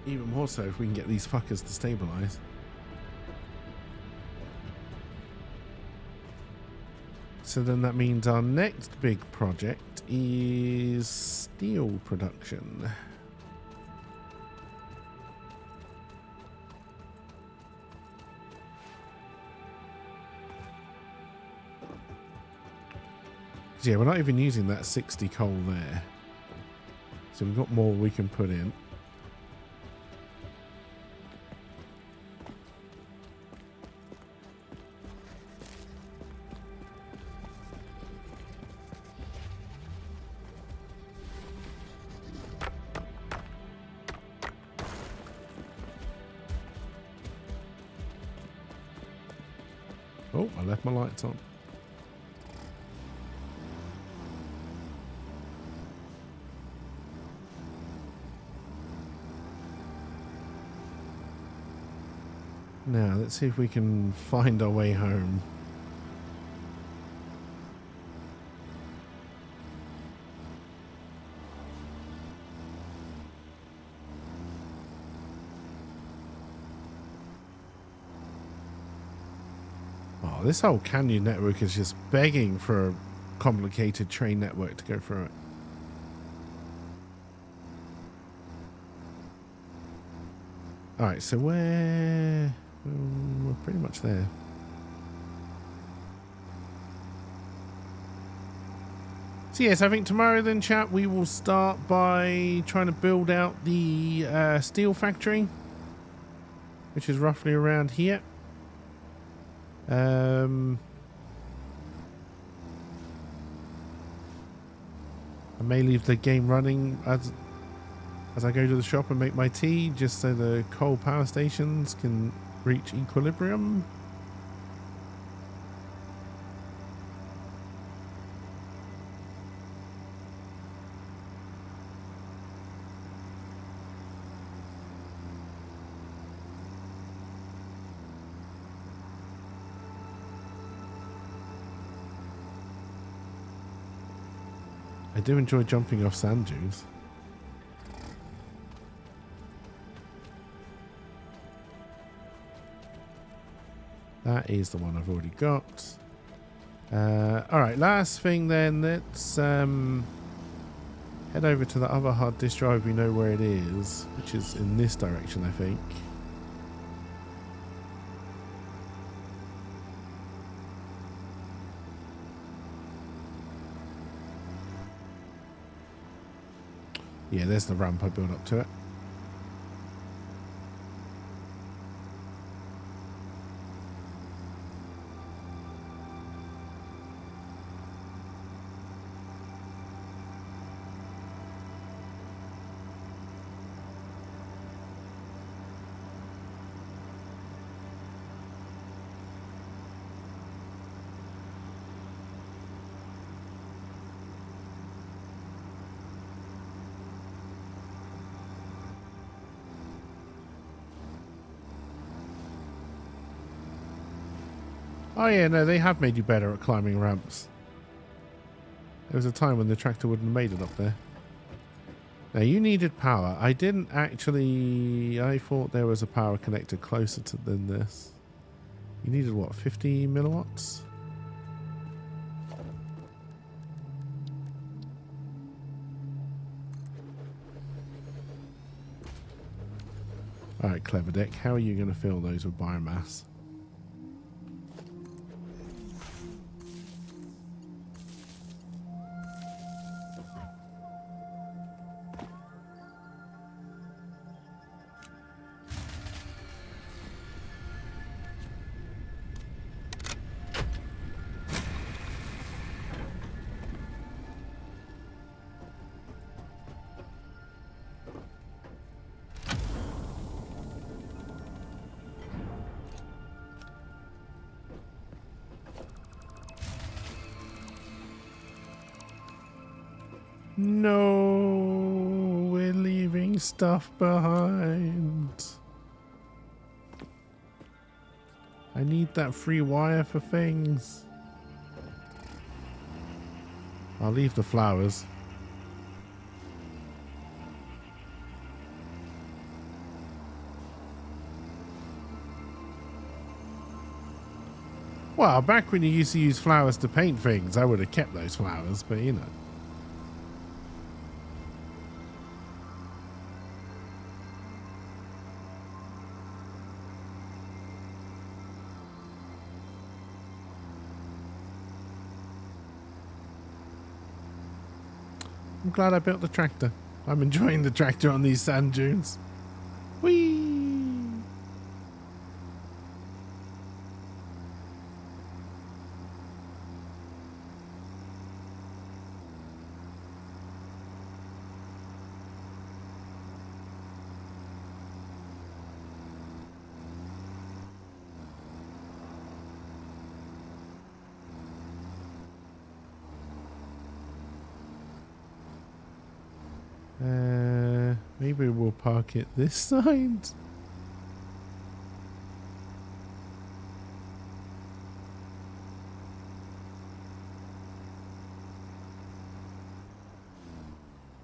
Even more so if we can get these fuckers to stabilize. So then that means our next big project is steel production. Yeah, we're not even using that 60 coal there. So we've got more we can put in. Oh, I left my lights on. Now, let's see if we can find our way home. Oh, this whole canyon network is just begging for a complicated train network to go through it. Alright, so we're pretty much there. So yes, I think tomorrow then, chat, we will start by trying to build out the steel factory, which is roughly around here. I may leave the game running as I go to the shop and make my tea, just so the coal power stations can reach equilibrium. I do enjoy jumping off sand dunes. That is the one I've already got. Alright, last thing then, let's head over to the other hard disk drive. We know where it is, which is in this direction, I think. Yeah, there's the ramp I built up to it. Oh yeah, no, they have made you better at climbing ramps. There was a time when the tractor wouldn't have made it up there. Now, you needed power. I didn't actually... I thought there was a power connector closer to than this. You needed, what, 50 milliwatts? Alright, Clever Deck, how are you going to fill those with biomass? No, we're leaving stuff behind. I need that free wire for things. I'll leave the flowers. Well, back when you used to use flowers to paint things, I would have kept those flowers, but you know. I'm glad I built the tractor. I'm enjoying the tractor on these sand dunes. Whee! Maybe we'll park it this side.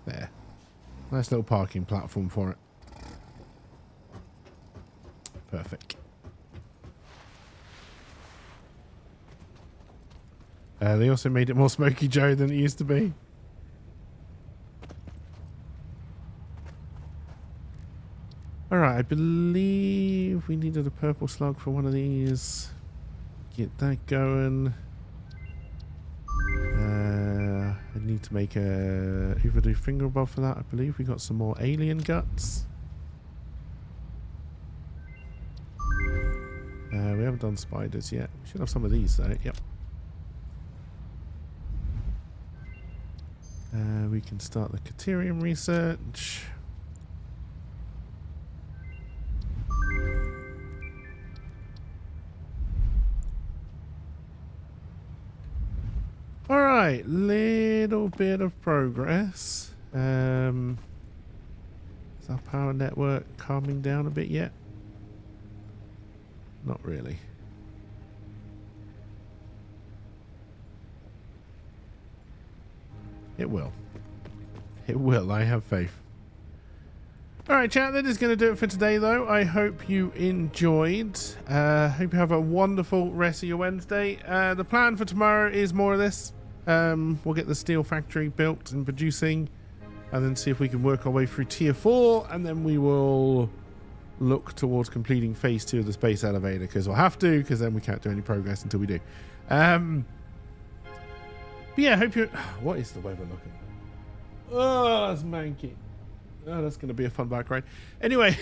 There. Nice little parking platform for it. Perfect. They also made it more Smoky Joe than it used to be. Alright, I believe we needed a purple slug for one of these. Get that going. I need to make a Uvoodoo finger bob for that. I believe we got some more alien guts. We haven't done spiders yet. We should have some of these though. Yep. We can start the Caterium research. Alright, little bit of progress. Is our power network calming down a bit yet? Not really. It will. It will, I have faith. Alright chat, that is going to do it for today though. I hope you enjoyed. Hope you have a wonderful rest of your Wednesday. The plan for tomorrow is more of this. We'll get the steel factory built and producing, and then see if we can work our way through tier 4, and then we will look towards completing phase 2 of the space elevator, because we'll have to, because then we can't do any progress until we do. But yeah, hope you... What is the weather looking like? Oh, that's manky. Oh, that's going to be a fun bike ride. Anyway...